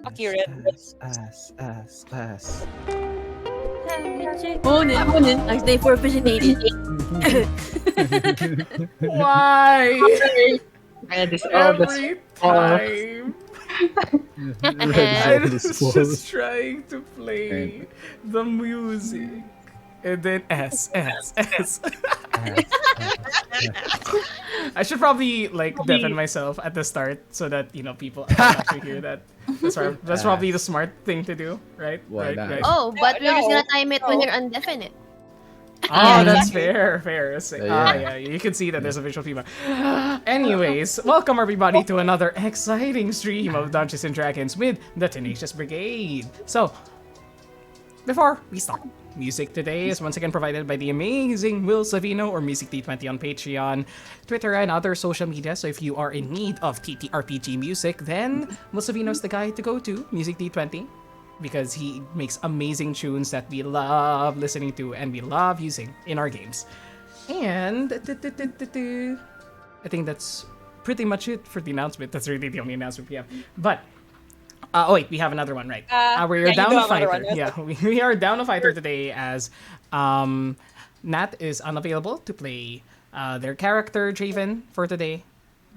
Accurate. Ass. Monin. As they for originated. Why? And this all this Every all time. Red I Zone is was full. just trying to play the music. And then S. I should probably like deafen myself at the start so that people can actually hear that. That's probably the smart thing to do, right? Why right, not? right. Oh, but we're just No. gonna time it when you're undefinite. Oh, that's exactly. fair. Yeah. Yeah, you can see that there's a visual feedback. Anyways, welcome everybody to another exciting stream of Dungeons and Dragons with the Tenacious Brigade. So, before we start, music today is once again provided by the amazing Will Savino or Music D20 on Patreon, Twitter, and other social media. So if you are in need of TTRPG music, then Will Savino is the guy to go to, Music D20. Because he makes amazing tunes that we love listening to and we love using in our games. And I think that's pretty much it for the announcement. That's really the only announcement we have. But wait, we have another one, right? We're yeah, you down do a have another fighter. one, Yeah, we are down a fighter today as Nat is unavailable to play their character Draven for today.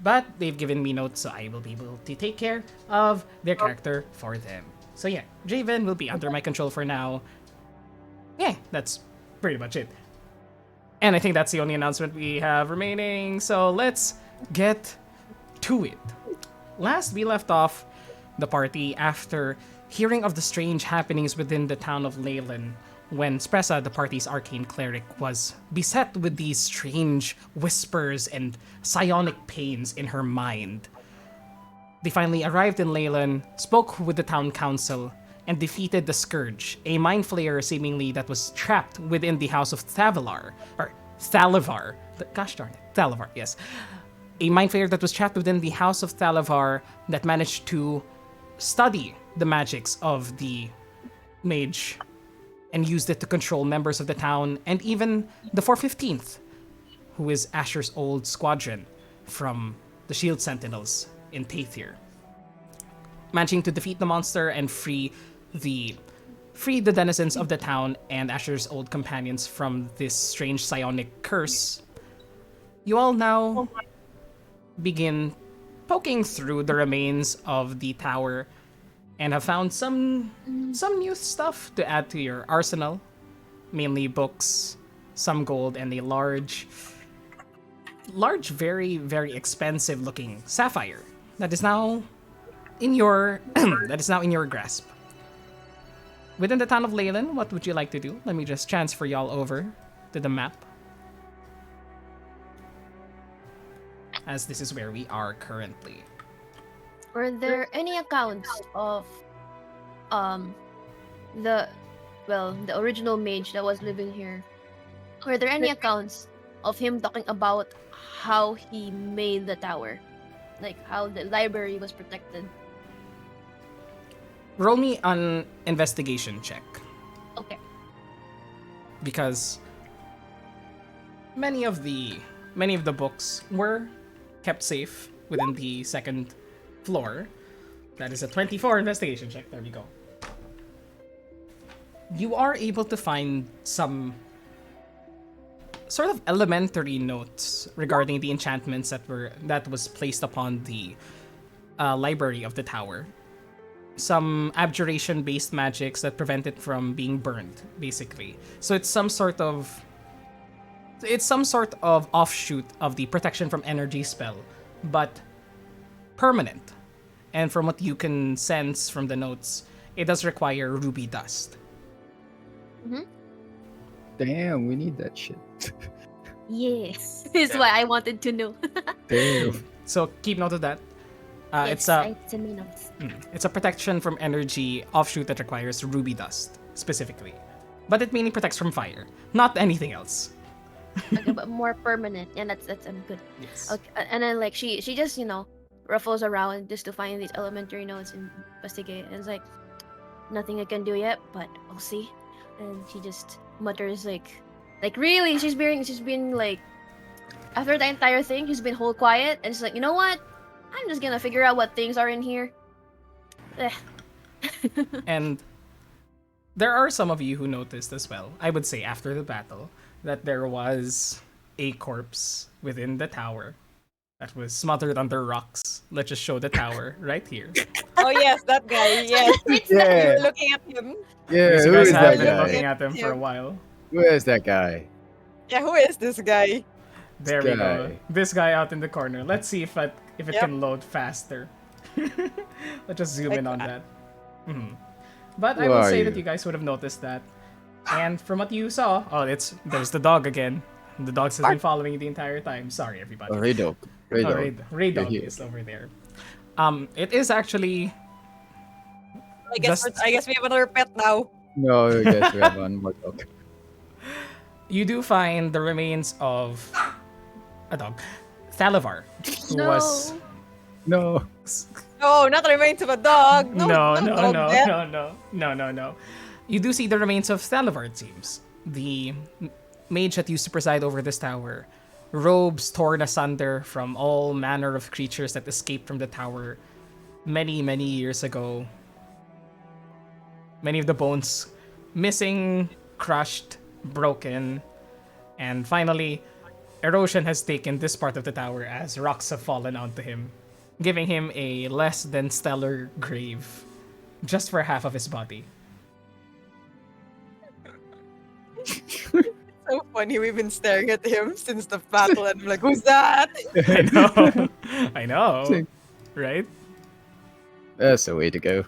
But they've given me notes, so I will be able to take care of their character for them. So yeah, Draven will be under my control for now. Yeah, that's pretty much it. And I think that's the only announcement we have remaining, so let's get to it. Last we left off the party after hearing of the strange happenings within the town of Leyland when Spressa, the party's arcane cleric, was beset with these strange whispers and psionic pains in her mind. They finally arrived in Leyland, spoke with the town council, and defeated the Scourge, a mind flayer seemingly that was trapped within the house of Thalavar. Gosh darn it, Thalavar, yes. A mind flayer that was trapped within the house of Thalavar that managed to study the magics of the mage and used it to control members of the town and even the 415th, who is Asher's old squadron from the Shield Sentinels in Tathir. Managing to defeat the monster and free the denizens of the town and Asher's old companions from this strange psionic curse, you all now begin poking through the remains of the tower and have found some new stuff to add to your arsenal, mainly books, some gold, and a large, very, very expensive looking sapphire that is now in your grasp. Within the town of Leyland, what would you like to do? Let me just transfer y'all over to the map, as this is where we are currently. Were there any accounts of the original mage that was living here? Were there any accounts of him talking about how he made the tower? Like how the library was protected? Roll me an investigation check, Okay. because many of the books were kept safe within the second floor. That is a 24 investigation check. There we go. You are able to find some sort of elementary notes regarding the enchantments that was placed upon the library of the tower. Some abjuration-based magics that prevent it from being burned, basically. So it's some sort of offshoot of the protection from energy spell, but permanent. And from what you can sense from the notes, it does require ruby dust. Damn, we need that shit. Yes. This is why I wanted to know. Damn. So keep note of that. Yes, it's a notes. It's a protection from energy offshoot that requires ruby dust, specifically. But it mainly protects from fire, not anything else. Okay, but more permanent. Yeah, that's good. Yes. Okay, and then like she just ruffles around just to find these elementary notes and investigate. And it's like nothing I can do yet, but we'll see. And she just mutters like really, she's been like, after the entire thing, she's been whole quiet, and she's like, you know what? I'm just gonna figure out what things are in here. And there are some of you who noticed as well, I would say after the battle, that there was a corpse within the tower that was smothered under rocks. Let's just show the tower right here. Oh yes, that guy. Yes, It's you that. Yeah, were looking at him. yeah. Because you Who guys is have that been guy? looking at him for a while. Who is that guy? Yeah, who is this guy? There we go. guy. This guy out in the corner. Let's see if it Yep. can load faster. Let's just zoom Like in on that. that. But I Who will are say you? that you guys would have noticed that. And from what you saw, there's the dog again. The dog has been following you the entire time. Sorry, everybody. Oh, Raydog. Raydog. Ray You're Dog here. is over there. It is actually I guess we have another pet now. No, I guess we have one more dog. you do find the remains of a dog, Thalivar, who No. was No. No, not the remains of a dog. no, dog death. no. You do see the remains of Thalivar, it seems. The mage that used to preside over this tower. Robes torn asunder from all manner of creatures that escaped from the tower many, many years ago. Many of the bones missing, crushed, broken, and finally, erosion has taken this part of the tower as rocks have fallen onto him, giving him a less than stellar grave just for half of his body. So funny. We've been staring at him since the battle, and I'm like, who's that? I know. I know. Right? That's the way to go.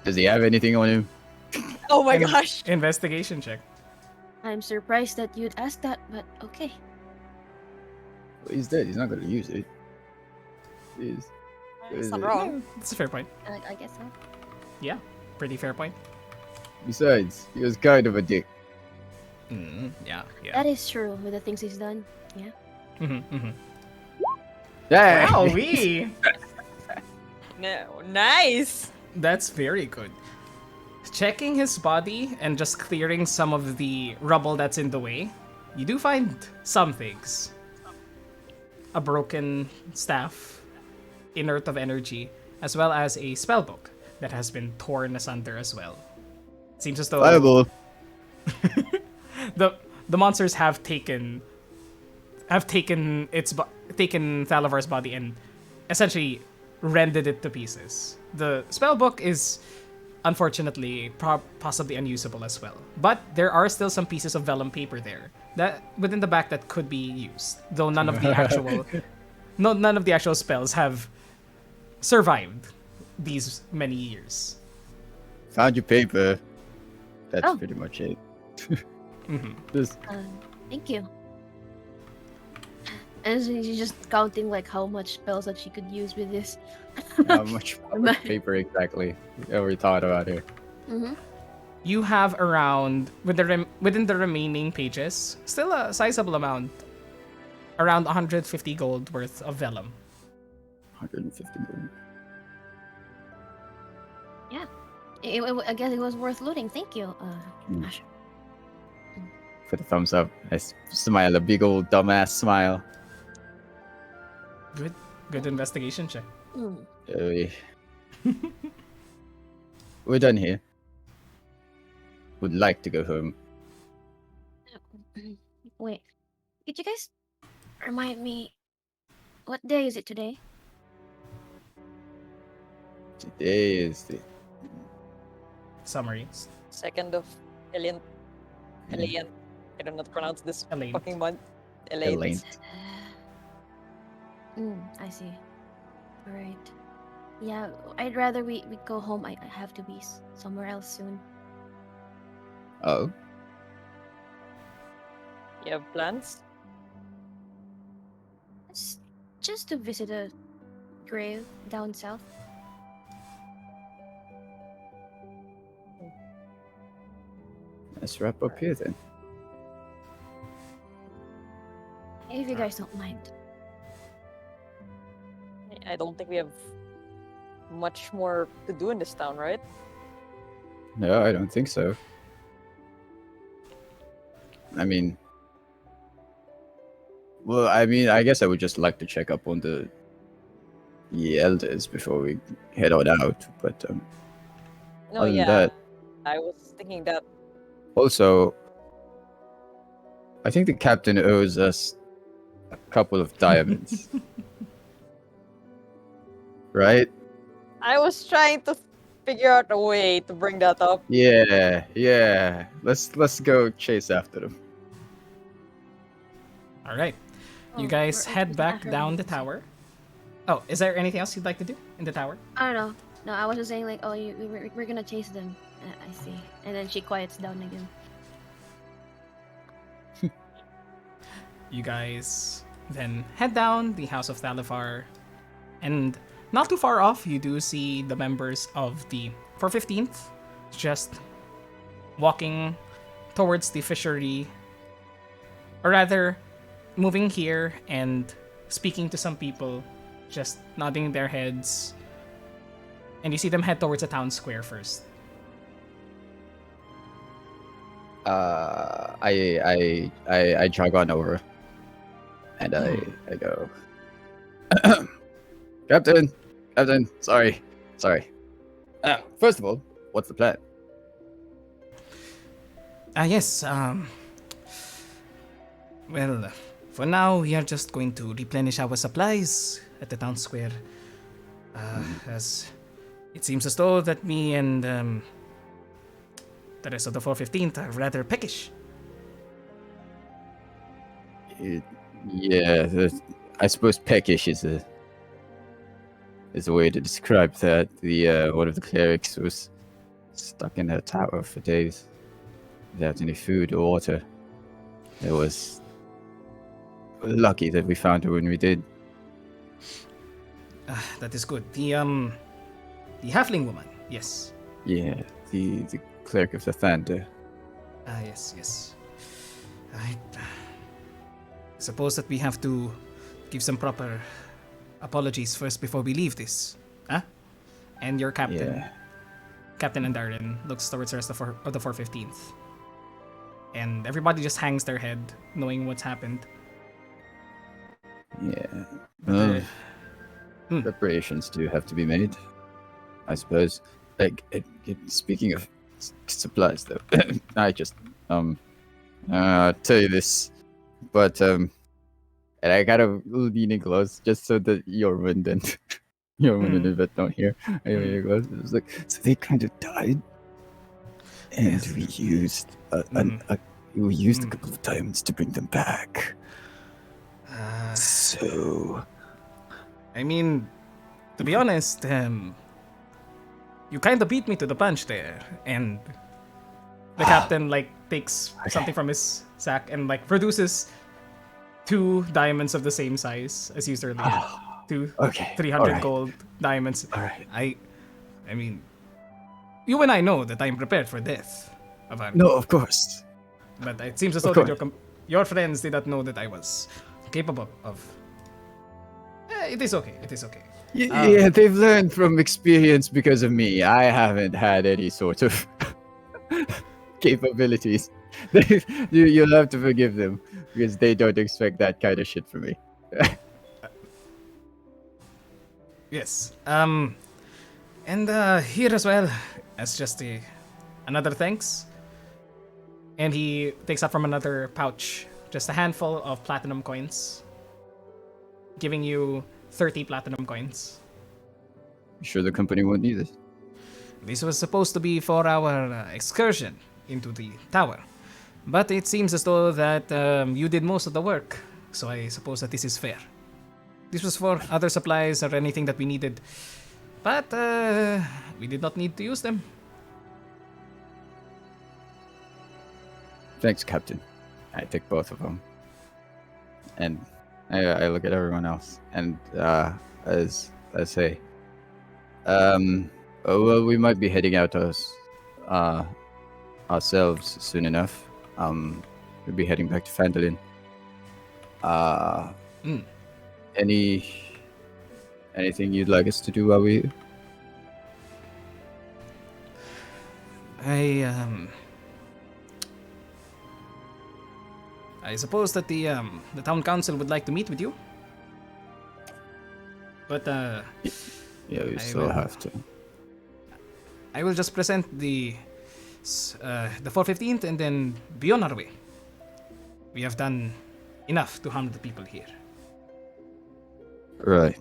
Does he have anything on him? Oh my In- gosh. Investigation check. I'm surprised that you'd ask that, but okay. Well, he's dead. He's not going to use it. He's... It's not wrong. That's a fair point. I guess so. Yeah, pretty fair point. Besides, he was kind of a dick. Yeah. That is true with the things he's done. Yeah. Yeah. Wow, we. No, nice. That's very good. Checking his body and just clearing some of the rubble that's in the way, you do find some things. A broken staff, inert of energy, as well as a spellbook that has been torn asunder as well. Seems as though Fireball. the monsters have taken taken Thalavar's body and essentially rended it to pieces. The spellbook is unfortunately possibly unusable as well, but there are still some pieces of vellum paper there that within the back that could be used, though none of the actual spells have survived these many years. Found your paper. That's Oh. pretty much it. Mm-hmm. Just Thank you. And so she's just counting like how much spells that she could use with this. how much paper exactly are we talking about here? Mm-hmm. You have around within the remaining pages, still a sizable amount, around 150 gold worth of vellum. 150 gold. Yeah. I guess it was worth looting. Thank you. Mm. Ash. For the thumbs up. I smile, a big old dumbass smile. Good investigation check. Mm. We're done here. Would like to go home. Wait. Could you guys remind me what day is it today? Today is the Summary. 2nd of Elian. Elian. I don't know how to pronounce this Elaine. fucking month. Elaine. Elaine. I see. Alright. Yeah, I'd rather we go home. I have to be somewhere else soon. Oh, You have plans? Just to visit a grave down south. let's wrap up here then. If you guys don't mind. I don't think we have much more to do in this town, right? No, I don't think so. I mean, well, I guess I would just like to check up on the elders before we head on out. But No, other than yeah. that, I was thinking that. also, I think the captain owes us a couple of diamonds, right? I was trying to figure out a way to bring that up. Yeah. Let's go chase after them. All right. You Oh, guys we're head chasing back after down them. the tower. Oh, is there anything else you'd like to do in the tower? I don't know. No, I was just saying like, oh, we're gonna chase them. I see. And then she quiets down again. You guys then head down the House of Thalifar, and not too far off, you do see the members of the 415th just walking towards the fishery, or rather, moving here and speaking to some people, just nodding their heads. And you see them head towards the town square first. I jog on over, and I go, Captain, sorry. First of all, what's the plan? Yes, well, for now, we are just going to replenish our supplies at the town square. As it seems as though that me and the rest of the 415th are rather peckish. I suppose peckish is a way to describe that. The one of the clerics was stuck in a tower for days without any food or water. It was lucky that we found her when we did. That is good. The halfling woman, yes. Yeah, the cleric of the thunder. Yes. I suppose that we have to give some proper apologies first before we leave this. Huh? And your captain, Yeah. Captain Andarin, looks towards the rest of the 415th. And everybody just hangs their head, knowing what's happened. Yeah. But, Well, hmm. preparations do have to be made, I suppose. Like, speaking of supplies, though, I just tell you this, but and I gotta lean close just so that Yorwin and Yvette don't hear. I lean close. It was like, so they kind of died, and Yes. we used a couple of diamonds to bring them back. So I mean, to be honest, you kind of beat me to the punch there, and the captain takes something from his sack and produces 2 diamonds of the same size as used earlier. Two okay, 300 alright. gold diamonds. All right. I mean, you and I know that I'm prepared for death, Avar. No, of course. But it seems as though Of that course. your friends did not know that I was capable of. It is okay. Yeah, they've learned from experience because of me. I haven't had any sort of capabilities. You'll have to forgive them because they don't expect that kind of shit from me. Yes. And here as well, as just another thanks. And he takes up from another pouch just a handful of platinum coins, giving you 30 platinum coins. You sure the company won't need this? This was supposed to be for our excursion into the tower, but it seems as though that you did most of the work, so I suppose that this is fair. This was for other supplies or anything that we needed, but we did not need to use them. Thanks, Captain. I take both of them, and I look at everyone else, and as I say, well, we might be heading out ourselves soon enough. We'll be heading back to Phandalin. Anything you'd like us to do while we're here? I suppose that the town council would like to meet with you. But Yeah, we I still will- have to. I will just present the 415th and then be on our way. We have done enough to harm the people here. Right.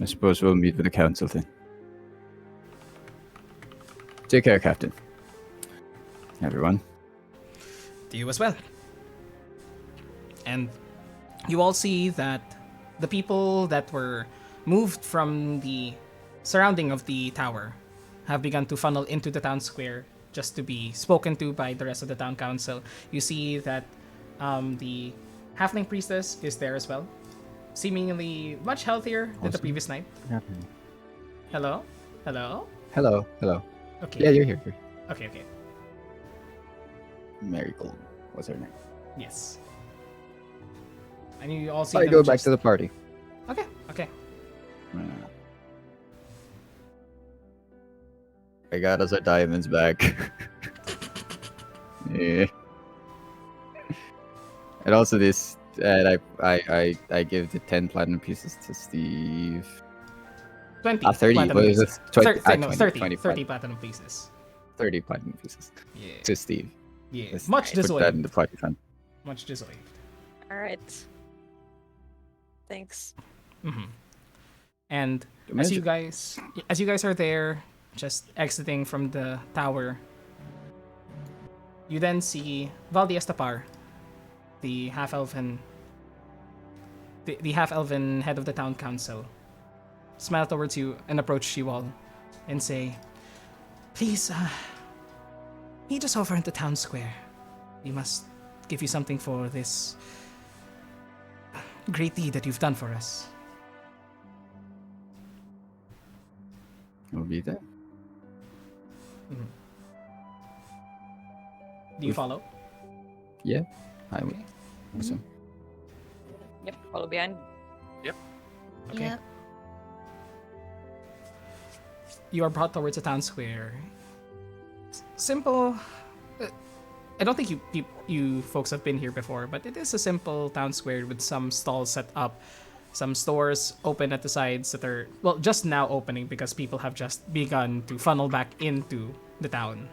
I suppose we'll meet with the council then. Take care, Captain. Everyone. To you as well. And you all see that the people that were moved from the surrounding of the tower have begun to funnel into the town square just to be spoken to by the rest of the town council. You see that the halfling priestess is there as well, seemingly much healthier than the Awesome. previous night. Hello? Hello? Hello. Hello. Okay. Yeah, you're here. Okay. Marigold. What's her name? Yes. And you all see I them go back just- to the party. Okay. I got us our diamonds back. Yeah. And also this, and I give the 10 platinum pieces to Steve. 20 30. platinum What is pieces. it? 20, 30 20 platinum pieces. 30 platinum pieces Yeah. to Steve. Yeah. Let's Much put that deserved. in the party fund. Much deserved. All right. Thanks. Mm-hmm. And as Imagine- you guys are there, just exiting from the tower, you then see Valdi Estapar, the half-elven head of the town council, smile towards you and approach you all and say, "Please, meet us over in the town square. We must give you something for this great deed that you've done for us." We'll be there. Do you follow? Yeah, I will. Okay. Awesome. Yep. Follow behind. Okay. Yep. You are brought towards the town square. Simple. I don't think you folks have been here before, but it is a simple town square with some stalls set up, some stores open at the sides that are just now opening because people have just begun to funnel back into the town.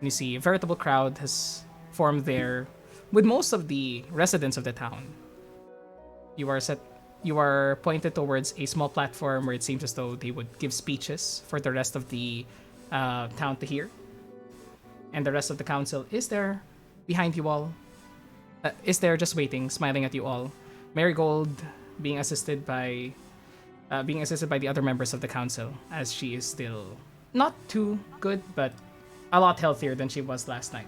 And you see a veritable crowd has formed there with most of the residents of the town. You are pointed towards a small platform where it seems as though they would give speeches for the rest of the town to hear. And the rest of the council is there behind you all. Is there just waiting, smiling at you all. Marigold being assisted by the other members of the council, as she is still not too good, but a lot healthier than she was last night.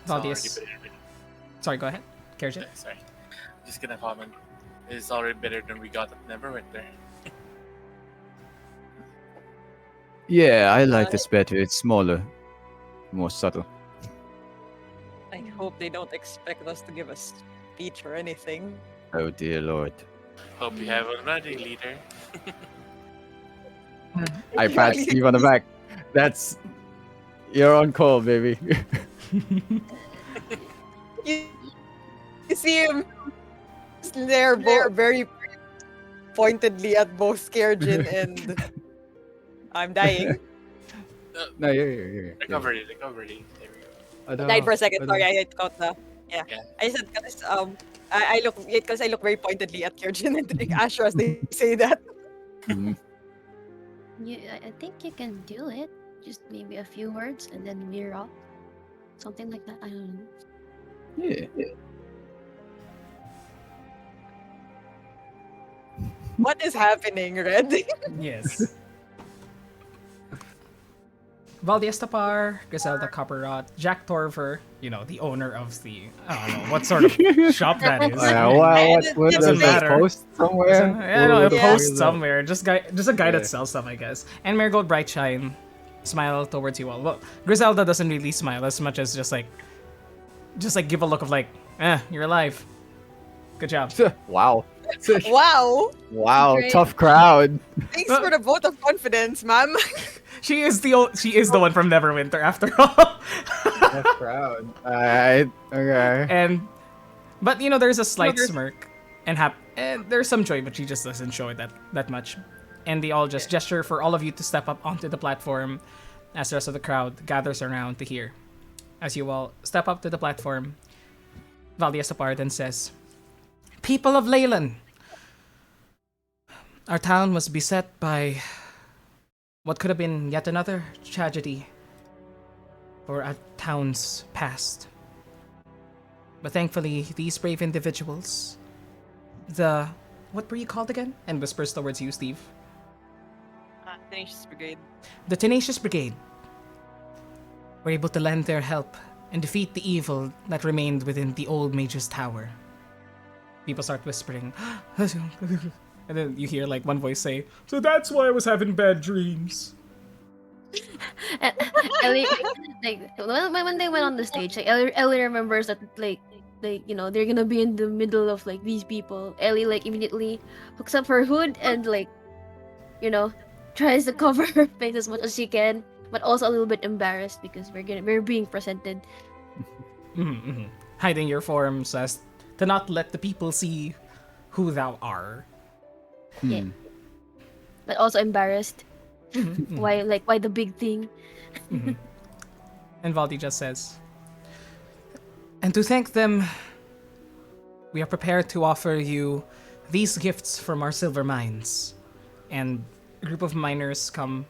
It's already Valdius. better than, Sorry, go ahead. Kerjit. sorry. Just gonna comment. It's already better than we got at Neverwinter. Yeah, I like this better. It's smaller, more subtle. I hope they don't expect us to give a speech or anything. Oh dear lord. Hope you have a running leader. I pat Steve on the back. That's you're on call, baby. You see him there very pointedly at both Kerjin and I'm dying. No, you're. Recovery. There we go. Died for a second. Sorry, I caught the. Yeah. Yeah. I said because I look very pointedly at Kerjin and like Ashra as they say that. Mhm. I think you can do it. Just maybe a few words and then we're off. Something like that. I don't know. Yeah. What is happening, Red? Yes. Valdi Estapar, Griselda Copperrot, Jack Torver, the owner of the, I don't know what sort of shop that is. What Doesn't does matter. that post somewhere? I don't know, it Yeah. posts somewhere. Just a guy that Yeah. sells stuff, I guess. And Marigold Brightshine smile towards you all. Well, Griselda doesn't really smile as much as just give a look of you're alive. Good job. Wow. Wow! Great. Tough crowd. Thanks for the vote of confidence, ma'am. She is the one from Neverwinter after all. Tough crowd. Alright. Okay. But there's a slight smirk and And there's some joy, but she just doesn't show it that much. And they all just gesture for all of you to step up onto the platform as the rest of the crowd gathers around to hear. As you all step up to the platform, Valdia Sapar then says, "People of Leyland, our town was beset by what could have been yet another tragedy for our town's past. But thankfully, these brave individuals, what were you called again?" And whispers towards you, Steve. Tenacious Brigade. The Tenacious Brigade were able to lend their help and defeat the evil that remained within the old mage's tower. People start whispering, and then you hear like one voice say, "So that's why I was having bad dreams." Ellie, like when they went on the stage, like Ellie remembers that like they're gonna be in the middle of like these people. Ellie like immediately hooks up her hood and like tries to cover her face as much as she can, but also a little bit embarrassed because we're being presented. Hiding your form so as to not let the people see who thou are. Yeah, but also embarrassed. Why the big thing? And Valdi just says, "And to thank them, we are prepared to offer you these gifts from our silver mines." And a group of miners come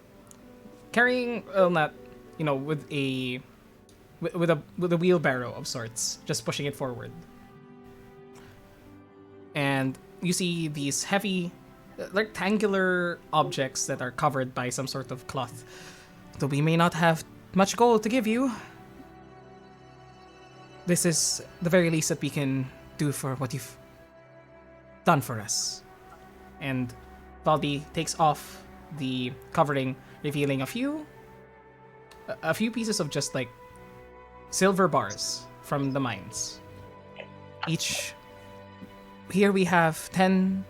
carrying, well, not, with a wheelbarrow of sorts, just pushing it forward. And you see these heavy, rectangular objects that are covered by some sort of cloth. Though we may not have much gold to give you, this is the very least that we can do for what you've done for us. And Valdi takes off the covering, revealing a few pieces of just like silver bars from the mines. Each, here we have 10,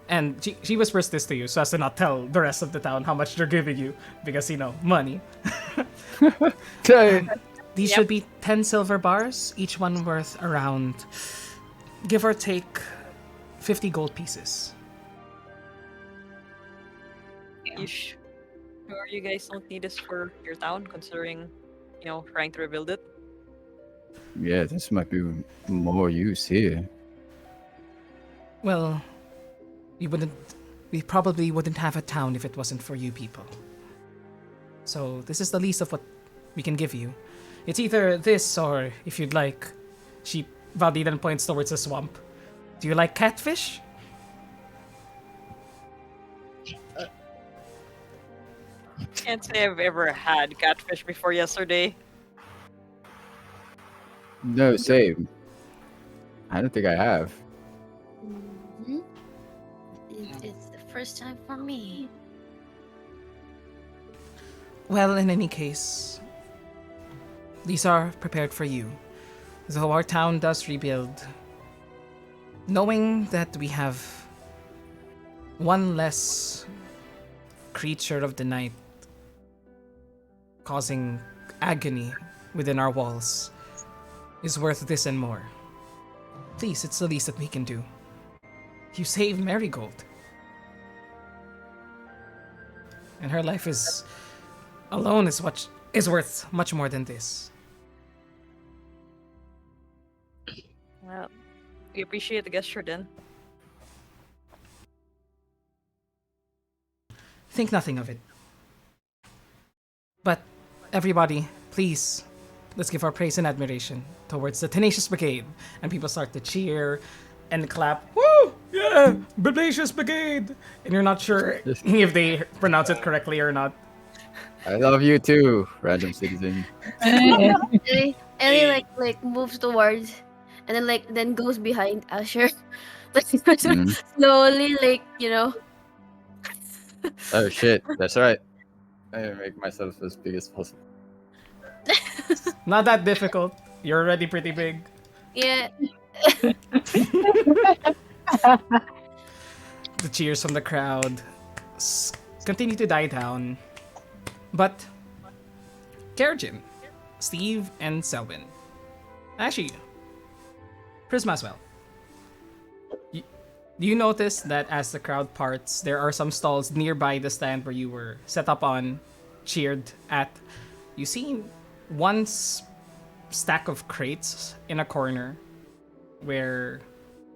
and she whispers this to you so as to not tell the rest of the town how much they're giving you, because money. These should be 10 silver bars, each one worth around, give or take, 50 gold pieces. You sure you guys don't need this for your town, considering, trying to rebuild it? Yeah, this might be more use here. Well, we probably wouldn't have a town if it wasn't for you people. So this is the least of what we can give you. It's either this or, if you'd like, Valdi then points towards the swamp. Do you like catfish? Can't say I've ever had catfish before yesterday. No, same. I don't think I have. It's the first time for me. Well, in any case, these are prepared for you. Though our town does rebuild, knowing that we have one less creature of the night causing agony within our walls is worth this and more. Please, it's the least that we can do. You saved Marigold. And her life alone is worth much more than this. Well, we appreciate the gesture then. Think nothing of it. But everybody, please, let's give our praise and admiration towards the Tenacious Brigade. And people start to cheer and clap. Woo! Yeah! Tenacious Brigade! And you're not sure if they pronounce it correctly or not. I love you too, random citizen. Ellie like moves towards, and then goes behind Asher. Slowly, Oh shit, that's right. I make myself as big as possible. Not that difficult. You're already pretty big. Yeah. The cheers from the crowd continue to die down. But Kerjin, Steve, and Selwyn. Actually, Prisma as well. You notice that as the crowd parts, there are some stalls nearby the stand where you were set up on, cheered at. You see one stack of crates in a corner where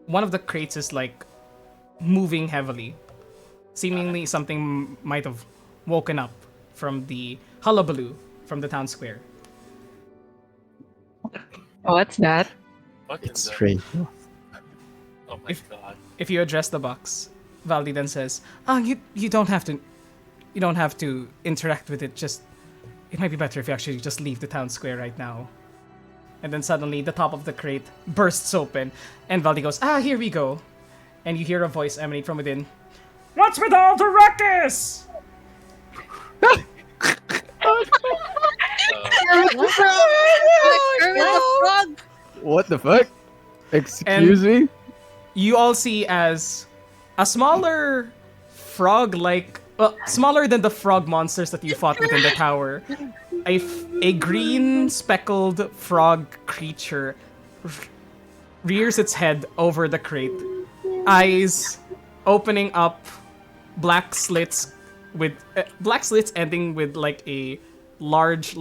one of the crates is like moving heavily. Seemingly something might have woken up from the hullabaloo from the town square. What's that? What It's in the- straight. Oh my god. If you address the box, Valdi then says, "Oh, you don't have to interact with it. Just it might be better if you actually just leave the town square right now." And then suddenly the top of the crate bursts open, and Valdi goes, "Here we go." And you hear a voice emanate from within. What's with all the ruckus? What the fuck? Excuse me? You all see as a smaller frog-like, smaller than the frog monsters that you fought within the tower, a green speckled frog creature rears its head over the crate, eyes opening up, black slits ending with like a large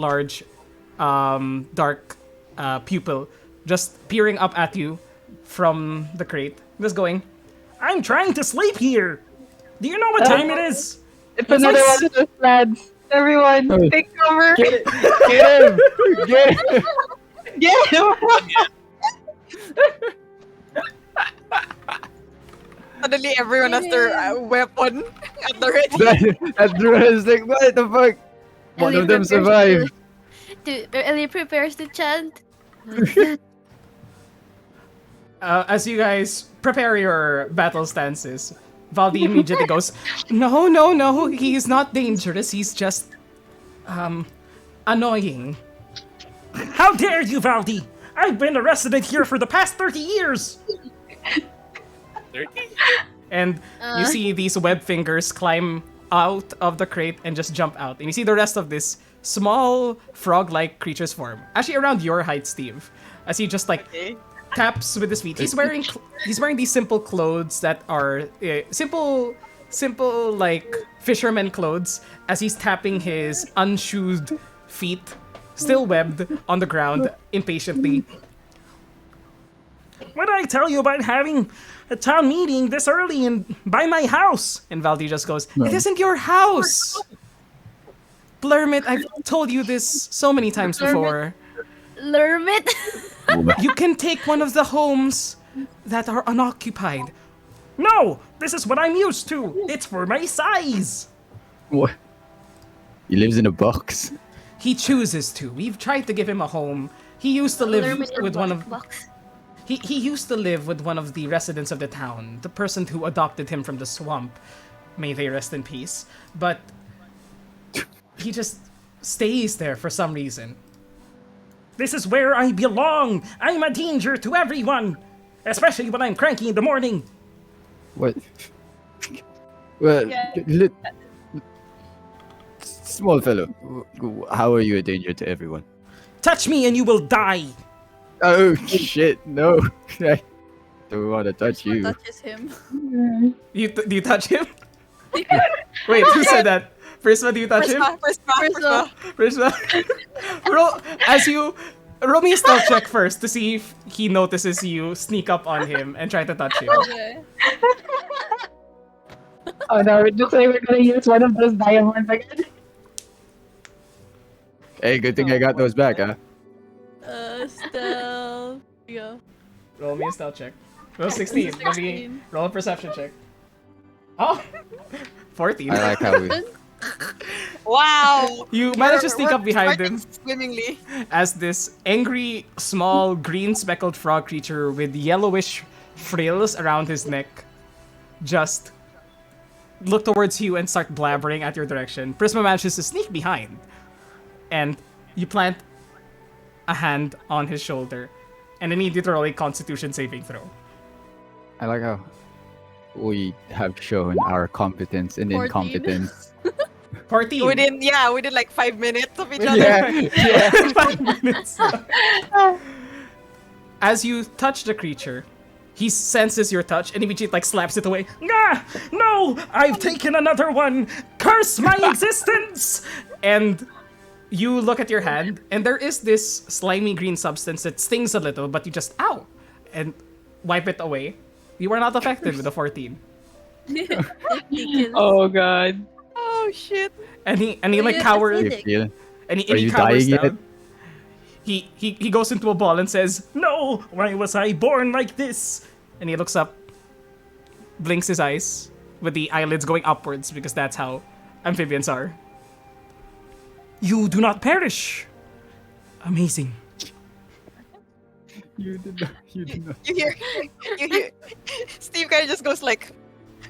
dark pupil just peering up at you from the crate, just going, "I'm trying to sleep here. Do you know what time it is?" It's another like one of those lads. Everyone, Oh. take cover. Get him! Get him! Get him. Suddenly, everyone has their weapon at the ready. That was like, what the fuck? One of them survived. Ellie prepares to chant. As you guys prepare your battle stances, Valdi immediately goes, No, he is not dangerous, he's just, annoying. How dare you, Valdi? I've been a resident here for the past 30 years! 30? And you see these web fingers climb out of the crate and just jump out. And you see the rest of this small frog-like creature's form. Actually around your height, Steve. As he just like taps with his feet. He's wearing these simple clothes that are simple like fisherman clothes as he's tapping his unshoed feet, still webbed, on the ground impatiently. What did I tell you about having a town meeting this early and by my house? And Valdi just goes, It isn't your house! Blurmit, I've told you this so many times before. Lurmit. You can take one of the homes that are unoccupied. No! This is what I'm used to! It's for my size! What? He lives in a box. He chooses to. We've tried to give him a home. He used to live Lurmit with one of... box. He used to live with one of the residents of the town, the person who adopted him from the swamp. May they rest in peace. But he just stays there for some reason. This is where I belong! I'm a danger to everyone! Especially when I'm cranky in the morning! What? Well, small fellow, how are you a danger to everyone? Touch me and you will die! Oh shit, no. I don't want to touch you. Touches him. Do you touch him? Wait, who said that? Prisma, do you touch him? Prisma. Prisma. Roll me a stealth check first to see if he notices you sneak up on him and try to touch him. Okay. Oh no, it looks like we're gonna use one of those diamonds again. Hey, good thing I got those back, huh? Stealth. Here you go. Roll me a stealth check. Roll 16. Let me 16. roll a perception check. Oh! 14. I like how we... Wow! You manage to sneak We're up behind fighting him swimmingly. as this angry, small, green speckled frog creature with yellowish frills around his neck just look towards you and start blabbering at your direction. Prisma manages to sneak behind, and you plant a hand on his shoulder and immediately roll a Constitution saving throw. I like how we have shown our competence in 14. incompetence. 14. We did like 5 minutes of each other. Yeah. 5 minutes. As you touch the creature, he senses your touch and immediately like slaps it away. Ah, no! I've taken another one! Curse my existence! And you look at your hand, and there is this slimy green substance that stings a little, but you just ow! And wipe it away. You are not affected with a 14. Oh god. Oh shit. And he like You're cowers You acidic. feel? and he Are you cowers dying down. He goes into a ball and says, "No, why was I born like this?" And he looks up, blinks his eyes with the eyelids going upwards because that's how amphibians are. You do not perish. Amazing. You did not. You did not. You hear Steve kind of just goes like,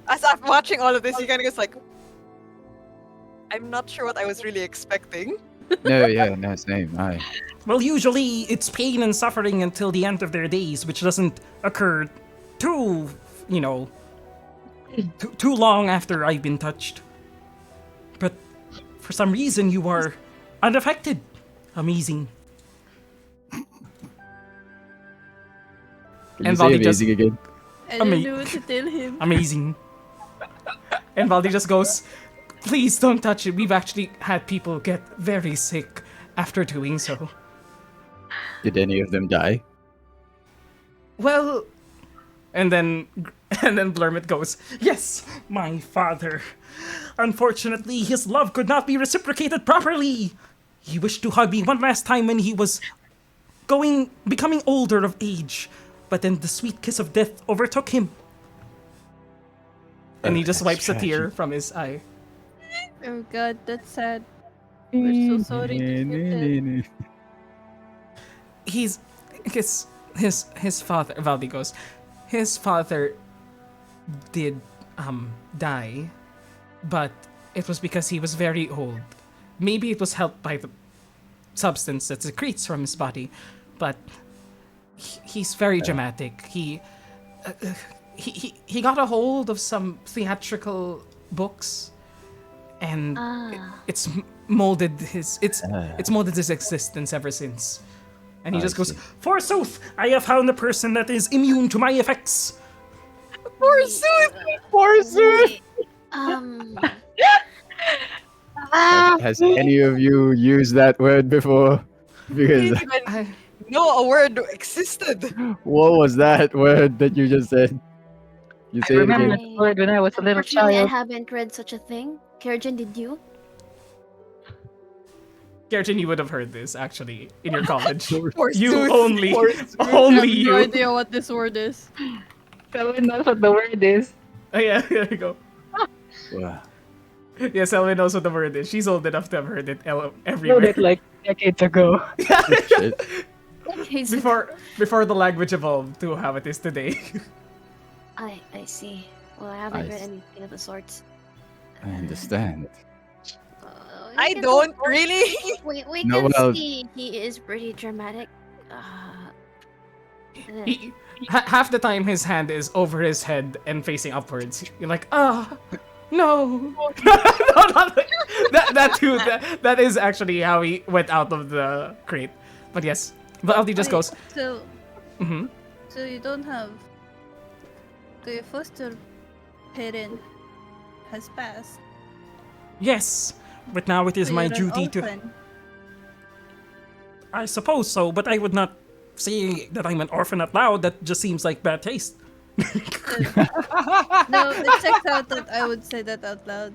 as I'm watching all of this, he kind of goes like, I'm not sure what I was really expecting. No, yeah, no, same. Well, usually it's pain and suffering until the end of their days, which doesn't occur too, too long after I've been touched. But for some reason, you are unaffected. Amazing. Can And you say Valdi just- amazing again? I don't know what to tell him. Amazing. And Valdi just goes, "Please don't touch it. We've actually had people get very sick after doing so." Did any of them die? Well, and then Blurmit goes, "Yes, my father. Unfortunately, his love could not be reciprocated properly. He wished to hug me one last time when he was becoming older of age, but then the sweet kiss of death overtook him." And he just That's wipes a tear tragic. from his eye. Oh god, that's sad. We're so sorry to hear that. His father, Valdi goes, his father did die, but it was because he was very old. Maybe it was helped by the substance that secretes from his body, but he's very dramatic. He got a hold of some theatrical books, and it's molded his existence ever since. And he I just goes, see. "Forsooth, I have found a person that is immune to my effects." Wait, um, Has any of you used that word before? Because Didn't even know a word existed. what was that word that you just said? You I say it remember again. the word when I was a little unfortunately, I child. haven't read such a thing. Kerjan, did you? Gertin, you would have heard this actually in your college. Forsooth. You only I have only no you. idea what this word is. Selwyn knows what the word is. Oh, yeah, there you go. Wow. Yes, Elwin knows what the word is. She's old enough to have heard it Wrote everywhere. it like decades ago. Shit. Okay, so before the language evolved to how it is today. I see. Well, I haven't I read see. anything of the sorts. I understand. We I can don't talk- really. We No, can well- see he is pretty dramatic. Half the time his hand is over his head and facing upwards. You're like, no. No, not that too. That is actually how he went out of the crate. But yes, but Aldi just Wait, goes, So, mm-hmm. so you don't have. So your foster parent has passed. Yes, but now it is So my you're an duty to. orphan. I suppose so, but I would not say that I'm an orphan out loud. That just seems like bad taste. No, it checks out that I would say that out loud.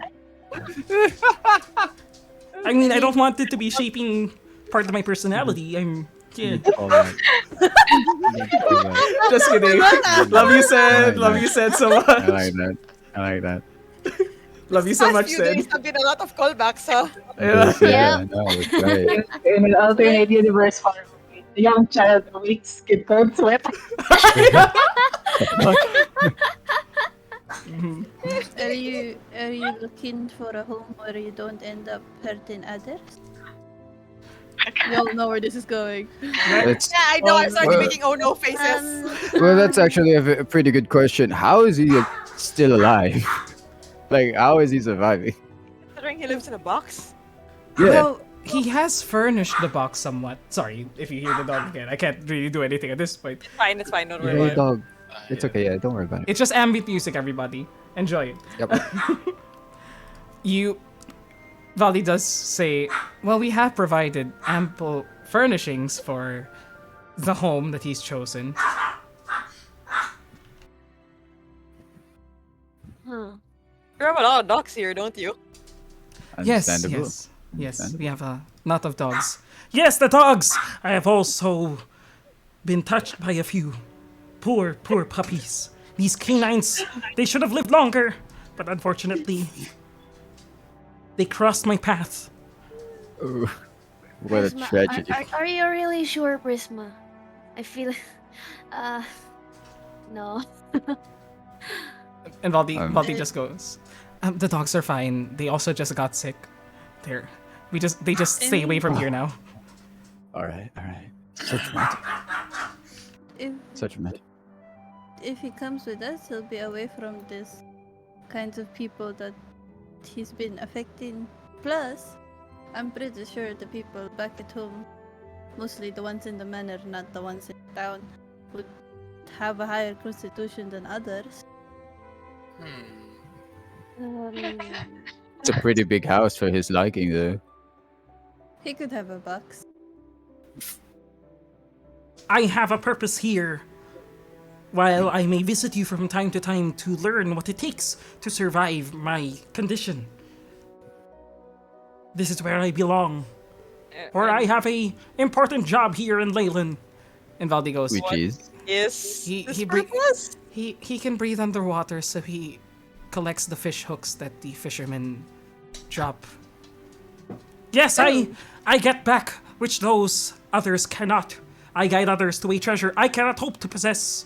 I mean, I don't want it to be shaping part of my personality. I'm. Yeah. All right. All right. Just kidding. Love you, Sid. Love you, Sid, so much. I like that. I like that. Love you so Past much, few Sid. days have been a lot of callbacks, huh? Yeah. Yeah, no, it's great. In an alternate universe horror movie, the young child awakes kid code sweat. Mhm. Are you looking for a home where you don't end up hurting others? You all know where this is going. That's, Yeah, I know. I started well- making oh no faces. well, that's actually a pretty good question. How is he still alive? Like, how is he surviving? Considering he lives in a box. Yeah. Well, he has furnished the box somewhat. Sorry if you hear the dog again. I can't really do anything at this point. It's fine. Don't Hey, worry. dog. It's okay. Yeah, don't worry about it. It's just ambient music, everybody. Enjoy it. Yep. Valdi does say, well, we have provided ample furnishings for the home that he's chosen. Huh. You have a lot of dogs here, don't you? Yes, Understandable. yes, we have a lot of dogs. Yes, the dogs! I have also been touched by a few poor puppies. These canines, they should have lived longer, but unfortunately, they crossed my path. Oh, what a Prisma, tragedy. Are you really sure, Prisma? I feel. No. And Valdi Um, just goes, the dogs are fine. They also just got sick. They just stay away from here now. All right. So dramatic. If So dramatic. if he comes with us, he'll be away from this kinds of people that he's been affecting. Plus, I'm pretty sure the people back at home, mostly the ones in the manor, not the ones in town, would have a higher constitution than others. It's a pretty big house for his liking, though. He could have a box. I have a purpose here. While I may visit you from time to time to learn what it takes to survive my condition, this is where I belong. Or I have a important job here in Leyland. And Valdi goes, Which is Yes. He- This he bre- purpose? he can breathe underwater, so he collects the fish hooks that the fishermen drop. Yes, I get back which those others cannot. I guide others to a treasure I cannot hope to possess.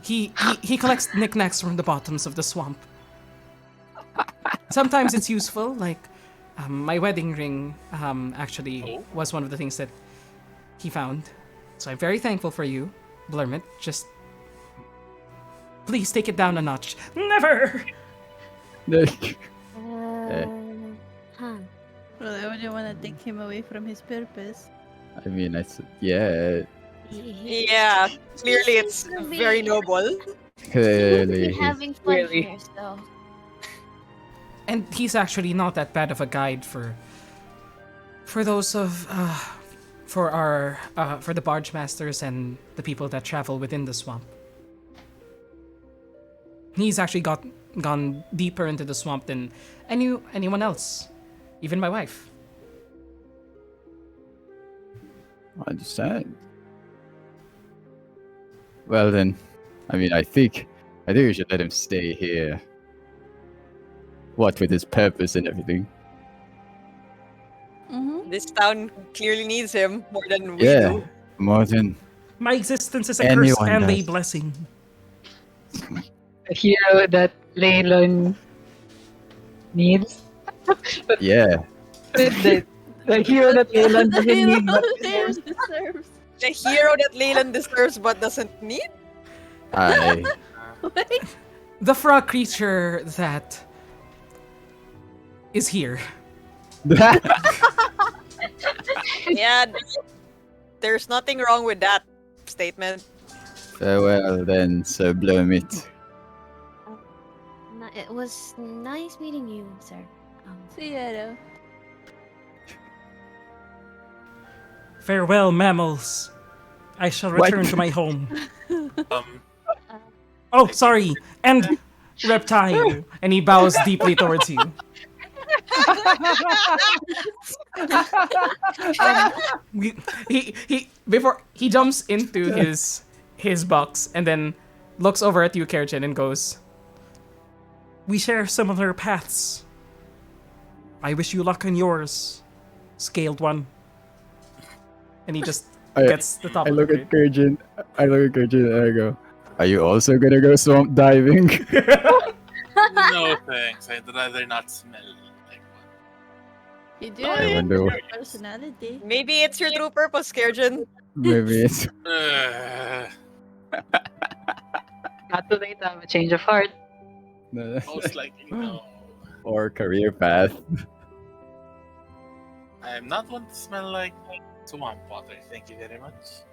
He collects knickknacks from the bottoms of the swamp. Sometimes it's useful, like my wedding ring actually was one of the things that he found. So I'm very thankful for you, Blurmit. Just please take it down a notch. Never! Huh. Well, I wouldn't want to take him away from his purpose. I mean, yeah, Yeah, clearly it's very noble. clearly. We're having fun Really? here, so. And he's actually not that bad of a guide for those of for the barge masters and the people that travel within the swamp. He's actually gone deeper into the swamp than anyone else, even my wife. I understand. Well then, I mean, I think we should let him stay here. What with his purpose and everything. Mm-hmm. This town clearly needs him more than we Yeah, do. more than My existence is a curse Anyone and a does. blessing. The hero that Leyland needs. yeah. The hero that Leyland The doesn't hero need, but Leyland deserves. The hero that Leyland deserves but doesn't need? I Wait, The frog creature that is here. Yeah, there's nothing wrong with that statement. farewell then, Sir Blomit. It was nice meeting you, sir. see ya. Farewell, mammals. I shall What? return to my home. Um, Oh, sorry. And reptile. And he bows deeply towards you. He jumps into his box and then looks over at you, Kerchin, and goes, "We share similar paths. I wish you luck on yours, scaled one." And he just gets the top I of look it. at Gurjin. And I go, "Are you also gonna go swamp diving?" no thanks. I'd rather not smell like one. You do I have wonder- a personality. Maybe it's your true purpose, Kerjan. Maybe it's not too late to have a change of heart. Most likely no. or career path. I am not one to smell like swamp water. Thank you very much.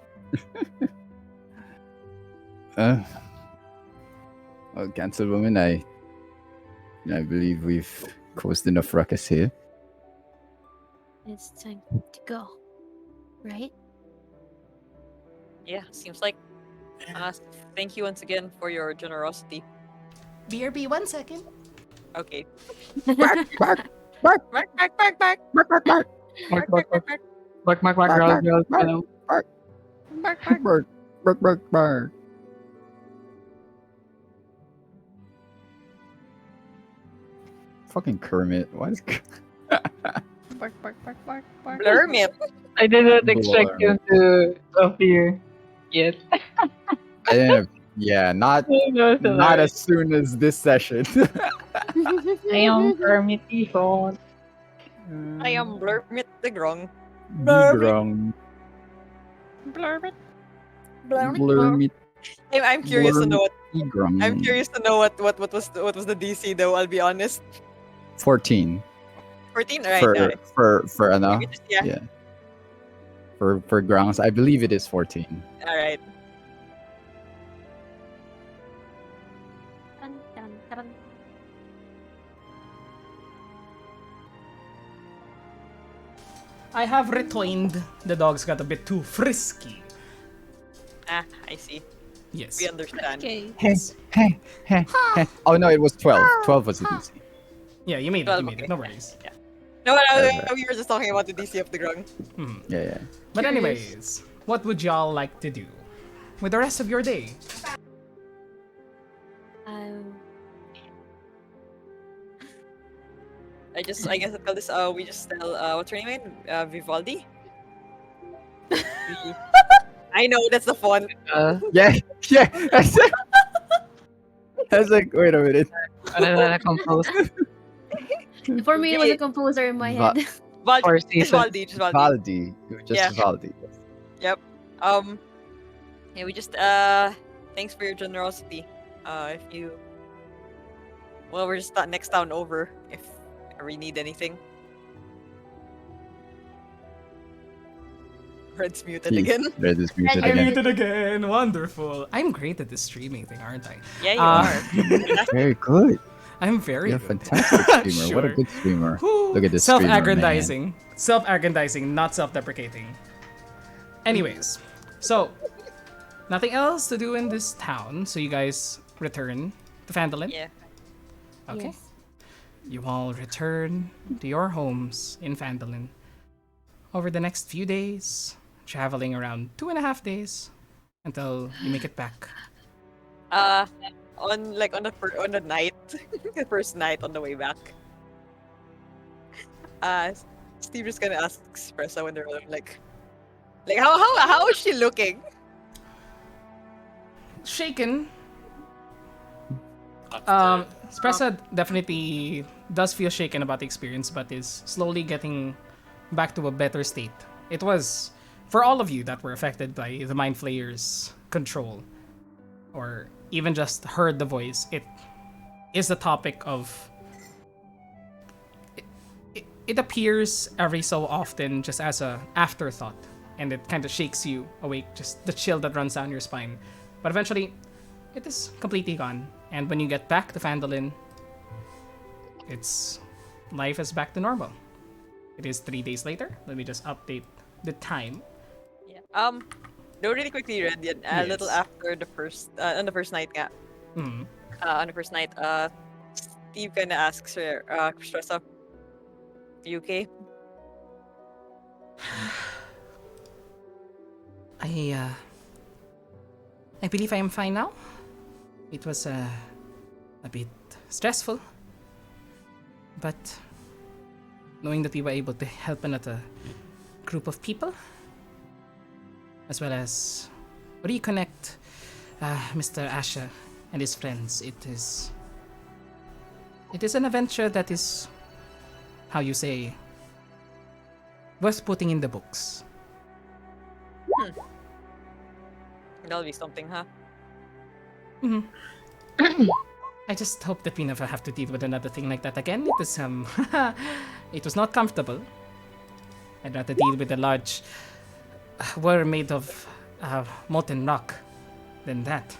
Well, Councilwoman, I believe we've caused enough ruckus here. It's time to go, right? Yeah, seems like. Thank you once again for your generosity. BRB, 1 second. Okay. Bark, bark, bark, Bark, bark, bark, bark. bark, bark, bark, Bark, bark, bark. Bark, bark, bark, bark, growl, bark, growl, bark, growl. bark, Bark, bark. bark, bark, bark, bark. Fucking Kermit. Why is Bark, bark, bark, bark, bark. Blurmit. I didn't expect him to appear yet. I didn't. Yeah, not That was not as hilarious. soon as this session. I am Kermit the Frog. I am Blurmit the Grong. Grung. Blurmit. Blurmit. I'm curious to know what. Grung. I'm curious to know what was the DC though. I'll be honest. 14 14. All right. for ano? Yeah. Yeah. For grounds, I believe it is 14. All right. Dun, dun, dun. I have returned. The dogs got a bit too frisky. I see. Yes. We understand. Okay. Hey. Oh no, it was 12. 12 was the DC. Yeah, you made it. Well, You made okay. it. No worries. No, Okay. we were just talking about the DC of the Grung. Mhm. Yeah. But Curious. anyways, what would y'all like to do with the rest of your day? Um, I guess I tell this. We just tell. What's her name again? Vivaldi. I know that's the font. Yeah. I was like, wait a minute. Compose for me, it was a composer in my Va- head. for Just season. Valdi. Just Valdi. Valdi. Just Yeah. Valdi. Yep. Yeah, we just thanks for your generosity. If you we're just next town over if we need anything. Red's muted again. Red is muted Red I again. muted again. Wonderful. I'm great at this streaming thing, aren't I? Yeah, you Uh, are. Very good. I'm very You're a good. fantastic streamer. What a Sure. good streamer. Whew. Look at this streamer, man. Self-aggrandizing. Self-aggrandizing, not self-deprecating. Anyways, so nothing else to do in this town, so you guys return to Phandalin. Yeah. Okay. Yes. You all return to your homes in Phandalin. Over the next few days, traveling around 2.5 days until you make it back. On the night, the first night on the way back. Steve is gonna ask Espresso when they're like how is she looking? Shaken. After- Espressa definitely does feel shaken about the experience, but is slowly getting back to a better state. It was, for all of you that were affected by the Mind Flayer's control, or even just heard the voice, it is the topic of. It appears every so often just as a afterthought, and it kind of shakes you awake, just the chill that runs down your spine. But eventually, it is completely gone. And when you get back to Phandalin, it's life is back to normal. It is 3 days later. Let me just update the time. Yeah. No, really quickly, Red. A little Yes. after the first on the first night, yeah. Mhm. On the first night, Steve kinda asks her, Espresso, you okay? I believe I am fine now. It was a bit stressful, but knowing that we were able to help another group of people, as well as reconnect Mr. Asher and his friends, it is an adventure that is, how you say, worth putting in the books. That'll be something, huh? I just hope that we never have to deal with another thing like that again. It was it was not comfortable. I'd rather deal with a large worm made of molten rock than that.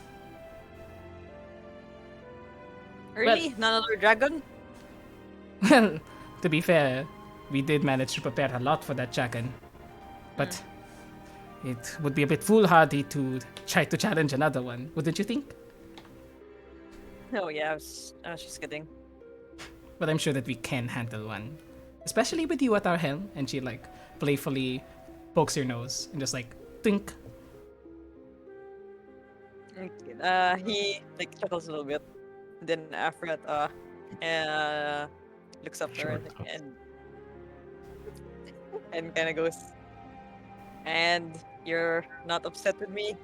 Really? Not another dragon? Well, to be fair, we did manage to prepare a lot for that dragon. But it would be a bit foolhardy to try to challenge another one, wouldn't you think? Oh yeah, I was just kidding. But I'm sure that we can handle one. Especially with you at our helm. And she like playfully pokes your nose and just like think. He like chuckles a little bit. Then after that, looks up there Sure. and kind of goes. And you're not upset with me?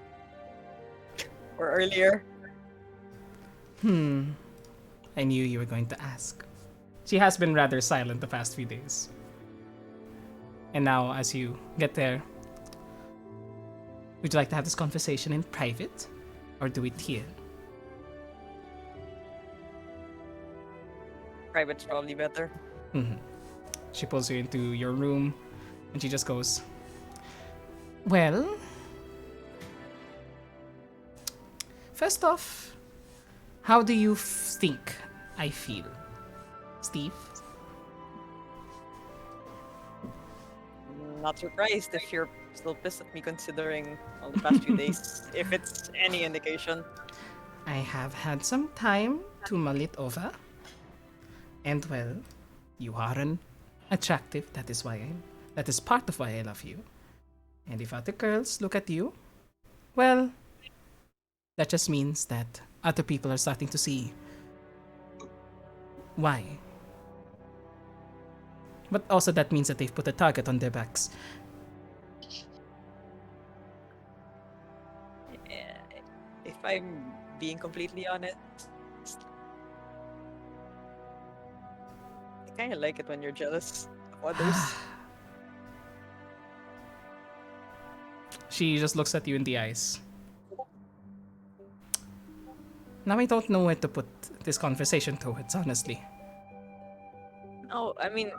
Or earlier? I knew you were going to ask. She has been rather silent the past few days. And now, as you get there, would you like to have this conversation in private? Or do it here? Private's probably better. She pulls you into your room, and she just goes, well, first off, how do you think I feel, Steve? Not surprised if you're still pissed at me considering all the past few days, if it's any indication. I have had some time to mull it over. And well, you are attractive, that is part of why I love you. And if other girls look at you, well, that just means that other people are starting to see why. But also that means that they've put a target on their backs. If I'm being completely honest, I kind of like it when you're jealous of others. She just looks at you in the eyes. Now I don't know where to put this conversation towards, honestly. Oh, I mean,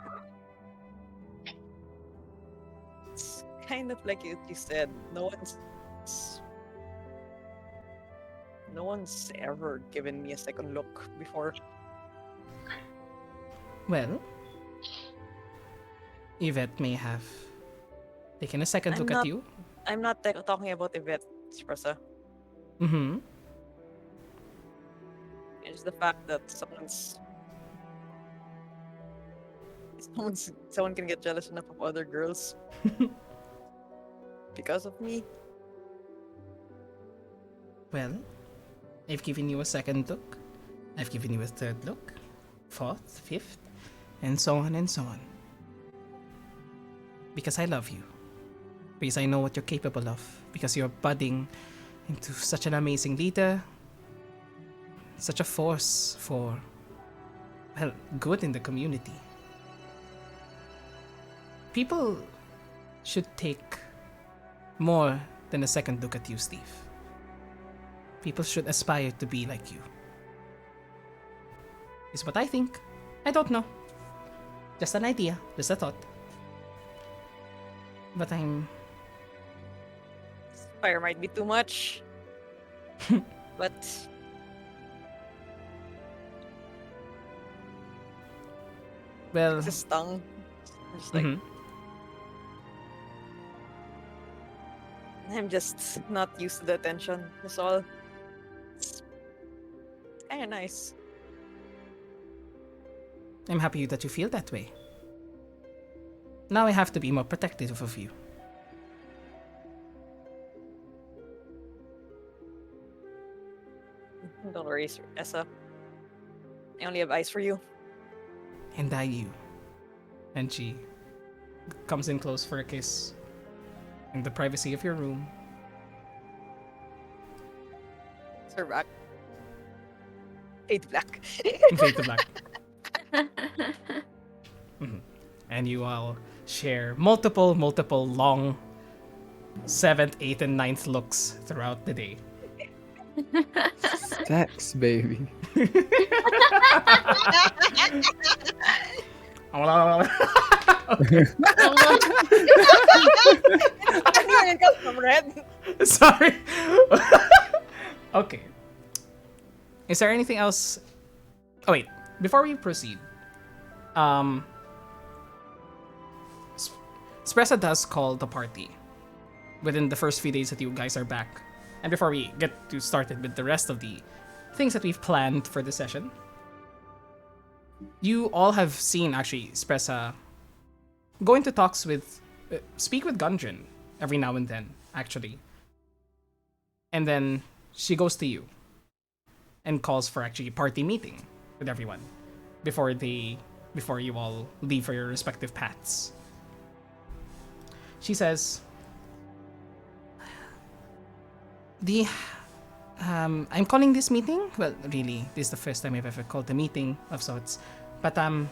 it's kind of like you said. No one's ever given me a second look before. Well, Yvette may have taken a second I'm look not- at you. I'm not talking about Yvette, Espressa. Mm-hmm. It's the fact that someone can get jealous enough of other girls because of me. Well, I've given you a second look. I've given you a third look. Fourth, fifth, and so on and so on. Because I love you. Because I know what you're capable of. Because you're budding into such an amazing leader. Such a force for, well, good in the community. People should take more than a second look at you, Steve. People should aspire to be like you. Is what I think. I don't know. Just an idea, just a thought. But Fire might be too much, but well, it's a stung. Just like mhm. I'm just not used to the attention. That's all. It's kind of nice. I'm happy that you feel that way. Now I have to be more protective of you. Don't worry, Essa. I only have eyes for you. And I you. And she comes in close for a kiss. In the privacy of your room. Sir back. Fade to black. And fade to black. Mhm. And you all share multiple long 7th, 8th, and 9th looks throughout the day. Stacks, baby. Anyone it comes from red. Sorry. Okay. Is there anything else Oh wait, before we proceed, um, Spressa does call the party within the first few days that you guys are back. And before we get to started with the rest of the things that we've planned for the session, you all have seen actually Spressa go into talks with, speak with Gundren every now and then, actually. And then she goes to you and calls for actually a party meeting with everyone before you all leave for your respective paths. She says, I'm calling this meeting. Well, really, this is the first time I've ever called a meeting of sorts. But I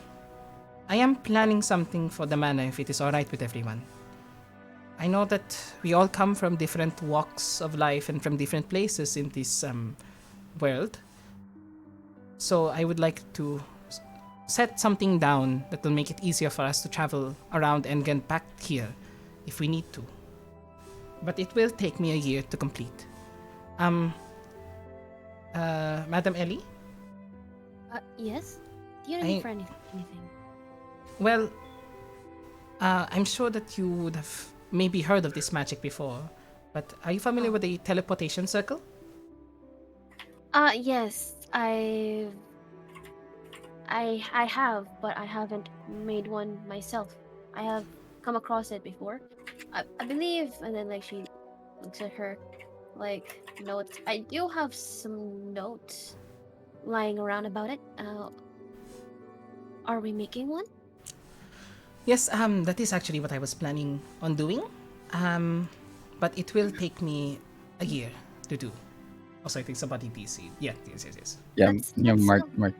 am planning something for the manor if it is alright with everyone. I know that we all come from different walks of life and from different places in this world. So I would like to set something down that will make it easier for us to travel around and get back here if we need to. But it will take me a year to complete. Madam Ellie? Yes? Do you need for anything? Well, I'm sure that you would have maybe heard of this magic before, but are you familiar with the teleportation circle? Yes. I have, but I haven't made one myself. I have come across it before. I believe, and then like she looks at her like notes. I do have some notes lying around about it. Are we making one? Yes, that is actually what I was planning on doing. But it will take me a year to do. Also, I think somebody DC. Yeah, yes. Yeah, That's Mark.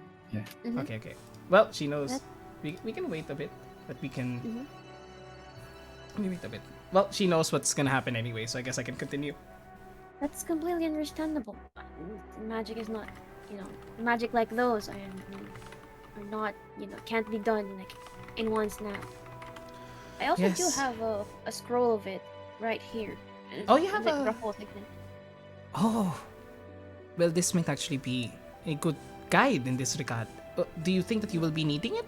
Mhm. Okay. Well, she knows. We can wait a bit, but we can. Mhm. Let me wait a bit. Well, she knows what's gonna happen anyway, so I guess I can continue. That's completely understandable. Magic is not, magic like those are not, can't be done like in one snap. I also do Yes. have a scroll of it right here. Oh, you have Like, a- ruffles again. Oh, well, this might actually be a good guide in this regard. Do you think that you will be needing it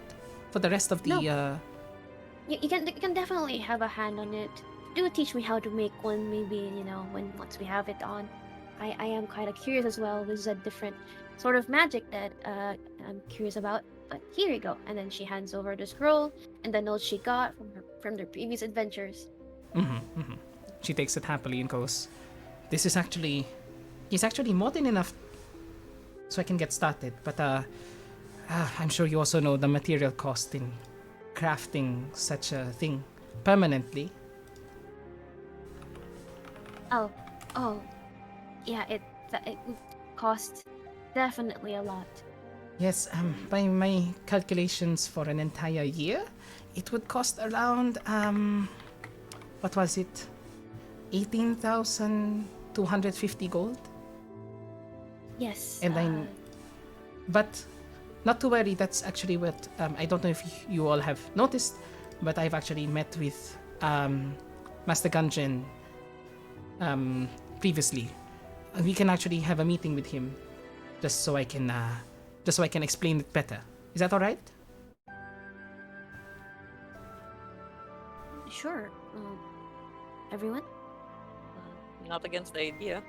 for the rest of the? No. You can definitely have a hand on it. Do teach me how to make one, maybe once we have it on. I am kind of curious as well. This is a different sort of magic that I'm curious about. But here you go. And then she hands over the scroll and the notes she got from their previous adventures. She takes it happily and goes, "This is actually, he's actually more than enough, so I can get started. But I'm sure you also know the material cost in crafting such a thing permanently." Oh, yeah. It costs definitely a lot. Yes, by my calculations for an entire year, it would cost around, what was it? 18,250 gold? Yes. And but not to worry, that's actually what, I don't know if you all have noticed, but I've actually met with, Master Gungeon, previously. We can actually have a meeting with him, just so I can explain it better. Is that all right? Sure. Everyone? Not against the idea.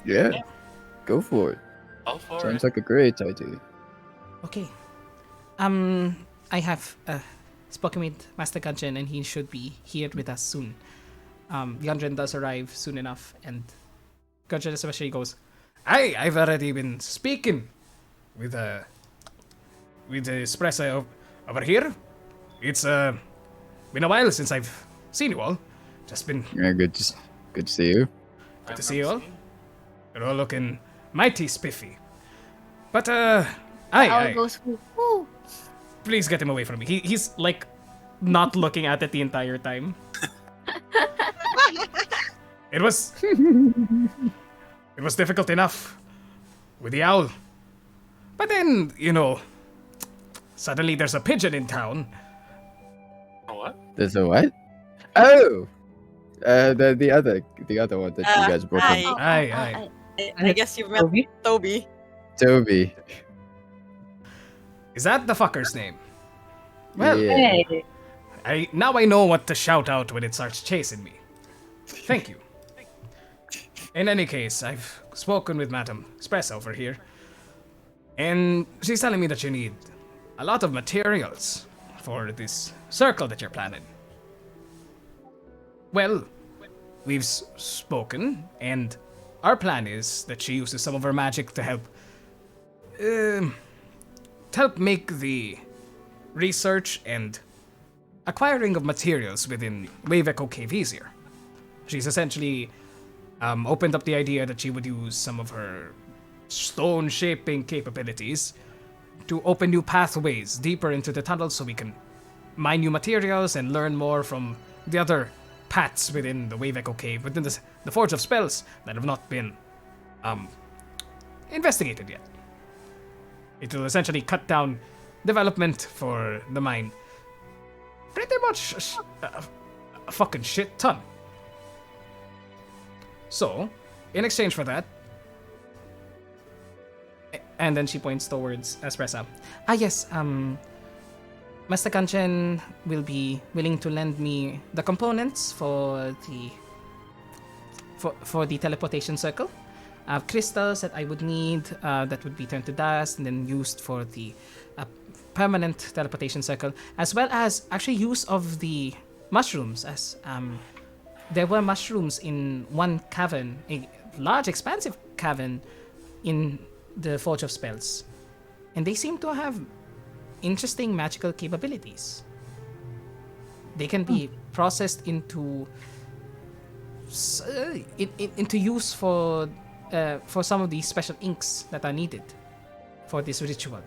Yeah, go for it. All for Sounds it. like a great idea. Okay. I have spoken with Master Gungeon, and he should be here with us soon. The Gungeon does arrive soon enough, and Gungeon especially goes, I've already been speaking with the Espresso over here. It's been a while since I've seen you all. Just been Yeah, good to see you. good to see you all. You're all looking mighty spiffy. But I'll go through. Woo! please get him away from me. He's like not looking at it the entire time. It was difficult enough with the owl. But then, suddenly there's a pigeon in town. What? There's a what? Oh, the other one that you guys brought hi. in. Aye. I guess you've met Toby. Toby. Is that the fucker's name? Well, Yeah. Hey, now I know what to shout out when it starts chasing me. Thank you. In any case, I've spoken with Madam Express over here, and she's telling me that you need a lot of materials for this circle that you're planning. Well, we've spoken, and our plan is that she uses some of her magic to help make the research and acquiring of materials within Wave Echo Cave easier. She's essentially opened up the idea that she would use some of her stone shaping capabilities to open new pathways deeper into the tunnels so we can mine new materials and learn more from the other paths within the Wave Echo Cave, within the Forge of Spells that have not been investigated yet. It will essentially cut down development for the mine pretty much a fucking shit ton. So, in exchange for that, and then she points towards Espressa. Yes, Master Kanchen will be willing to lend me the components for the teleportation circle. Crystals that I would need that would be turned to dust and then used for the permanent teleportation circle, as well as actually use of the mushrooms, as there were mushrooms in one cavern, a large expansive cavern in the Forge of Spells, and they seem to have interesting magical capabilities. They can be processed into into use for some of these special inks that are needed for this ritual.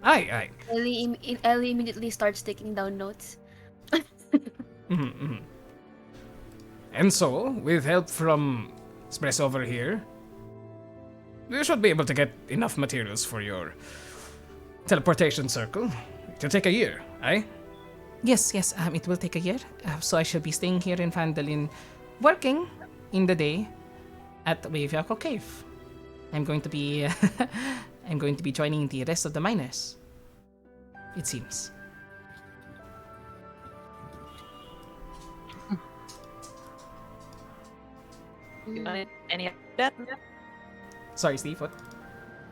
Aye. Ellie immediately starts taking down notes. And so, with help from Espresso over here, you should be able to get enough materials for your teleportation circle. It'll take a year, aye? Yes, it will take a year. So I shall be staying here in Vandalin, working in the day at the Wave Echo Cave. I'm going to be joining the rest of the miners. It seems. You want any help with that? Sorry, Steve, what?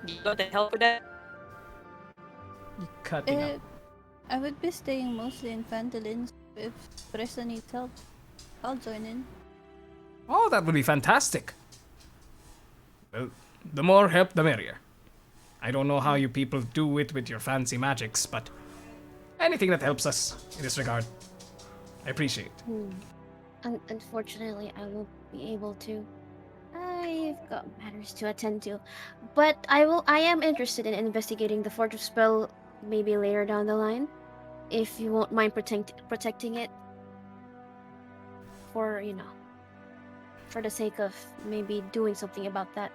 You want any help with that? You cutting out. I would be staying mostly in Vandalin. If Pressa needs help, I'll join in. Oh, that would be fantastic. Well, the more help, the merrier. I don't know how you people do it with your fancy magics, but anything that helps us in this regard, I appreciate. Unfortunately, I won't be able to. I've got matters to attend to, but I am interested in investigating the Forge of Spell maybe later down the line, if you won't mind protecting it. For for the sake of maybe doing something about that.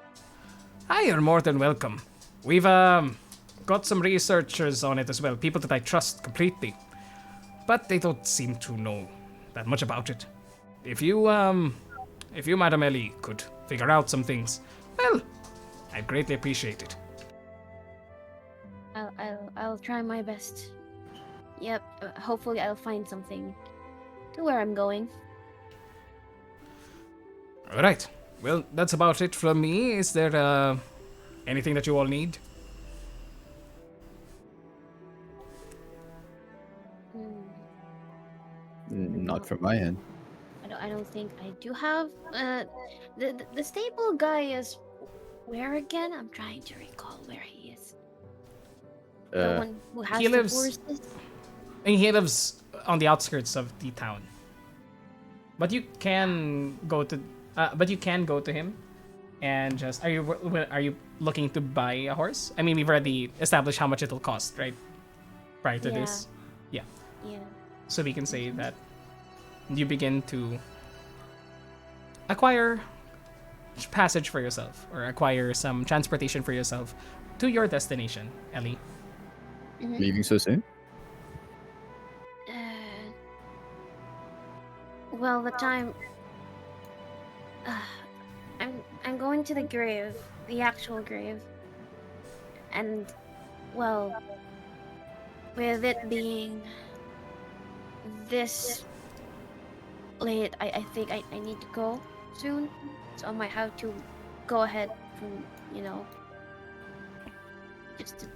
Hi, you're more than welcome. We've got some researchers on it as well, people that I trust completely, but they don't seem to know that much about it. If you, Madam Ellie, could figure out some things, well, I'd greatly appreciate it. I'll try my best. Yep. Hopefully, I'll find something to where I'm going. All right. Well, that's about it from me. Is there anything that you all need? Not from my end. I don't think I do have. The stable guy is where again? I'm trying to recall where he is. The one who has he the lives- horses. And he lives on the outskirts of the town. But you can go to him, and just are you looking to buy a horse? I mean, we've already established how much it'll cost, right? Prior to this, yeah. So we can say that you begin to acquire passage for yourself, or acquire some transportation for yourself to your destination, Ellie. Leaving so soon? Well, the time. I'm going to the grave, the actual grave, and Well, with it being this late, I think I need to go soon. So I might have to go ahead from, you know, just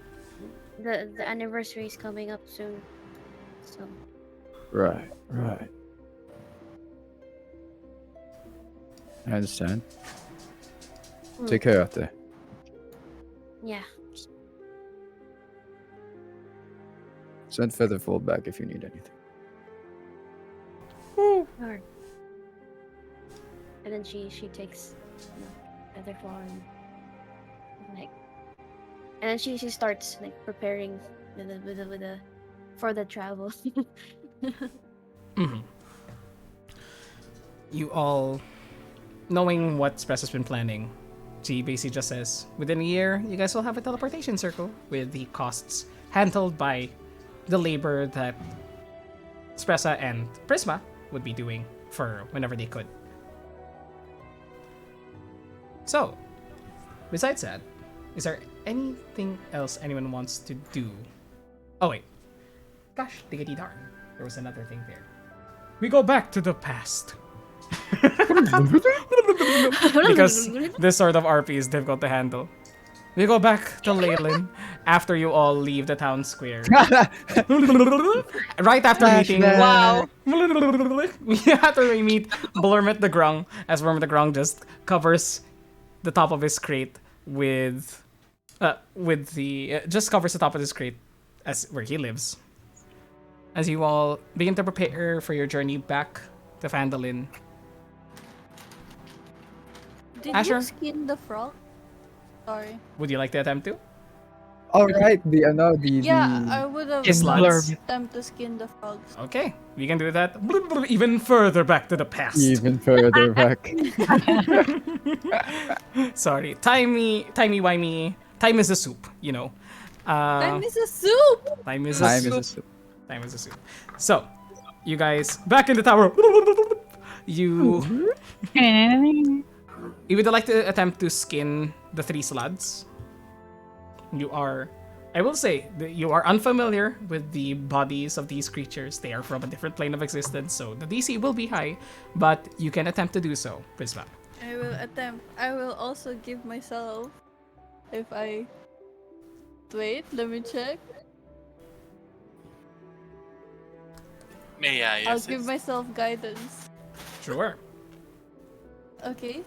the anniversary is coming up soon. So Right. I understand. Hmm. Take care out there. yeah. Send Featherfall back if you need anything. Alright. And then she takes, you know, Featherfall and like, and then she starts like preparing with the for the travel. Mhm. You all, knowing what Spress has been planning, she basically just says, within a year, you guys will have a teleportation circle with the costs handled by the labor that Spressa and Prisma would be doing for whenever they could. So, besides that, is there anything else anyone wants to do? Oh wait. Gosh, diggity darn. There was another thing there. We go back to the past. Because this sort of RP is difficult to handle. We go back to Leyland after you all leave the town square. Right after meeting. Wow. After we meet Blurmet the Grung, as Blurmet the Grung just covers the top of his crate with the just covers the top of his crate as where he lives. As you all begin to prepare for your journey back to Phandalin. Did Asher? you skin the frog? Sorry. Would you like to attempt to? All right. The Yeah, I would have Sluts. attempt to skin the frogs. Okay, we can do that even further back to the past. even further back. Sorry, timey-wimey. Time is a soup, you know. Time is a soup! Time is a Time soup. is a soup. Time is a soup. So, you guys, back in the tower. You would like to attempt to skin the 3 slugs. You are, I will say, you are unfamiliar with the bodies of these creatures. They are from a different plane of existence, so the DC will be high, but you can attempt to do so, Prisma. I will attempt. I will also give myself. If I. Wait, let me check. May I I'll assist? give myself guidance. Sure. Okay.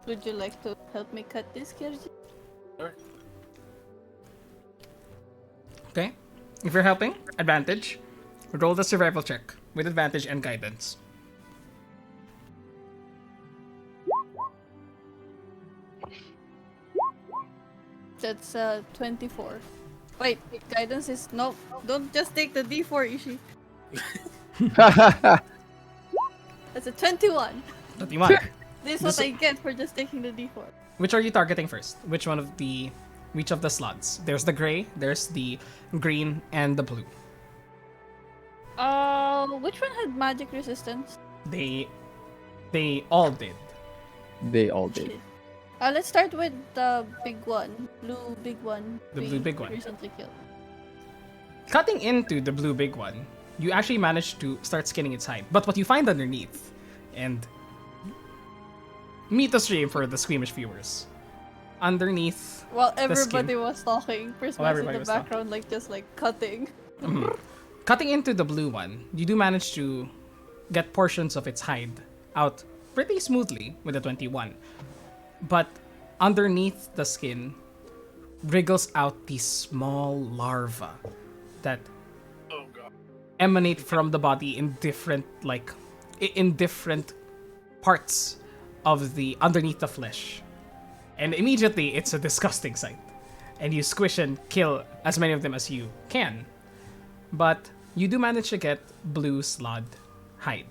Would you like to help me cut this, Kirji? Sure. Okay. If you're helping, advantage. Roll the survival check with advantage and guidance. That's 24. Wait, guidance is no. Don't just take the D4, Ishi. That's a 21. 21. This is what I get for just taking the D4. Which are you targeting first? Which of the slots? There's the gray, there's the green, and the blue. Which one had magic resistance? They all did. They all did. Let's start with the big one. Blue big one. The we blue big one. Recently killed. Cutting into the blue big one, you actually manage to start skinning its hide. But what you find underneath, and meet the stream for the squeamish viewers. Underneath, While the skin. everybody was talking, Prisma's in everybody the was talking. background, like just like cutting. Cutting into the blue one, you do manage to get portions of its hide out pretty smoothly with a 21. But underneath the skin wriggles out these small larvae that Oh god. emanate from the body in different parts of the underneath the flesh. And immediately it's a disgusting sight. And you squish and kill as many of them as you can. But you do manage to get blue slod hide.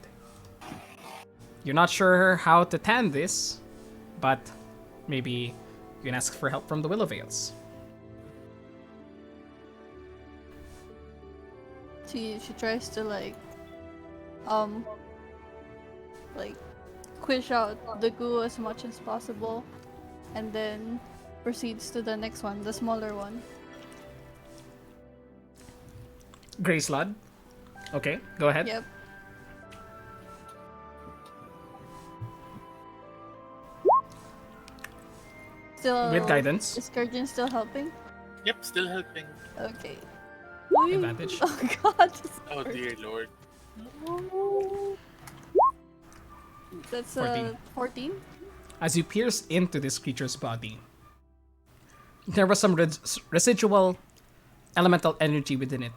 You're not sure how to tan this, but maybe you can ask for help from the Willow Veils. She tries to like squish out the goo as much as possible, and then proceeds to the next one, the smaller one. Gray Slud. Okay, go ahead. Yep. Still. With guidance. Is Kurjin still helping? Yep, still helping. Okay. Advantage. Oh god. this Oh hurts. dear lord. That's 14. 14. As you pierce into this creature's body, there was some residual elemental energy within it.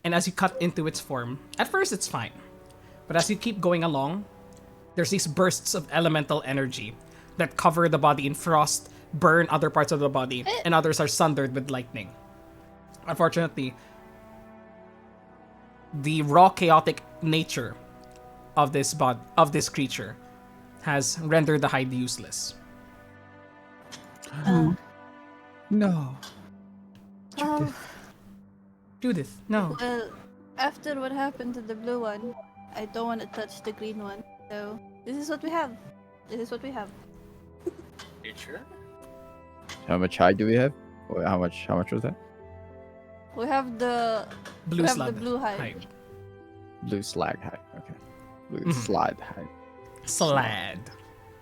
And as you cut into its form, at first it's fine. But as you keep going along, there's these bursts of elemental energy that cover the body in frost, burn other parts of the body, and others are sundered with lightning. Unfortunately, the raw chaotic nature of this creature has rendered the hide useless. No. Oh, Judith, no. well, after what happened to the blue one, I don't want to touch the green one. So, this is what we have. This is what we have. You sure? How much hide do we have? Or how much was that? We have the Blue we have slug the blue hide. Blue slag hide. Okay. Blue Mhm. slide hide. Slad.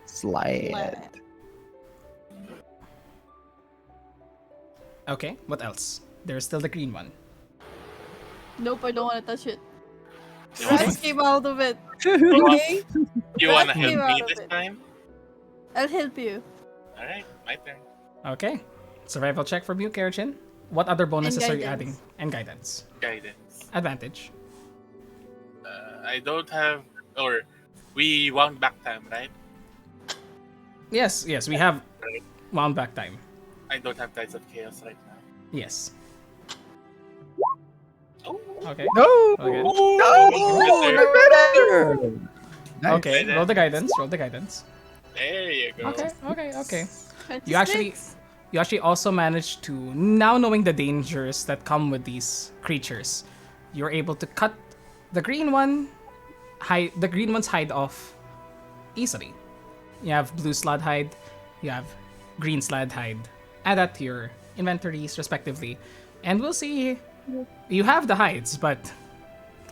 Slide. Okay, what else? There's still the green one. Nope, I don't want to touch it. You wanna, Rats came out of it. you want- Okay, you wanna Came help out me of this it. time? I'll help you. Alright, my turn. Okay. Survival check from you, Kerichin. What other bonuses are you adding? guidance. And guidance. Guidance. Advantage. I don't have, or we wound back time, right? Yes, we have wound back time. I don't have Tides of Chaos right now. Yes. Oh, Okay. No! Okay. No! Better! Nice. Okay, roll the guidance. there you go. Okay. 26. You actually also managed to, now knowing the dangers that come with these creatures, you're able to cut the green one's hide off easily. You have blue slud hide, you have green slud hide. Add that to your inventories respectively, and we'll see. You have the hides, but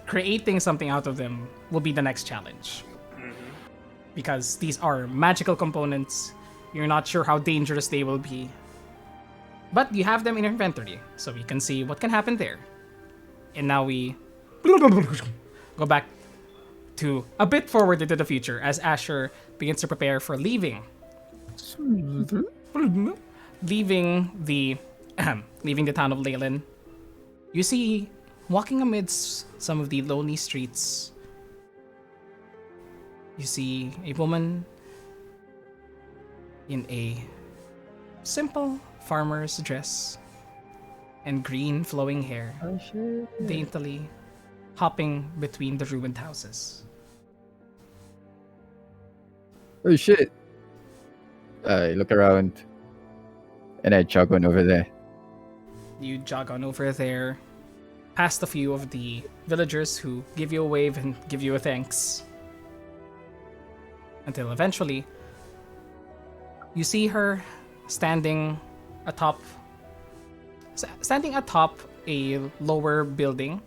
creating something out of them will be the next challenge. Because these are magical components, you're not sure how dangerous they will be. But you have them in your inventory, so we can see what can happen there. And now we go back to a bit forward into the future as Asher begins to prepare for leaving. Leaving the leaving the town of Leyland. You see, walking amidst some of the lonely streets, you see a woman in a simple farmer's dress and green flowing hair, daintily hopping between the ruined houses. Oh shit. I look around and I jog on over there. You jog on over there, past a few of the villagers who give you a wave and give you a thanks. Until eventually, you see her standing atop a lower building,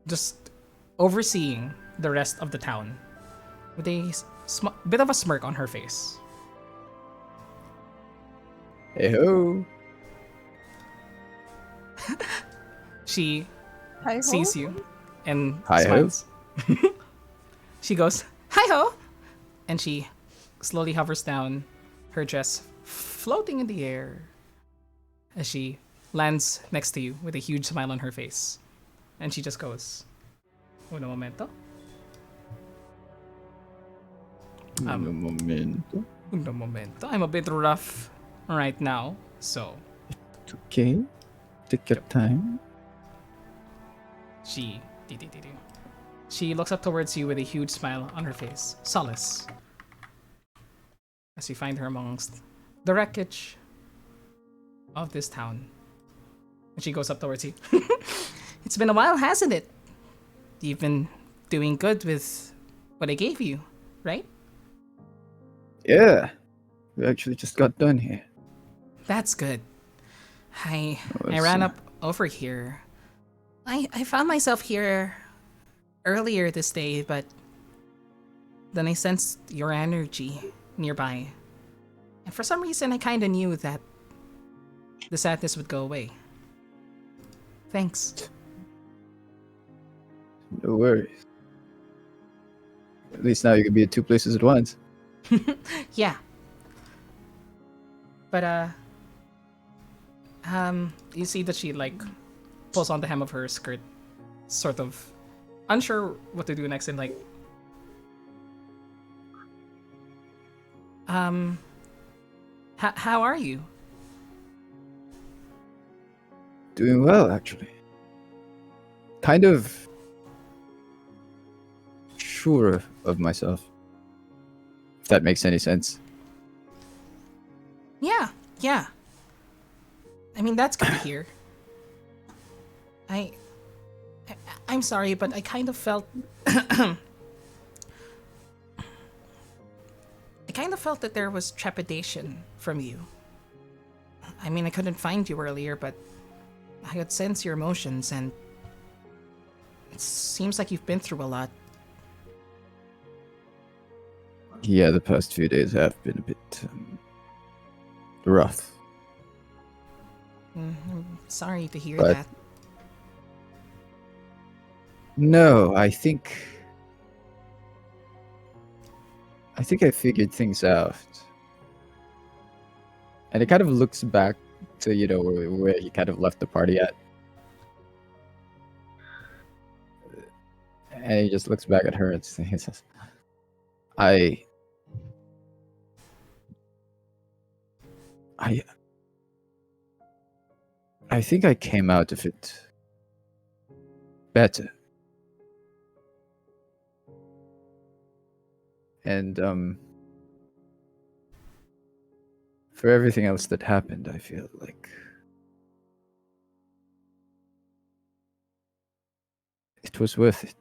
just overseeing the rest of the town, with a bit of a smirk on her face. Hey ho. She Hi-ho? sees you and Hi-ho? smiles. She goes, "Hi-ho!" And she slowly hovers down, her dress floating in the air, as she lands next to you with a huge smile on her face. And she just goes, "Uno momento. Un momento. Uno momento. I'm a bit rough right now, so..." Okay. Take your time. She looks up towards you with a huge smile on her face. Solace. As you find her amongst the wreckage of this town. And she goes up towards you. "It's been a while, hasn't it? You've been doing good with what I gave you, right?" Yeah. We actually just got done here. "That's good. I Oh, ran so- up over here I found myself here earlier this day, but then I sensed your energy nearby. And for some reason, I kind of knew that the sadness would go away. Thanks. No worries. At least now you can be at two places at once. Yeah. But, you see that she, like, pulls on the hem of her skirt, sort of unsure what to do next, and, like, how are you? Doing well, actually. Kind of sure of myself. If that makes any sense. Yeah. I mean, that's good to hear. I'm sorry, but I kind of felt I kind of felt that there was trepidation from you. I mean, I couldn't find you earlier, but I could sense your emotions, and it seems like you've been through a lot. Yeah, the past few days have been a bit rough. I'm sorry to hear But- that. No, I think I figured things out. And it kind of looks back to, where he kind of left the party at. And he just looks back at her and says, I think I came out of it better. And for everything else that happened, I feel like it was worth it.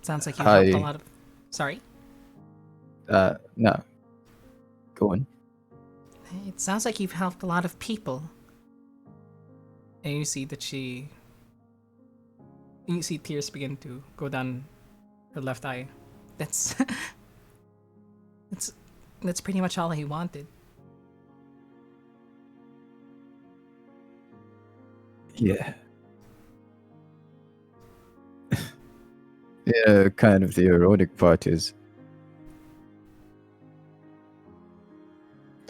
Sounds like you helped a I- lot of. Sorry? No. Go on. It sounds like you've helped a lot of people. And you see that you see tears begin to go down her left eye. That's that's pretty much all he wanted. Yeah. Yeah, kind of the ironic part is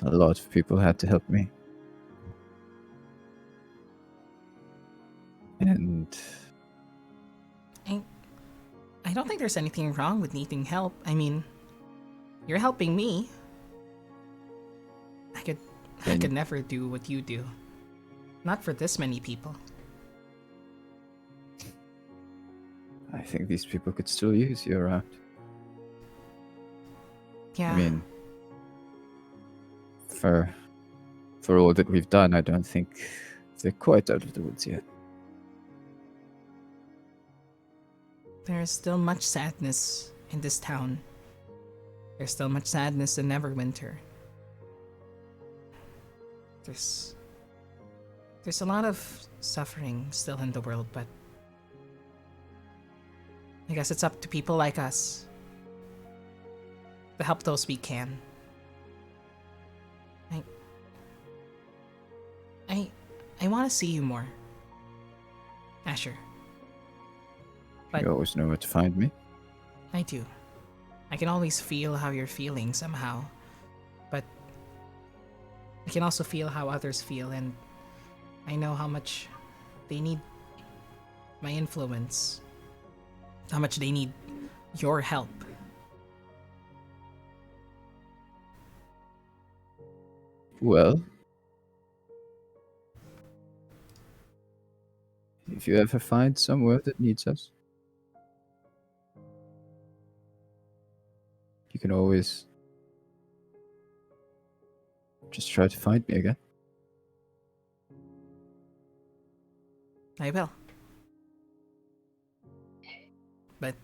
a lot of people had to help me. And I don't think there's anything wrong with needing help. I mean, you're helping me. I could Then- never do what you do. Not for this many people. I think these people could still use you around. Yeah. I mean, for all that we've done, I don't think they're quite out of the woods yet. There is still much sadness in this town. There's still much sadness in Neverwinter. There's a lot of suffering still in the world, but I guess it's up to people like us to help those we can. I want to see you more, Asher. But- You always know where to find me. I do. I can always feel how you're feeling somehow, but I can also feel how others feel, and I know how much they need my influence, how much they need your help. Well, if you ever find somewhere that needs us, you can always just try to find me again. I will. But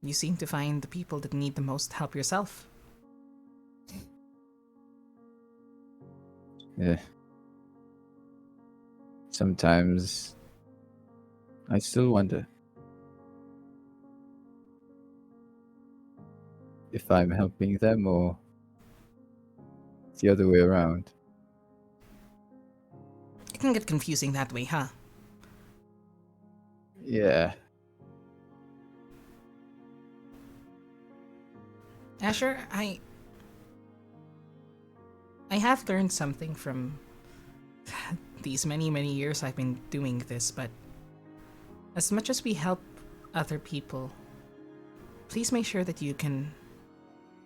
you seem to find the people that need the most help yourself. Yeah. Sometimes I still wonder if I'm helping them or the other way around. It can get confusing that way, huh? Yeah. Asher, I have learned something from these many years I've been doing this, but as much as we help other people, please make sure that you can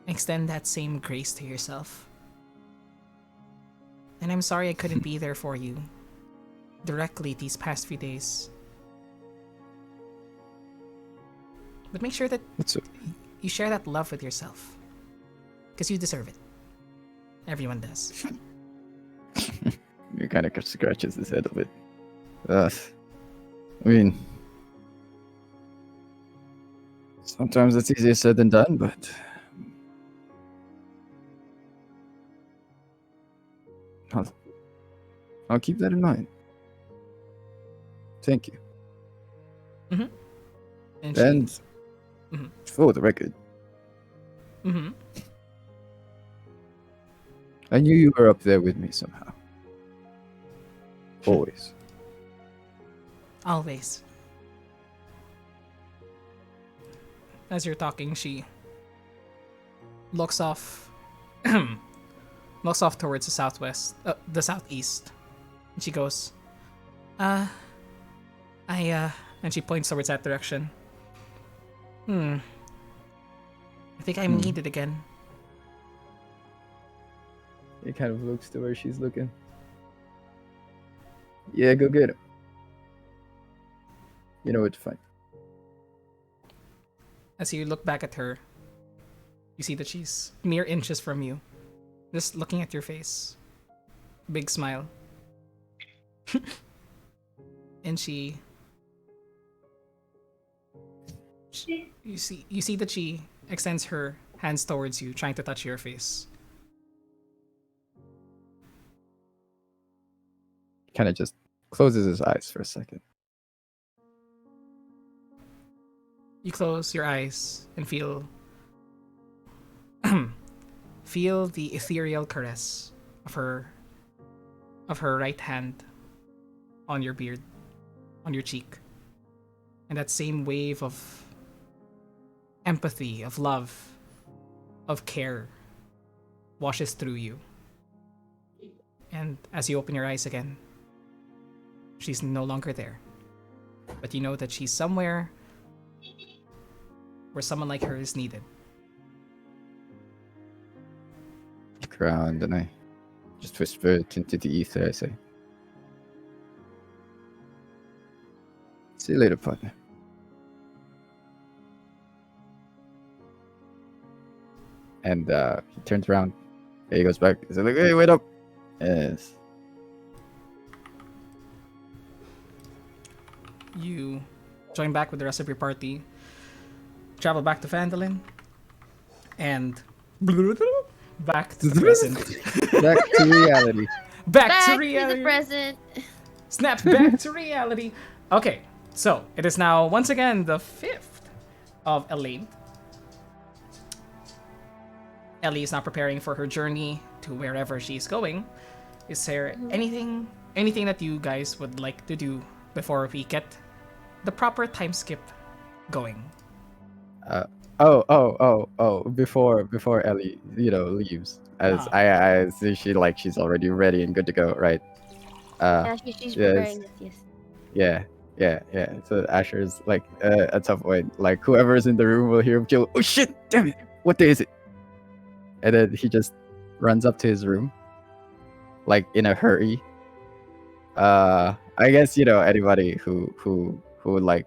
extend that same grace to yourself. And I'm sorry I couldn't be there for you directly these past few days. But make sure that It's you share that love with yourself. Because you deserve it. Everyone does. He kind of scratches his head a bit. I mean, sometimes it's easier said than done, but I'll keep that in mind. Thank you. And And she... Mhm. for the record, Mm-hmm. I knew you were up there with me somehow. Always. Always. As you're talking, she looks off looks off towards the the southeast. And she goes, and she points towards that direction. I think I'm needed again. He kind of looks to where she's looking. Yeah, go get him. You know what to find. As you look back at her, you see that she's mere inches from you, just looking at your face. Big smile. And you see that she extends her hands towards you, trying to touch your face. Kind of just closes his eyes for a second. You close your eyes and feel feel the ethereal caress of her right hand on your beard, on your cheek. And that same wave of empathy, of love, of care washes through you. And as you open your eyes again, she's no longer there. But you know that she's somewhere where someone like her is needed. Look around and I just whisper it into the ether. I say, "See you later, partner." And he turns around. He goes back. He's like, "Hey, wait up!" Yes. You join back with the rest of your party, travel back to Phandalin, and back to the present. Back to reality. Back Back to to reality. the present. Snap back to reality. Okay, so it is now once again the 5th of Elaine. Ellie is now preparing for her journey to wherever she's going. Is there anything that you guys would like to do before we get the proper time skip going? Before Ellie, leaves. As I see she's already ready and good to go, right? Yeah, she's preparing this, yes. Yeah. So Asher's like, at some point, like whoever's in the room will hear him kill. Oh shit! Damn it! What day is it? And then he just runs up to his room, like in a hurry. I guess anybody who like,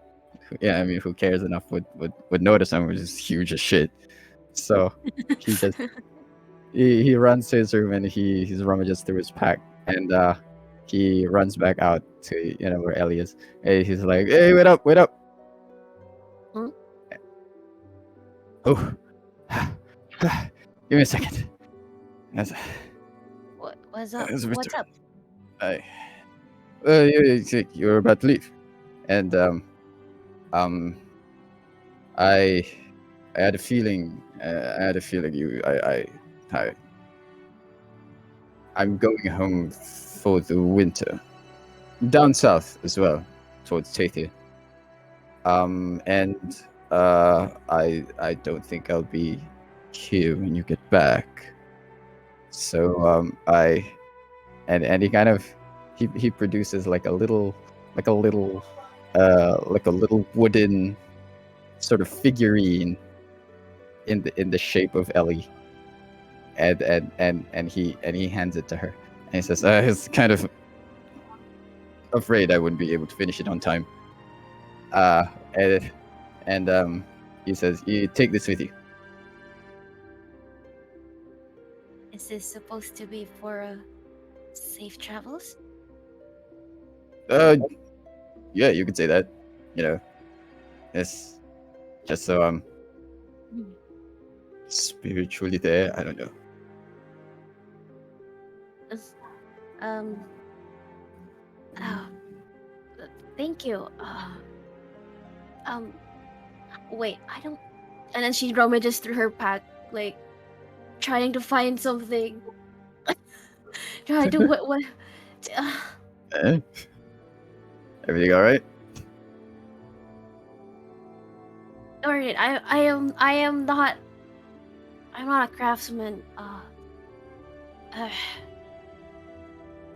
who cares enough would notice him, which is huge as shit. So he just he runs to his room and he rummages through his pack and he runs back out to where Ellie is. And he's like, "Hey, wait up!" Huh? Oh, give me a second. That's- What's up? It's What's Victor. up? I, you're about to leave, and um, I, I had a feeling. I had a feeling I, I'm going home for the winter, down south as well, towards Tathir. And I don't think I'll be here when you get back. So and he kind of he produces like a little like a little wooden sort of figurine in the shape of Ellie, and he hands it to her, and he says, "I was kind of afraid I wouldn't be able to finish it on time." Uh, and, and he says, "You take this with you." Is this supposed to be for safe travels? Uh, yeah, you could say that. You know, it's just so I'm Hmm. spiritually there. I don't know. Is- Um. Oh, thank you. Um. Wait, I don't. And then she rummages through her pack, like trying to find something. Trying to what? Uh, Eh? Everything all right? Alright, I am not. I'm not a craftsman. Uh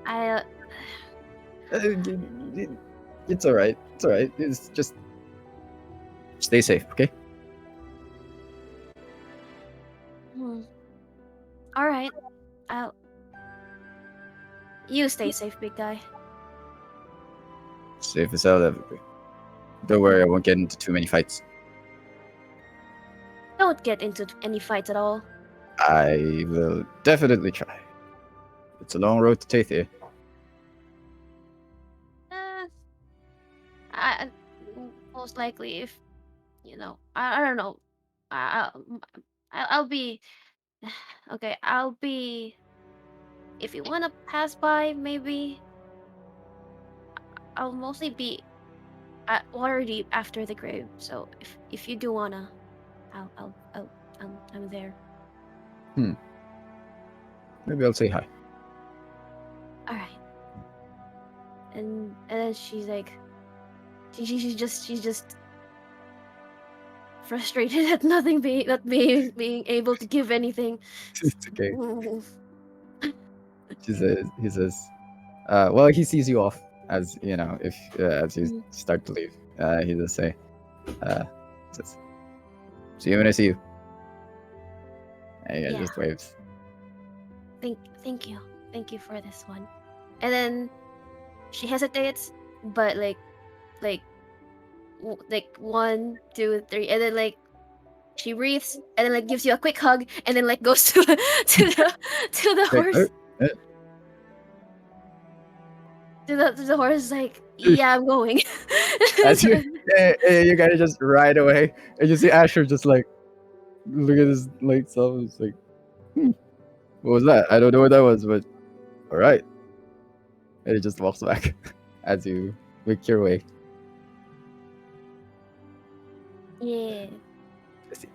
I It's all right. It's all right. It's just stay safe, okay? hmm. All right. I'll. You stay safe, big guy. Safe as hell, ever be. Don't worry, I won't get into too many fights. Don't get into any fights at all. I will definitely try. It's a long road to Tathir. Uh, I most likely if you know. I don't know. I I'll be okay. I'll be if you wanna pass by, maybe I'll mostly be at Waterdeep after the grave. So if you do wanna, I'm there. Maybe I'll say hi. All right. And then she's like, she's just frustrated at nothing being not being able to give anything. It's okay. He says, well, he sees you off as you know, if as you Mhm. start to leave. He does say, says, see you when I see you. And he Yeah. just waves. Thank you. Thank you for this one. And then she hesitates, but like like 1, 2, 3, and then like she breathes and then like gives you a quick hug and then like goes to to the Like, horse. "Oh, To the horse like, yeah, I'm going. as you, you gotta just ride away, and you see Asher just like look at his like self. It's like, what was that? I don't know what that was, but all right. And he just walks back as you make your way. Yeah. I see.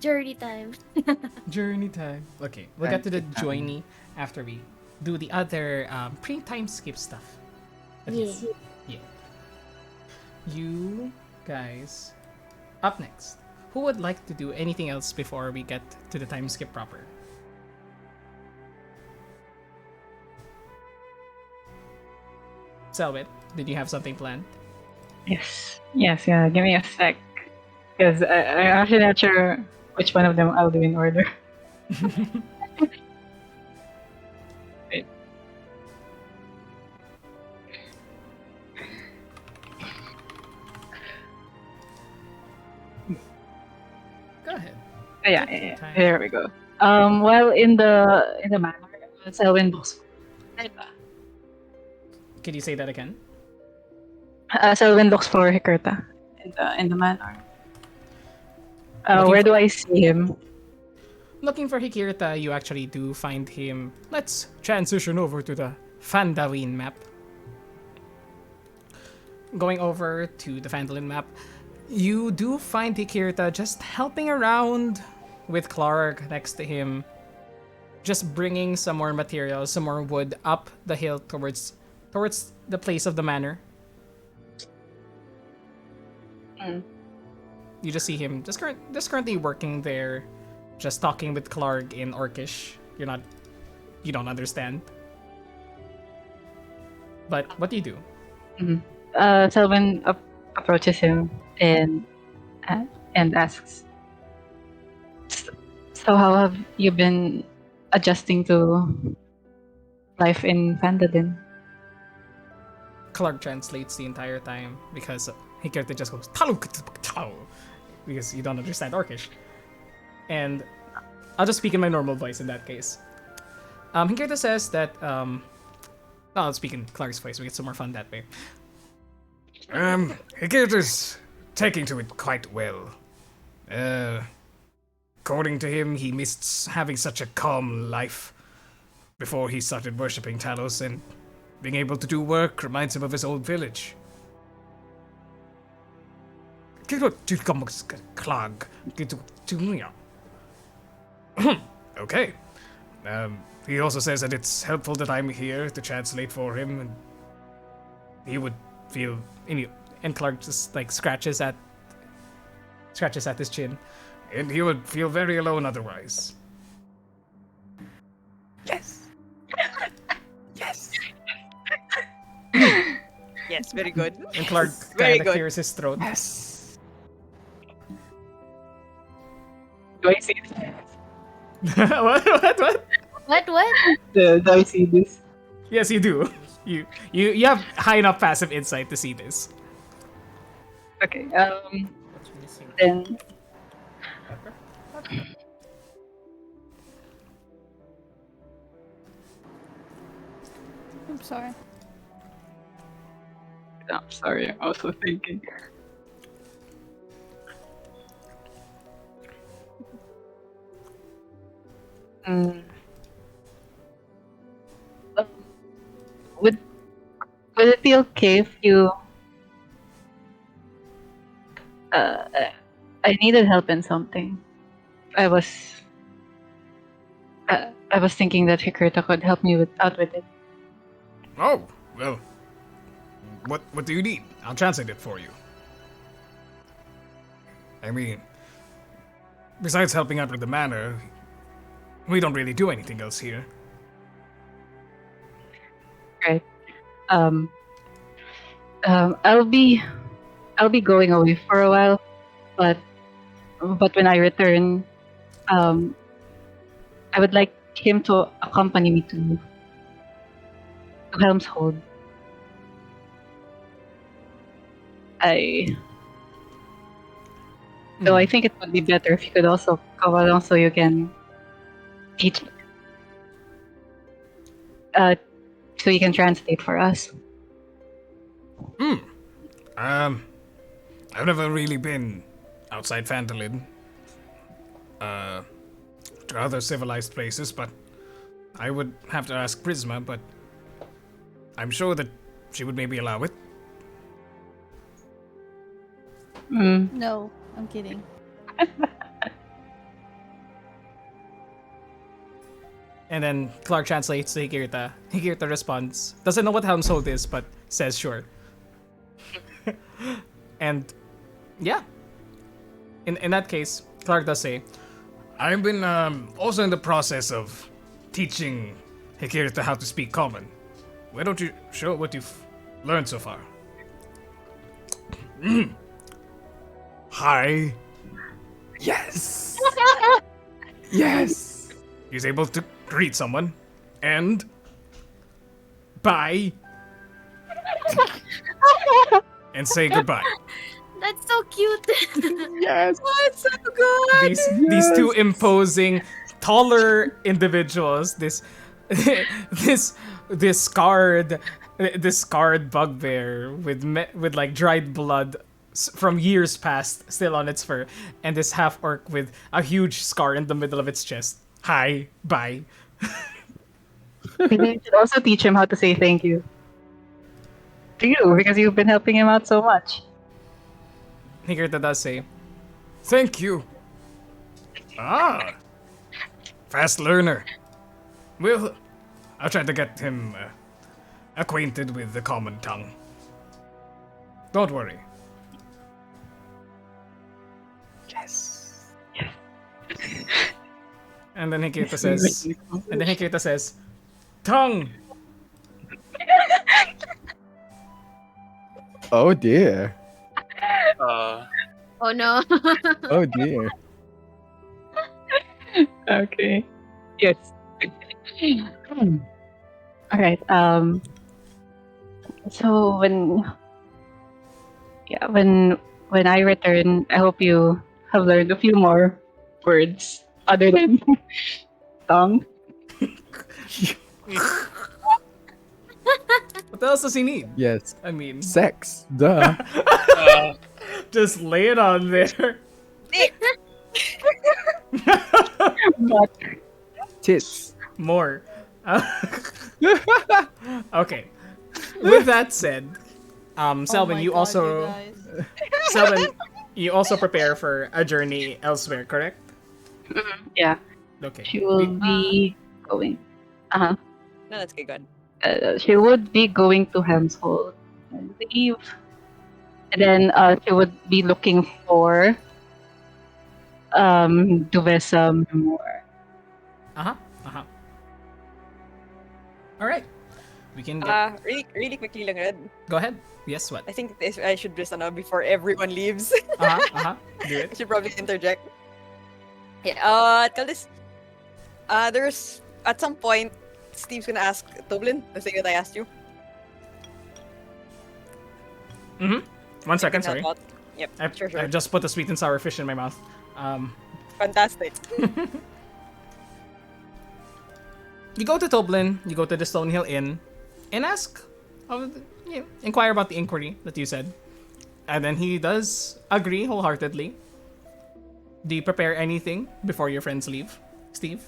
Journey time. Journey time. Okay, we'll get to the journey after we do the other pre-time skip stuff. But Yeah. yes, yeah. You guys, up next. Who would like to do anything else before we get to the time skip proper? Selbit, did you have something planned? Yes. Yes, yeah. Give me a sec. Because I'm actually not sure which one of them I'll do in order. Wait. Go ahead. Yeah, Take yeah, your yeah. time. There we go. While in the manor, Selwyn books. Can you say that again? Selwyn looks for Hecurta in the manor. Looking Where for- do I see him? looking for Hikirita, you actually do find him. Let's transition over to the Fandalin map. Going over to the Fandalin map, you do find Hikirita just helping around with Clark next to him, just bringing some more materials, some more wood up the hill towards the place of the manor. You just see him just currently working there, just talking with Clark in Orcish. You don't understand. But what do you do? Selwyn approaches him and asks, "So how have you been adjusting to life in Vandalin?" Clark translates the entire time because Hikirita just goes "Taluk tau," because you don't understand Orcish. And I'll just speak in my normal voice in that case. Hikirita says that I'll speak in Clark's voice. We get some more fun that way. Hikirita's taking to it quite well. According to him, he missed having such a calm life before he started worshipping Talos, and being able to do work reminds him of his old village. Okay. He also says that it's helpful that I'm here to translate for him, and he would feel. And Clark just like scratches at his chin, and he would feel very alone otherwise. Yes. Yes. Yes, very good. And Clark Very kind of good. clears his throat. Yes. Do I see this? What? What? Do I see this? Yes, you do. You have high enough passive insight to see this. Okay. Then I'm sorry. I'm sorry. I'm also thinking. Would it be okay if you? I needed help in something. I was thinking that Hikirita could help me out with it. Oh, well. What do you need? I'll translate it for you. I mean, besides helping out with the manor, we don't really do anything else here. Right. I'll be going away for a while, but when I return, I would like him to accompany me to Helm's Hold. Though I think it would be better if you could also go along so you can teach, so you can translate for us. I've never really been outside Phandalin, to other civilized places, but I would have to ask Prisma, but I'm sure that she would maybe allow it. No, I'm kidding. And then Clark translates to Hikirita. Hikirita responds, doesn't know what Helm's Hold is, but says sure. And yeah. In that case, Clark does say, I've been also in the process of teaching Hikirita how to speak common. Why don't you show what you've learned so far? Hi. Yes. Yes. He's able to greet someone. And bye. And say goodbye. That's so cute. Yes. That's so good. These two imposing, taller individuals. This scarred bugbear with like dried blood from years past still on its fur, and this half orc with a huge scar in the middle of its chest. Hi, bye. Maybe you should also teach him how to say thank you. To you, because you've been helping him out so much. Higurta does say, "Thank you." Ah, fast learner. Well, I'll try to get him acquainted with the common tongue. Don't worry. Yes. And then Hikita says, "Tongue." Oh dear. Uh, Oh no. Oh dear. Okay. Yes. All right. So when I return, I hope you have learned a few more words other than tongue. What else does he need? Yes. I mean, Sex. Duh. uh, just lay it on there. But Tits. More. Okay. With that said, Selvin, my you God, also you guys. Selvin, you also prepare for a journey elsewhere, correct? yeah, Okay. she will be going. Uh-huh. No, that's okay. Good. She would be going to Household, I believe. And then she would be looking for Duvessa Memoir. Uh-huh. Uh-huh. Alright. We can get Really quickly lang, Red. go ahead. Yes, what? I think I should just before everyone leaves. Uh-huh. Uh-huh. Do I it. should probably interject. Yeah, tell this. There's at some point, Steve's gonna ask Toblin the thing that I asked you. Mm-hmm. 1 second, Can help sorry. out. Yep, I, sure. I just put the sweet and sour fish in my mouth. Fantastic. You go to Toblin, you go to the Stonehill Inn, and ask, inquire about the inquiry that you said. And then he does agree wholeheartedly. Do you prepare anything before your friends leave, Steve?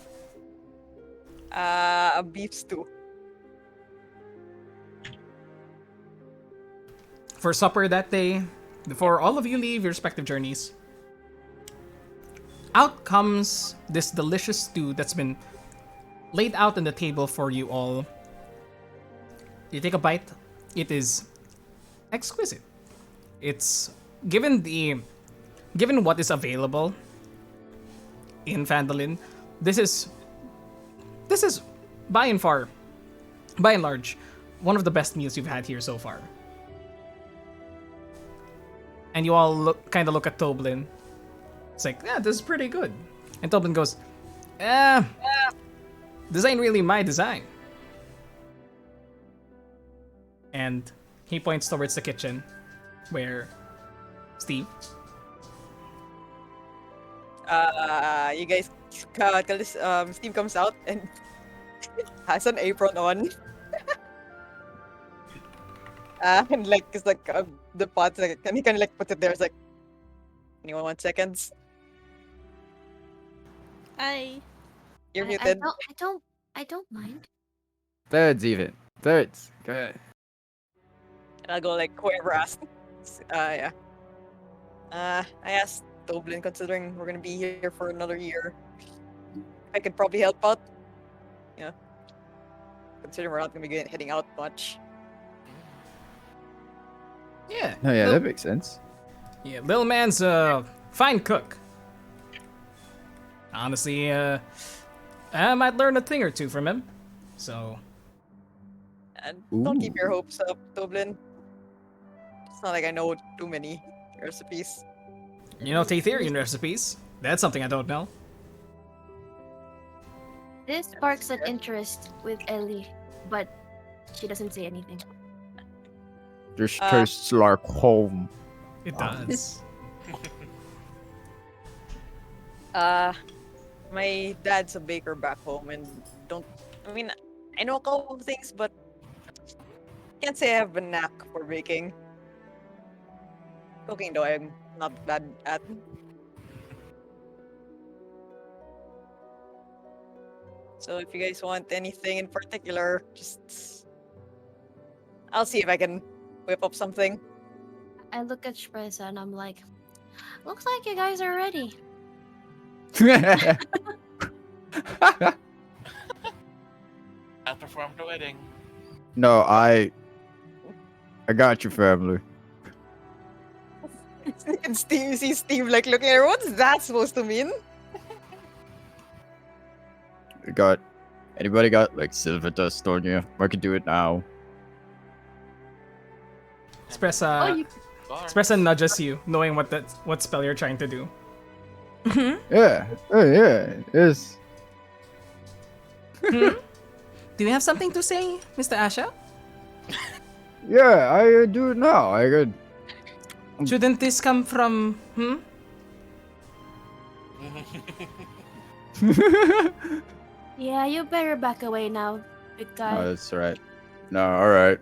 A beef stew. For supper that day, before all of you leave your respective journeys, out comes this delicious stew that's been laid out on the table for you all. You take a bite. It is exquisite. It's given what is available in Phandalin. This is by and large, one of the best meals you've had here so far. And you all look at Toblin. It's like, yeah, this is pretty good. And Toblin goes, this ain't really my design. And he points towards the kitchen, where Steve. You guys, tell this. Steve comes out and has an apron on. And like it's like the pot, like, and he kind of like puts it there. It's like, anyone want seconds? You're muted. I don't mind. Thirds even. Thirds. Go ahead. And I'll go like whoever asked. Yeah. I asked Toblin, considering we're gonna be here for another year, I could probably help out. Yeah. Considering we're not gonna be heading out much. Yeah. Oh yeah, that makes sense. Yeah, little man's a fine cook. Honestly, I might learn a thing or two from him. So, And don't keep Ooh. your hopes up, Toblin. It's not like I know too many recipes. you know Tatherian recipes. That's something I don't know. This sparks an interest with Ellie, but she doesn't say anything. Just tastes like home. It does. My dad's a baker back home, and I know a couple of things, but can't say I have a knack for baking. Cooking though, I'm not bad at. So if you guys want anything in particular, just I'll see if I can whip up something. I look at Shpresa and I'm like, looks like you guys are ready. I'll perform the wedding. No, I got you, family. And Steve, you see Steve like looking at her. What's that supposed to mean? Got anybody got like silver dust on you? I can do it now. Espressa, Oh, you Espressa nudges you, knowing what spell you're trying to do. Yeah. Oh yeah. Yes. Do you have something to say, Mr. Asha? Yeah, I do it now. I could. Shouldn't this come from Yeah, you better back away now, big guy. No, that's right. No, all right.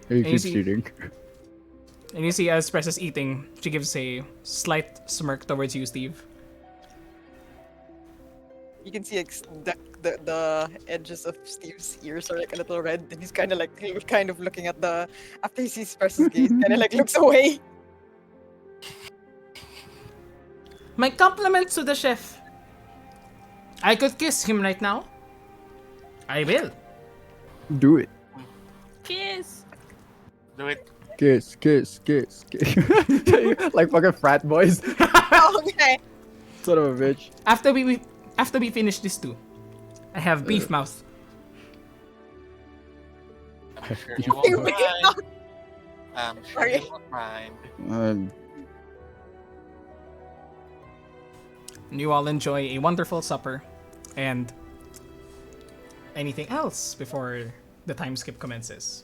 He keeps Easy. eating. And you see as Espressa's eating, she gives a slight smirk towards you, Steve. You can see like, the edges of Steve's ears are like a little red, and he's kind of looking at the after he sees Sparse's gaze, kind of like looks away. My compliments to the chef. I could kiss him right now. I will. Do it. Kiss. Do it. Kiss, kiss, kiss, kiss. Like fucking frat boys. Okay. Son of a bitch. After we finish this too, I have beef mouth. I'm sure you won't mind. I'm sure Are you you- won't mind. And you all enjoy a wonderful supper, and anything else before the time skip commences.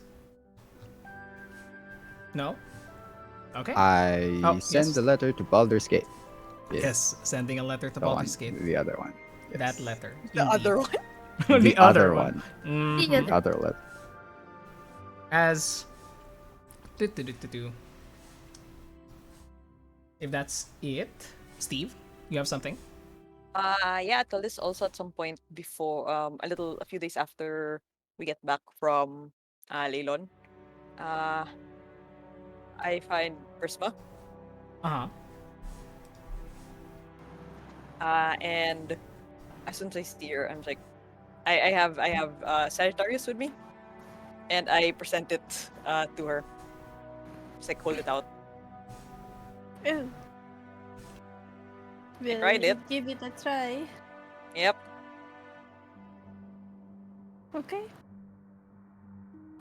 No? Okay. I Oh, send yes. the letter to Baldur's Gate. Yes, sending a letter to The one, Baldur's Gate. the other one. That Yes. letter. The other one. The other one. The Mhm. The other letter. As do. If that's it, Steve, you have something? Yeah, I told this also at some point before, a few days after we get back from Leilon. I find Prisma, Uh-huh. and as soon as I see her, I'm like, I have Sagittarius with me, and I present it to her. Just like hold it out. Oh. We'll tried it. give it a try. Yep. Okay.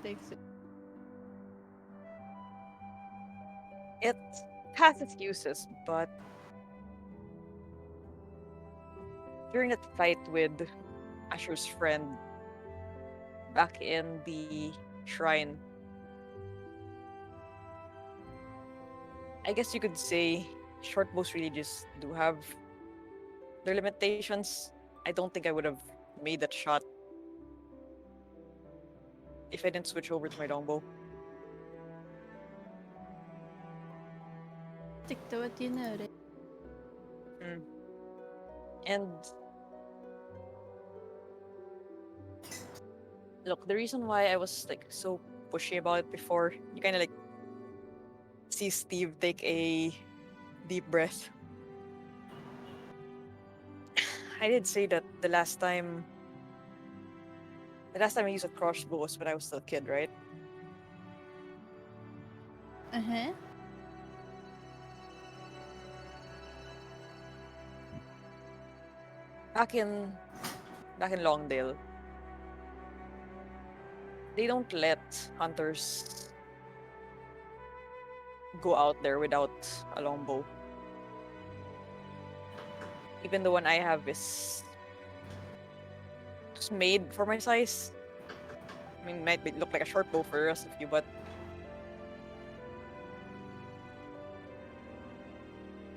Takes it. It has its uses, but during that fight with Asher's friend back in the shrine, I guess you could say short bows really just do have their limitations. I don't think I would have made that shot if I didn't switch over to my longbow. Stick to what you know, right? And look, the reason why I was like so pushy about it before, you kind of like see Steve take a deep breath. I did say that the last time I used a crossbow was when I was still a kid, right? Uh-huh. Back in Longdale, they don't let hunters go out there without a longbow. Even the one I have is just made for my size. I mean, look like a short bow for the rest of you, but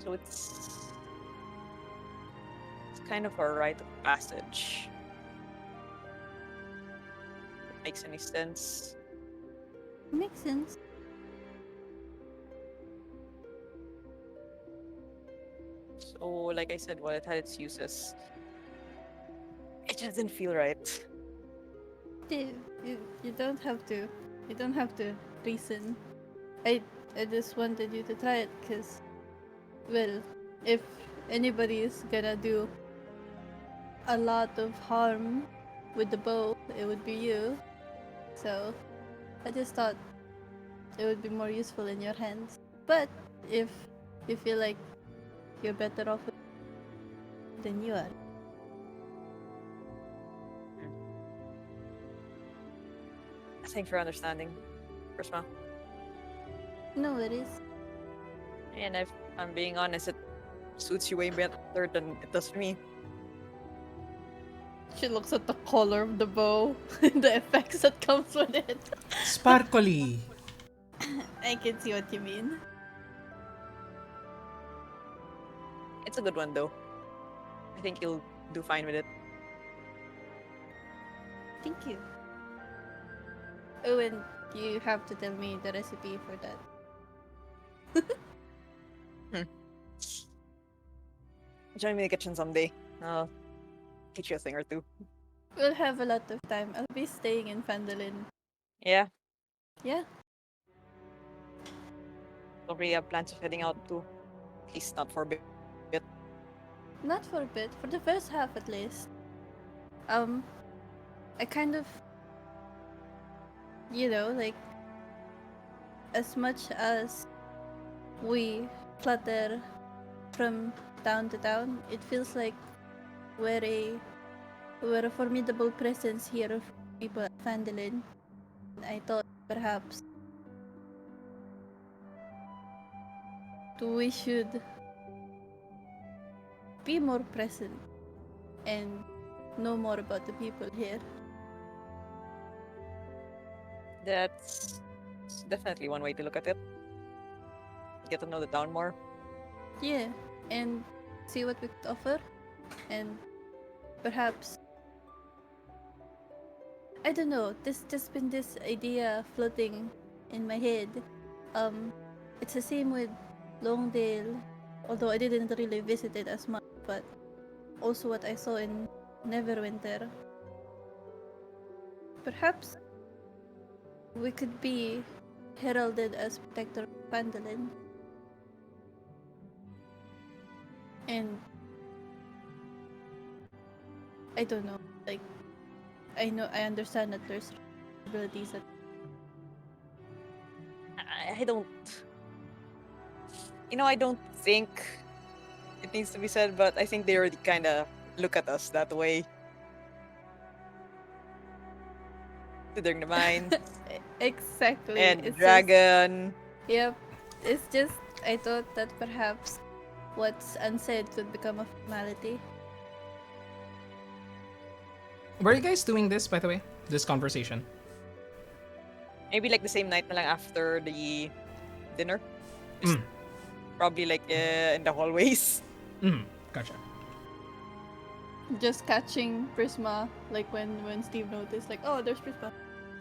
so it's kind of a rite of passage. If it makes any sense. Makes sense. like I said, while it had its uses, it just didn't feel right. You don't have to. You don't have to reason. I just wanted you to try it because, well, if anybody is gonna do a lot of harm with the bow, it would be you. So I just thought it would be more useful in your hands. But if you feel like you're better off with it than you are. Thanks for understanding, Prisma. No worries. And if I'm being honest, it suits you way better than it does me. She looks at the color of the bow and the effects that comes with it. Sparkly. I can see what you mean. It's a good one though. I think you'll do fine with it. Thank you. Oh, and you have to tell me the recipe for that. Join me in the kitchen someday. I'll teach you a thing or two. We'll have a lot of time. I'll be staying in Fandolin. Yeah, Yeah, don't really have plans of heading out too. At least not for a bit. not for a bit. For the first half at least. I kind of, like, as much as we flutter from town to town, it feels like we're a formidable presence here of people at Fandolin. I thought perhaps we should be more present and know more about the people here. That's definitely one way to look at it. Get to know the town more. Yeah, and see what we could offer, and perhaps I don't know. There's just been this idea floating in my head. It's the same with Longdale, although I didn't really visit it as much, but also what I saw in Neverwinter. Perhaps we could be heralded as protector of Phandalin. And I don't know, like, I understand that there's abilities that I don't. I don't think it needs to be said, but I think they already kind of look at us that way. Considering the mind exactly. and It's dragon. yep. It's just I thought that perhaps what's unsaid could become a formality. Were you guys doing this, by the way? This conversation? Maybe like the same night na lang after the dinner. Just probably like in the hallways. Gotcha. Just catching Prisma, like when Steve noticed, like, oh, there's Prisma.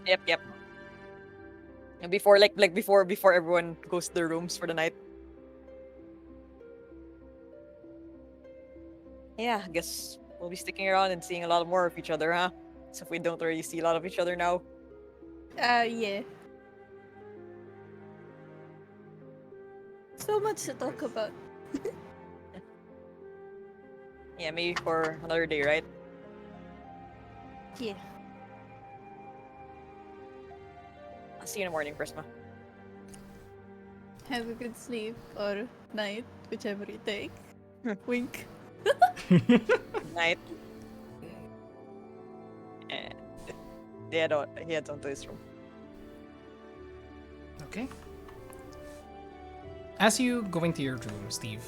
Yep. And before everyone goes to their rooms for the night. Yeah, I guess we'll be sticking around and seeing a lot more of each other, huh? So if we don't already see a lot of each other now. Yeah. So much to talk about. Yeah, maybe for another day, right? Yeah. I'll see you in the morning, Prisma. Have a good sleep or night, whichever you take. Wink. Good night. And he heads on to his room. Okay. As you go into your room, Steve,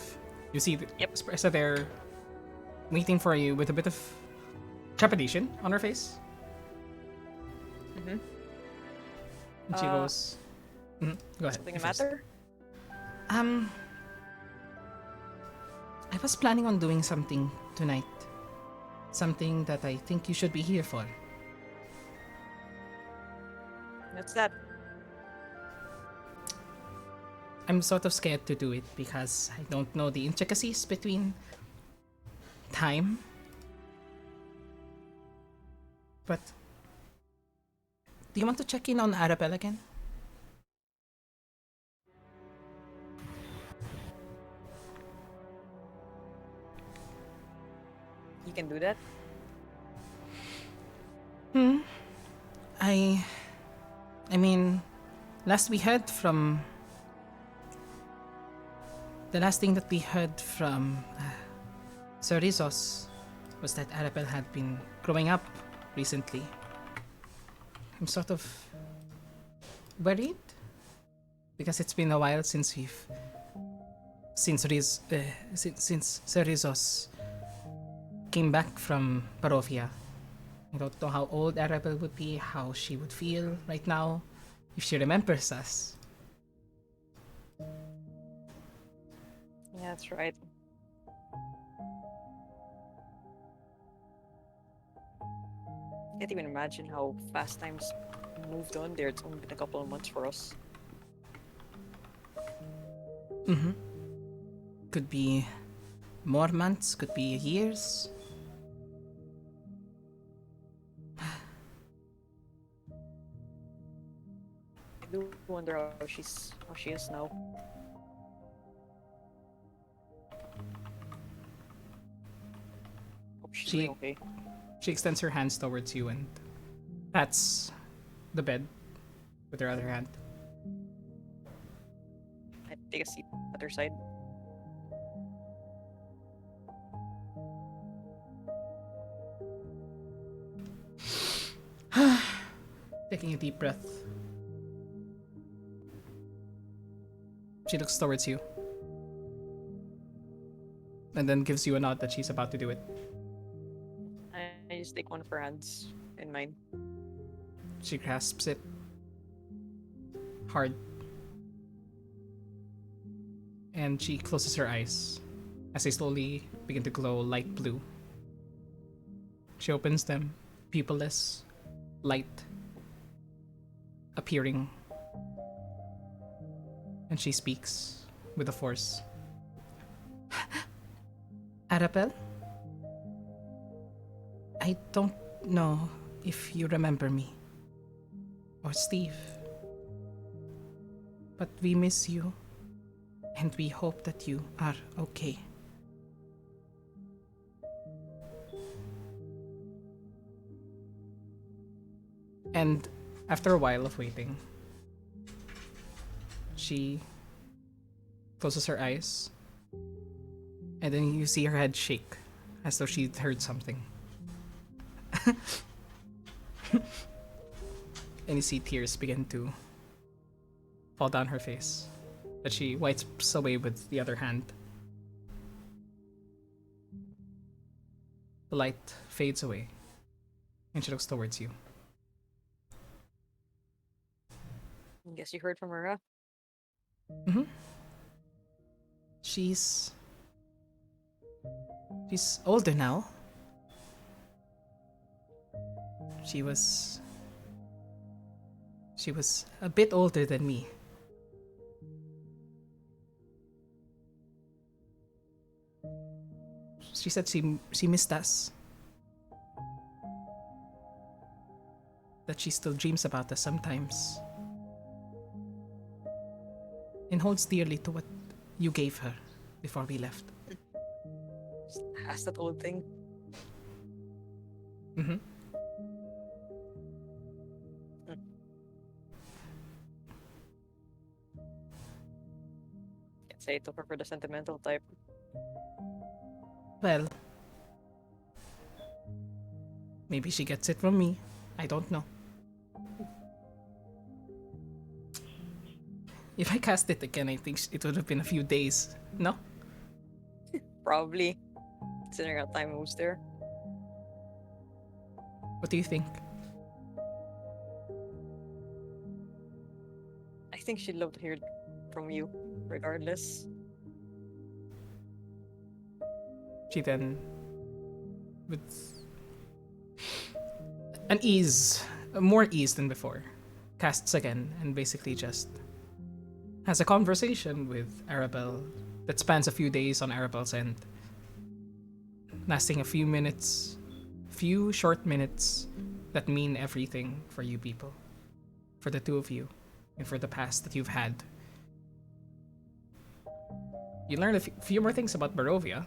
you see Espressa there waiting for you with a bit of trepidation on her face. Mm-hmm. And she goes, go ahead. Something you the first. matter? I was planning on doing something tonight. Something that I think you should be here for. What's that? I'm sort of scared to do it because I don't know the intricacies between time. But do you want to check in on Arabelle again? He can do that. I mean, last we heard from the last thing that we heard from Sir Rizos was that Arabelle had been growing up recently. I'm sort of worried because it's been a while since since Sir Rizos came back from Barovia. I don't know how old Arabelle would be, how she would feel right now, if she remembers us. Yeah, that's right. Can't even imagine how fast times moved on there. It's only been a couple of months for us. Mm-hmm. Could be more months, could be years. I do wonder how she is now. Hope she's She- doing okay. She extends her hands towards you and pats the bed with her other hand. I take a seat at her side. Taking a deep breath. She looks towards you. And then gives you a nod that she's about to do it. I just take one of her hands in mine. She grasps it hard. And she closes her eyes as they slowly begin to glow light blue. She opens them, pupilless, light appearing. And she speaks with a force. Arabelle? I don't know if you remember me. Or Steve. But we miss you. And we hope that you are okay. And after a while of waiting, she closes her eyes, and then you see her head shake as though she'd heard something. And you see tears begin to fall down her face that she wipes away with the other hand. The light fades away, and she looks towards you. Guess you heard from her, huh? Mm-hmm. She's older now. She was a bit older than me. She said she missed us. That she still dreams about us sometimes. And holds dearly to what you gave her before we left. Just ask that old thing. Mm-hmm. Can't say I took her for the sentimental type. Well, maybe she gets it from me. I don't know. If I cast it again, I think it would have been a few days. No? Probably. Considering how time moves there. What do you think? I think she'd love to hear it from you, regardless. She then, with an ease, more ease than before, casts again and basically just has a conversation with Arabelle that spans a few days on Arabelle's end. lasting a few minutes, few short minutes that mean everything for you people, for the two of you, and for the past that you've had. You learn a few more things about Barovia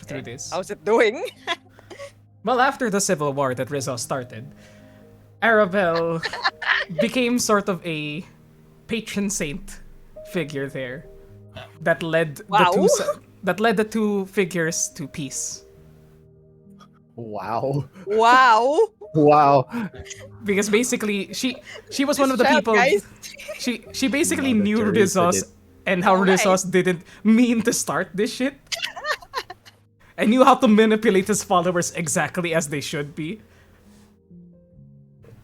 through this. How's it doing? Well, after the civil war that Rizzo started, Arabelle became sort of a patron saint figure there that led Wow. the two figures to peace. Wow. Wow. Wow. Because basically she was one This of the child, people guys. she basically Mother knew Teresa Rizos did. and how Alright. Rizos didn't mean to start this shit. I knew how to manipulate his followers exactly as they should be.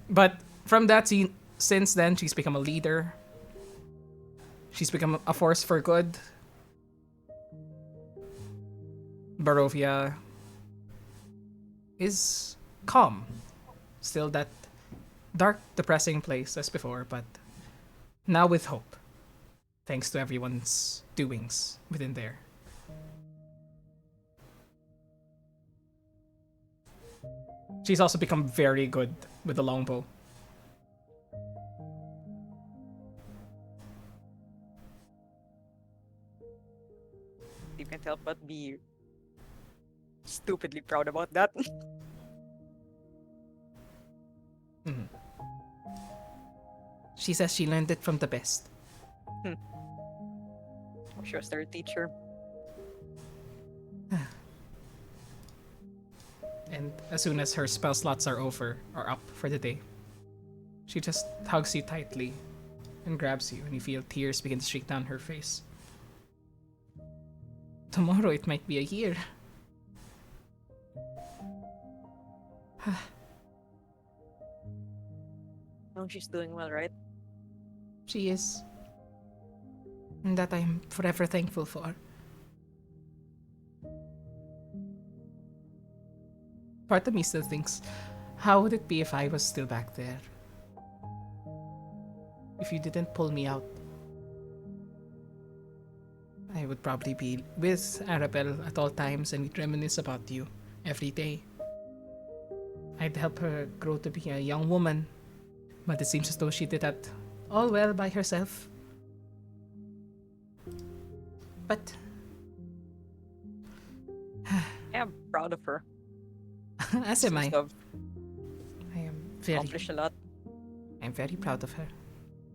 But from that scene, since then, she's become a leader. She's become a force for good. Barovia is calm. Still that dark, depressing place as before, but now with hope. Thanks to everyone's doings within there. She's also become very good with the longbow. You can't help but be stupidly proud about that. She says she learned it from the best. She was their teacher. And as soon as her spell slots are over, or up for the day, she just hugs you tightly and grabs you, and you feel tears begin to streak down her face. Tomorrow it might be a year. Oh, she's doing well, right? She is. And that I'm forever thankful for. Part of me still thinks, how would it be if I was still back there? If you didn't pull me out, I would probably be with Arabelle at all times and we'd reminisce about you every day. I'd help her grow to be a young woman, but it seems as though she did that all well by herself. But Yeah, I'm proud of her. as am I. Seems to have I am very, accomplished a lot. I'm very proud of her.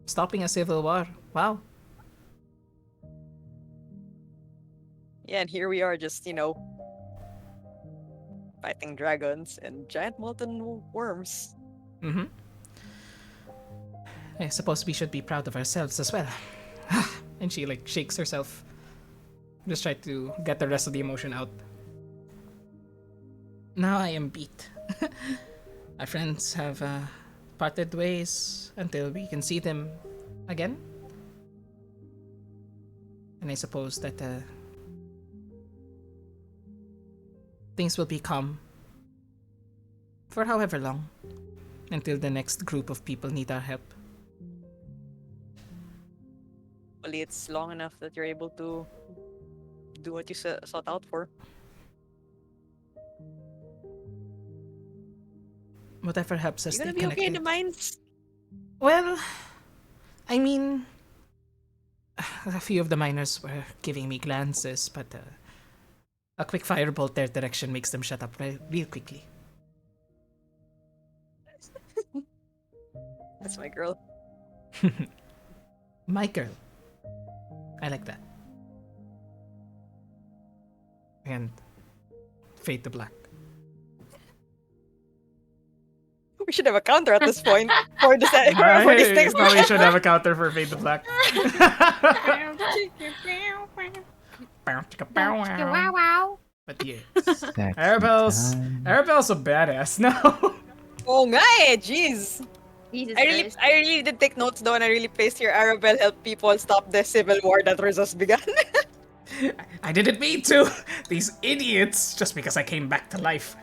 Stopping a civil war. Wow. Yeah, and here we are just, fighting dragons and giant molten worms. Mm-hmm. I suppose we should be proud of ourselves as well. And she shakes herself. Just try to get the rest of the emotion out. Now I am beat. Our friends have parted ways until we can see them again. And I suppose that things will be calm for however long until the next group of people need our help. Hopefully it's long enough that you're able to do what you sought out for. Whatever helps us You stay gonna be connected. okay in the mines? Well, I mean, a few of the miners were giving me glances, but a quick firebolt their direction makes them shut up real quickly. That's my girl. My girl. I like that. And fade to black. We should have a counter at this point for this for this next Probably should have a counter for fade to black. But yes, Arabelle's a badass now. Oh nga jeez. Jesus I really did take notes though, and I really placed here Arabelle help people stop the civil war that Rizos began. I didn't mean to. These idiots, just because I came back to life.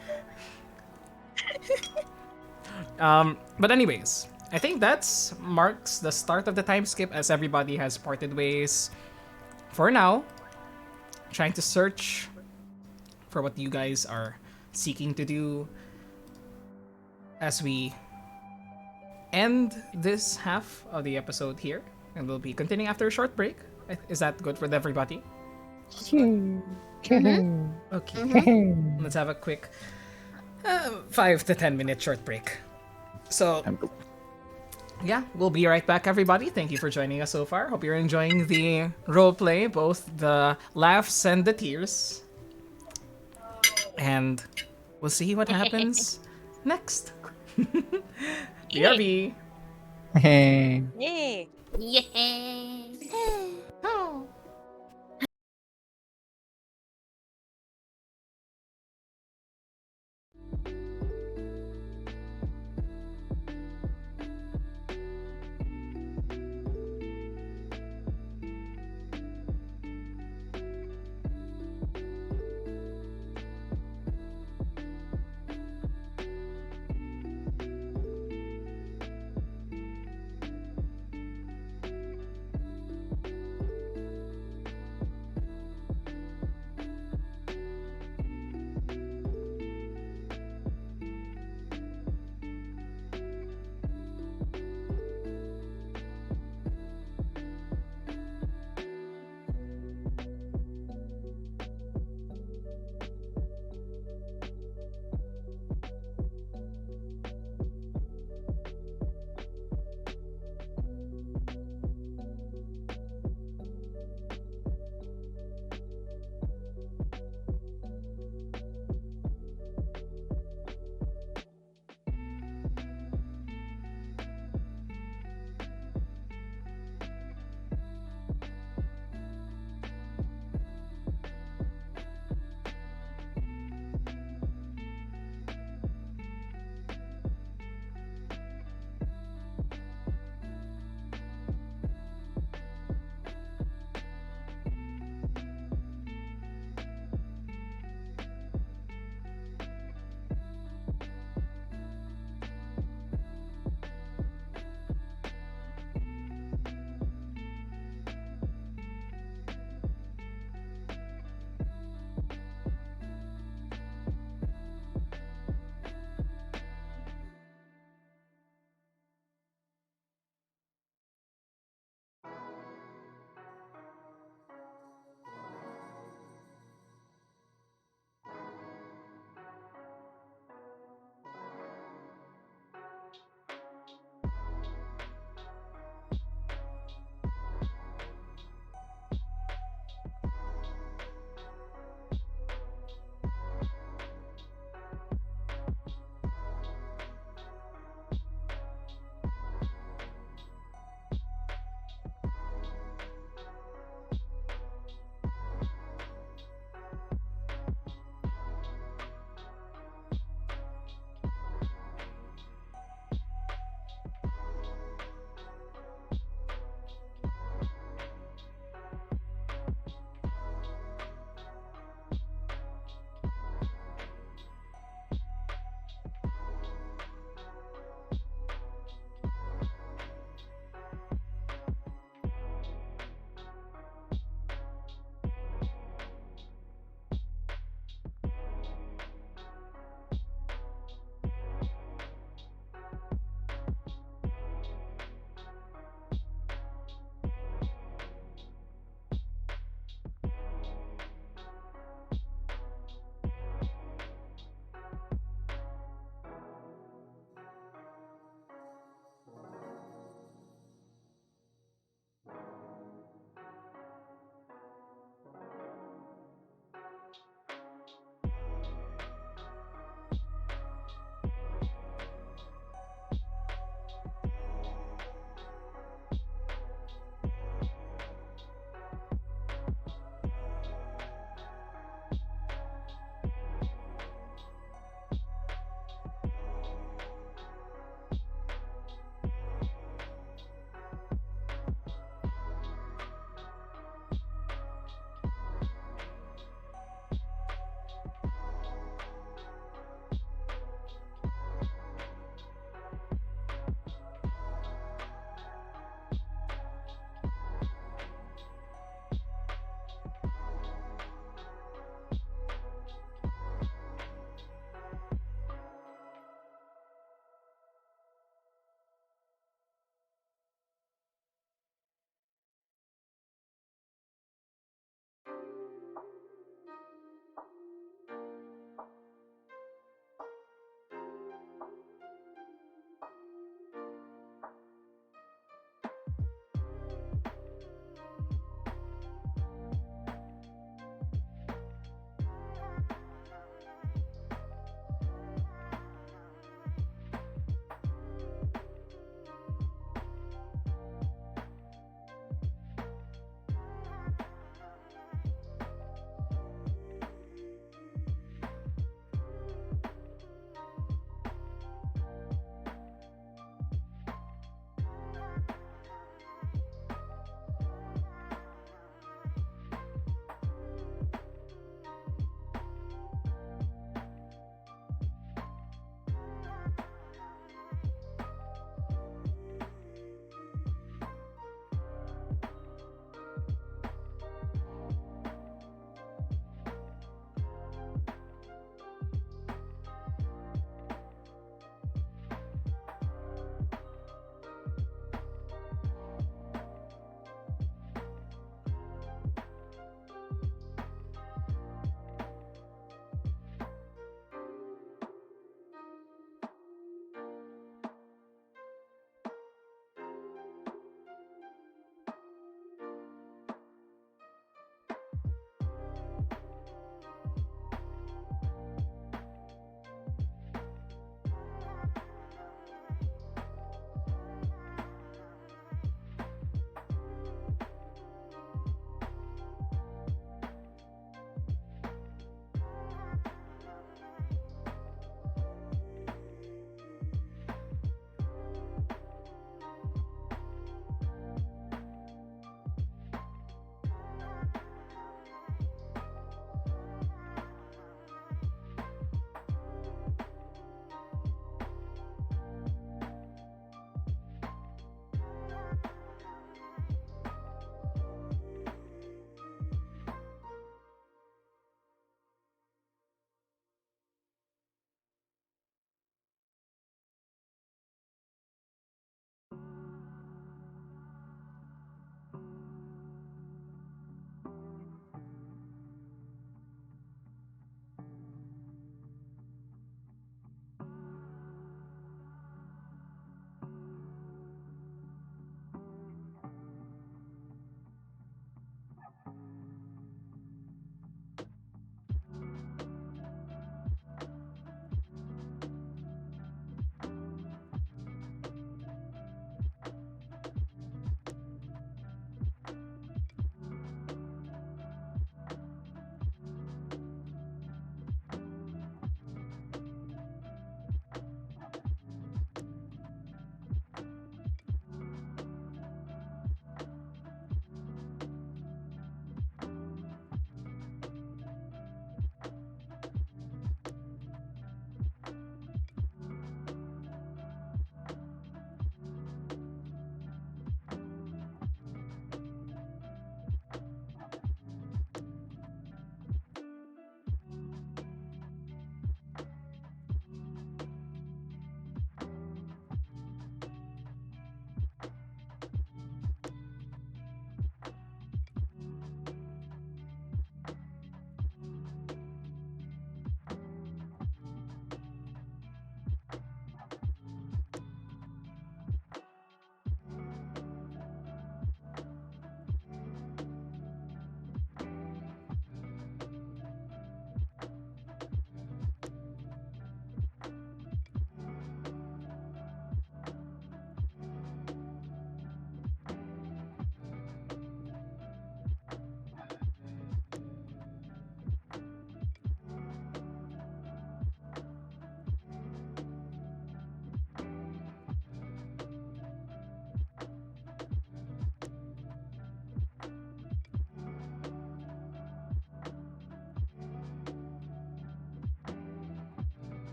But anyways, I think that's marks the start of the time skip as everybody has parted ways. For now, trying to search for what you guys are seeking to do as we end this half of the episode here, and we'll be continuing after a short break. Is that good with everybody? Okay. Let's have a quick 5 to 10 minute short break. So, yeah, we'll be right back, everybody. Thank you for joining us so far. Hope you're enjoying the roleplay, both the laughs and the tears. And we'll see what happens next. BRB. Yay! Yay! Oh.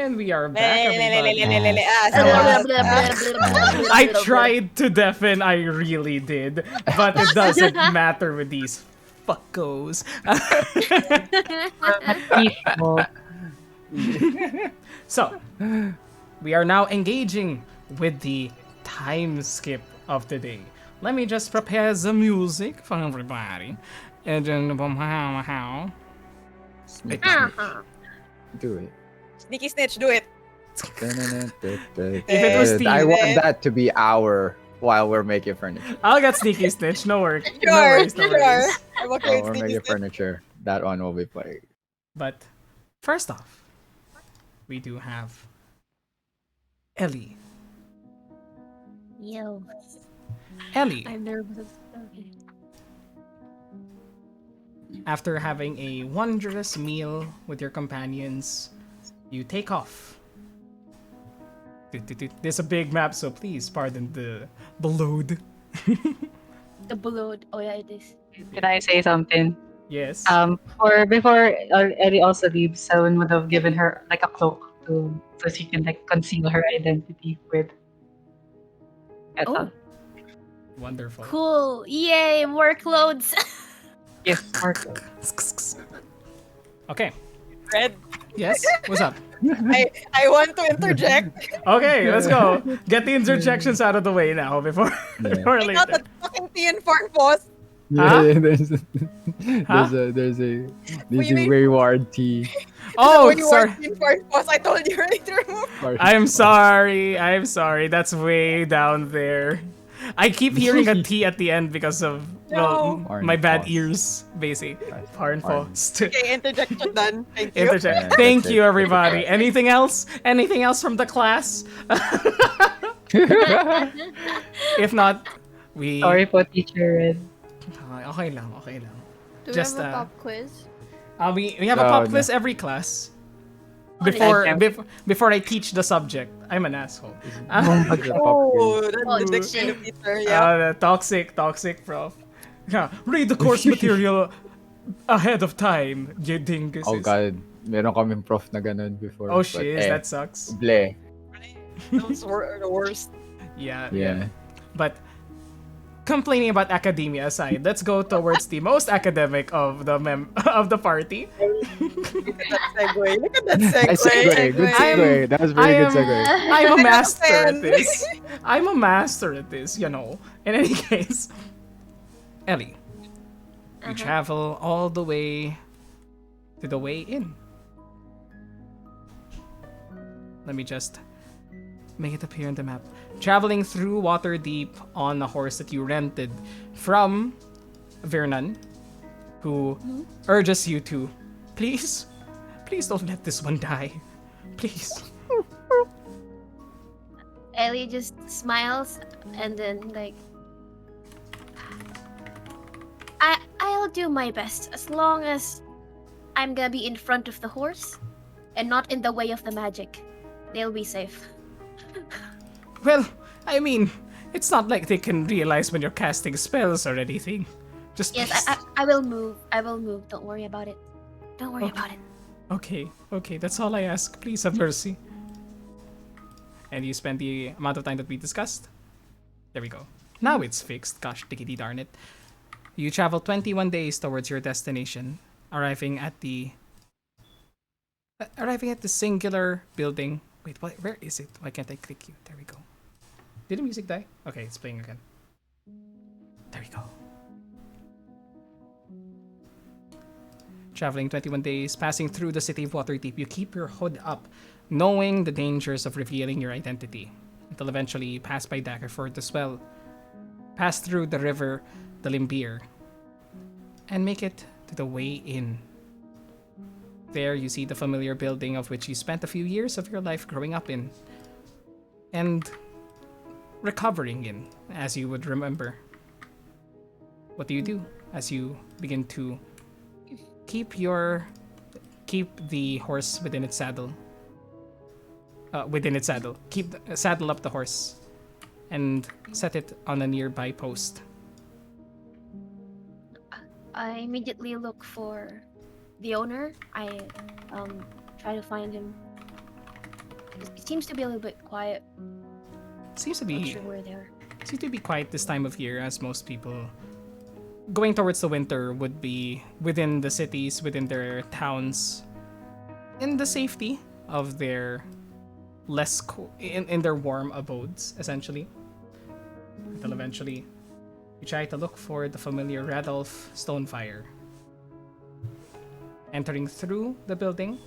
And we are back, everybody. I tried to deafen, I really did. But it doesn't matter with these fuckos. Peaceful. So, we are now engaging with the time skip of the day. Let me just prepare the music for everybody. And then, how? Sneak, snitch. Do it. Sneaky snitch, do it. If it was Steve, I want that to be our while we're making furniture. I'll get sneaky stitch. No worries. No Sure, worries. No sure. worries. I'm okay While with we're sneaky making snitch. furniture, that one will be played. But first off, we do have Ellie. Yo, Ellie, I'm nervous. Okay. after having a wondrous meal with your companions, you take off. There's a big map, so please pardon the load. The blood. Oh yeah, it is. Can I say something? Yes. For before Ellie also leaves, someone would have given her like a cloak so she can like conceal her identity with. Oh, Wonderful. cool! Yay, workloads. Yes, more cloak. Okay. Red, Yes. What's up? I want to interject. Okay, let's go. Get the interjections out of the way now before, before I got later. that fucking tea and farm boss. Huh? There's a mean- wayward tea. Oh, when you sorry. want tea and farm boss, I told you already to remove. I'm sorry. I'm sorry. That's way down there. I keep hearing a T at the end because of No. my bad Farnfos. ears, basically. Farnfos. Okay, interjection done. Thank you. Interject. Yeah, Thank that's you, it. everybody. Anything else? Anything else from the class? If not, we. Sorry po, Teacher Red. Okay lang. Okay lang. Do Just, we have a pop quiz? We have a No, pop no. quiz every class. Okay. Before I teach the subject, I'm an asshole. Oh, Oh, that's the shit. kind of teacher, yeah. Toxic, prof. Yeah, read the course material ahead of time, you dinguses. Oh god, meron kaming prof na ganun before. Oh but, shit, that sucks. bleh. Those were the worst. Yeah. Yeah. But complaining about academia aside, let's go towards the most academic of the of the party. Look at that segue. Look at that segue. Nice segue. Good segue. That was very good segue. I'm a master at fan. this. I'm a master at this, you know. In any case, Ellie, you travel all the way to the way in. Let me just make it appear on the map. Traveling through Waterdeep on a horse that you rented from Vernon, who urges you to, please don't let this one die. Please. Ellie just smiles and then like, I'll do my best as long as I'm gonna be in front of the horse and not in the way of the magic. They'll be safe. Well, I mean, it's not like they can realize when you're casting spells or anything. Just Yes, please. I will move. I will move. Don't worry about it. Don't worry about it. Okay, that's all I ask. Please have mercy. And you spend the amount of time that we discussed. There we go. Now it's fixed. Gosh, diggity darn it. You travel 21 days towards your destination, arriving at the singular building. Wait, where is it? Why can't I click you? There we go. Did the music die? Okay, it's playing again. There we go. Traveling 21 days, passing through the city of Waterdeep, you keep your hood up, knowing the dangers of revealing your identity, until eventually you pass by Daggerford as well, pass through the river, the Limbeer, and make it to the Way Inn. There you see the familiar building of which you spent a few years of your life growing up in, and recovering in, as you would remember. What do you do as you begin to keep the horse within its saddle? Saddle up the horse and set it on a nearby post. I immediately look for the owner. I try to find him. It seems to be a little bit quiet. Seems to Not be sure where they're. quiet this time of year, as most people going towards the winter would be within the cities, within their towns, in the safety of their in their warm abodes, essentially. Until eventually, you try to look for the familiar Radolf Stonefire. Entering through the building,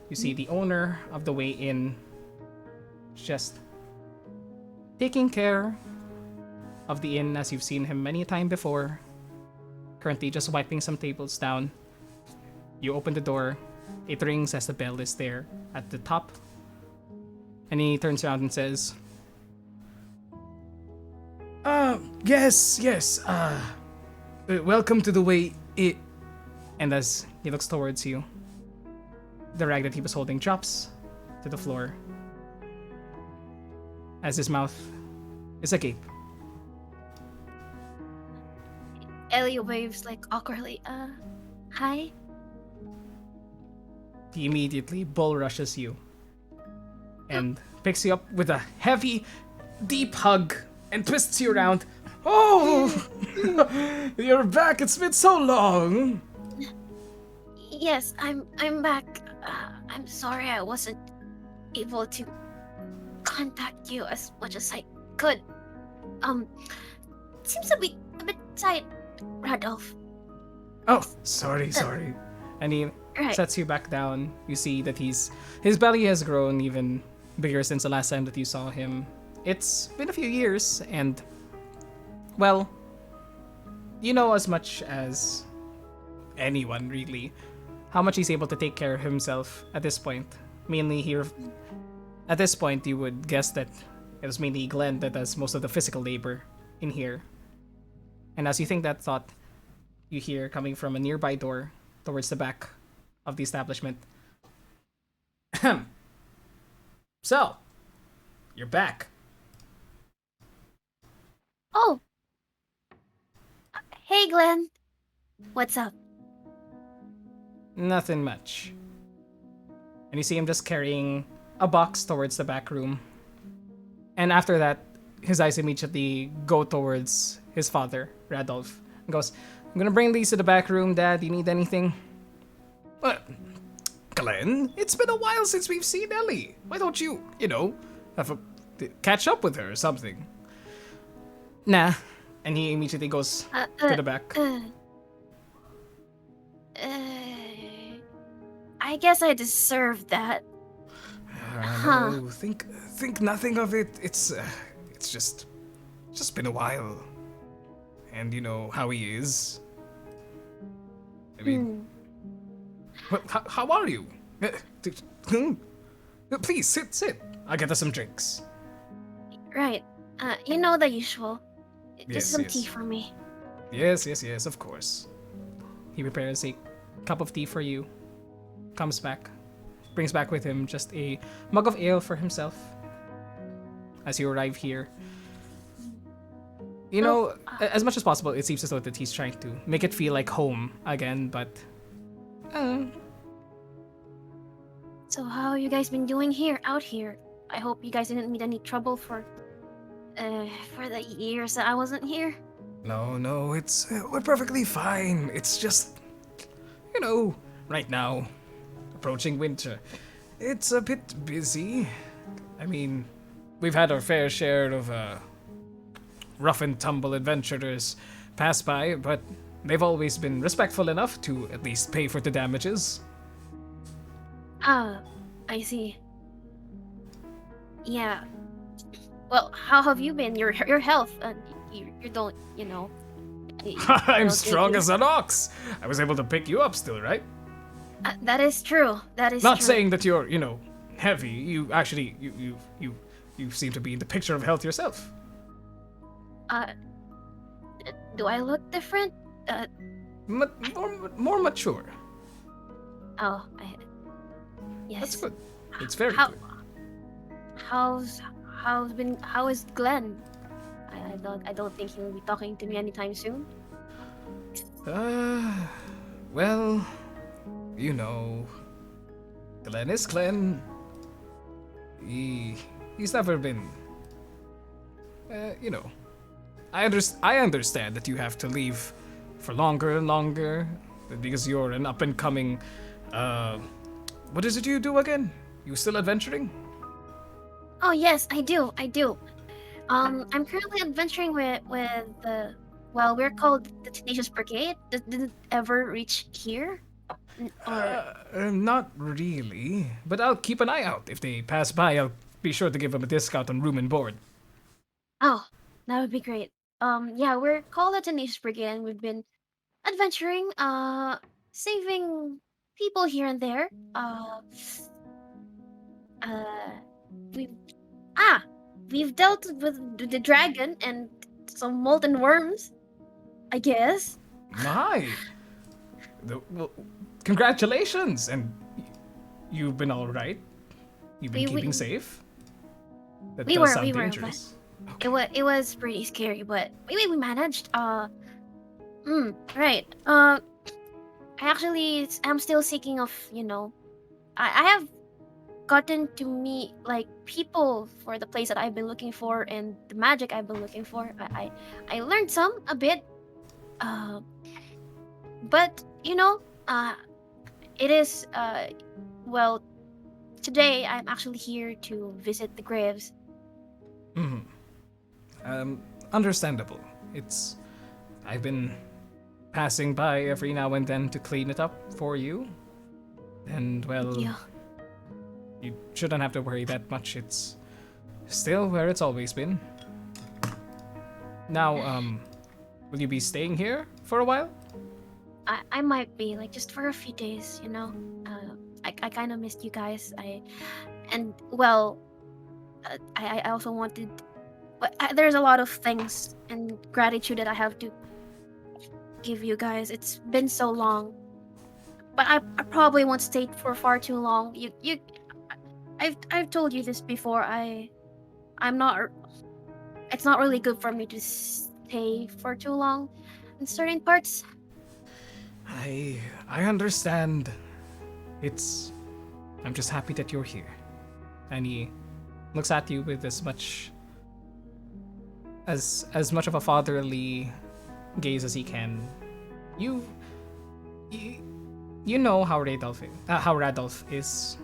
you see the owner of the Way Inn just taking care of the inn as you've seen him many a time before. Currently just wiping some tables down. You open the door. It rings as the bell is there at the top. And he turns around and says, yes, welcome to the Way Inn. And as he looks towards you, the rag that he was holding drops to the floor as his mouth is agape. Ellie waves like awkwardly. Hi. He immediately bull rushes you and picks you up with a heavy, deep hug and twists you around. Oh, you're back. It's been so long. Yes, I'm back. I'm sorry I wasn't able to contact you as much as I could. It seems to be a bit tight, Radolf. Oh, sorry. And he Right. sets you back down. You see that his belly has grown even bigger since the last time that you saw him. It's been a few years, and well, you know as much as anyone really how much he's able to take care of himself at this point. Mainly here, at this point, you would guess that it was mainly Glenn that does most of the physical labor in here. And as you think that thought, you hear coming from a nearby door towards the back of the establishment. So, you're back. Oh. Hey, Glenn. What's up? Nothing much. And you see him just carrying a box towards the back room. And after that, his eyes immediately go towards his father, Radolf, and goes, I'm gonna bring these to the back room, Dad. Do you need anything? Glenn, it's been a while since we've seen Ellie. Why don't you, catch up with her or something? Nah. And he immediately goes to the back. I guess I deserve that. No, think nothing of it. It's just been a while. And you know how he is. I mean, well, how are you? Please sit. I'll get us some drinks. Right. You know the usual. Yes, Just some yes. tea for me. Yes, of course. He prepares a cup of tea for you. Comes back, brings back with him just a mug of ale for himself. As you arrive here, you know, as much as possible, it seems as though that he's trying to make it feel like home again. But So how you guys been doing out here? I hope you guys didn't meet any trouble for the years that I wasn't here. no, it's we're perfectly fine. It's just, right now, approaching winter, it's a bit busy. I mean, we've had our fair share of rough and tumble adventurers pass by, but they've always been respectful enough to at least pay for the damages. Ah, I see. Yeah. Well, how have you been? Your health? You don't, I'm strong as an ox. I was able to pick you up still, right? That is true. That is Not true. saying that you're, heavy. You actually, you seem to be in the picture of health yourself. Do I look different? More mature. Oh, yes. That's good. It's very How- good. How is Glenn? I don't think he'll be talking to me anytime soon. Well, Glenn is Glenn. He's never been. You know, I understand that you have to leave for longer and longer because you're an up and coming. What is it you do again? You still adventuring? Oh yes, I do. I do. I'm currently adventuring with the. Well, we're called the Tenacious Brigade. Did it ever reach here? Or Not really, but I'll keep an eye out. If they pass by, I'll be sure to give them a discount on room and board. oh, that would be great. Yeah, we're called the Tenacious Brigade, and we've been adventuring, saving people here and there. Uh, we ah, we've dealt with the dragon and some molten worms. I guess. My, well, congratulations, and you've been all right. You've been We keeping we, safe. That we does were sound we were, but dangerous. it was pretty scary, but we managed. Right. I'm still seeking of, I have gotten to meet like people for the place that I've been looking for and the magic I've been looking for. I learned a bit. Uh, but it is well, today I'm actually here to visit the graves. Hmm. Understandable. It's. I've been passing by every now and then to clean it up for you. And, well, Yeah. you shouldn't have to worry that much. It's still where it's always been. Now, will you be staying here for a while? I might be like just for a few days, I kind of missed you guys. And well, I also wanted, but there's a lot of things and gratitude that I have to give you guys. It's been so long, but I probably won't stay for far too long. I've told you this before. I'm not. It's not really good for me to stay for too long in certain parts. I understand. It's. I'm just happy that you're here. And he looks at you with as much of a fatherly gaze as he can. You you know how Radolf is.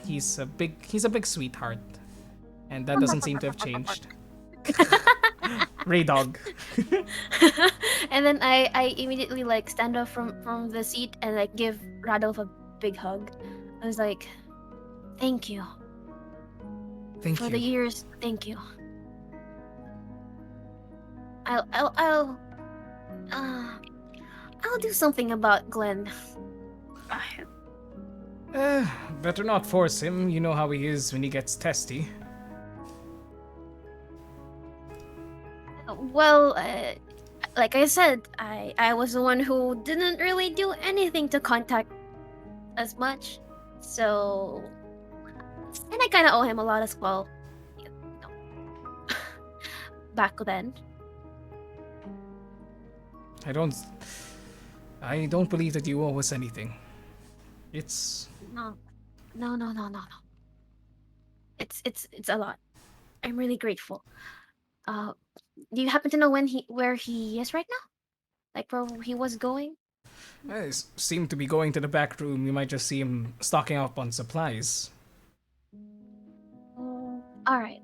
He's a big sweetheart, and that doesn't seem to have changed. Ray dog. And then I immediately like stand up from the seat and like give Radolf a big hug. I was like, thank you Thank for you. the years. Thank you. I'll uh, I'll do something about Glenn. Better not force him. You know how he is when he gets testy. Well, like I said, I was the one who didn't really do anything to contact as much, so and I kind of owe him a lot as well. You know, back then. I don't believe that you owe us anything. It's No, no. It's a lot. I'm really grateful. Uh, do you happen to know where he is right now? Like where he was going? seem to be going to the back room. You might just see him stocking up on supplies. All right.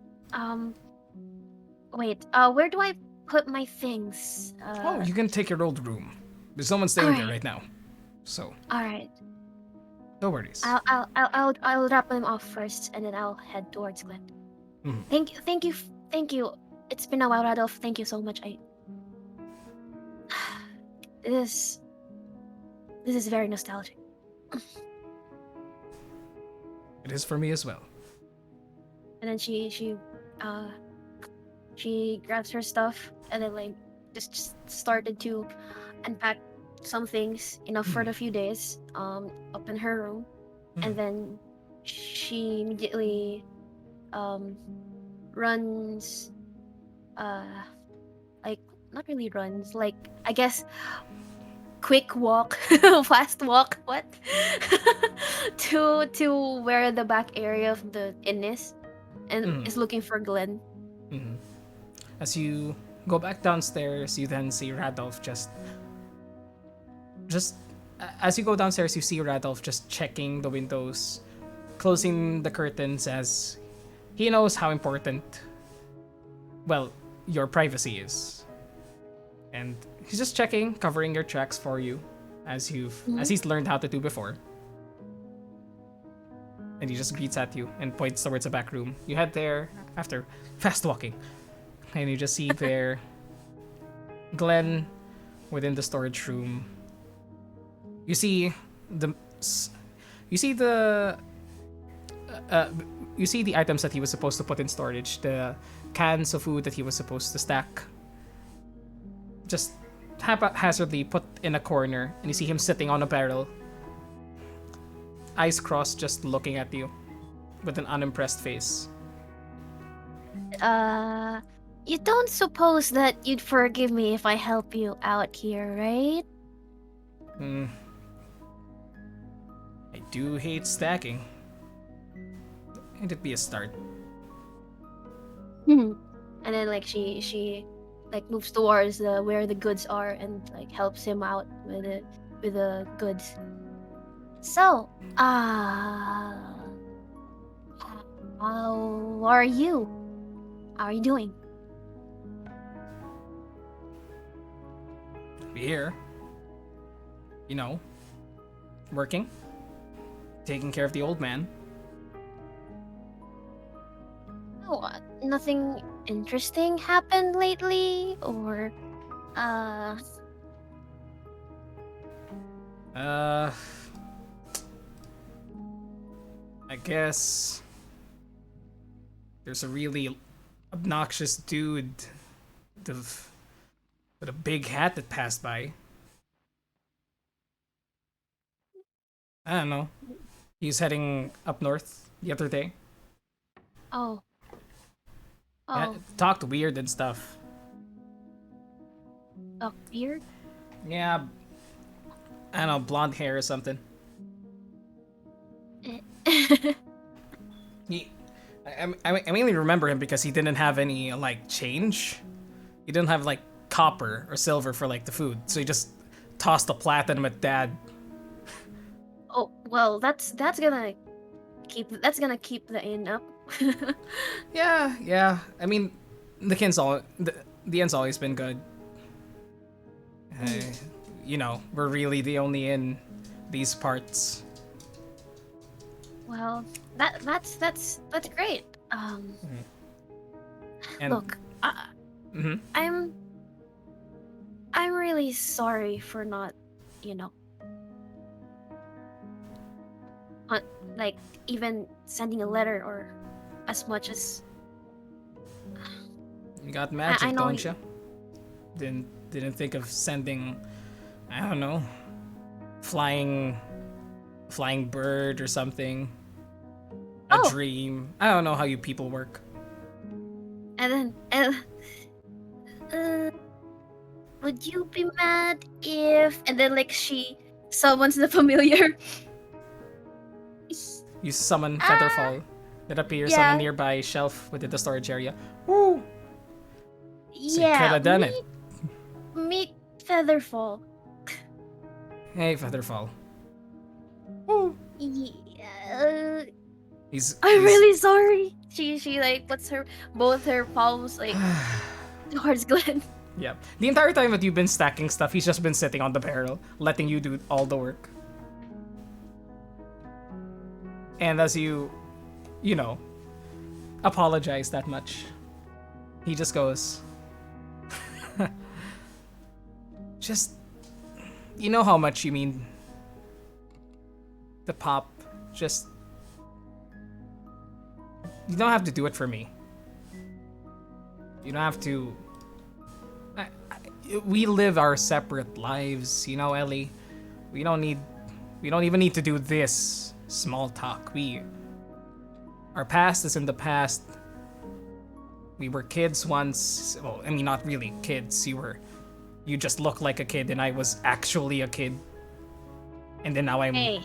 Wait. Where do I put my things? Oh, you can take your old room. There's someone staying there Alright. right now, so All right. no worries. I'll drop them off first, and then I'll head towards Glen. Mhm. Thank you. It's been a while, Radolf. Thank you so much. This this is very nostalgic. It is for me as well. And then she grabs her stuff and then like just started to unpack some things enough for the few days up in her room, and then she immediately runs like not really runs, like I guess quick walk, fast walk, what? to where the back area of the inn is, and is looking for Glenn. As you go back downstairs, you then see Radolf just as you go downstairs, you see Radolf just checking the windows, closing the curtains as he knows how important, well, your privacy is. And he's just checking, covering your tracks for you, as he's learned how to do before. And he just greets at you and points towards the back room. You head there after fast walking, and you just see there Glenn within the storage room. You see the items that he was supposed to put in storage, the cans of food that he was supposed to stack, just haphazardly put in a corner, and you see him sitting on a barrel, eyes crossed, just looking at you with an unimpressed face. You don't suppose that you'd forgive me if I help you out here, right? I do hate stacking. It'd be a start. And then like she like moves towards where the goods are and like helps him out with the goods. So, how are you? How are you doing? Here, you know, working, taking care of the old man. Oh, nothing interesting happened lately, or I guess there's a really obnoxious dude with a big hat that passed by. I don't know. He's heading up north the other day. oh, Talked weird and stuff. weird. Yeah, I don't know, blonde hair or something. I mainly remember him because he didn't have any like change. He didn't have like copper or silver for like the food, so he just tossed the platinum at Dad. Oh well, that's gonna keep the inn up. Yeah. I mean, the end's always been good. You know, we're really the only in these parts. Well, that's great. And Look, I'm really sorry for not, you know, like even sending a letter or as much as. You got magic, I know don't you? Didn't think of sending, I don't know, flying bird or something. A dream. I don't know how you people work. And then, would you be mad if? And then like she summons the familiar. You summon Featherfall that appears on yeah. a nearby shelf within the storage area. Woo! So you Yeah, could have done it. Meet Featherfall. Hey, Featherfall. Woo! Yeah. He's Really sorry. She like puts both her palms like towards Glenn. Yeah. The entire time that you've been stacking stuff, he's just been sitting on the barrel, letting you do all the work. And as you know, apologize that much, he just goes, just, you know how much you mean the pop, just, you don't have to do it for me. You don't have to, we live our separate lives, you know, Ellie. We don't even need to do this small talk. Our past is in the past. We were kids once. Well, I mean, not really kids. You were you just look like a kid and I was actually a kid. And then now I'm... Hey,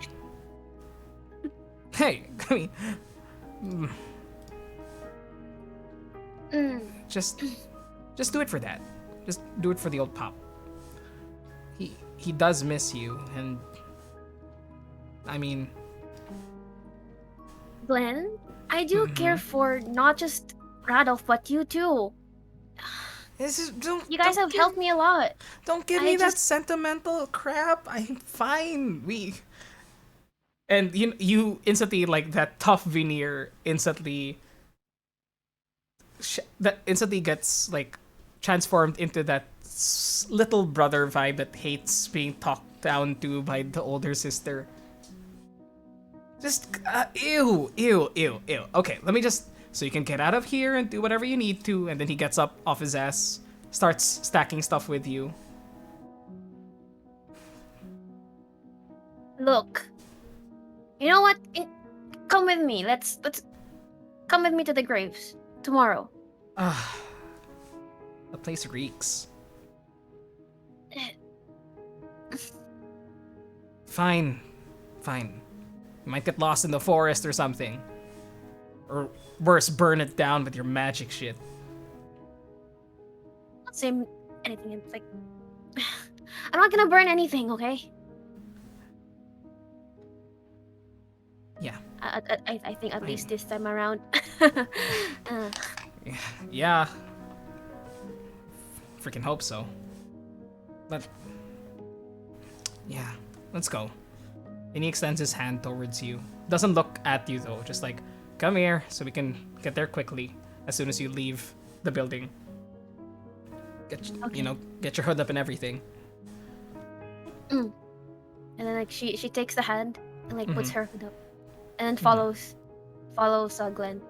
Hey, I mean, mm, just do it for that. Just do it for the old pop. He does miss you, and I mean, Glenn, I do care for not just Radolf, but you too. this is You guys have helped me a lot. Don't give I me that just- sentimental crap. I'm fine. And you instantly, like, that tough veneer instantly that instantly gets like transformed into that little brother vibe that hates being talked down to by the older sister. Just ew, ew, ew, ew. Okay, let me just so you can get out of here and do whatever you need to. And then he gets up off his ass, starts stacking stuff with you. Look, you know what? Come with me. Let's come with me to the graves tomorrow. Ah, the place reeks. Fine, fine. You might get lost in the forest or something. Or worse, burn it down with your magic shit. Not say anything. It's like I'm not gonna burn anything, okay? Yeah. I think at least this time around. uh, Yeah. Freaking hope so. But yeah, let's go. And he extends his hand towards you. Doesn't look at you though, just like, come here so we can get there quickly as soon as you leave the building. Get get your hood up and everything. and then like she takes the hand and like puts Mhm. her hood up, and then follows Glenn.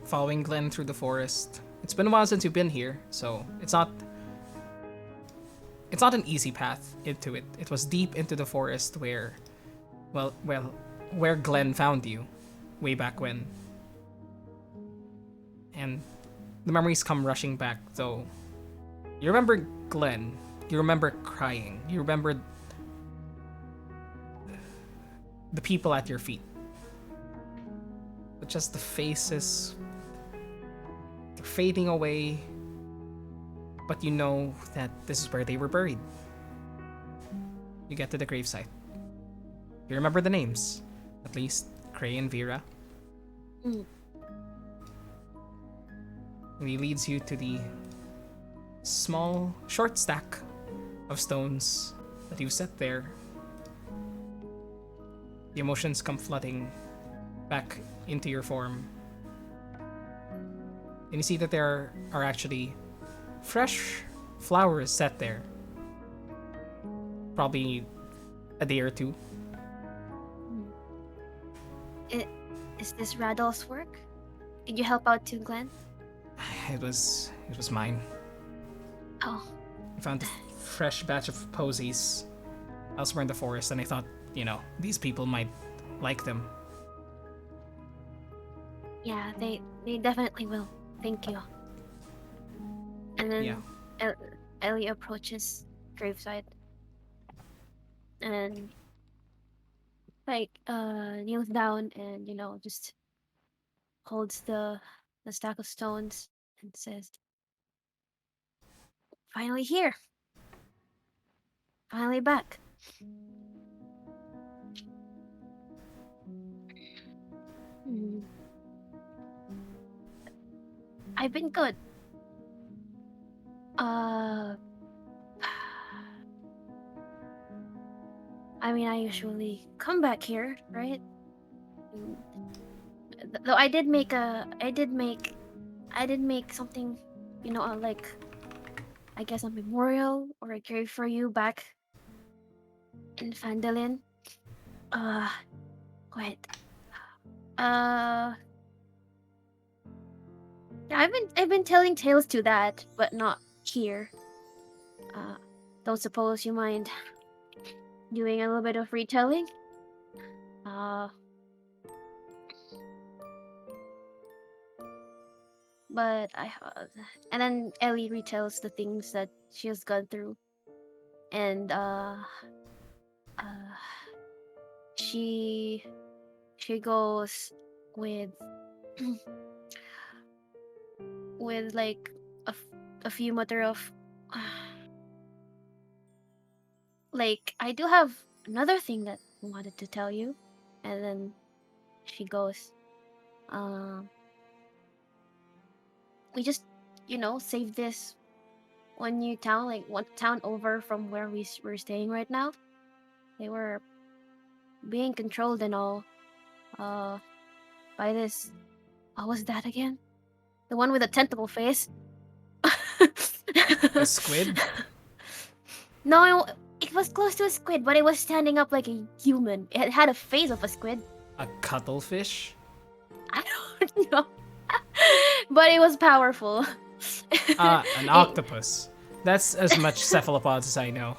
Following Glenn through the forest. It's been a while since you've been here, so it's not an easy path into it. It was deep into the forest where where Glenn found you way back when. And the memories come rushing back though. You remember Glenn, you remember crying, you remember the people at your feet. But just the faces, they're fading away. But you know that this is where they were buried. You get to the gravesite. You remember the names, at least Cray and Vera. Mm. And he leads you to the small, short stack of stones that you've set there. The emotions come flooding back into your form. And you see that there are actually fresh flowers set there. Probably a day or two. Is this Radolf's work? Did you help out too, Glenn? It was mine. Oh, I found a fresh batch of posies elsewhere in the forest, and I thought, these people might like them. yeah, they definitely will. Thank you. And then Yeah. Ellie approaches graveside, and then kneels down and just holds the stack of stones and says, "Finally here. Finally back." Hmm. I've been good. I mean, I usually come back here, right? Mm, Though I did make something, like I guess a memorial or a grave for you back in Fandolin. Uh, wait. Yeah, I've been telling tales to that, but not here. Don't suppose you mind doing a little bit of retelling? Uh, but and then Ellie retells the things that she has gone through, and uh, she goes with with like a few matter of like I do have another thing that I wanted to tell you, and then she goes, um, we just saved this one new town, like one town over from where we're staying right now. They were being controlled and all, uh, by this. What was that again? The one with the tentacle face. A squid? No, it was close to a squid, but it was standing up like a human. It had a face of a squid. A cuttlefish? I don't know. But it was powerful. An octopus. That's as much cephalopods as I know.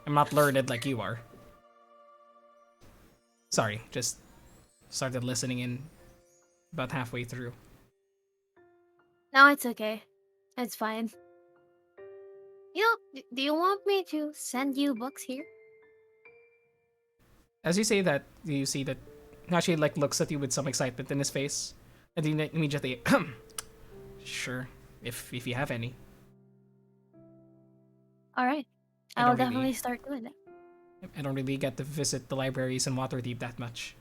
I'm not learned like you are. Sorry, just started listening in about halfway through. No, it's okay. It's fine. Do you want me to send you books here? As you say that, you see that Hashi like looks at you with some excitement in his face, and then immediately, sure, if you have any. All right. I I will don't really- definitely start doing that. I don't really get to visit the libraries in Waterdeep that much.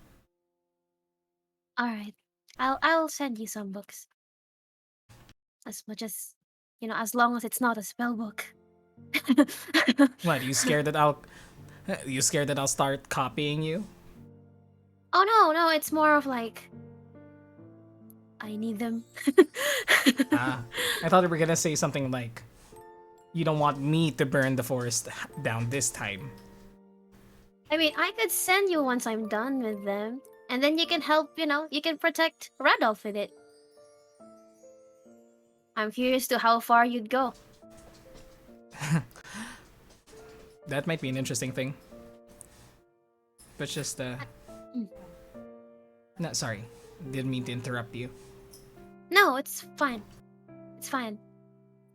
All right. I'll send you some books. As much as, as long as it's not a spell book. What? You scared that I'll? You scared that I'll start copying you? Oh no, it's more of like I need them. Ah, I thought you were gonna say something like, "You don't want me to burn the forest down this time." I mean, I could send you once I'm done with them, and then you can help, you can protect Randolph with it. I'm curious to how far you'd go. That might be an interesting thing. But just no, sorry, didn't mean to interrupt you. No, it's fine. It's fine.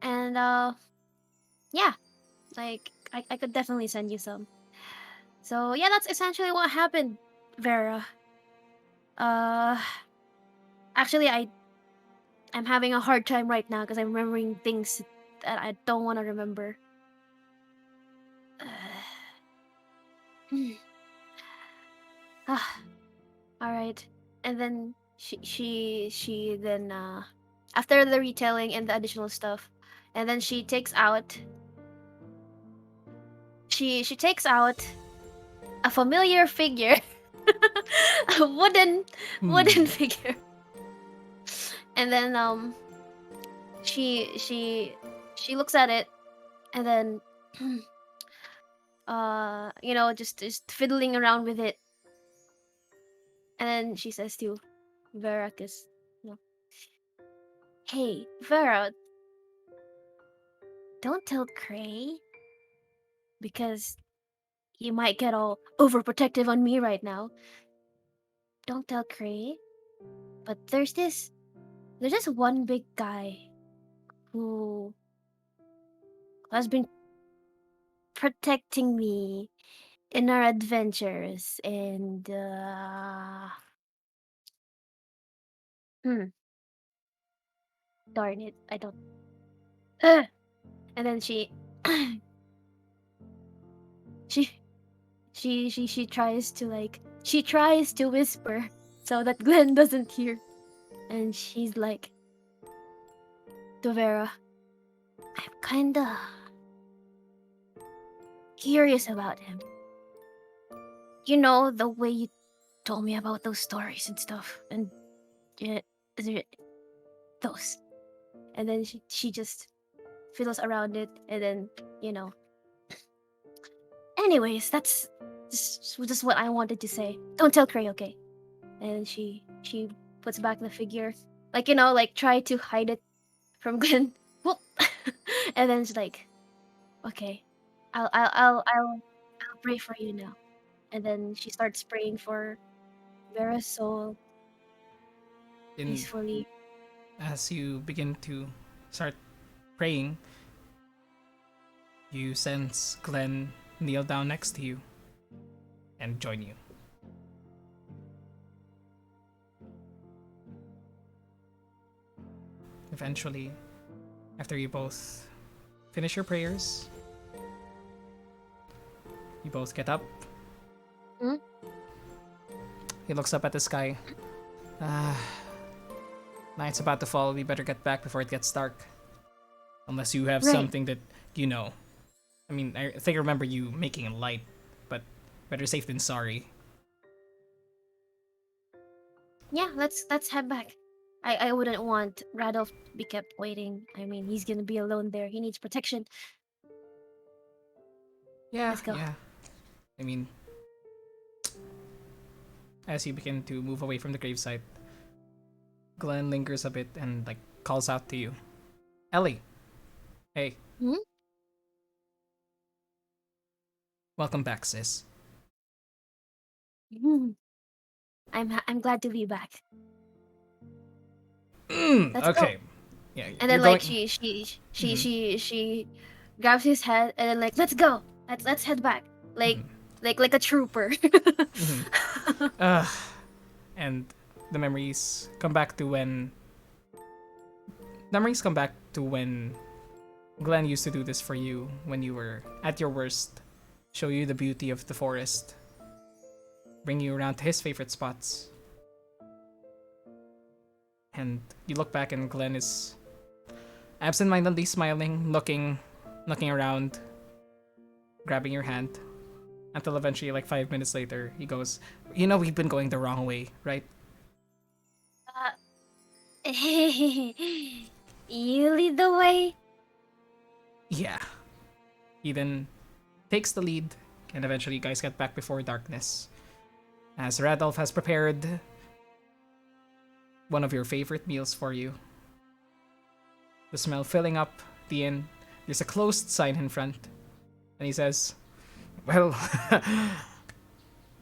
And yeah, like I could definitely send you some. So yeah, that's essentially what happened, Vera. Uh, actually, I'm having a hard time right now because I'm remembering things that I don't want to remember. Ah, all right. And then she then after the retelling and the additional stuff, and then she takes out she takes out a familiar figure, a wooden figure, and then she looks at it, and then just fiddling around with it, and then she says to Vera, "Cause, hey Vera, don't tell Cray, because you might get all overprotective on me right now. Don't tell Cray, but there's this one big guy who has been protecting me in our adventures, and hmm, darn it, I don't." Ugh. And then she tries to whisper so that Glenn doesn't hear, and she's like to Vera, "I'm kinda curious about him. You know, the way you told me about those stories and stuff, and yeah, those." And then she just fiddles around it, and then you know. Anyways, that's just what I wanted to say. Don't tell Cray, okay? And she puts back the figure, like like try to hide it from Glenn. Whoop. And then it's like, okay, I'll pray for you now. And then she starts praying for Vera's soul In peacefully. As you begin to start praying, you sense Glenn kneel down next to you and join you. Eventually, after you both finish your prayers, you both get up. Hmm? He looks up at the sky. Ah, night's about to fall. We better get back before it gets dark. Unless you have Right. something that you know. I mean, I think I remember you making a light, but better safe than sorry. Yeah, let's head back. I wouldn't want Radolf to be kept waiting. I mean, he's gonna be alone there. He needs protection. Yeah, Let's go. yeah. I mean, as you begin to move away from the gravesite, Glenn lingers a bit and like calls out to you, Ellie. Hey. Hmm? Welcome back, sis. Mhm. I'm glad to be back. Let's go. Okay. Yeah, And you're then like going. Mhm. she grabs his head and then like let's go. Let's head back. Like Mhm. like a trooper. Mhm. Ugh. And the memories come back to when. Memories come back to when Glenn used to do this for you when you were at your worst. Show you the beauty of the forest. Bring you around to his favorite spots. And you look back and Glenn is absent-mindedly smiling, looking around, grabbing your hand. Until eventually, like 5 minutes later, he goes, "You know we've been going the wrong way, right?" You lead the way. Yeah. He then takes the lead, and eventually you guys get back before darkness. As Radolf has prepared one of your favorite meals for you. The smell filling up the inn. There's a closed sign in front. And he says, "Well,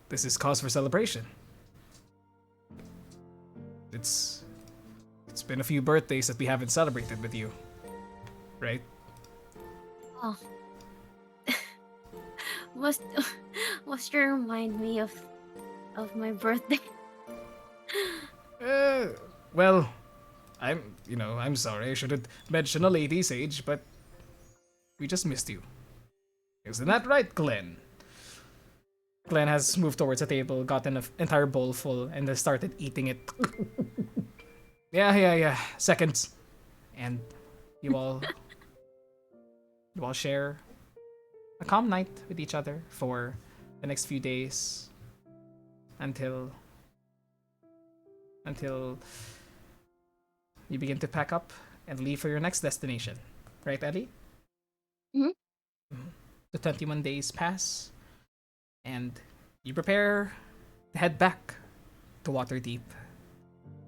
this is cause for celebration. It's been a few birthdays that we haven't celebrated with you, right?" Oh, must must you remind me of my birthday? Well, I'm sorry. I shouldn't mention a lady's age, but we just missed you. Isn't that right, Glenn? Glenn has moved towards the table, gotten an entire bowl full, and has started eating it. Yeah. Seconds. And you all share a calm night with each other for the next few days until you begin to pack up and leave for your next destination. Right, Ellie? Mhm. The 21 days pass, and you prepare to head back to Waterdeep.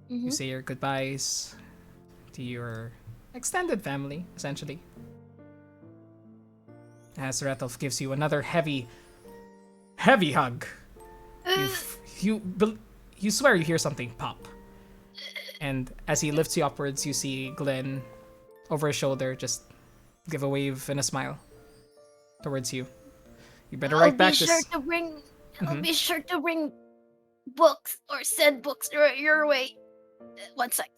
You Mhm. say your goodbyes to your extended family, essentially. As Ratolf gives you another heavy hug. You swear you hear something pop. And as he lifts you upwards, you see Glenn over his shoulder just give a wave and a smile towards you. You better I'll write be back sure this. to bring. I'll Mhm. be sure to bring books or send books your way. One sec.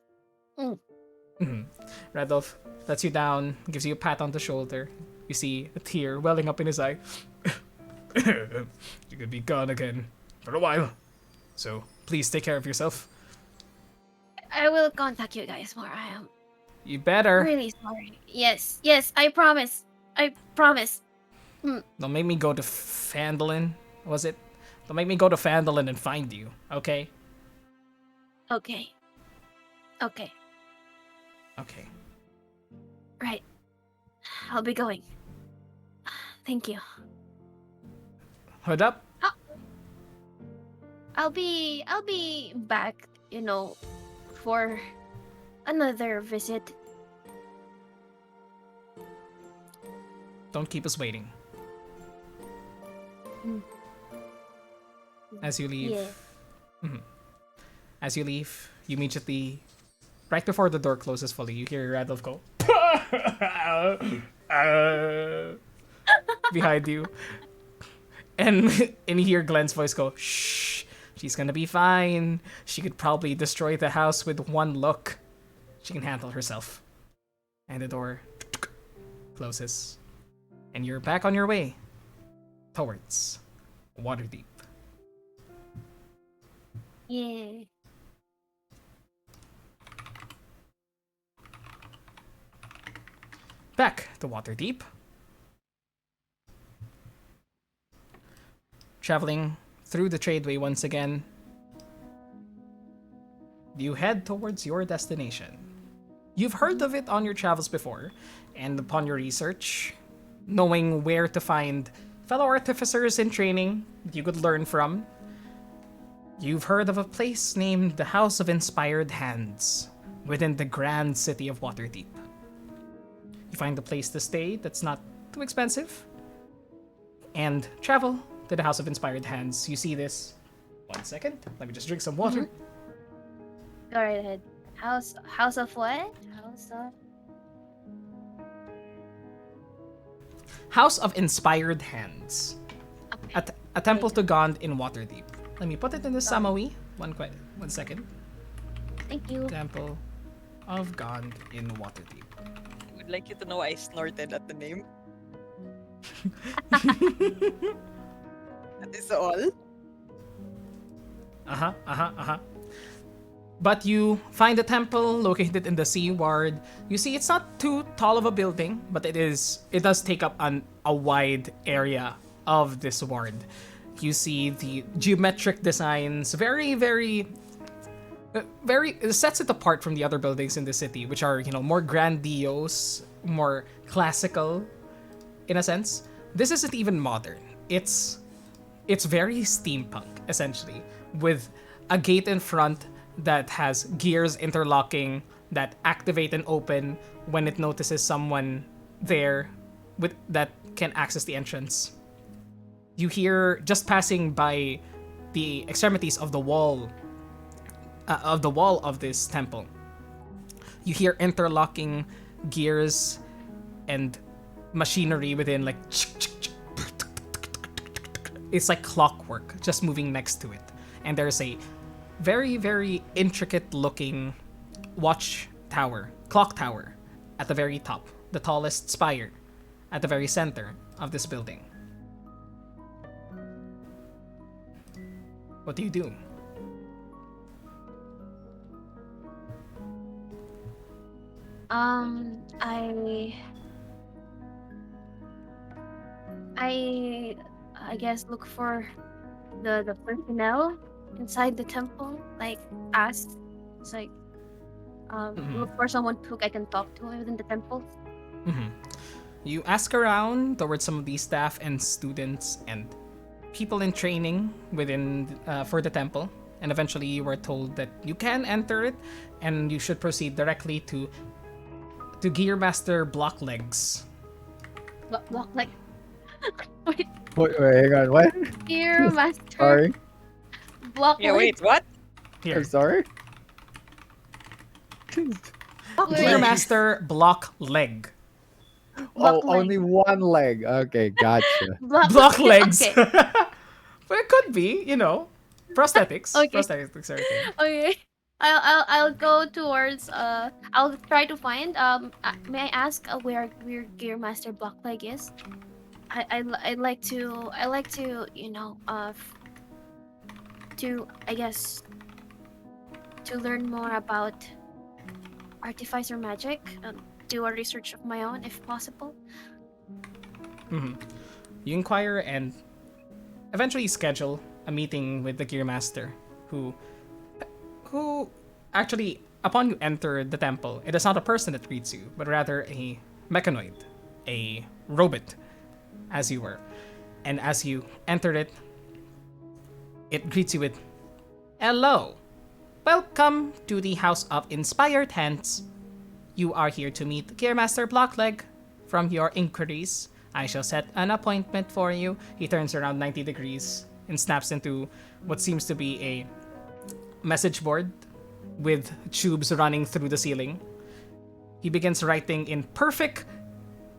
Radolf lets you down, gives you a pat on the shoulder. You see a tear welling up in his eye. You could be gone again for a while. So please take care of yourself. I will contact you guys more. I am You better. really sorry. Yes, I promise. I promise. Don't make me go to Phandalin, was it? Don't make me go to Phandalin and find you, okay? Okay. Okay. Okay. Right. I'll be going. Thank you. Hood up. I'll be back, for another visit. Don't keep us waiting. Mm. As you leave, Yeah. As you leave, you immediately right before the door closes fully, you hear Randolph go behind you, and you hear Glenn's voice go, "Shh, she's gonna be fine. She could probably destroy the house with one look. She can handle herself." And the door closes, and you're back on your way towards Waterdeep. Yeah. Back to Waterdeep. Traveling through the tradeway once again, you head towards your destination. You've heard of it on your travels before, and upon your research, knowing where to find fellow artificers in training that you could learn from, you've heard of a place named the House of Inspired Hands within the grand city of Waterdeep. You find a place to stay that's not too expensive, and travel to the House of Inspired Hands. You see this. 1 second. Let me just drink some water. Go right ahead. House of what? House of House of Inspired Hands. Okay. A temple to Gond in Waterdeep. Let me put it in the Samawi. 1 second. Thank you. Temple of Gond in Waterdeep. Would like you to know I snorted at the name. That is all. But you find a temple located in the Sea Ward. You see, it's not too tall of a building, but it does take up a wide area of this ward. You see the geometric designs, very it sets it apart from the other buildings in the city, which are, more grandiose, more classical in a sense. This isn't even modern. It's very steampunk, essentially, with a gate in front that has gears interlocking that activate and open when it notices someone there that can access the entrance. You hear, just passing by the extremities of the wall of this temple, you hear interlocking gears and machinery within, like, it's like clockwork just moving next to it. And there's a very, very intricate looking clock tower at the very top, the tallest spire at the very center of this building. What do you do? I guess look for the personnel inside the temple. Like, ask. It's like look for someone who I can talk to within the temple. You ask around towards some of these staff and students and people in training within for the temple, and eventually you were told that you can enter it, and you should proceed directly to Gearmaster Blocklegs. Block like. Wait, Wait, hang on. What? Gear Master Sorry. Block. Yeah, wait, what? Here, I'm sorry. Gearmaster Blockleg. Oh, Block leg. only one leg. Okay, gotcha. Blocklegs. Okay. But it could be, prosthetics. Okay. Prosthetics are a thing. Okay. I'll go towards I'll try to find may I ask where Gear Master Blockleg is? I'd like to to, I guess, to learn more about artificer magic, do a research of my own if possible. You inquire and eventually schedule a meeting with the Gearmaster, who actually, upon you enter the temple, it is not a person that greets you, but rather a mechanoid, a robot, as you were. And as you entered it, it greets you with, "Hello. Welcome to the House of Inspired Hands. You are here to meet Gearmaster Blockleg. From your inquiries, I shall set an appointment for you." He turns around 90 degrees and snaps into what seems to be a message board with tubes running through the ceiling. He begins writing in perfect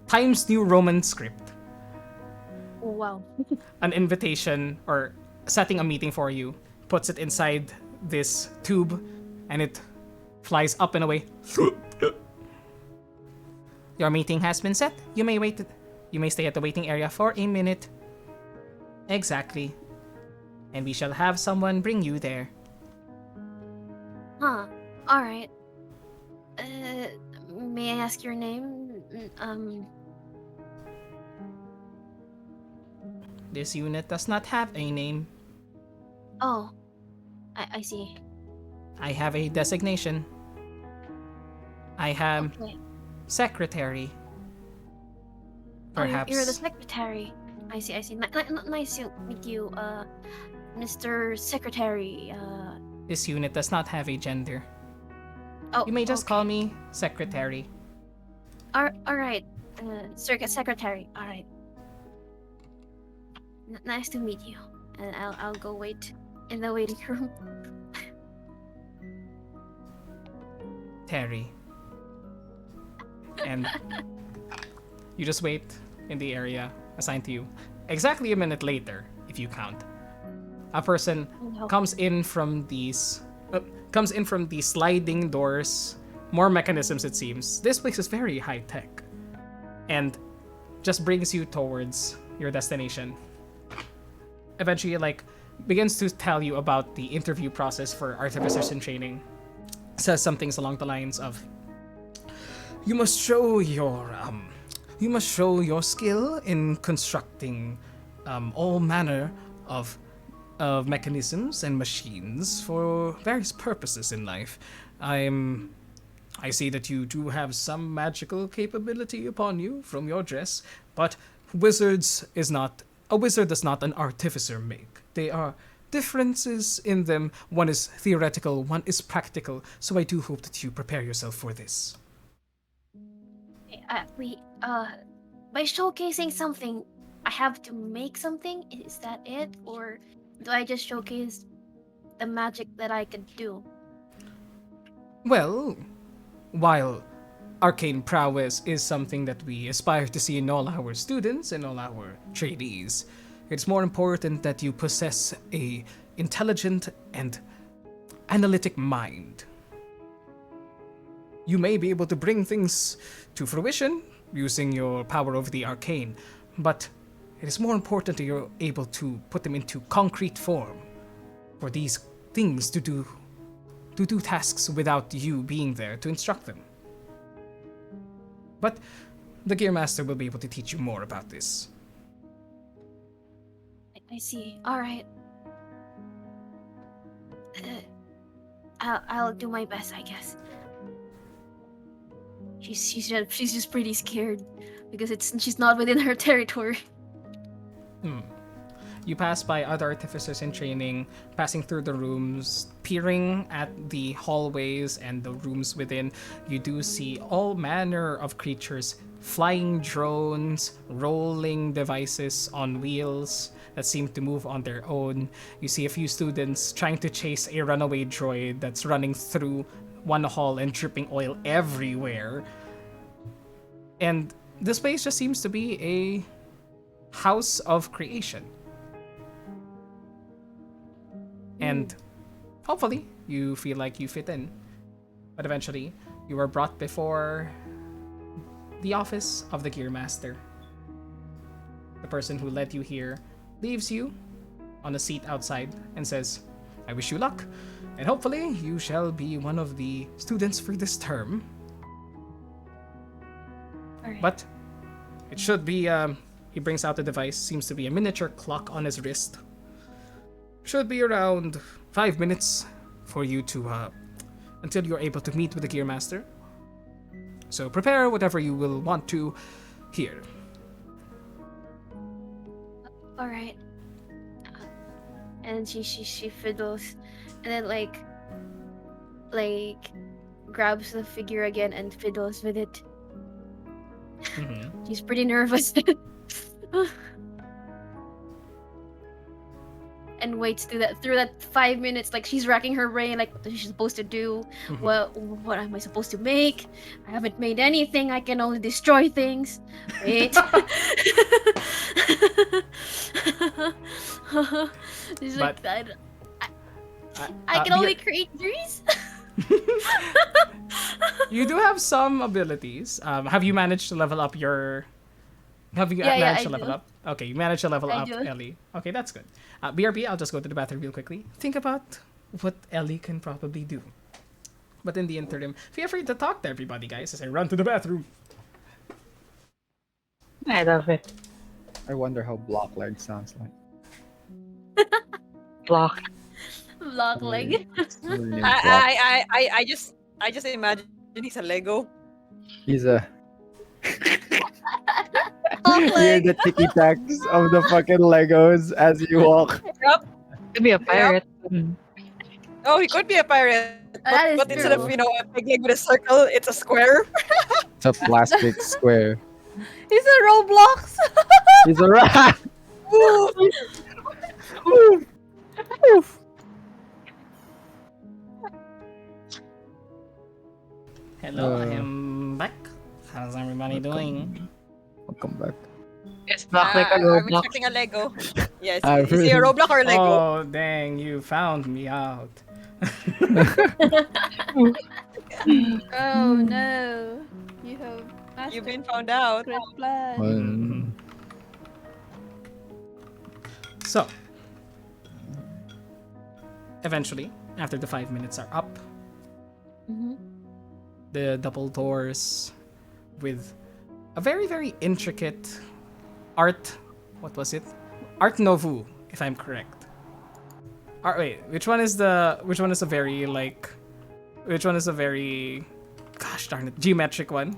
Times New Roman script Oh, wow. an invitation or setting a meeting for you, puts it inside this tube, and it flies up and away. Your meeting has been set. You may wait. You may stay at the waiting area for a minute. Exactly. And we shall have someone bring you there. Huh. Alright. May I ask your name? This unit does not have a name. Oh. I see. I have a designation. I am Okay. secretary. Oh, Perhaps. you're the secretary. I see, I see. Nice to meet you, Mr. Secretary. This unit does not have a gender. Oh, You may just okay. call me secretary. Alright. Secretary. Alright. Nice to meet you. And I'll go wait in the waiting room. Terry. And you just wait in the area assigned to you. Exactly a minute later, if you count, a person No. comes in from these sliding doors. More mechanisms, it seems. This place is very high tech, and just brings you towards your destination. Eventually, begins to tell you about the interview process for artificers in training. Says some things along the lines of, you must show your skill in constructing all manner of mechanisms and machines for various purposes in life. I see that you do have some magical capability upon you from your dress, but a wizard does not an artificer make. They are differences in them. One is theoretical, one is practical. So I do hope that you prepare yourself for this. By showcasing something, I have to make something? Is that it? Or do I just showcase the magic that I can do? Well, while arcane prowess is something that we aspire to see in all our students and all our trainees, it's more important that you possess a intelligent and analytic mind. You may be able to bring things to fruition using your power over the arcane, but it is more important that you're able to put them into concrete form for these things to do tasks without you being there to instruct them. But the Gear Master will be able to teach you more about this. I see. Alright. I'll do my best, I guess. She's just pretty scared because she's not within her territory. You pass by other artificers in training, passing through the rooms, peering at the hallways and the rooms within. You do see all manner of creatures, flying drones, rolling devices on wheels that seem to move on their own. You see a few students trying to chase a runaway droid that's running through one hall and dripping oil everywhere. And this place just seems to be a house of creation. And hopefully you feel like you fit in. But eventually, you are brought before the office of the Gear Master. The person who led you here leaves you on a seat outside and says, I wish you luck, and hopefully you shall be one of the students for this term. Alright. But it should be, he brings out the device, seems to be a miniature clock on his wrist. Should be around 5 minutes for you to, until you're able to meet with the Gear Master. So prepare whatever you will want to here. Alright. And she fiddles and then like grabs the figure again and fiddles with it. She's pretty nervous. And waits through that 5 minutes. Like she's racking her brain, like what is she supposed to do? What am I supposed to make? I haven't made anything. I can only destroy things. Wait. She's like, I can only create trees. You do have some abilities. Have you managed to level up your? Have you managed to level do. up? Okay, you managed to level I up do. Ellie. Okay, that's good. BRB, I'll just go to the bathroom real quickly. Think about what Ellie can probably do. But in the interim, feel free to talk to everybody, guys, as I run to the bathroom. I love it. I wonder how block leg sounds like. Block. Block leg. Somebody named Block. I just imagine he's a Lego. He's a. Block Hear leg. the ticky tacks of the fucking Legos as you walk. Could be a pirate. Oh, he could be a pirate. That is But instead of true. a big leg with a circle, it's a square. It's a plastic square. He's a Roblox. He's a rat. Hello, I am back. How's everybody doing? Welcome back. It's block like a I'm Roblox. expecting a Lego. Yes. I Is he a really- Roblox or a Lego? Oh, dang, you found me out. Oh no. You have mastered You've been found out. great plan. Um, So, eventually, after the 5 minutes are up, the double doors with a very, very intricate art. What was it? Art Nouveau, if I'm correct. Wait, which one is a very, gosh darn it, geometric one?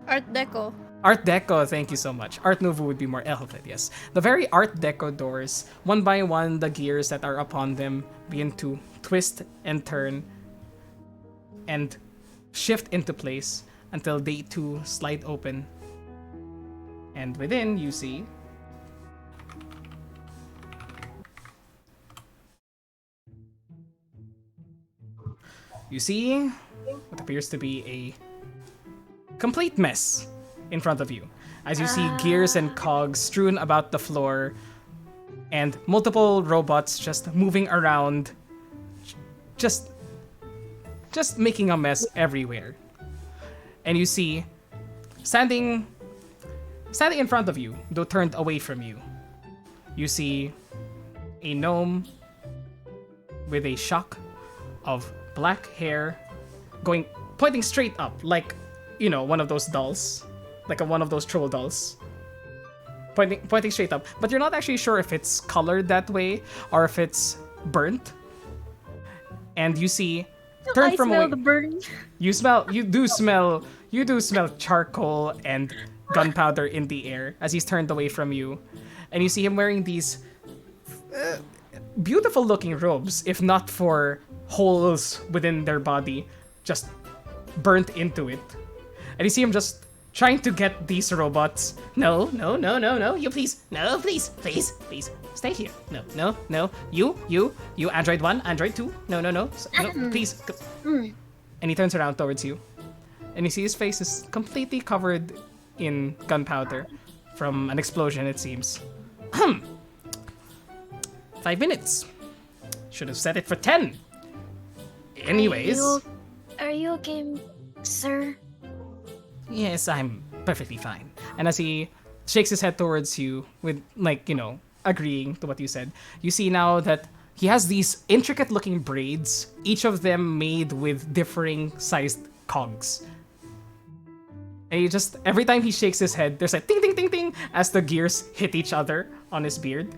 Art Deco. Art Deco, thank you so much. Art Nouveau would be more elevated, yes. The very Art Deco doors, one by one, the gears that are upon them begin to twist and turn and shift into place until they too slide open. And within, you see what appears to be a complete mess in front of you, as you see gears and cogs strewn about the floor and multiple robots just moving around, just making a mess everywhere. And you see, standing in front of you, though turned away from you, you see a gnome with a shock of black hair pointing straight up, like, one of those dolls, like one of those troll dolls, pointing straight up. But you're not actually sure if it's colored that way or if it's burnt. And you see, turn I from smell away. the burn. You do smell charcoal and gunpowder in the air as he's turned away from you, and you see him wearing these beautiful looking robes, if not for holes within their body just burnt into it. And you see him just trying to get these robots. No, you please, no, please, stay here. No, you, Android 1, Android 2, no, please. And he turns around towards you, and you see his face is completely covered in gunpowder from an explosion, it seems. 5 minutes. Should have set it for 10. Anyways. Are you okay, sir? Yes, I'm perfectly fine. And as he shakes his head towards you with, agreeing to what you said, you see now that he has these intricate looking braids, each of them made with differing sized cogs. And he just, every time he shakes his head, there's a ting ting ting ting as the gears hit each other on his beard.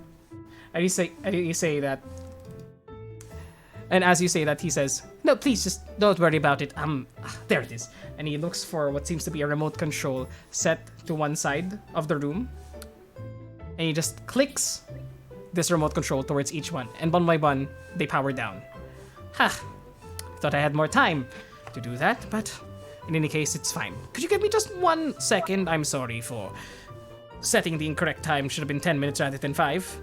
And you say that. And as you say that, he says, "No, please, just don't worry about it. There it is." And he looks for what seems to be a remote control set to one side of the room. And he just clicks this remote control towards each one. And one by one, they power down. Thought I had more time to do that, but in any case, it's fine. Could you give me just 1 second? I'm sorry for setting the incorrect time. Should have been 10 minutes rather than 5.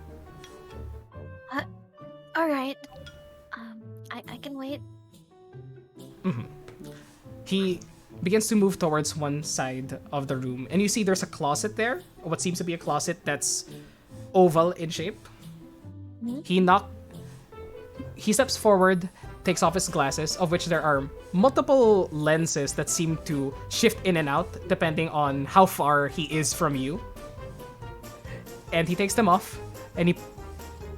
He begins to move towards one side of the room, and you see there's a closet there. What seems to be a closet that's oval in shape. He steps forward, takes off his glasses, of which there are multiple lenses that seem to shift in and out depending on how far he is from you. And he takes them off, and he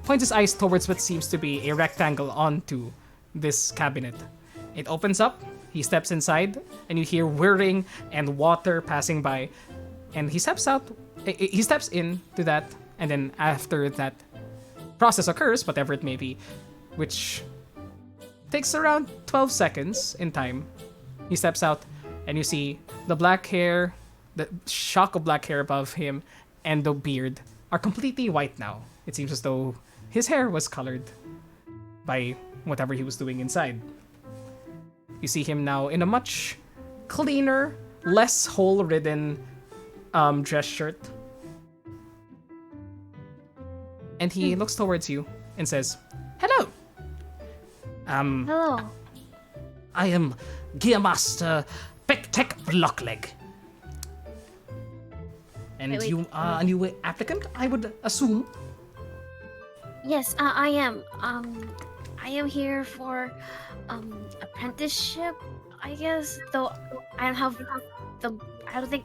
points his eyes towards what seems to be a rectangle onto this cabinet. It opens up, he steps inside, and you hear whirring and water passing by. And he steps into that, and then after that process occurs, whatever it may be, which takes around 12 seconds in time, he steps out, and you see the black hair, the shock of black hair above him, and the beard are completely white now. It seems as though his hair was colored by whatever he was doing inside. You see him now in a much cleaner, less hole-ridden dress shirt. And he looks towards you and says, "Hello. Hello. I am Gearmaster Pektek Blockleg. And Wait. you are a new applicant, I would assume." Yes, I am. I am here for apprenticeship, I guess. Though I don't have the. I don't think.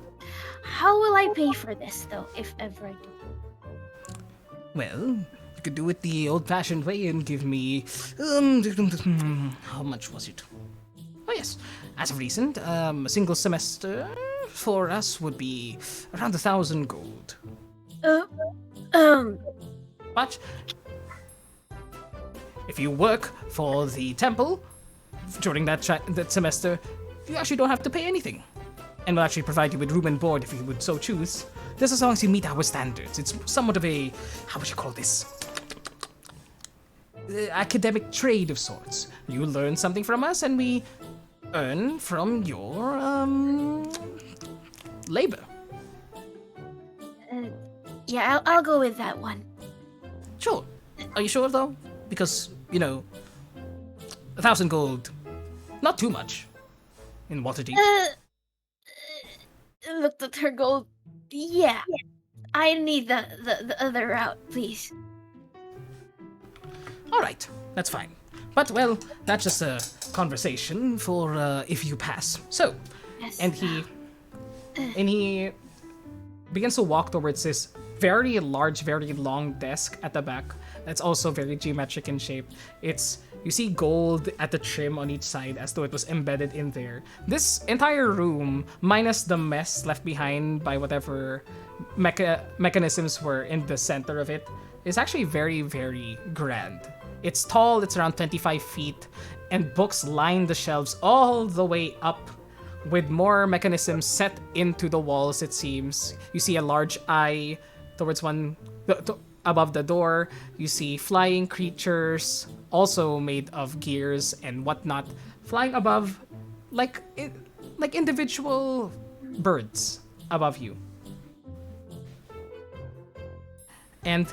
How will I pay for this though, if ever I do? Well, you could do it the old-fashioned way and give me... how much was it? Oh yes, as of recent, a single semester for us would be around 1,000 gold. But if you work for the temple during that semester, you actually don't have to pay anything. And we'll actually provide you with room and board if you would so choose. Just as long as you meet our standards. It's somewhat of a, how would you call this? Academic trade of sorts. You learn something from us and we earn from your, labor. Yeah, I'll go with that one. Sure. Are you sure though? Because, 1,000 gold, not too much in Waterdeep. Looked at her gold. Yeah. I need the other route, please. Alright, that's fine. But, well, that's just a conversation for if you pass. So, Yes. and he begins to walk towards this very large, very long desk at the back that's also very geometric in shape. You see gold at the trim on each side as though it was embedded in there. This entire room, minus the mess left behind by whatever mechanisms were in the center of it, is actually very, very grand. It's tall, it's around 25 feet, and books line the shelves all the way up with more mechanisms set into the walls, it seems. You see a large eye towards above the door. You see flying creatures, also made of gears and whatnot, flying above like individual birds above you. And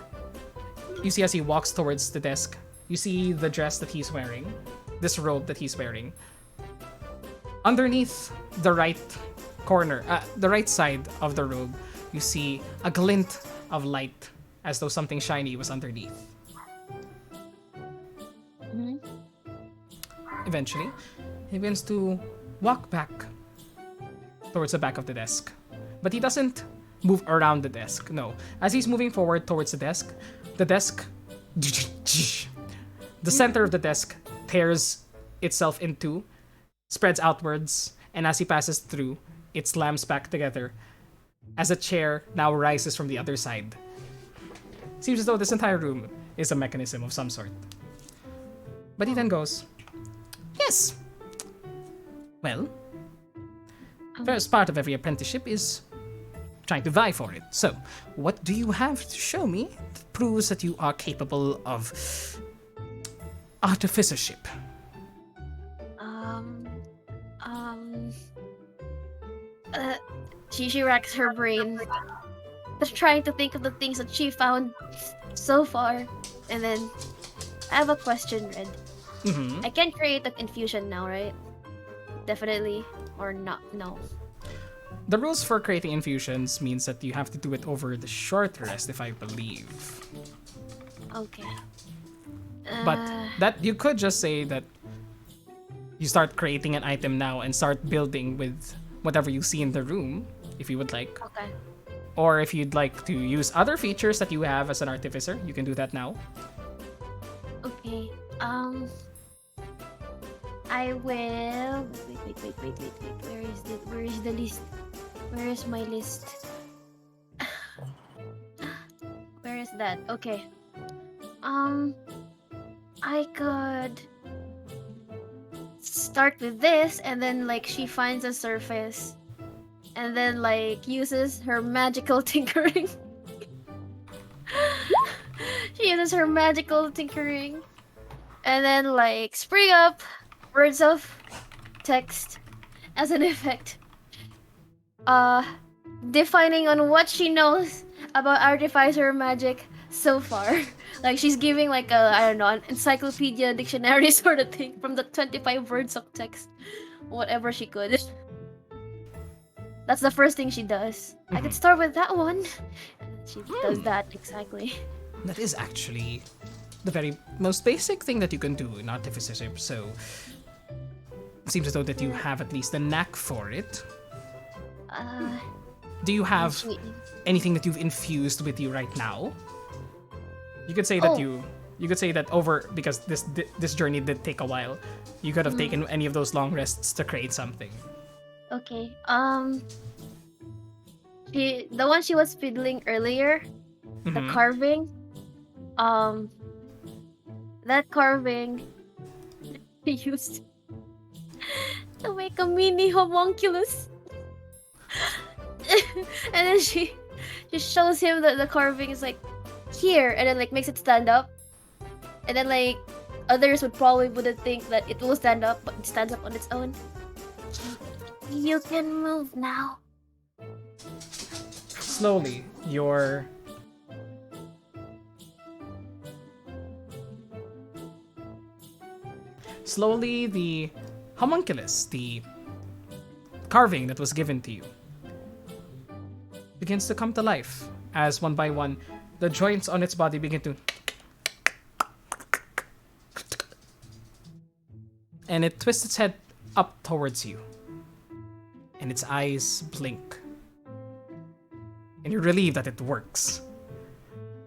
you see as he walks towards the desk, you see the dress that he's wearing, this robe that he's wearing. Underneath the right corner, the right side of the robe, you see a glint of light as though something shiny was underneath. Eventually, he begins to walk back towards the back of the desk. But he doesn't move around the desk, no. As he's moving forward towards the desk, the center of the desk tears itself in two, spreads outwards, and as he passes through, it slams back together as a chair now rises from the other side. Seems as though this entire room is a mechanism of some sort. But he then goes, "Yes. Well, first part of every apprenticeship is trying to vie for it. So, what do you have to show me that proves that you are capable of artificership?" She racks her brain, just trying to think of the things that she found so far. And then, I have a question, Red. Mm-hmm. I can create an infusion now, right? Definitely. or not? No. The rules for creating infusions means that you have to do it over the short rest, if I believe. Okay. But that you could just say that you start creating an item now and start building with whatever you see in the room, if you would like. Okay. Or if you'd like to use other features that you have as an artificer, you can do that now. Okay. I will. Wait. Where is the list? Where is my list? Where is that? Okay. I could start with this, and then like she finds a surface, and then like uses her magical tinkering. She uses her magical tinkering, and then like spring up words of text as an effect. Defining on what she knows about artificer magic so far. Like she's giving like a, I don't know, an encyclopedia dictionary sort of thing from the 25 words of text. Whatever she could. That's the first thing she does. I could start with that one. She does that exactly. That is actually the very most basic thing that you can do in artificership, so it seems as though that you have at least a knack for it. Do you have anything that you've infused with you right now? You could say that you could say that over, because this journey did take a while, you could have taken any of those long rests to create something. Okay. The one she was fiddling earlier, the carving. That carving used to make a mini homunculus. And then she shows him that the carving is like here, and then like makes it stand up, and then like others wouldn't think that it will stand up, but it stands up on its own. You can move now. Slowly, the homunculus, the carving that was given to you, begins to come to life as one by one the joints on its body begin to, and it twists its head up towards you, and its eyes blink, and you're relieved that it works.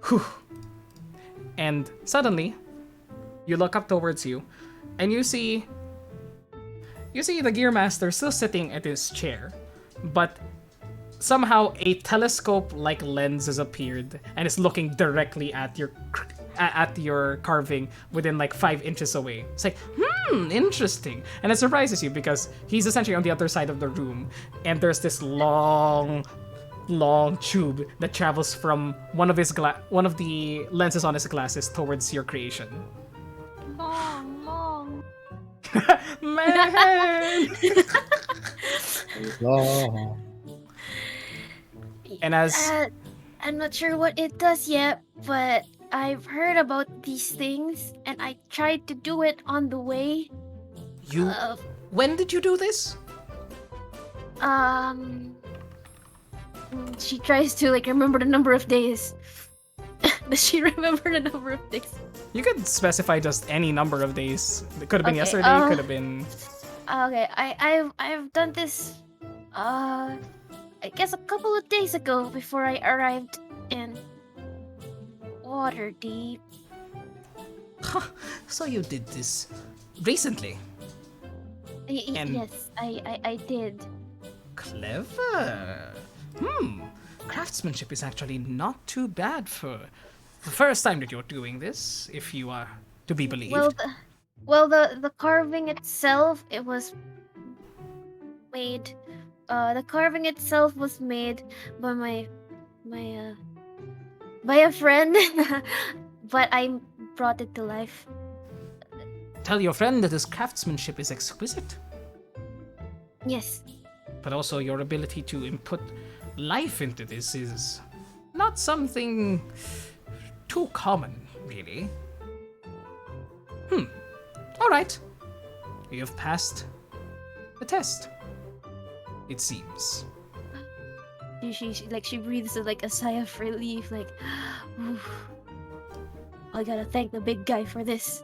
Whew. And suddenly you look up towards you, and you see the gear master still sitting at his chair, but somehow a telescope-like lens has appeared and is looking directly at your carving within like 5 inches away. It's like, interesting. And it surprises you because he's essentially on the other side of the room, and there's this long tube that travels from one of the lenses on his glasses towards your creation. Long. Man! Oh. And as I'm not sure what it does yet, but I've heard about these things, and I tried to do it on the way. When did you do this? She tries to like remember the number of days. Does she remember the number of days? You could specify just any number of days. It could have been yesterday, could have been... Okay, I've done this, I guess a couple of days ago before I arrived in Waterdeep. So you did this recently? Yes, I did. Clever. Craftsmanship is actually not too bad for the first time that you're doing this, if you are to be believed. The carving itself, it was made. The carving itself was made by by a friend, but I brought it to life. Tell your friend that his craftsmanship is exquisite, Yes. but also your ability to input life into this is not something too common, really. All right. You have passed the test. it seems. She breathes like a sigh of relief, like, "Ooh, I gotta thank the big guy for this."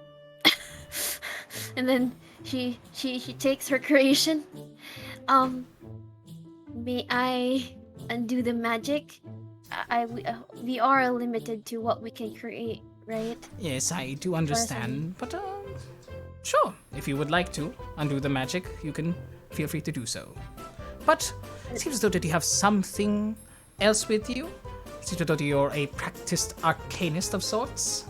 And then she takes her creation. May I undo the magic? We are limited to what we can create, right? Yes, I do understand, but sure, if you would like to undo the magic, you can feel free to do so. But it seems as though that you have something else with you. It seems as though you're a practiced arcanist of sorts,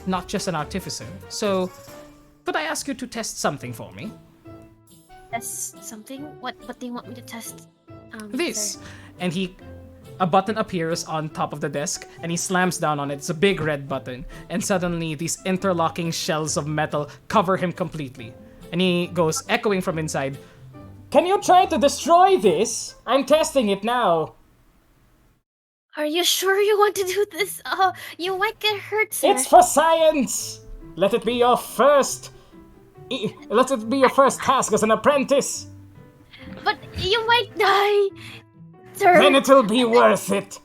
not just an artificer. So, could I ask you to test something for me? Test something? What do you want me to test? This. Sir? And a button appears on top of the desk, and he slams down on it. It's a big red button, and suddenly these interlocking shells of metal cover him completely. And he goes echoing from inside, "Can you try to destroy this? I'm testing it now." Are you sure you want to do this? You might get hurt, sir. It's for science! Let it be your first task as an apprentice. But you might die, sir. Then it'll be worth it.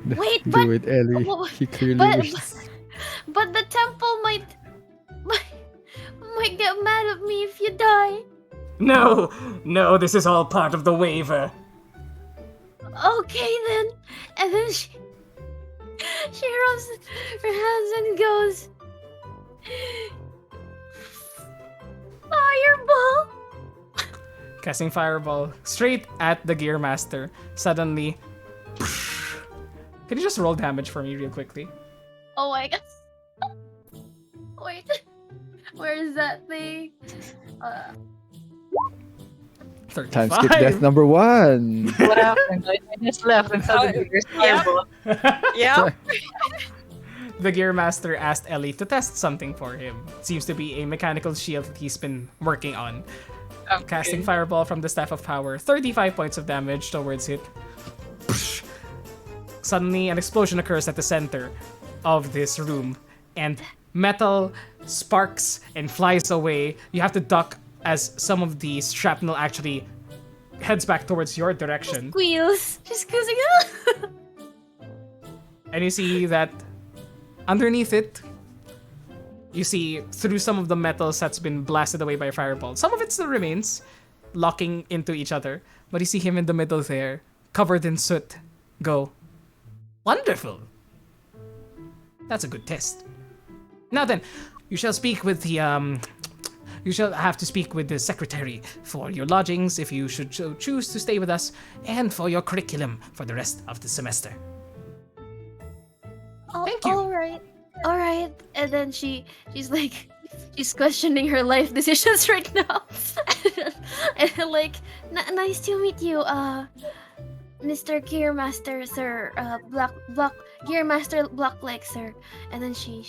Wait, Do but it, Ellie. but- He clearly but, wishes. but the temple might get mad at me if you die. No, this is all part of the waiver. Okay then. And then she rubs her hands and goes, "Fireball!" Casting Fireball straight at the Gear Master. Suddenly, can you just roll damage for me real quickly? Oh my god. Wait. Where is that thing? 35. Time skip death number 1. What happened? I just left and suddenly there's Yeah. fireball. Yeah. The Gear Master asked Ellie to test something for him. It seems to be a mechanical shield that he's been working on. Casting Fireball from the Staff of Power. 35 points of damage towards it. Suddenly, an explosion occurs at the center of this room, and metal sparks and flies away. You have to duck as some of the shrapnel actually heads back towards your direction. Squeals. She's squeezing out. And you see that underneath it, you see through some of the metals that's been blasted away by fireball. Some of it still remains, locking into each other. But you see him in the middle there, covered in soot. Go. Wonderful. That's a good test. Now then, you shall speak with the you shall have to speak with the secretary for your lodgings if you should choose to stay with us, and for your curriculum for the rest of the semester. Thank you. All right. And then she's questioning her life decisions right now. And like, nice to meet you, Mr. Gearmaster, sir. Block Gearmaster Blockleg, sir. And then she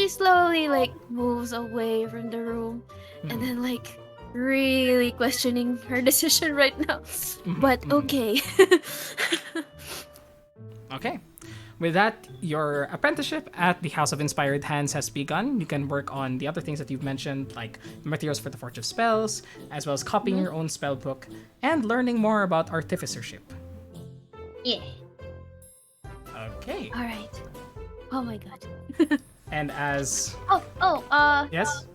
slowly like moves away from the room, and then like really questioning her decision right now. But okay. Okay. With that, your apprenticeship at the House of Inspired Hands has begun. You can work on the other things that you've mentioned, like materials for the Forge of Spells, as well as copying your own spell book, and learning more about artificership. Yeah. Okay. All right. Oh my god. And as... Yes.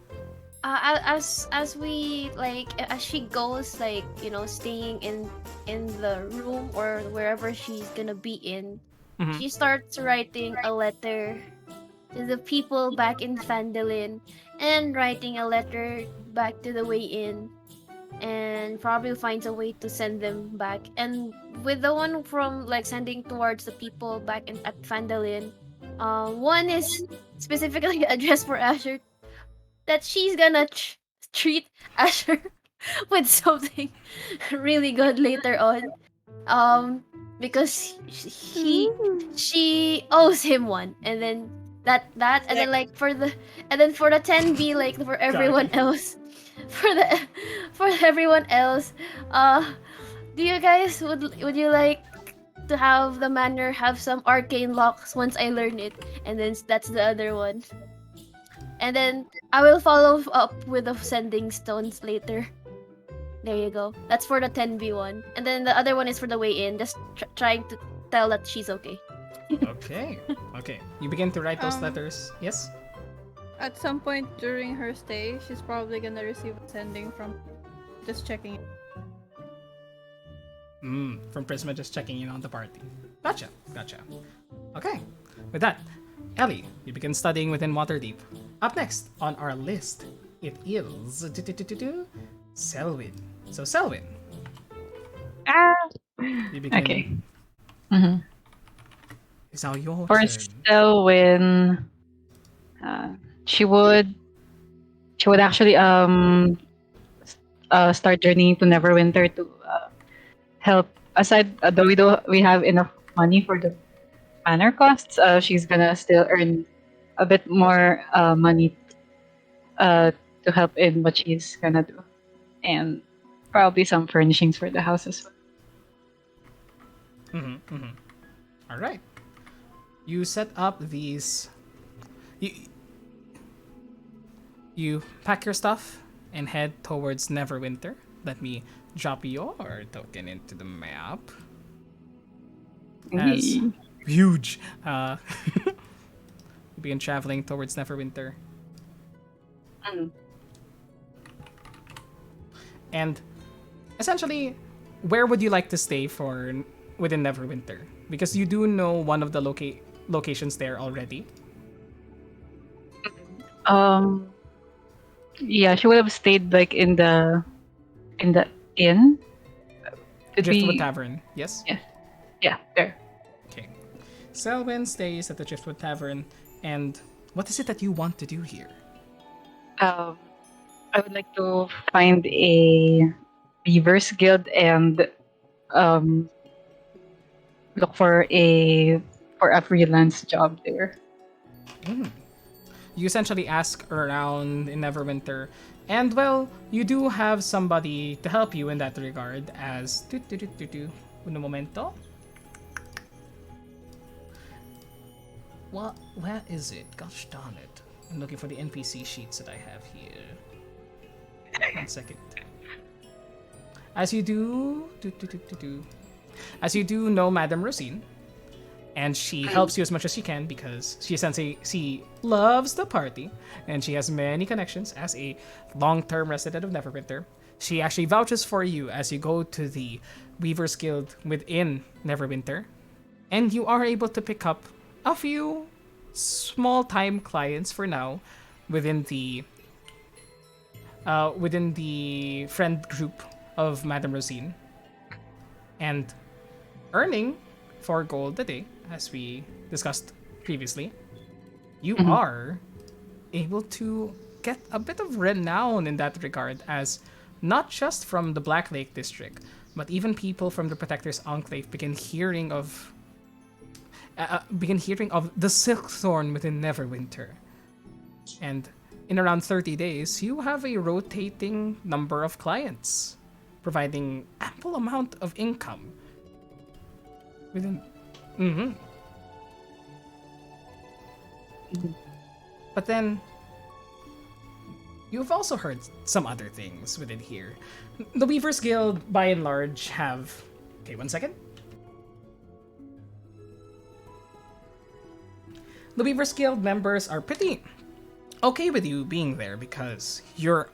Yes? As we like, as she goes, like, you know, staying in the room or wherever she's gonna be in, she starts writing a letter to the people back in Phandalin, and writing a letter back to the Way Inn, and probably finds a way to send them back. And with the one from like sending towards the people back at Phandalin, one is specifically addressed for Asher, that she's gonna treat Asher with something really good later on, because she owes him one, and then that and then like for the 10B, like for everyone else, for everyone else, do you guys would you like to have the manor have some arcane locks once I learn it? And then that's the other one. And then I will follow up with the sending stones later. There you go. That's for the 10v1. And then the other one is for the way in, just trying to tell that she's okay. Okay. Okay. You begin to write those Um, letters. Yes? At some point during her stay, she's probably gonna receive a sending from just checking it. From Prisma just checking in on the party. Gotcha. Gotcha. Okay. With that, Ellie, you begin studying within Waterdeep. Up next on our list, it is Selwyn. So Selwyn, Ah. you begin. Okay. Mm-hmm. It's now your For turn. Selwyn, uh, she would actually start journeying to Neverwinter to help. Aside, though we have enough money for the manor costs, she's gonna still earn a bit more money uh, to help in what she's gonna do, and probably some furnishings for the house as well. All right. You set up these. You you pack your stuff and head towards Neverwinter. Let me drop your token into the map. As Hey. huge. You begin traveling towards Neverwinter. Mm. And essentially, where would you like to stay for within Neverwinter? Because you do know one of the locations there already. Um. Yeah, she would have stayed like in the inn. Did Driftwood we? Tavern, yes? Yeah. Yeah. There. Okay. Selwyn stays at the Driftwood Tavern, and what is it that you want to do here? I would like to find a Beavers Guild and um look for a freelance job there. You essentially ask around in Neverwinter, and well, you do have somebody to help you in that regard. As uno momento. What? Where is it? Gosh darn it! I'm looking for the NPC sheets that I have here. 1 second. As you as you do know Madame Rosine, and she helps you as much as she can because she loves the party and she has many connections as a long-term resident of Neverwinter. She actually vouches for you as you go to the Weavers Guild within Neverwinter, and you are able to pick up a few small-time clients for now within the friend group of Madame Rosine, and earning 4 gold a day, as we discussed previously, you are able to get a bit of renown in that regard, as not just from the Black Lake district, but even people from the Protector's Enclave begin hearing of the Silkthorn within Neverwinter. And in around 30 days, you have a rotating number of clients, providing ample amount of income within. But then, you've also heard some other things within here. The Weavers Guild, by and large, have. Okay, 1 second. The Weavers Guild members are pretty okay with you being there because you're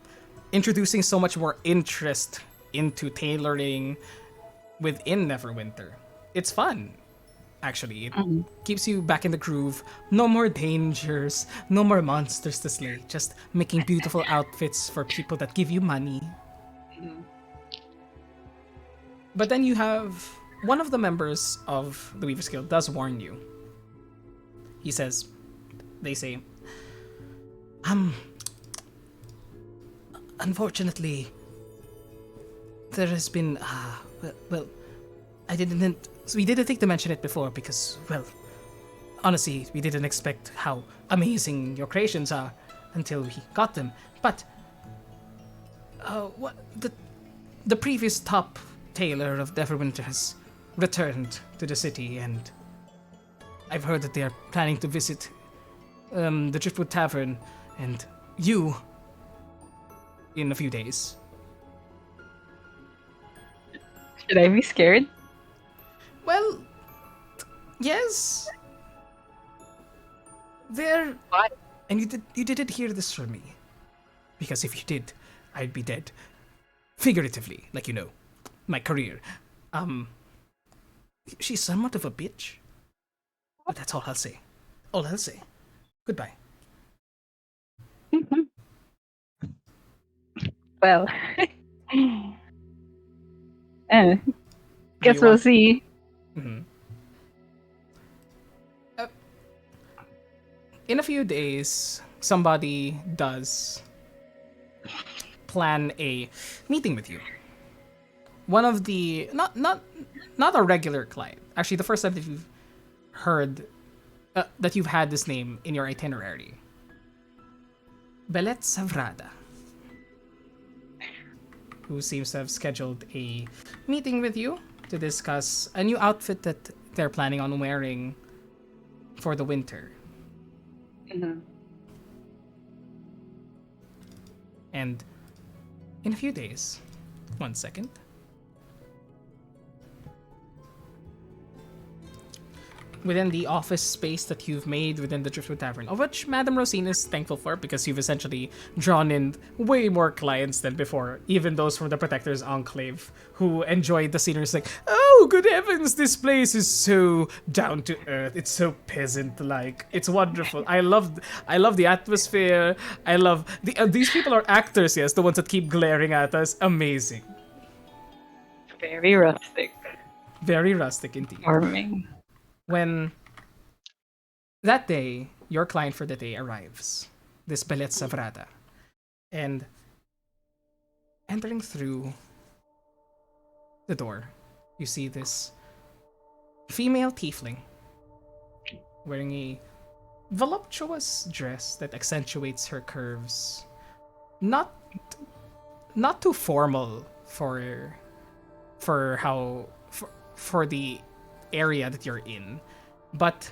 introducing so much more interest into tailoring within Neverwinter. It's fun, actually. It keeps you back in the groove. No more dangers, no more monsters to slay. Just making beautiful outfits for people that give you money. But then you have one of the members of the Weavers Guild does warn you. They say, unfortunately, there has been, well, we didn't think to mention it before because, well, honestly, we didn't expect how amazing your creations are until we got them. But, the previous top tailor of Neverwinter has returned to the city, and I've heard that they are planning to visit the Driftwood Tavern and you in a few days. Should I be scared? Well, yes. There. Why? And you didn't hear this from me. Because if you did, I'd be dead. Figuratively, like you know. My career. She's somewhat of a bitch. But that's all I'll say. All I'll say. Goodbye. Well, eh, Do guess you we'll want- see. Mhm. In a few days, somebody does plan a meeting with you. One of the not a regular client. Actually, the first time that you've heard that you've had this name in your itinerary. Belet Savrada, who seems to have scheduled a meeting with you to discuss a new outfit that they're planning on wearing for the winter. Mhm. And in a few days, 1 second. Within the office space that you've made within the Driftwood Tavern, of which Madame Rosine is thankful for because you've essentially drawn in way more clients than before, even those from the Protector's Enclave who enjoyed the scenery. It's like, oh, good heavens, this place is so down to earth. It's so peasant-like. It's wonderful. I love the atmosphere. I love these people are actors, yes, the ones that keep glaring at us. Amazing. Very rustic. Very rustic indeed. Charming. When that day, your client for the day arrives, this Belet Savrada, and entering through the door, you see this female tiefling wearing a voluptuous dress that accentuates her curves. Not too formal for the area that you're in, but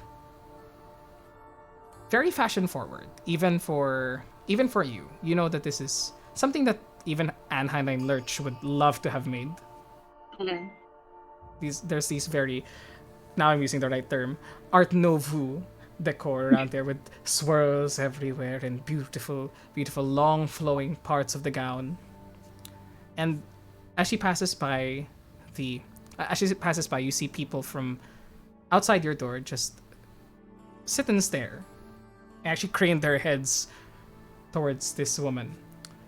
very fashion forward. Even for you, you know that this is something that even Anne Heinlein Lurch would love to have made. Mhm. There's these very, now I'm using the right term, Art Nouveau decor around there with swirls everywhere and beautiful long flowing parts of the gown. And as she passes by you see people from outside your door just sit and stare, and actually crane their heads towards this woman.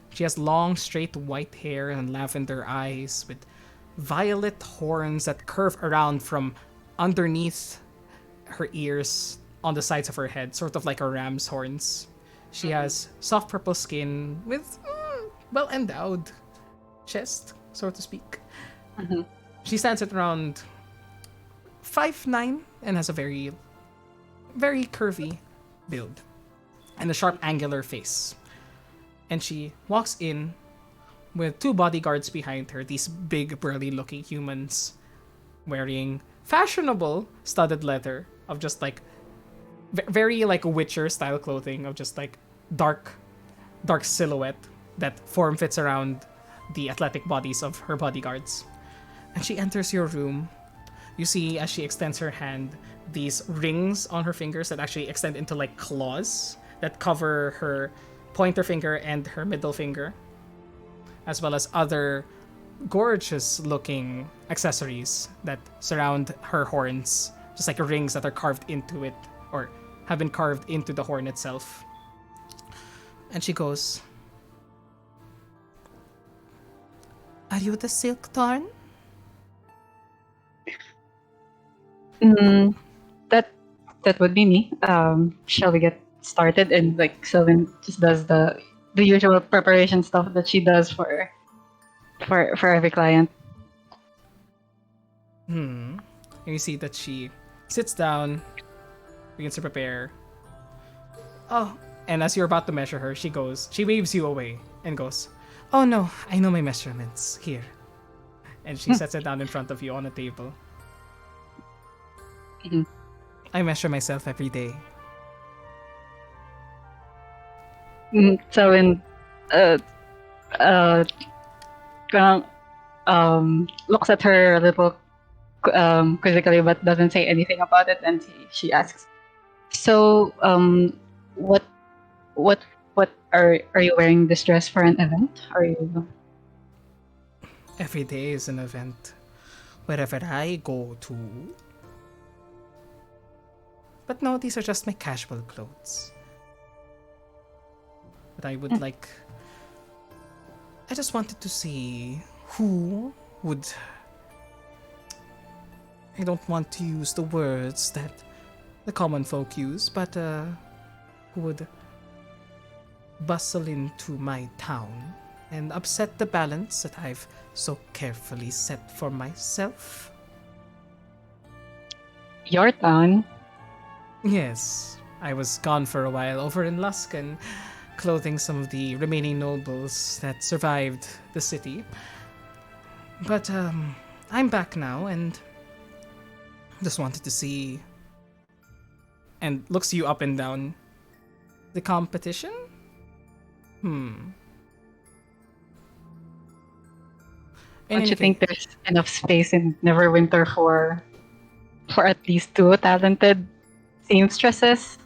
She has long, straight white hair and lavender eyes with violet horns that curve around from underneath her ears on the sides of her head, sort of like a ram's horns. She has soft purple skin with well endowed chest, so to speak. Mhm. She stands at around 5'9" and has a very, very curvy build and a sharp angular face. And she walks in with two bodyguards behind her, these big burly looking humans wearing fashionable studded leather of just like very like Witcher style clothing of just like dark silhouette that form fits around the athletic bodies of her bodyguards. And she enters your room. You see as she extends her hand, these rings on her fingers that actually extend into like claws that cover her pointer finger and her middle finger, as well as other gorgeous looking accessories that surround her horns, just like rings that are carved into it or have been carved into the horn itself. And she goes, "Are you the Silk Tarn?" Mm, that would be me. Shall we get started? And like Sylvan just does the usual preparation stuff that she does for every client. And you see that she sits down, begins to prepare. Oh, and as you're about to measure her, she waves you away and goes, "Oh no, I know my measurements. Here." And she sets it down in front of you on a table. Mhm. I measure myself every day. Sylvan, uh, uh, parang looks at her a little quizzically, but doesn't say anything about it. And she asks, "So, what, what, what are you wearing this dress for an event? Are you?" Every day is an event. Wherever I go to. But no, these are just my casual clothes. But I would like. I just wanted to see who would. I don't want to use the words that the common folk use, but who would bustle into my town and upset the balance that I've so carefully set for myself. Your town. Yes, I was gone for a while over in Luskan, clothing some of the remaining nobles that survived the city. But I'm back now and just wanted to see and looks you up and down. The competition? In Don't any you case- think there's enough space in Neverwinter for at least two talented seamstresses?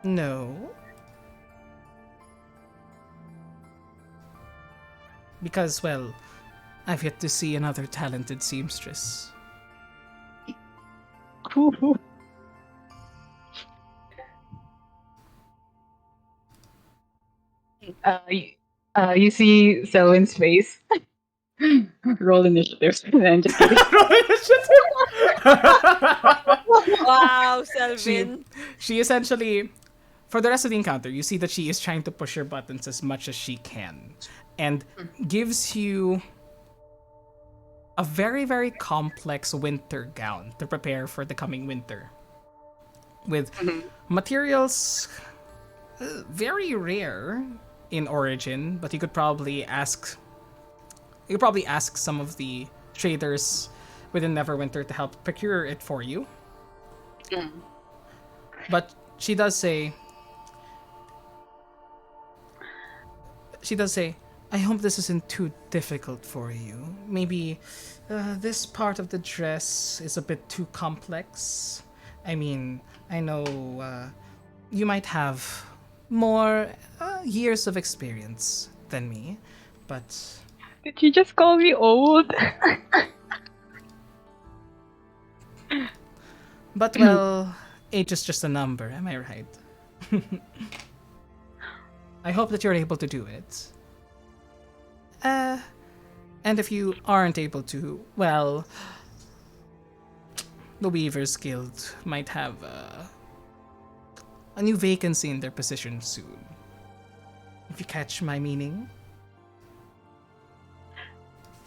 No. Because, well, I've yet to see another talented seamstress. You see Selwyn's face. Roll initiative. I'm just kidding. Wow, she, Selvin. she essentially, for the rest of the encounter, you see that she is trying to push her buttons as much as she can and gives you a very, very complex winter gown to prepare for the coming winter. With materials very rare in origin, but you could probably ask some of the traders within Neverwinter to help procure it for you. But she does say, I hope this isn't too difficult for you. Maybe this part of the dress is a bit too complex. I mean, I know you might have more years of experience than me, but Did you just call me old? well, age is just a number, am I right? I hope that you're able to do it. And if you aren't able to, well, the Weavers Guild might have a new vacancy in their position soon. If you catch my meaning.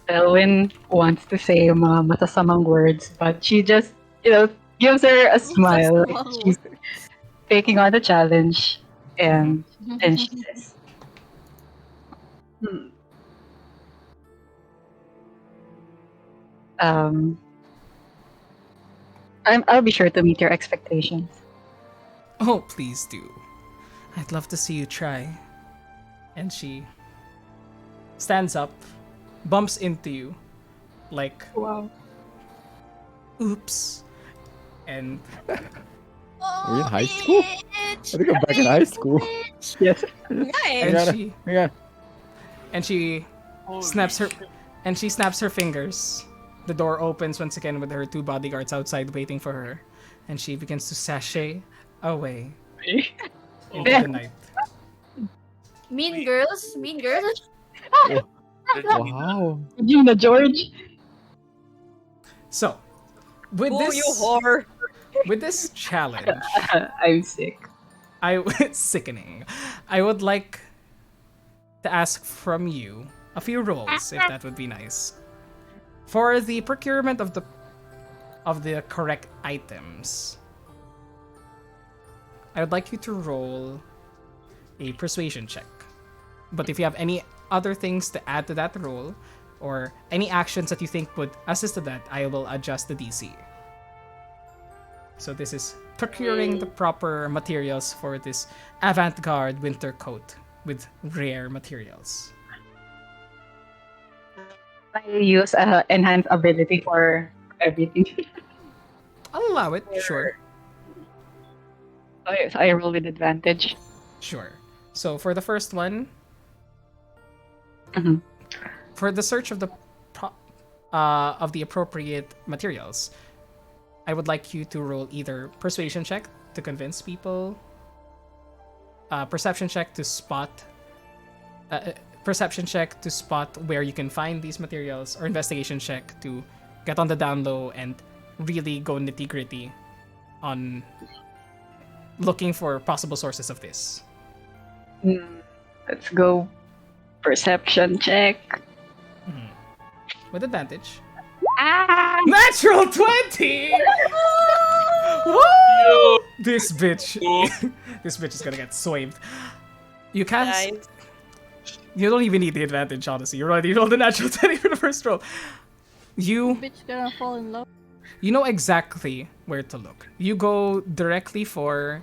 Selwyn wants to say mga matasamang words, but she just, gives her a smile. Matasamang She's taking on the challenge, and then she says, I'll be sure to meet your expectations. Oh, please do. I'd love to see you try. And she stands up, bumps into you, like, Wow. oops. And Are we in high school? I think I'm back in high school. Yes. Nice. and she Holy snaps her shit. and she snaps her fingers. The door opens once again with her two bodyguards outside waiting for her, and she begins to sashay away into the night. Mean girls, mean girls. Wow. Gina George. So, with Oh, this you whore. with this challenge, I'm sick. it's sickening. I would like to ask from you a few rolls, if that would be nice. For the procurement of the correct items, I would like you to roll a persuasion check. But if you have any other things to add to that roll, or any actions that you think would assist to that, I will adjust the DC. So this is procuring the proper materials for this avant-garde winter coat with rare materials. I use enhanced ability for everything. I'll allow it, sure. I roll with advantage. Sure. So for the first one, Mhm. for the search of the appropriate materials, I would like you to roll either persuasion check to convince people, perception check to spot, perception check to spot where you can find these materials, or investigation check to get on the down low and really go nitty gritty on looking for possible sources of this. Let's go. Perception check. With advantage. Ah! Natural 20! Woo! Yo. This bitch. Yo. This bitch is gonna get swayed. You can't. Nice. You don't even need the advantage, honestly. You already rolled the natural 20 for the first roll. You Bitch gonna fall in love. you know exactly where to look. You go directly for.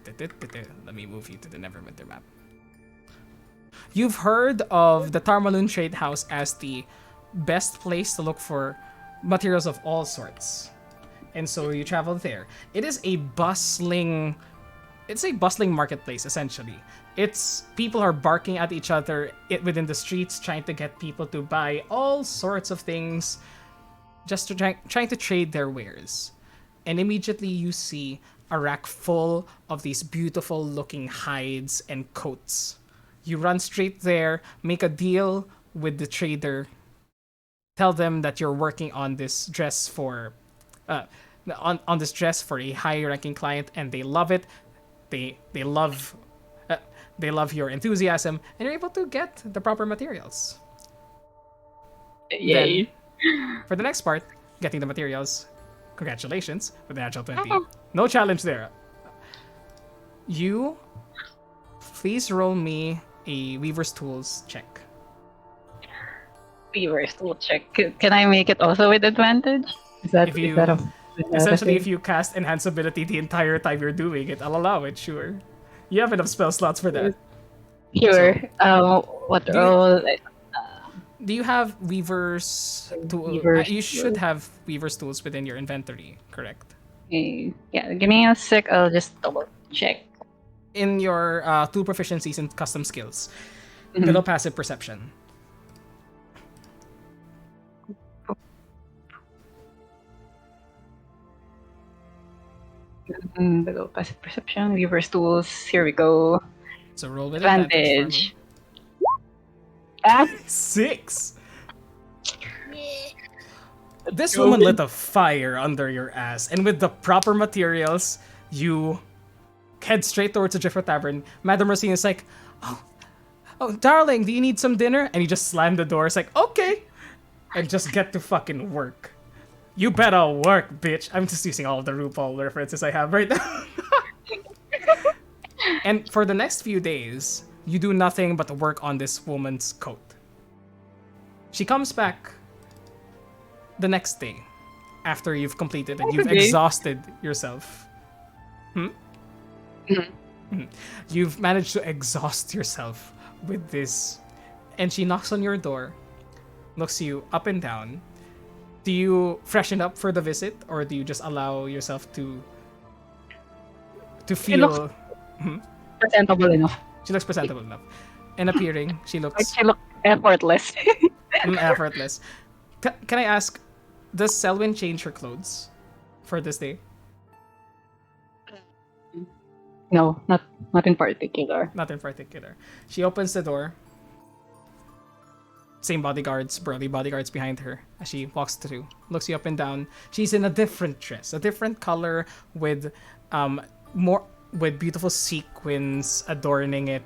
Let me move you to the Neverwinter map. You've heard of the Tarmalun Trade House as the best place to look for materials of all sorts. And so you travel there. It's a bustling marketplace, essentially. People are barking at each other within the streets, trying to get people to buy all sorts of things, just to trying to trade their wares. And immediately you see a rack full of these beautiful looking hides and coats. You run straight there, make a deal with the trader, tell them that you're working on this dress for on this dress for a high-ranking client, and they love it. They love your enthusiasm, and you're able to get the proper materials. Yay. Then, for the next part, getting the materials, congratulations with the natural 20. No challenge there. You please roll me a Weaver's Tools check. Weaver's tool check. Can I make it also with advantage? Is that If you- is that a Essentially, thing? if you cast Enhance Ability the entire time you're doing it, I'll allow it, sure. You have enough spell slots for that. Sure. What Do you- role? Do you have Weaver's Tools? Weaver's You should Tools. have Weaver's Tools within your inventory, correct? Yeah, give me a sec. I'll just double check. In your tool proficiencies and custom skills, Mhm. below passive perception. Below passive perception, Weaver's tools. Here we go. So roll with advantage. Advantage. Ah, 6. This woman lit a fire under your ass, and with the proper materials, you head straight towards the Jifra Tavern. Madame Rosine is like, oh, darling, do you need some dinner? And you just slam the door. It's like, okay, and just get to fucking work. You better work, bitch. I'm just using all of the RuPaul references I have right now. And for the next few days, you do nothing but work on this woman's coat. She comes back the next day after you've completed and you've Okay. exhausted yourself. You've managed to exhaust yourself with this. And she knocks on your door, looks you up and down. Do you freshen up for the visit, or do you just allow yourself to feel? presentable enough. She looks presentable enough. And appearing, she Like looks she look effortless. effortless. Can I ask, does Selwyn change her clothes for this day? No, not in particular. Not in particular. She opens the door. Same bodyguards, burly bodyguards behind her as she walks through. Looks you up and down. She's in a different dress, a different color with with beautiful sequins adorning it,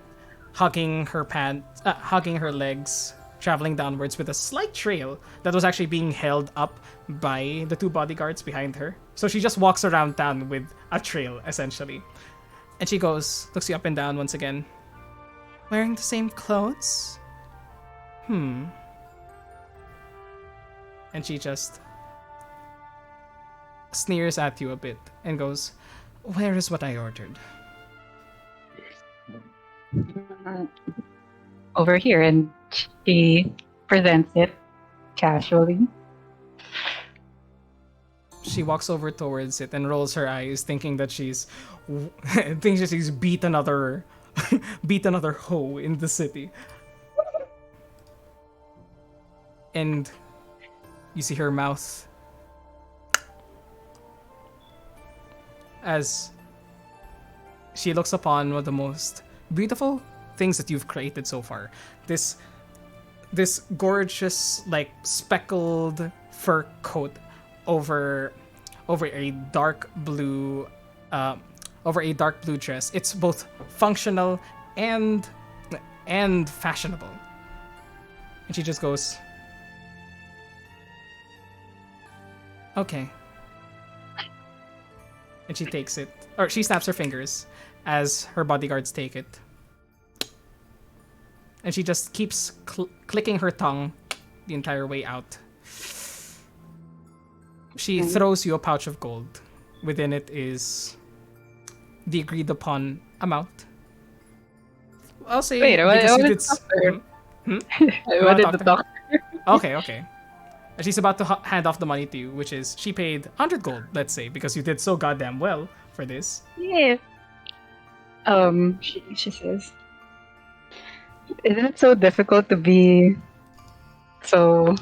hugging her legs, traveling downwards with a slight trail that was actually being held up by the two bodyguards behind her. So she just walks around town with a trail, essentially. And she looks you up and down once again. Wearing the same clothes? And she just sneers at you a bit and goes, "Where is what I ordered?" over here, and she presents it casually. She walks over towards it and rolls her eyes, thinking that she's thinks that she's beat another beat another hoe in the city. And you see her mouth as she looks upon one of the most beautiful things that you've created so far. This gorgeous, like, speckled fur coat over a dark blue dress. It's both functional and fashionable. And she just goes, okay. And she takes it, or she snaps her fingers as her bodyguards take it. And she just keeps clicking her tongue the entire way out. She throws you a pouch of gold. Within it is the agreed upon amount. I'll say Wait, I because you wanted did. to talk to her. I wanna wanted talk to to talk. Okay. And she's about to hand off the money to you, which is she paid 100 gold, let's say, because you did so goddamn well for this. Yeah. She says, "Isn't it so difficult to be so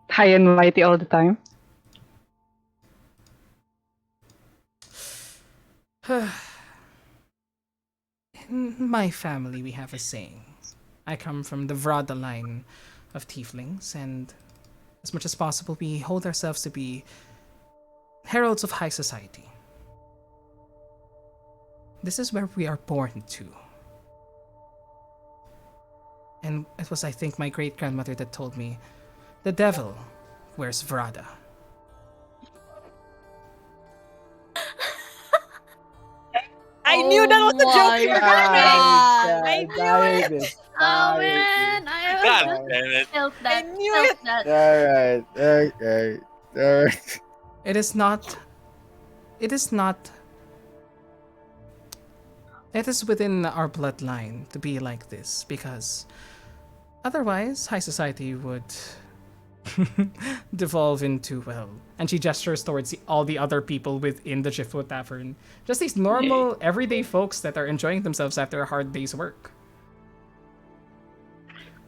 high and mighty all the time?" In my family, we have a saying. I come from the Vrada line of tieflings, and as much as possible, we hold ourselves to be heralds of high society. This is where we are born to. And it was, I think, my great-grandmother that told me, the devil wears Vrada. I knew that was the joke you were gonna make. I knew it. Oh man, God I damn it. felt I that. knew Felt it. that. Alright, okay. Alright. It is not. It is not. It is within our bloodline to be like this because otherwise, high society would devolve into, well. And she gestures towards all the other people within the Driftwood Tavern. Just these normal, everyday folks that are enjoying themselves after a hard day's work.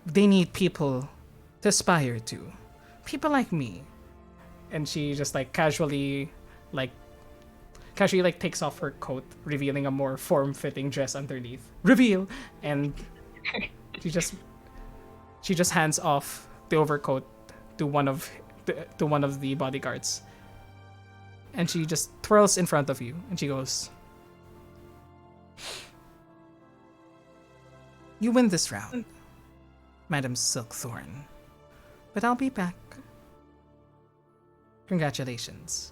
They need people to aspire to. People like me. And she just casually takes off her coat, revealing a more form-fitting dress underneath. Reveal! And she just hands off the overcoat to one of the bodyguards. And she just twirls in front of you and she goes, "You win this round, Madam Silkthorn. But I'll be back. Congratulations."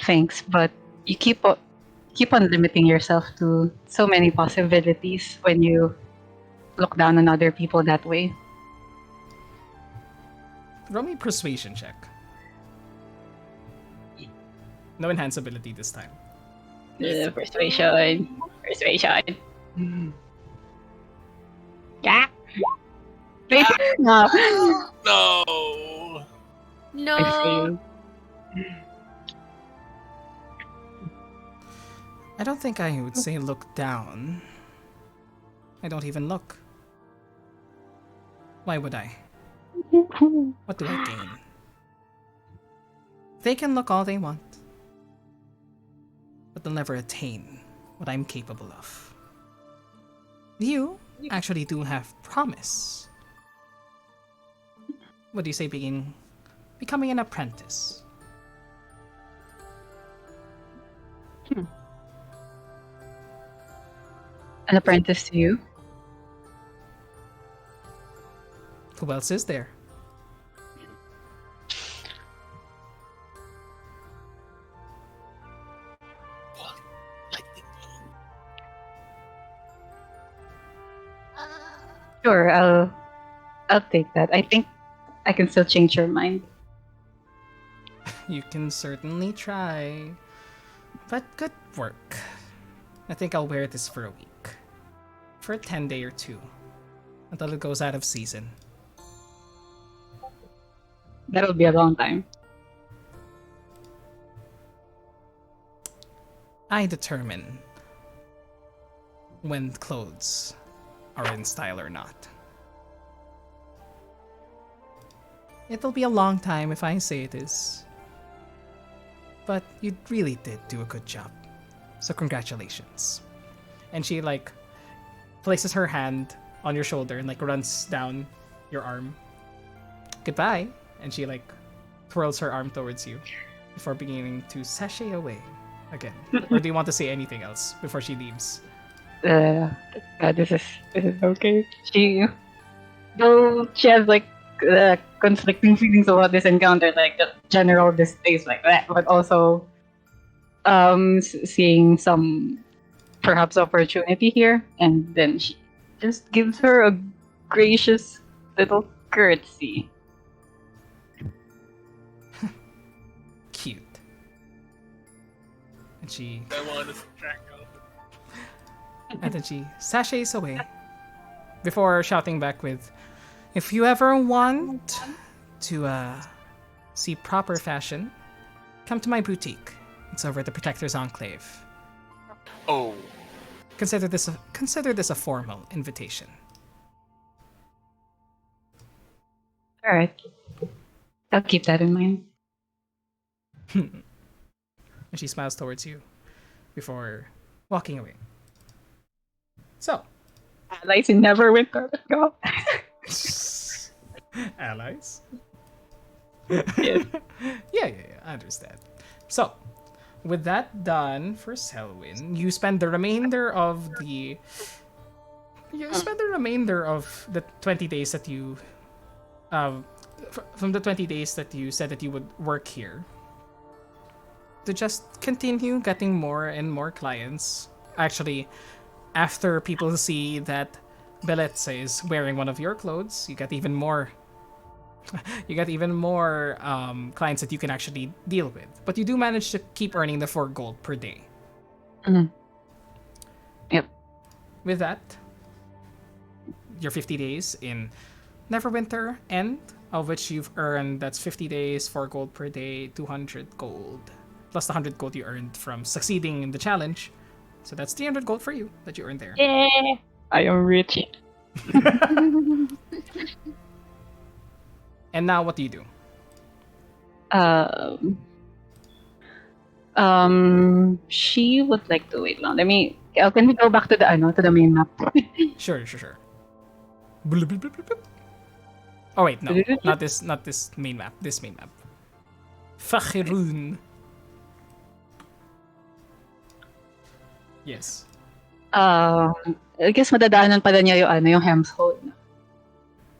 Thanks, but you keep on limiting yourself to so many possibilities when you look down on other people that way. Roll me a persuasion check. No enhance ability this time. Persuasion. Yeah. Wait, no. No. No. I don't think I would say look down. I don't even look. Why would I? What do I gain? They can look all they want, but they'll never attain what I'm capable of. You actually do have promise. What do you say, becoming an apprentice? An apprentice to you? Who else is there? What? Lightning Sure, I'll take that. I think I can still change your mind. You can certainly try. But good work. I think I'll wear this for a week. For a 10-day or two. Until it goes out of season. That'll be a long time. I determine when clothes are in style or not. It'll be a long time if I say it is. But you really did do a good job. So congratulations. And she like places her hand on your shoulder and like runs down your arm. Goodbye. And she like twirls her arm towards you before beginning to sashay away again. Or do you want to say anything else before she leaves? This is okay. Though she has like conflicting feelings about this encounter, like the general distaste like that, but also seeing some perhaps opportunity here, and then she just gives her a gracious little curtsy. Cute. And she I want to strangle. and then she sashays away before shouting back with, if you ever want to see proper fashion, come to my boutique. It's over at the Protector's Enclave. Oh, Consider this a formal invitation. All right, I'll keep that in mind. And she smiles towards you before walking away. So, Allies in Neverwinter. Let's go. allies? Yes. Yeah, I understand. So, with that done for Selwyn, you spend the remainder of the 20 days that you from the 20 days that you said that you would work here to just continue getting more and more clients. Actually, after people see that Belletza is wearing one of your clothes, you get even more clients that you can actually deal with. But you do manage to keep earning the 4 gold per day. Mhm. Yep. With that, your 50 days in Neverwinter end, of which you've earned, that's 50 days, 4 gold per day, 200 gold, plus the 100 gold you earned from succeeding in the challenge. So that's 300 gold for you that you earned there. Yeah, I am rich. And now what do you do? She would like to wait long. Can we go back to the main map? Sure. Bloop, bloop, bloop, bloop, bloop. Oh wait, no, not this main map. This main map. Fakhirun. Yes. I guess madadaanan pala niya yung Hemshold.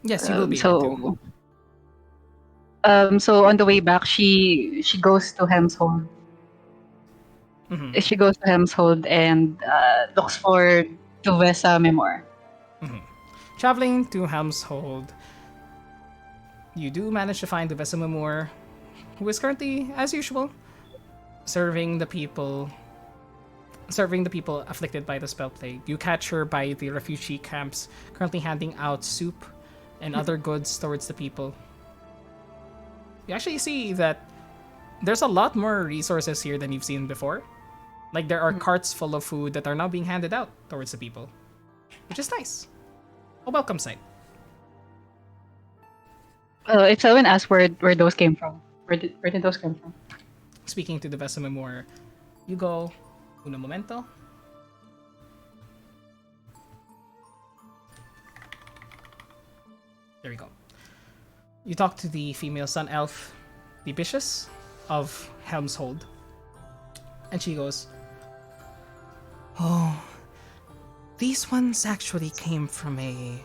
Yes, you will be able to. So on the way back, she goes to Hemshold. Mhm. She goes to Hemshold and looks for Duvesa Memoir. Traveling to Helmshold, you do manage to find the Vesemamur, who is currently, as usual, serving the people afflicted by the spell plague. You catch her by the refugee camps, currently handing out soup and other goods towards the people. You actually see that there's a lot more resources here than you've seen before. Like, there are carts full of food that are now being handed out towards the people, which is nice. A welcome sight. If someone asks where those came from, where did those come from? Speaking to the Vesemamur, you go, uno momento. There we go. You talk to the female sun elf, the Bishop of Helmshold, and she goes, "Oh, these ones actually came from I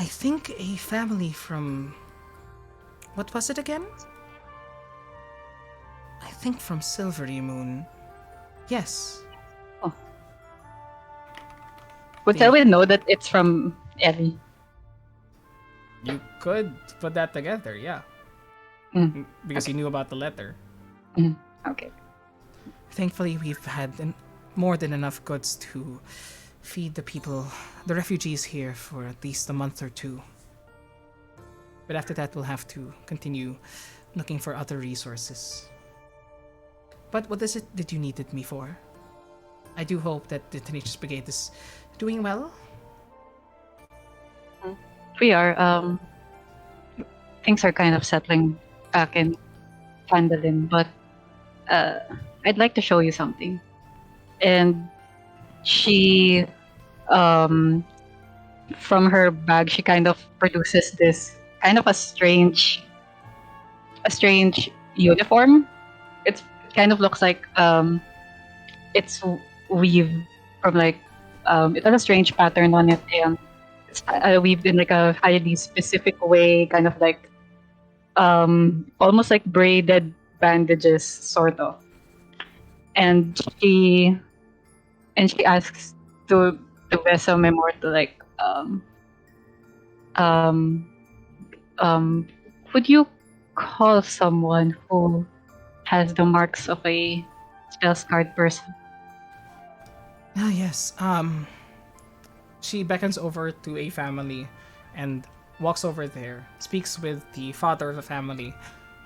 think a family from, what was it again? I think from Silvery Moon. Yes." Would Selwyn know that it's from Ellie? You could put that together, yeah. Mm, Because you knew about the letter. Okay. Thankfully, we've had more than enough goods to feed the people, the refugees here, for at least a month or two. But after that, we'll have to continue looking for other resources. But what is it that you needed me for? I do hope that the Tenacious Brigade is doing well. We are. Things are kind of settling back in Fandolin, but I'd like to show you something. And she, um, from her bag, she kind of produces this kind of a strange uniform. It kind of looks like it's weaved from like it has a strange pattern on it, and it's weaved in like a highly specific way, kind of like almost like braided bandages, sort of. And she asks to Vesa Memor to like um um would you call someone who has the marks of a spell scarred person? Ah, yes. She beckons over to a family and walks over there, speaks with the father of the family,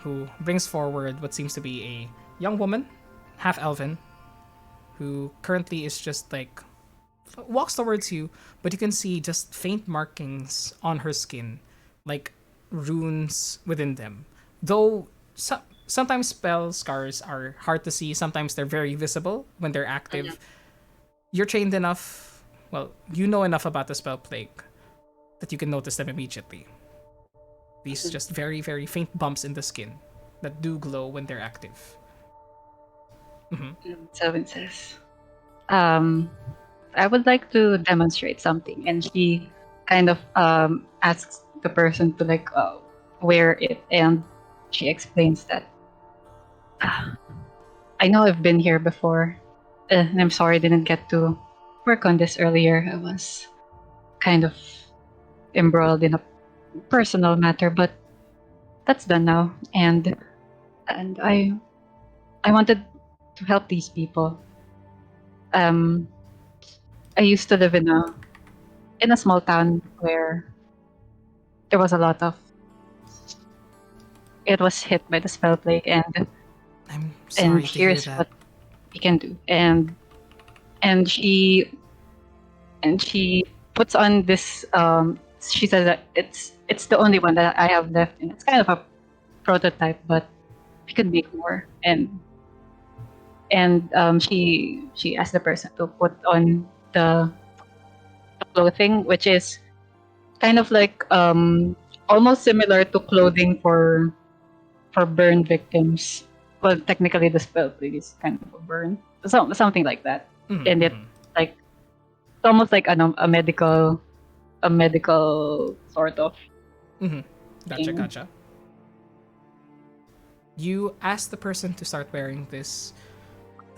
who brings forward what seems to be a young woman, half elven, who currently is just like walks towards you, but you can see just faint markings on her skin, like runes within them. Though sometimes spell scars are hard to see, sometimes they're very visible when they're active. You're trained enough, well, you know enough about the spell plague that you can notice them immediately. These just very, very faint bumps in the skin that do glow when they're active. So it says, I would like to demonstrate something, and she kind of asks the person to like wear it, and she explains that I know I've been here before, and I'm sorry I didn't get to work on this earlier. I was kind of embroiled in a personal matter, but that's done now, and I wanted to help these people. Um, I used to live in a small town where there was a lot of it was hit by the spell plague, I'm and sorry to hear here's that. what we can do. And she puts on this she says that it's the only one that I have left, and it's kind of a prototype, but we could make more. And she asked the person to put on the clothing, which is kind of like almost similar to clothing for burn victims. Well, technically, the spell plague is kind of a burn, something like that. And it like it's almost like a medical sort of Gotcha, thing. gotcha. You ask the person to start wearing this.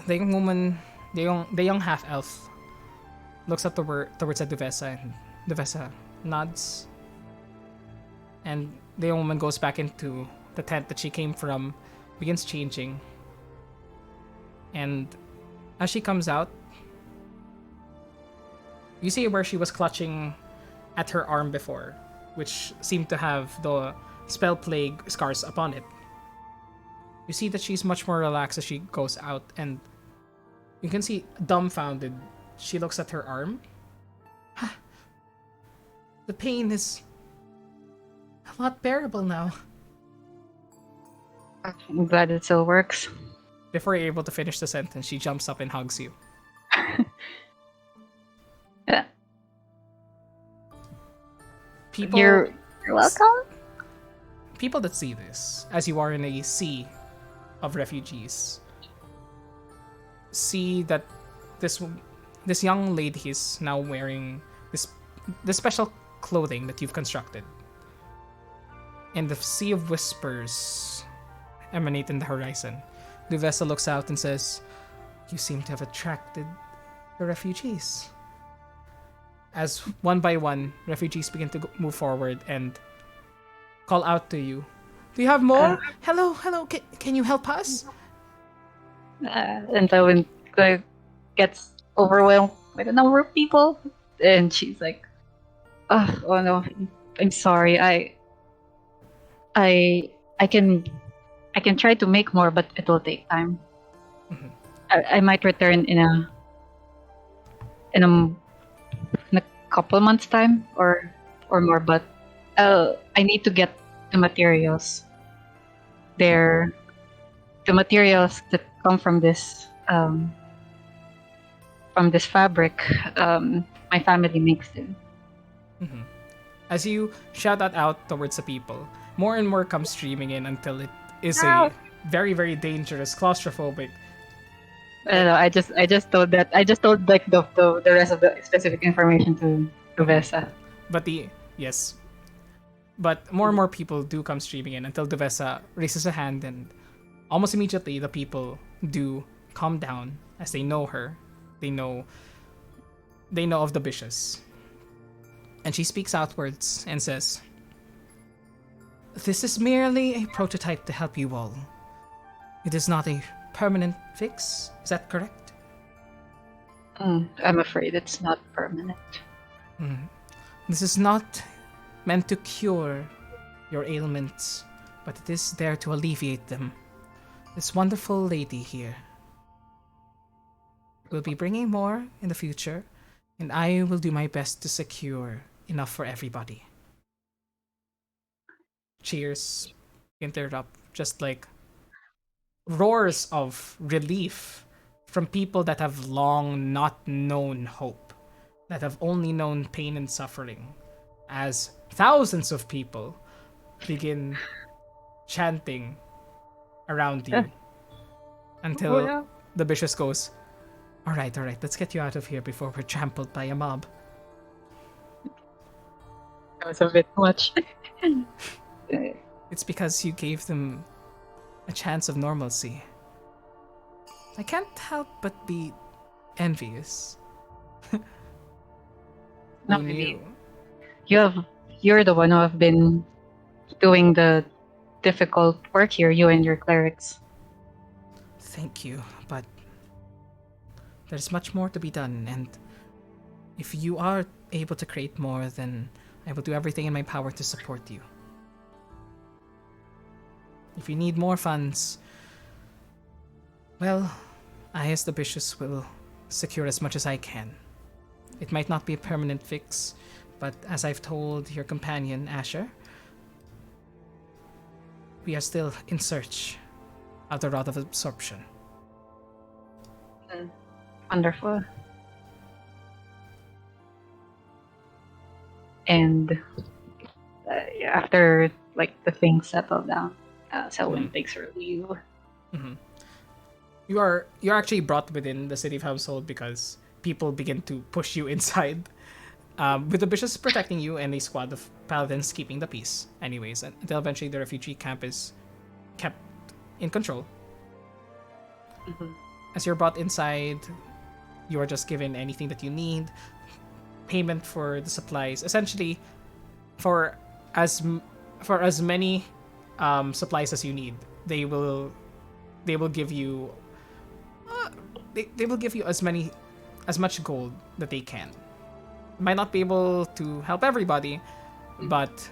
The young woman, the young half elf, looks up towards Duvessa, and Duvessa nods. And the young woman goes back into the tent that she came from, begins changing. And as she comes out, you see where she was clutching at her arm before, which seemed to have the spell plague scars upon it. You see that she's much more relaxed as she goes out, and you can see, dumbfounded, she looks at her arm. The pain is a lot bearable now. I'm glad it still works. Before you're able to finish the sentence, she jumps up and hugs you. Yeah. People, You're welcome. people that see this, as you are in a sea of refugees, see that this young lady is now wearing this special clothing that you've constructed. And the sea of whispers emanate in the horizon. Duvessa looks out and says, "You seem to have attracted the refugees." As one by one, refugees begin to move forward and call out to you. "Do you have more? Hello, hello, can you help us?" until when like, gets overwhelmed by the number of people, and she's like, oh no, I'm sorry. I I can I can try to make more, but it will take time. Mhm. I might return in a, in a couple months time or more, but I need to get the materials. There, the materials that come from this fabric. My family makes them. Mhm. As you shout that out towards the people, more and more come streaming in until it is a very, very dangerous, claustrophobic. I don't know. I just told like the rest of the specific information to Vesa. But the yes, but more and more people do come streaming in until Devesa raises a hand, and almost immediately the people do calm down as they know her. They know of the Bishus. And she speaks outwards and says, "This is merely a prototype to help you all. It is not a permanent fix. Is that correct?" I'm afraid it's not permanent. This is not meant to cure your ailments, but it is there to alleviate them. This wonderful lady here will be bringing more in the future, and I will do my best to secure enough for everybody. Cheers interrupt, just like roars of relief from people that have long not known hope, that have only known pain and suffering, as thousands of people begin chanting around you until the bishop goes, all right, let's get you out of here before we're trampled by a mob." That was a bit much. It's because you gave them a chance of normalcy. I can't help but be envious. Not Who really. knew? You're the one who have been doing the difficult work here. You and your clerics. Thank you, but there's much more to be done, and if you are able to create more, then I will do everything in my power to support you. If you need more funds, well, I as the bishop will secure as much as I can. It might not be a permanent fix, but as I've told your companion, Asher, we are still in search of the rod of absorption. Wonderful. And after like the things settle down, Selwyn takes her leave. You're actually brought within the city of Household because people begin to push you inside, with the bishops protecting you and a squad of paladins keeping the peace. Anyways, until eventually the refugee camp is kept in control. As you're brought inside, you are just given anything that you need, payment for the supplies, essentially for as many supplies as you need. They will give you they will give you as much gold that they can. Might not be able to help everybody, but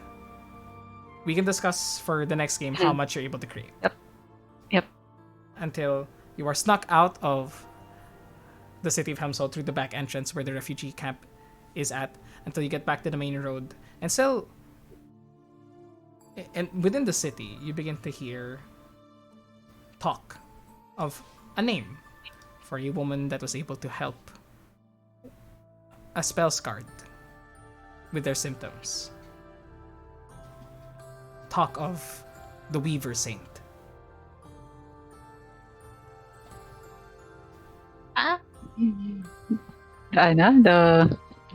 we can discuss for the next game how much you're able to create. Yep. Until you are snuck out of the city of Hemsol through the back entrance where the refugee camp is at, until you get back to the main road. And still, and within the city, you begin to hear talk of a name for a woman that was able to help a spell-scarred with their symptoms. Talk of the Weaver Saint.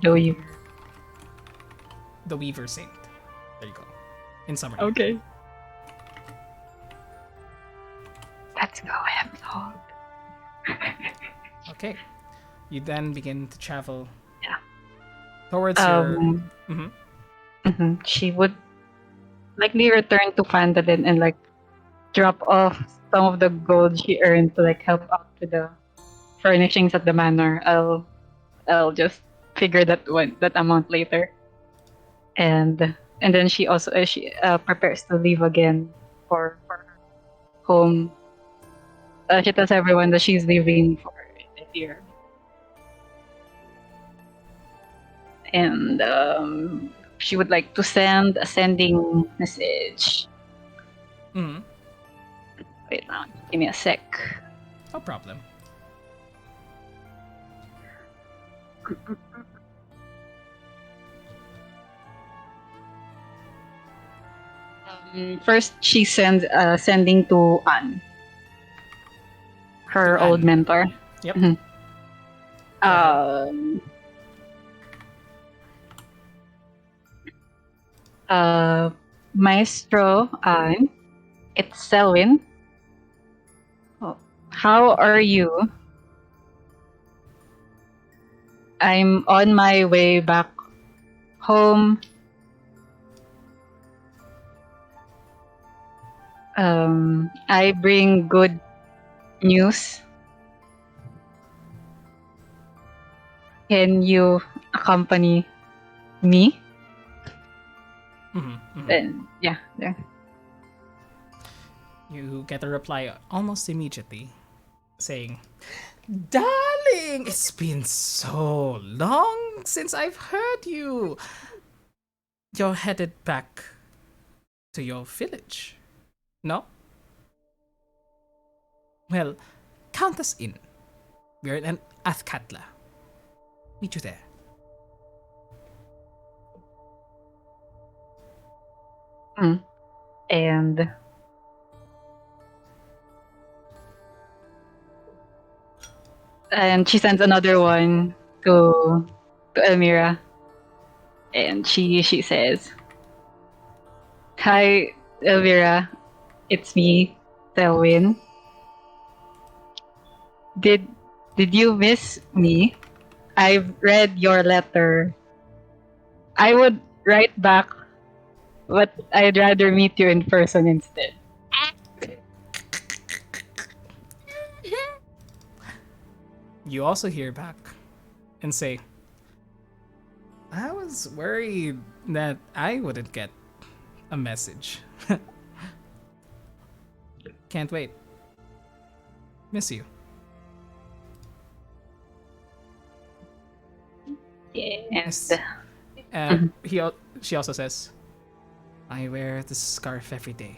The weave. The Weaver Saint. There you go. In summary. Okay. Let's go, Hemsol. Okay. You then begin to travel. Yeah. Towards your. She would likely return to Fandalin and like drop off some of the gold she earned to like help out with the furnishings at the manor. I'll just figure that amount later. And then she also she prepares to leave again for her home. She tells everyone that she's leaving for a year. And she would like to send a sending message. Mm, Wait now, give me a sec. no problem. First, she sends sending to Anne, her To old Anne. mentor. Yep. Mhm. ahead. Maestro Anne, it's Selwyn. Oh, how are you? I'm on my way back home. I bring good news. Can you accompany me? Mhm, mhm. And yeah, there. You get a reply almost immediately saying, Darling, it's been so long since I've heard you. You're headed back to your village, no? Well, count us in. We're in Athkatla. Meet you there. And she sends another one to Elmira, and she says, "Hi, Elvira, it's me, Selwyn. Did did you miss me? I've read your letter. I would write back, but I'd rather meet you in person instead." You also hear back and say, I was worried that I wouldn't get a message. Can't wait. Miss you. Yes. She also says, I wear this scarf every day.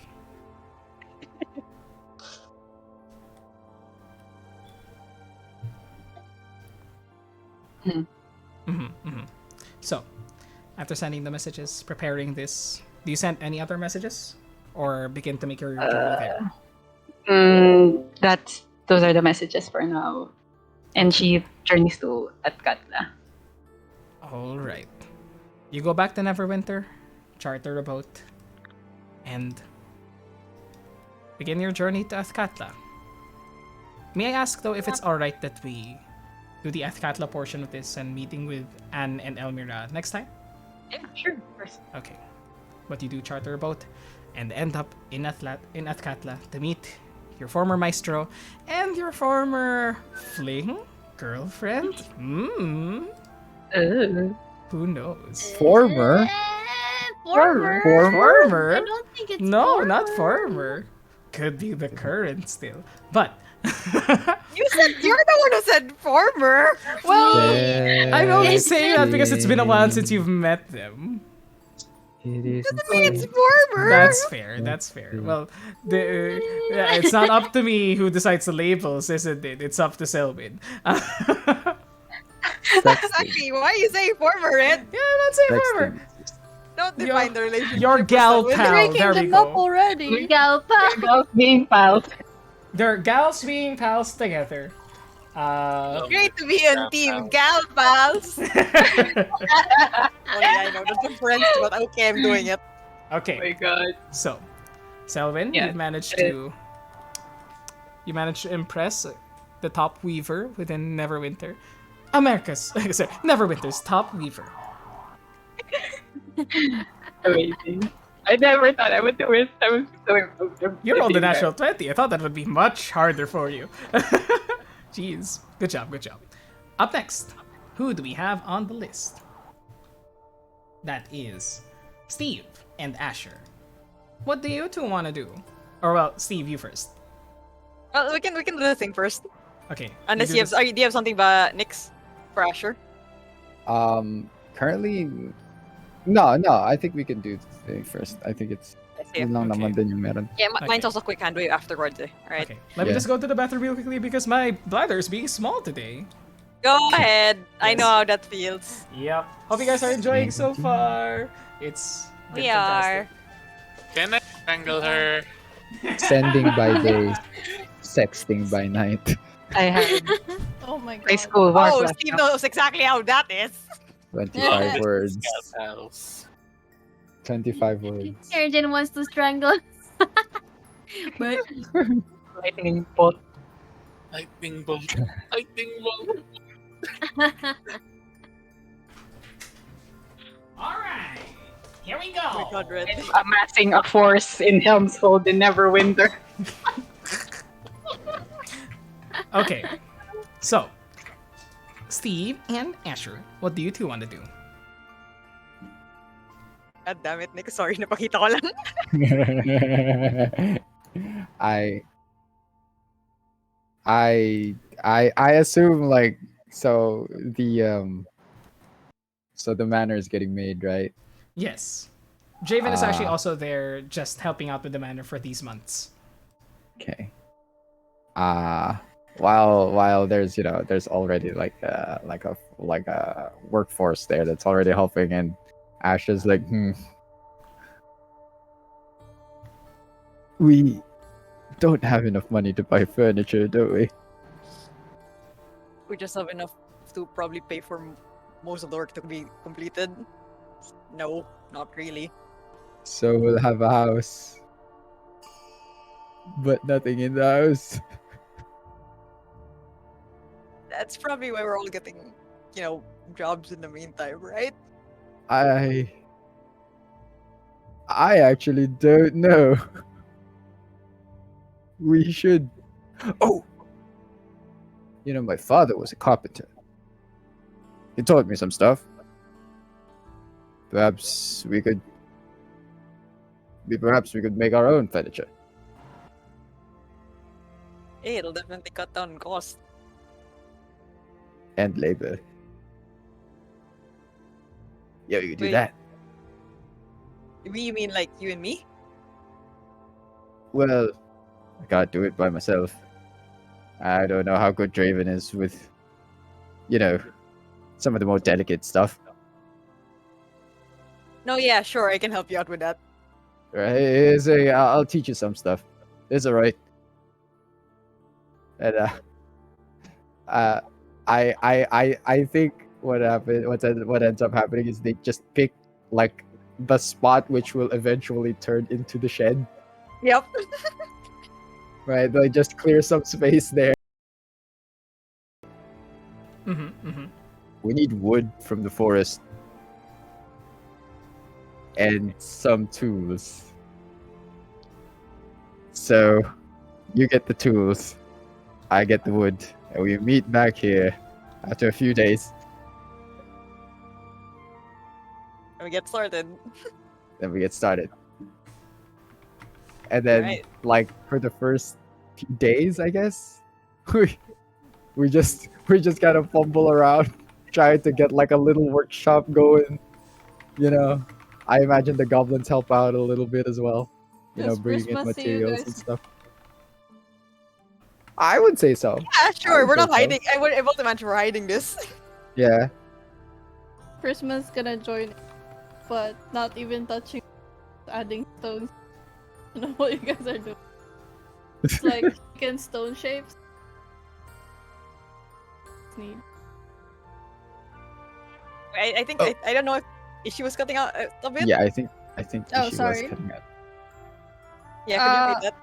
So, after sending the messages, preparing this, do you send any other messages? Or begin to make your journey there? Those are the messages for now. And she journeys to Atkatla. Alright. You go back to Neverwinter, charter a boat, and begin your journey to Athkatla. May I ask, though, if it's alright that we do the Athkatla portion of this and meeting with Anne and Elmira next time? Yeah, sure, of course. Okay. But you do charter a boat and end up in Athkatla to meet your former maestro and your former fling? Girlfriend? Who knows? Former? Former. Former? I don't think it's No, former. not former. Could be the current still. But You said you're the one who said former. well, I'm only Yes, saying that because it's been a while it since you've met them. is. It's former. That's fair. That's fair. Well, it's not up to me who decides the labels, isn't it? It's up to Selwyn. Exactly. Why are you saying former, Red? Yeah, I'm not saying former. Don't define the relationship. Your gal with pal. someone. There we Breaking them up go. already. Galpa. Girls being pals. They're gals being pals together. Great to be on team gal pals. Only I know the difference, but okay, I'm doing it. Okay. Oh my god. So, Selwyn, Yeah. you managed to impress the top weaver within Neverwinter. America's Neverwinter's top weaver. Amazing. I never thought I would do it. I was so You rolled a natural 20. I thought that would be much harder for you. Jeez. Good job, good job. Up next, who do we have on the list? That is Steve and Asher. What do you two want to do? Or well, Steve, you first. Well, we can do the thing first. Okay. Unless do you have, this- do you have something about Nix for Asher? Currently, no. I think we can do the thing first. I think it's Yes, yeah. yun lang Okay. naman din yung meron. Yeah, mine's Okay. also quick hand wave afterwards. Alright. Okay. Let me Yeah. just go to the bathroom real quickly because my bladder is being small today. Go ahead. I Yes. know how that feels. Yep. Hope you guys are enjoying so far. It's been We are. fantastic. Can I strangle her? Sending by day, sexting by night. I had Oh my god. high school war Oh, class. Steve knows exactly how that is. 25 words. House. 25 words. Arjun wants to strangle. But Lightning bolt. Lightning bolt. Lightning bolt. Alright. Here we go. Oh my god, Red. Amassing a force in Helmsfold in Neverwinter. Okay. So, Steve and Asher, what do you two want to do? God damn it, Nick. Sorry, napakita ko lang. I assume like so the manor is getting made, right? Yes. Javen is actually Ah. also there just helping out with the manor for these months. Okay. While there's there's already like a workforce there that's already helping, and Ash is like, we don't have enough money to buy furniture, do we? We just have enough to probably pay for most of the work to be completed. No, not really. So we'll have a house, but nothing in the house. That's probably why we're all getting, jobs in the meantime, right? I actually don't know. We should. Oh, my father was a carpenter. He taught me some stuff. Perhaps we could make our own furniture. Hey, it'll definitely cut down costs. And labor. Yeah, we could do Wait. that. You mean like you and me? Well, I can't do it by myself. I don't know how good Draven is with, some of the more delicate stuff. No, yeah, sure, I can help you out with that. Right? I'll teach you some stuff. It's alright. And I think what ends up happening is they just pick like the spot which will eventually turn into the shed. Yep. Right? They just clear some space there. We need wood from the forest and some tools. So you get the tools, I get the wood, and we meet back here after a few days. We get started. Then we get started. And then, Alright. like for the first few days, I guess we just kind of fumble around, trying to get like a little workshop going. I imagine the goblins help out a little bit as well. It's Bringing in Christmas Eve, materials and guys. stuff. I would say so. Yeah, sure, would we're not say so. hiding. I won't imagine we're hiding this. Yeah. Christmas gonna join, but not even touching, adding stones. You know what you guys are doing? It's like chicken stone shapes. It's neat. I think Oh. I don't know if she was cutting out a bit. Yeah, I think Oh, she was sorry. cutting out. Yeah, could you read that?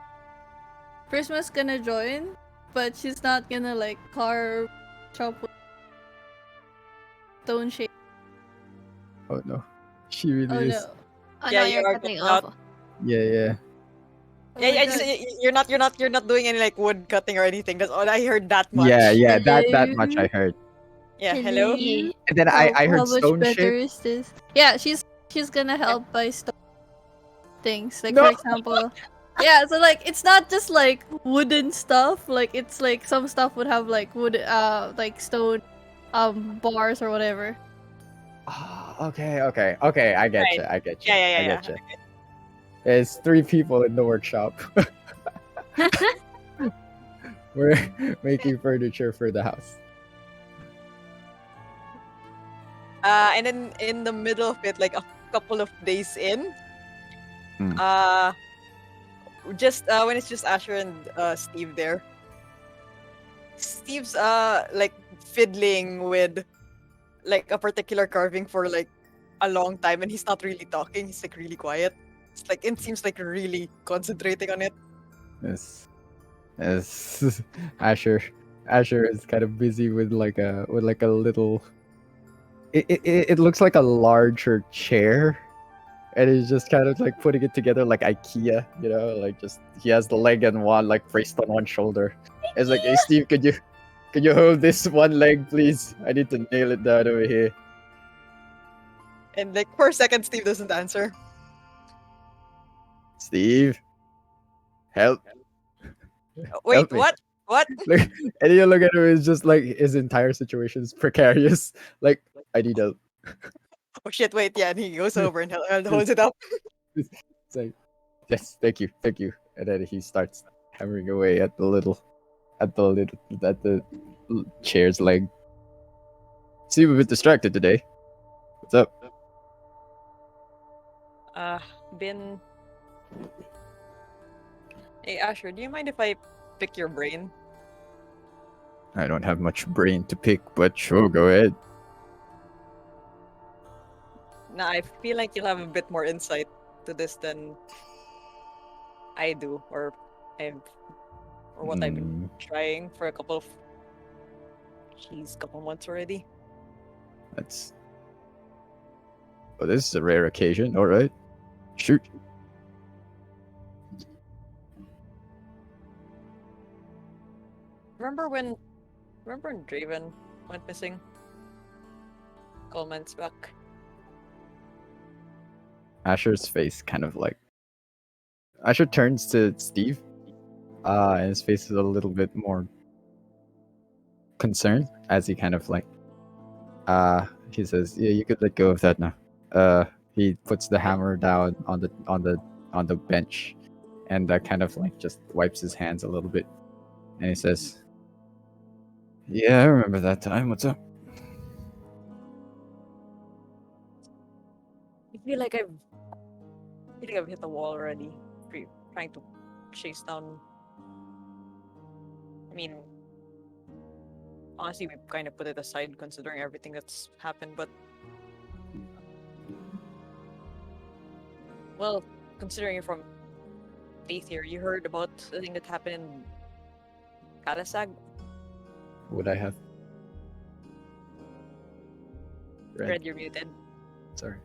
Christmas gonna join, but she's not gonna like carve, chop with stone shape. Oh no, she really Oh is. no. Oh Yeah, no, you you're are cutting cutting out. off. Yeah. Oh Yeah, my I just God. you're not doing any like wood cutting or anything. That's all I heard that Yeah, much. yeah. That much I Hello? heard. Yeah, hello. Hello? Yeah. And then I How heard much stone better shit. is this? Yeah, she's gonna help by things. Like for No. example, yeah, so like it's not just like wooden stuff. Like it's like some stuff would have like wood, like stone, bars or whatever. Okay. I get Right. you. I get you. Yeah, yeah, I yeah, get yeah. you. There's 3 people in the workshop. We're making furniture for the house. And then in the middle of it, like a couple of days in, Hmm. just when it's just Asher and Steve there. Steve's like fiddling with like a particular carving for like a long time, and he's not really talking. He's like really quiet. It's like it seems like really concentrating on it. Yes. Asher is kind of busy with like a little. It looks like a larger chair, and he's just kind of like putting it together like IKEA, like just he has the leg and one like braced on one shoulder. It's like, hey Steve, could you hold this one leg, please? I need to nail it down over here. And like for a second, Steve doesn't answer. Steve, help, Wait, help me. what? What? Look, and you look at him, it's just like his entire situation is precarious. Like, I need help. Oh shit! Wait, yeah, and he goes over and holds it up. It's like, yes, thank you. And then he starts hammering away at the chair's leg. Seem a bit distracted today. What's up? Uh, been. Hey Asher, do you mind if I pick your brain? I don't have much brain to pick, but sure, go ahead. Nah, I feel like you'll have a bit more insight to this than I do, or I've, or what I've been trying for a couple months already. That's. Oh, this is a rare occasion. All right, shoot. Remember when Draven went missing? A couple months back. Asher's face kind of like. Asher turns to Steve, and his face is a little bit more concerned as he kind of like, he says, "Yeah, you could let go of that now." He puts the hammer down on the bench, and kind of like just wipes his hands a little bit, and he says, "Yeah, I remember that time. What's up?" I feel like I've hit the wall already. Trying to chase down. I mean, honestly, we kind of put it aside considering everything that's happened, but well, considering you're from Faith here, you heard about the thing that happened in Kalasag? Would I have? Red, you're muted. Sorry.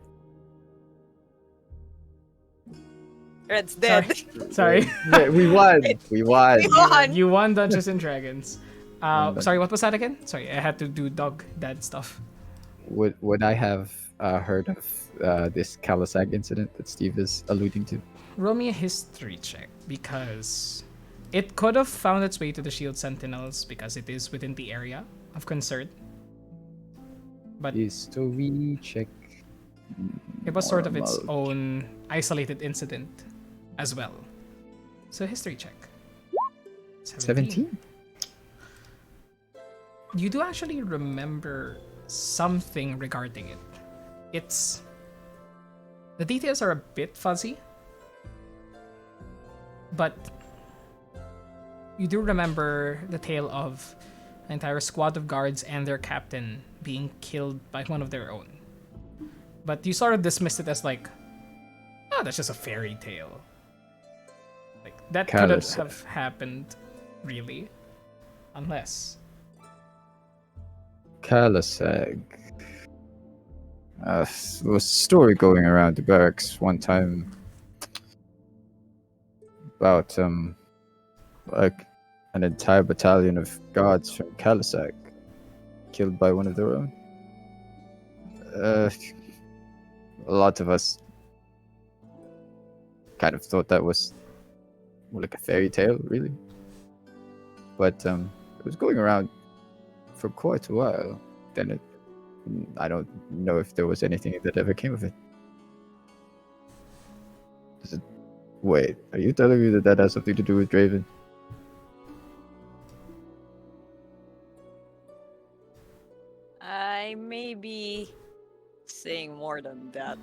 Red's dead. Sorry. Yeah, we won. We won. We won. You won Dungeons and Dragons. Won Sorry, what was that again? Sorry, I had to do dog dad stuff. Would I have heard of this Kalasag incident that Steve is alluding to? Roll me a history check because it could have found its way to the Shield Sentinels because it is within the area of concern. But History check. it was sort of its Normal. own isolated incident as well. So history check. 17. You do actually remember something regarding it. It's the details are a bit fuzzy, but you do remember the tale of an entire squad of guards and their captain being killed by one of their own. But you sort of dismissed it as like, oh, that's just a fairy tale. Like that couldn't Kalasag. have happened, really, unless. Kalasag. There was a story going around the barracks one time about like an entire battalion of guards from Kalisak killed by one of their own. A lot of us kind of thought that was more like a fairy tale, really. But it was going around for quite a while. Then I don't know if there was anything that ever came of it. Wait, are you telling me that that has something to do with Draven? I may be saying more than that,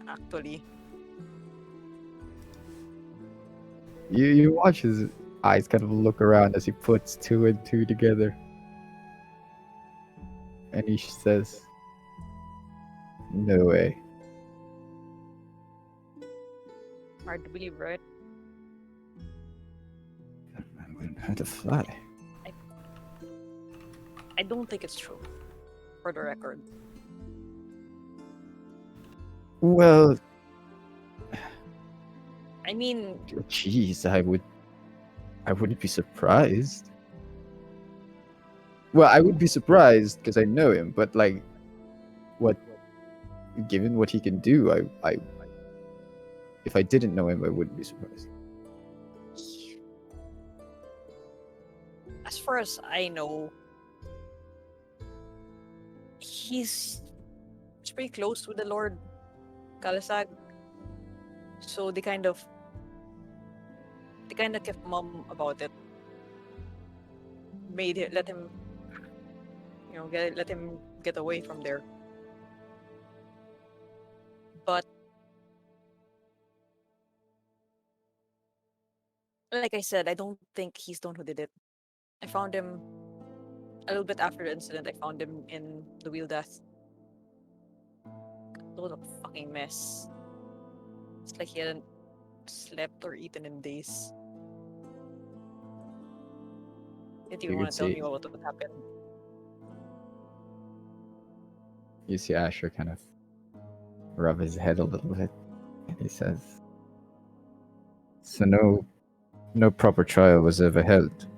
actually. You watch his eyes kind of look around as he puts two and two together. And he says, "No way." Hard to believe, right? That man wouldn't hurt a fly. I don't think it's true, for the record. Well, I mean, jeez, I wouldn't be surprised. Well, I would be surprised because I know him, but like, given what he can do, if I didn't know him, I wouldn't be surprised. as far as I know, he's pretty close with the Lord Kalasag. So they kind of kept mum about it. Let him, let him get away from there. But like I said, I don't think he's the one who did it. I found him a little bit after the incident. I found him in the wheel death. Total fucking mess. It's like he hadn't slept or eaten in days. Didn't even You want could to tell see- me what happened. You see Asher kind of rub his head a little bit, and he says, "So no proper trial was ever held."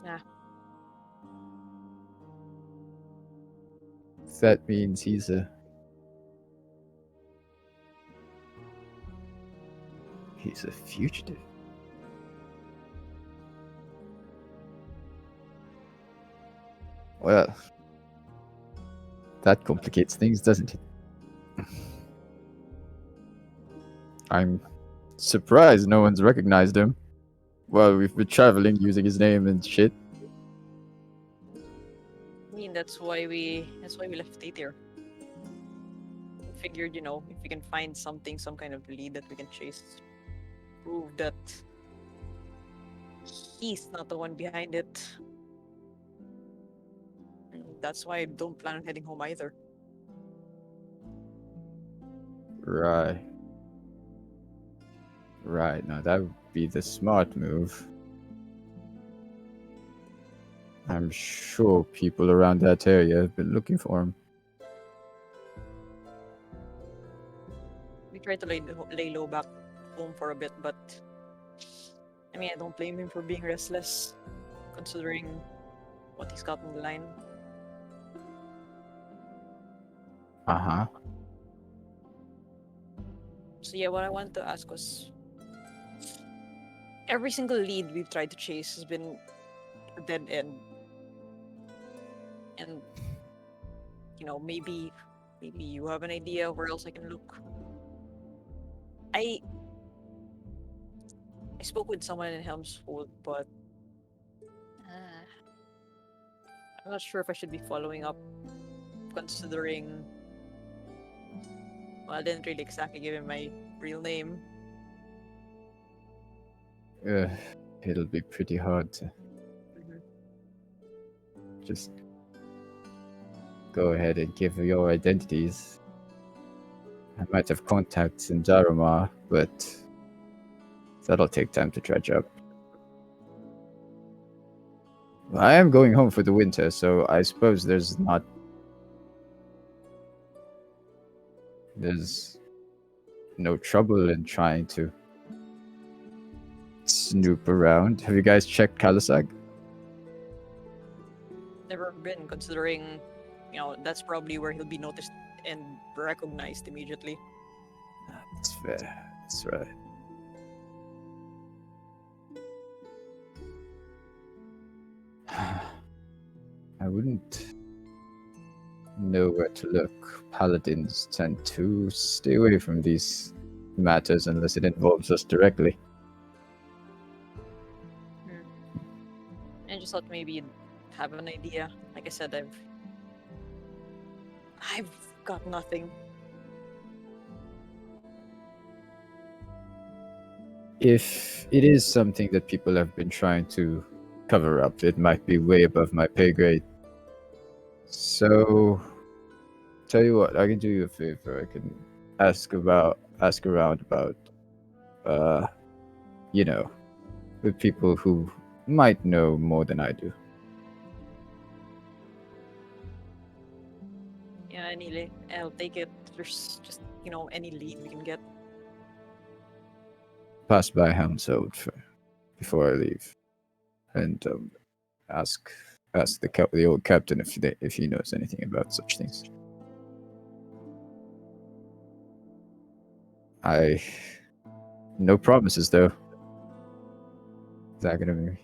Nah. That means he's a fugitive. Well, that complicates things, doesn't it? I'm surprised no one's recognized him. Well, we've been traveling using his name and shit. I mean, that's why we left Tatir. We figured, if we can find something, some kind of lead that we can chase, prove that he's not the one behind it. And that's why I don't plan on heading home either. Right. Right, now that would be the smart move. I'm sure people around that area have been looking for him. We tried to lay low back home for a bit, but I mean, I don't blame him for being restless, considering what he's got on the line. Uh-huh. So yeah, what I wanted to ask was, every single lead we've tried to chase has been a dead end. And maybe you have an idea where else I can look. I spoke with someone in Helmsfold, but I'm not sure if I should be following up, considering, well, I didn't really exactly give him my real name. It'll be pretty hard to Mhm. just go ahead and give your identities. I might have contacts in Darumar, but that'll take time to dredge up. I am going home for the winter, so I suppose there's not there's no trouble in trying to snoop around. Have you guys checked Kalasag? Never been, considering, that's probably where he'll be noticed and recognized immediately. That's fair. That's right. I wouldn't know where to look. Paladins tend to stay away from these matters unless it involves us directly. I just thought maybe you'd have an idea. Like I said, I've got nothing. If it is something that people have been trying to cover up, it might be way above my pay grade. So, tell you what, I can do you a favor. I can ask around about, with people who might know more than I do. Yeah, I'll take it. There's just, any lead we can get. Pass by Helmshold before I leave, and ask the old captain if he knows anything about such things. No promises though. Is that gonna be?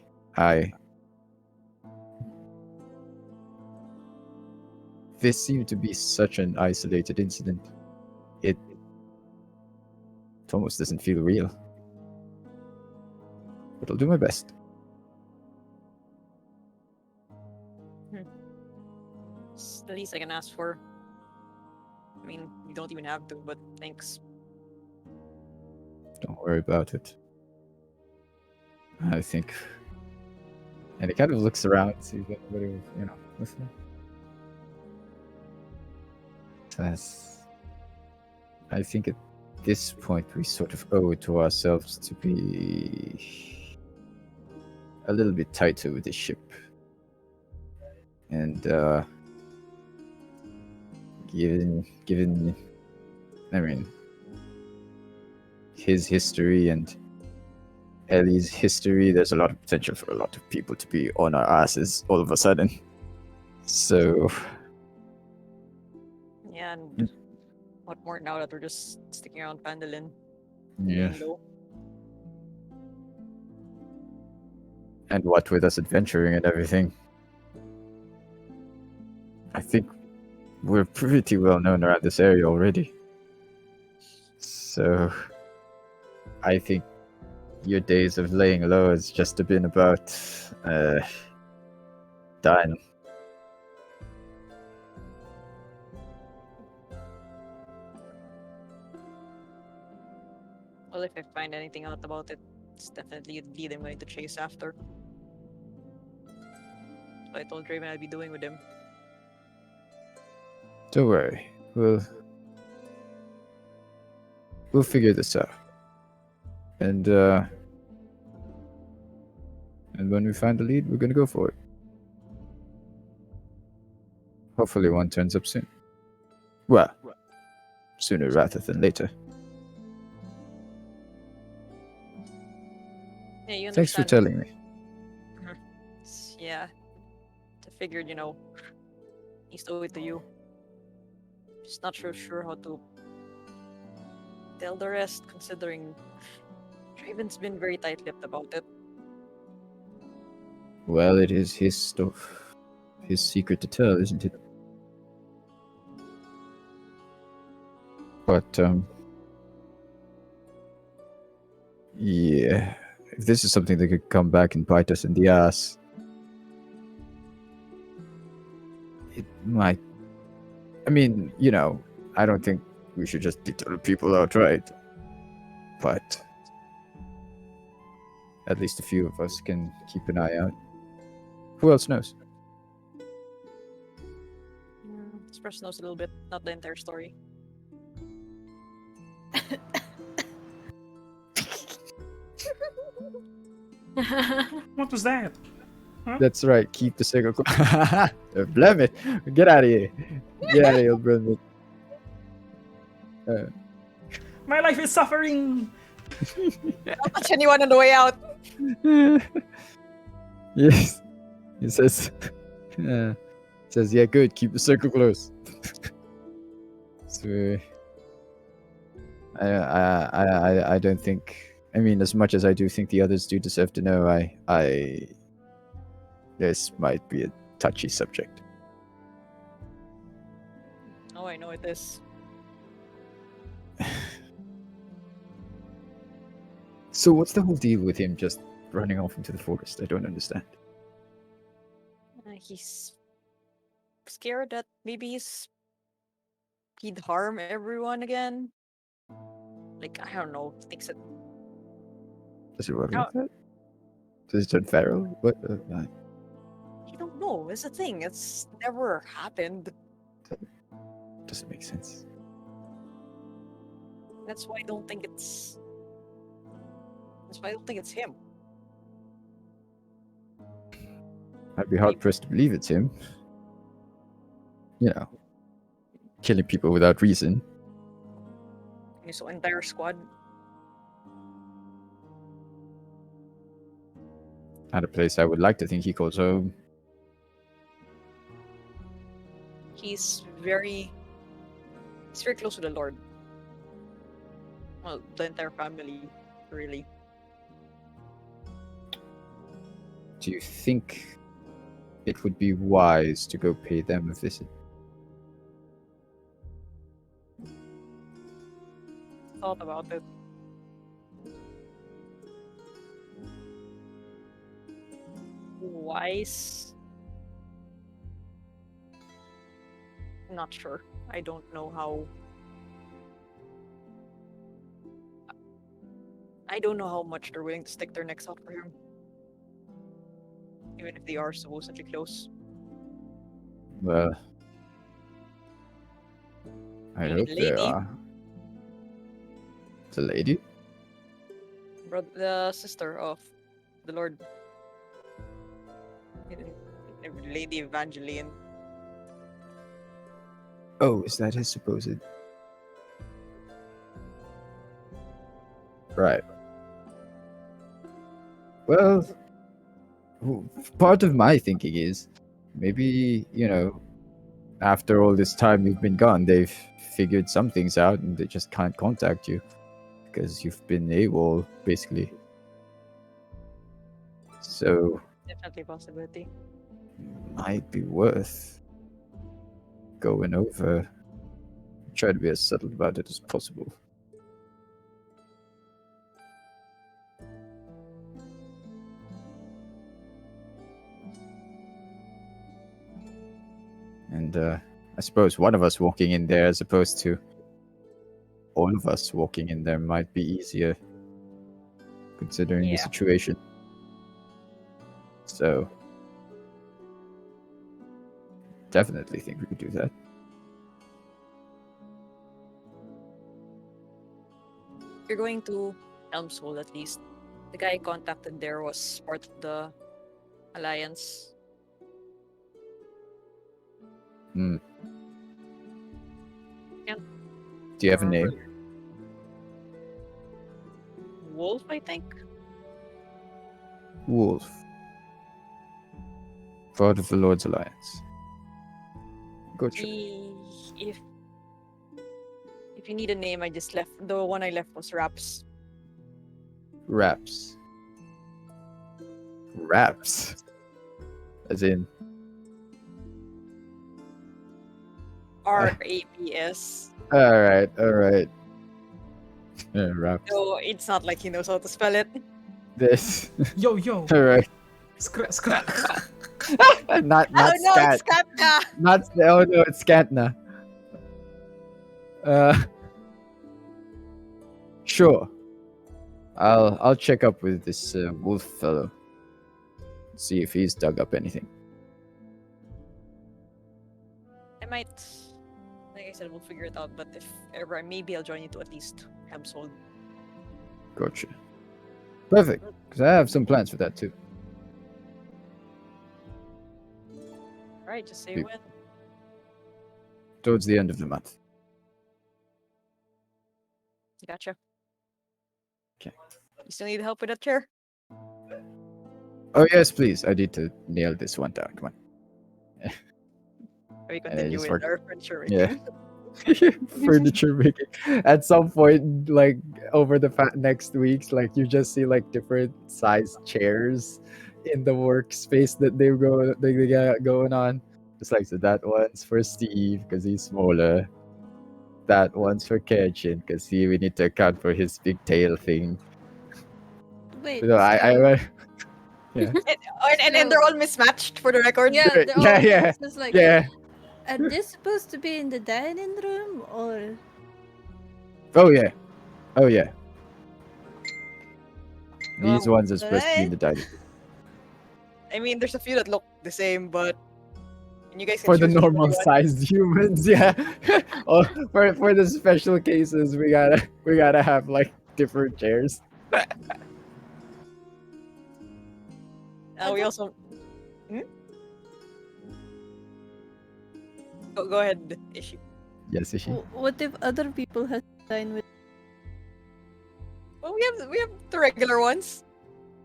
This seemed to be such an isolated incident. It almost doesn't feel real. But I'll do my best. It's the least I can ask for. I mean, you don't even have to, but thanks. Don't worry about it. I think. And he kind of looks around, sees that nobody was, listening. Says, I think at this point we sort of owe it to ourselves to be a little bit tighter with the ship. And given I mean his history and Ellie's history, there's a lot of potential for a lot of people to be on our asses all of a sudden. So Yeah, and what more now that we're just sticking around Pandalin? yeah. Low. And what with us adventuring and everything, I think we're pretty well known around this area already. So I think your days of laying low has just been about done. Well, if I find anything out about it, it's definitely a lead I'm going to chase after. So I told Draven I'd be doing with him. Don't worry, we'll figure this out. And when we find the lead, we're gonna go for it. Hopefully one turns up soon. Well, sooner rather than later. Yeah, you Thanks for understand. telling me. Yeah. I figured, he's owe it to you. Just not sure how to tell the rest, considering Draven's been very tight-lipped about it. Well, it is his stuff. His secret to tell, isn't it? But, yeah. If this is something that could come back and bite us in the ass, it might. I mean, I don't think we should just tell people outright. But at least a few of us can keep an eye out. Who else knows? This person knows a little bit, not the entire story. What was that? That's right. Keep the secret. Blame it. Get out of here. Get out of here, brother. My life is suffering. Don't touch anyone on the way out. Yes. He says, yeah, good. Keep the circle close. So, I don't think. I mean, as much as I do think the others do deserve to know, this might be a touchy subject. Oh, I know it is. So, what's the whole deal with him just running off into the forest? I don't understand. He's scared that maybe he'd harm everyone again. Like, I don't know. Thinks that. Does it work No. like that? Does it turn feral? What? I don't know. It's a thing. It's never happened. Doesn't make sense. That's why I don't think it's. That's why I don't think it's him. I'd be hard pressed to believe it's him. You know, killing people without reason. His entire squad. At a place I would like to think he calls home. He's very close to the Lord. Well, the entire family, really. Do you think it would be wise to go pay them a visit? Thought about it. Wise? I'm not sure. I don't know how. I don't know how much they're willing to stick their necks out for him. Even if they are supposedly close. Well, I Maybe hope the they lady. are. The lady? The sister of the Lord. Lady Evangeline. Oh, is that his supposed? Right. Well, part of my thinking is maybe, after all this time you've been gone, they've figured some things out and they just can't contact you because you've been AWOL, basically. So, Definitely a possibility. might be worth going over. Try to be as subtle about it as possible. And I suppose one of us walking in there as opposed to all of us walking in there might be easier considering the Yeah. situation. So, definitely think we could do that. You're going to Elmswood at least. The guy I contacted there was part of the Alliance. Hmm. Can't Do you have a remember. name? Wolf, I think? Wolf. Part of the Lord's Alliance. Gotcha. If you need a name, I just left. The one I left was Raps. Raps. Raps. As in, RAPS. alright. Raps. So it's not like he knows how to spell it. This. Yo. Alright. Scrap. Not Oh no, scat. it's Kapka! Oh no, it's Scantna. Sure. I'll check up with this wolf fellow. See if he's dug up anything. I might, like I said, we'll figure it out. But if ever, maybe I'll join you to at least Hemswold. Gotcha. Perfect. Because I have some plans for that too. Alright, just say Be- when. Towards the end of the month. Gotcha. Okay. You still need help with that chair? Oh yes, please. I need to nail this one down. Come on. We continue just with work. our furniture Yeah. making. Furniture making. At some point, like over the next weeks, like you just see like different size chairs in the workspace that they got going on. It's like, so that one's for Steve because he's smaller. That one's for Kenshin because we need to account for his big tail thing. Wait, You know, yeah. And they're all mismatched for the record. yeah, Yeah, they're all yeah, just like, yeah. are they supposed to be in the dining room or? Oh yeah. Oh yeah. These Well, ones are supposed to be in the dining room. I mean, there's a few that look the same, but you guys can For the choose which one normal you want. sized humans, yeah. Oh, for the special cases, we gotta have like different chairs. We also. Go ahead, Ishi. Yes, Ishi. What if other people have to dine with? Well, we have the regular ones.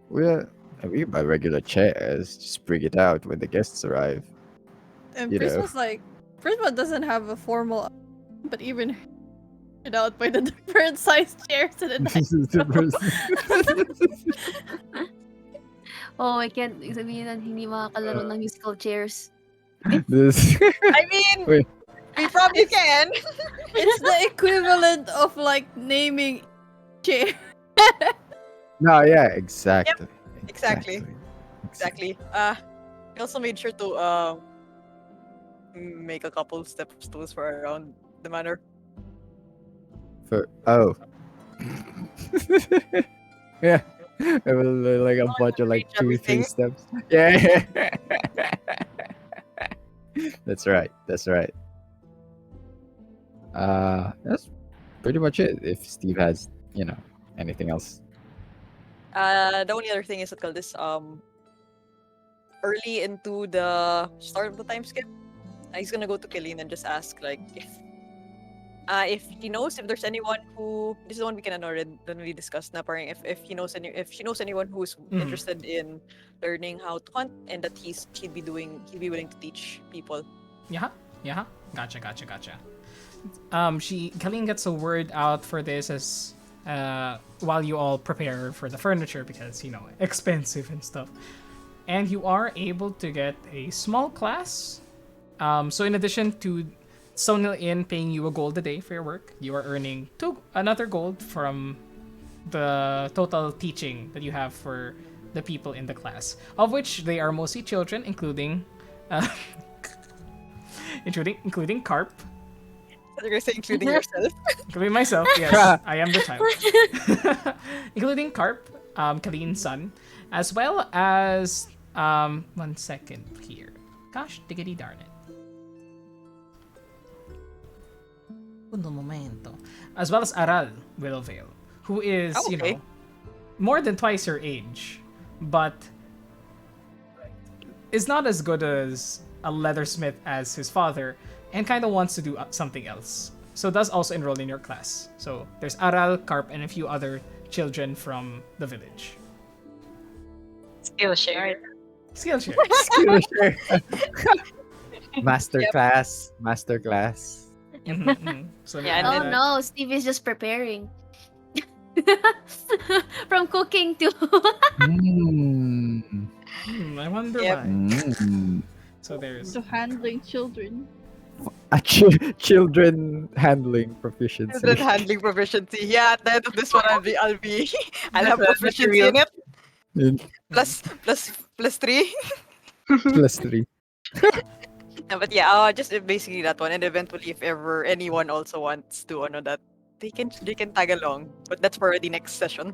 We can buy regular chairs. Just bring it out when the guests arrive. And You know. Prisma's like, Prisma doesn't have a formal, but even it out by the different size chairs in the dining. Oh, I can't sabihin na hindi makakalaro ng musical chairs. This. I mean, Wait. we probably can. It's the equivalent of like naming chair. No, yeah, exactly. Exactly. We also made sure to make a couple step stools for around the manor. Yeah. It was like a bunch of like reach 2-3 everything. steps. Yeah. That's right. That's pretty much it. If Steve has, anything else. The only other thing is that called this early into the start of the time skip, he's gonna go to Killeen and just ask like if he knows if there's anyone who, this is the one we can already discuss na parang if she knows anyone who's interested in learning how to hunt and that he'd be willing to teach people. Yeah. Gotcha. Colleen gets a word out for this as while you all prepare for the furniture because expensive and stuff, and you are able to get a small class. So in addition to Sonil Inn paying you a gold a day for your work, you are earning another gold from the total teaching that you have for the people in the class, of which they are mostly children, including Carp. You're gonna say including yourself. Including myself, yes, I am the child. Including Carp, Kaline's son, as well as 1 second here. Gosh, diggity darn it. Uno momento. As well as Aral Willowvale, who is, more than twice your age, but is not as good as a leathersmith as his father, and kind of wants to do something else. So does also enroll in your class. So there's Aral, Carp, and a few other children from the village. Skillshare. Skillshare. Masterclass. So Yeah, and Oh then- no, Steve is just preparing. From cooking to I wonder Yep. why. So there's To handling children. Children handling proficiency. Children handling proficiency. Yeah, at the end of this one, I'll have proficiency in it. Plus 3. +3. No, but yeah, just basically that one, and eventually, if ever anyone also wants to know that, they can tag along. But that's for the next session.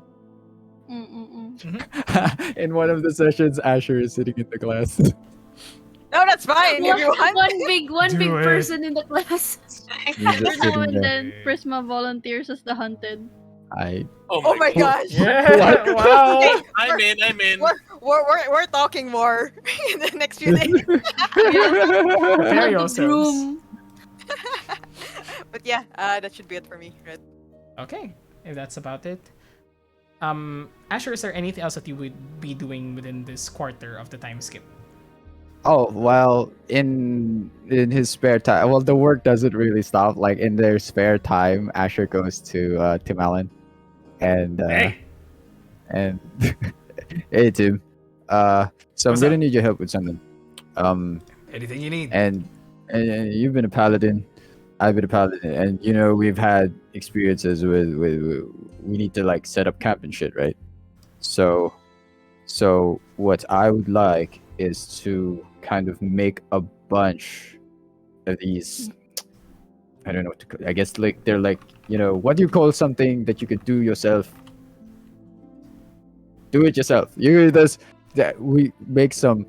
In one of the sessions, Asher is sitting in the class. No, that's fine. If you want. one Do big it. person in the class. He's just No, sitting and there. then Prisma volunteers as the hunted. Oh my gosh. yeah. Wow. I'm in. We're talking more in the next few days. Prepare The yourselves. groom. But yeah, that should be it for me. Right? Okay. if that's about it. Asher, is there anything else that you would be doing within this quarter of the time skip? Oh well, in his spare time, well, the work doesn't really stop. Like in their spare time, Asher goes to Tim Allen, and Hey, and hey Tim, so What's I'm gonna up? need your help with something. Um, anything you need? and you've been a paladin, I've been a paladin, and you know we've had experiences with we need to like set up camp and shit, right? So what I would like is to kind of make a bunch of these. I don't know what to call. I guess like they're like, you know, what do you call something that you could do yourself? Do it yourself. You does that we make some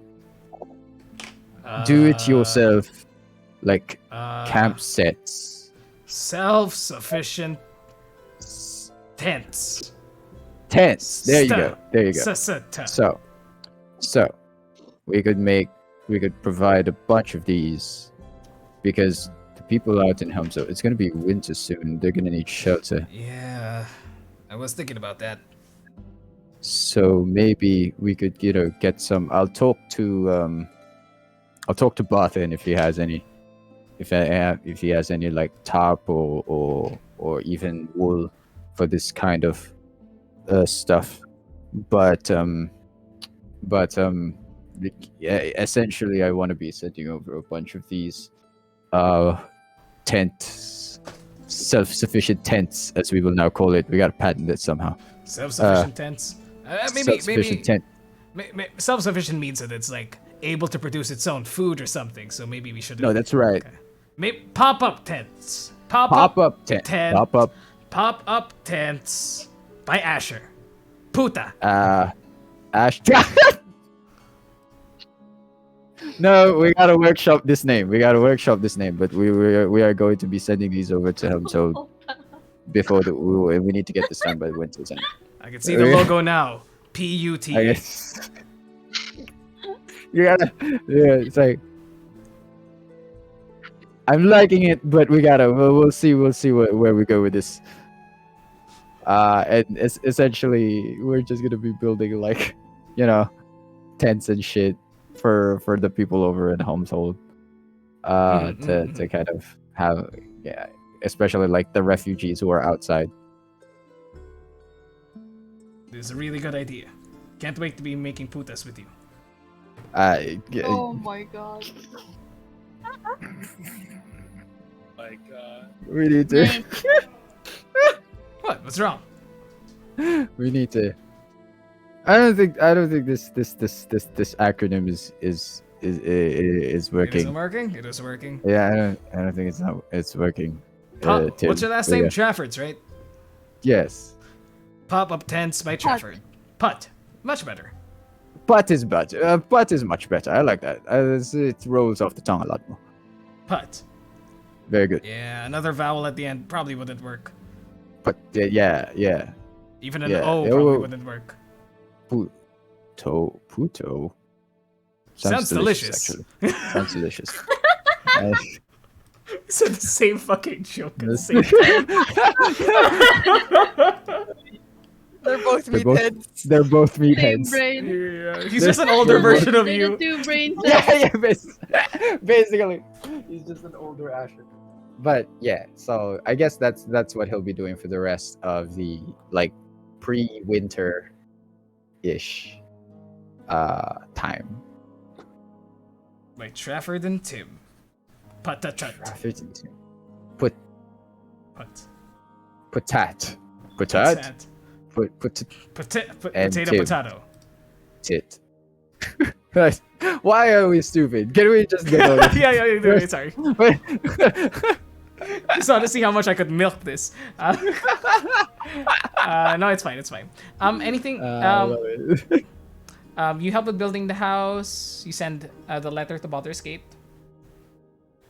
do it yourself like camp sets. Self-sufficient tents. Tents. There you go. There you go. So, So we could provide a bunch of these because the people out in Helmso, it's gonna be winter soon. They're gonna need shelter. yeah, I was thinking about that. So maybe we could, you know, get some. I'll talk to Barthen if he has any, if he has any like tarp or even wool for this kind of stuff. But yeah, essentially, I want to be sending over a bunch of these tents, self-sufficient tents, as we will now call it. We got to patent it somehow. Self-sufficient tents. Maybe Self-sufficient tent. self-sufficient means that it's like able to produce its own food or something. So maybe we should. No, that's right. Okay. Maybe pop-up tents. Pop-up tent. Pop-up. Pop-up tents by Asher. Puta. Ash. No, we gotta workshop this name. But we are going to be sending these over to him. So before we need to get this done by winter's end. I can see the logo now. P-U-T. I guess. You gotta. Yeah, it's like. I'm liking it, but we gotta. We'll see where we go with this. And essentially, we're just gonna be building like, you know, tents and shit for the people over in Helmshold. To kind of have, yeah, especially like the refugees who are outside. This is a really good idea. Can't wait to be making putas with you. Oh my god. My God. We need to. What? What's wrong? We need to. I don't think this acronym is working. It isn't working? It is working. Yeah, I don't think it's working. Tim. What's your last So, name? yeah. Trafford's, right? Yes. Pop-up tents by Trafford. Putt. Much better. But is better. But is much better. I like that. It rolls off the tongue a lot more. Putt. Very good. Yeah, another vowel at the end probably wouldn't work. But yeah. Even an Yeah. O Oh. probably wouldn't work. Puto. Sounds delicious. Actually. Sounds delicious. You said the same fucking joke at the This- same time. They're both They're meatheads. They're both Same meatheads. brain. Yeah, he's just an older version of They you. the two brain Yeah, basically, he's just an older Asher. But yeah, so I guess that's what he'll be doing for the rest of the like pre-winter ish time. Like Trafford and Tim. Patatat. Put Put. potat. Potat. Put and Potato, Tim. potato. tit. Why are we stupid? Can we just get on it? yeah, sorry. Just want to see how much I could milk this. No, it's fine. Anything? I love it. You help with building the house. You send the letter to Baldur's Gate.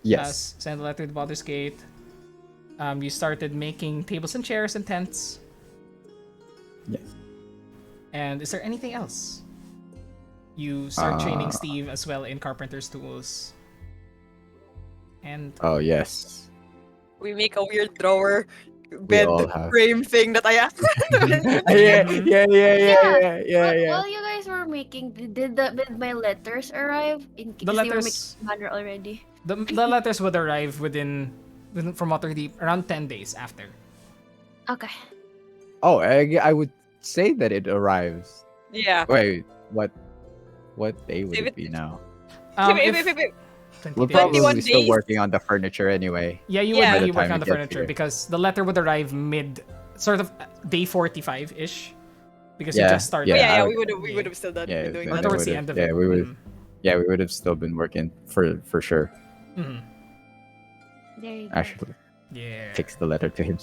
Yes. Send the letter to Baldur's Gate. You started making tables and chairs and tents. Yes. And is there anything else? You start training Steve as well in carpenter's tools. And Oh yes. We make a weird drawer bed all have. frame thing that I asked. While you guys were making, did my letters arrive? In The case they were making letters, banner already. the letters would arrive within from Waterdeep around 10 days after. Okay. Oh, I would say that it arrives. Yeah. Wait, what day would Save it it- be now? Wait. 20 We're days. probably 21 still days. working on the furniture anyway. Yeah, you Yeah. would By be the working time on the it gets furniture here. because the letter would arrive sort of day 45 ish, because you Yeah, just started. Oh, yeah, yeah, I we would- would have still done Yeah, been doing then Or I that. towards the would've- end of yeah, it. we would. Yeah, we would have still been working for sure. Mhm. There you go. Actually, Yeah. takes the letter to him.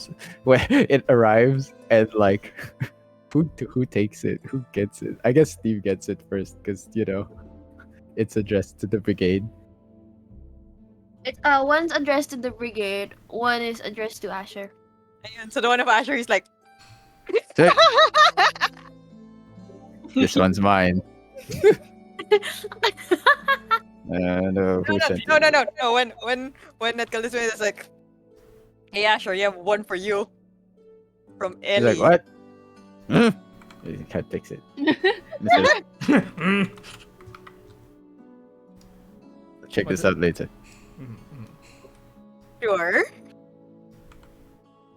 When it arrives, and like, who takes it? Who gets it? I guess Steve gets it first because it's addressed to the brigade. It's one's addressed to the brigade, one is addressed to Asher. Ayun, so the one of Asher, he's like, So, this one's mine. No, who sent it? no. When that comes to me, it's like, hey Asher, you have one for you from He's Ellie. like, what? You can't fix it. Check this out later. Sure.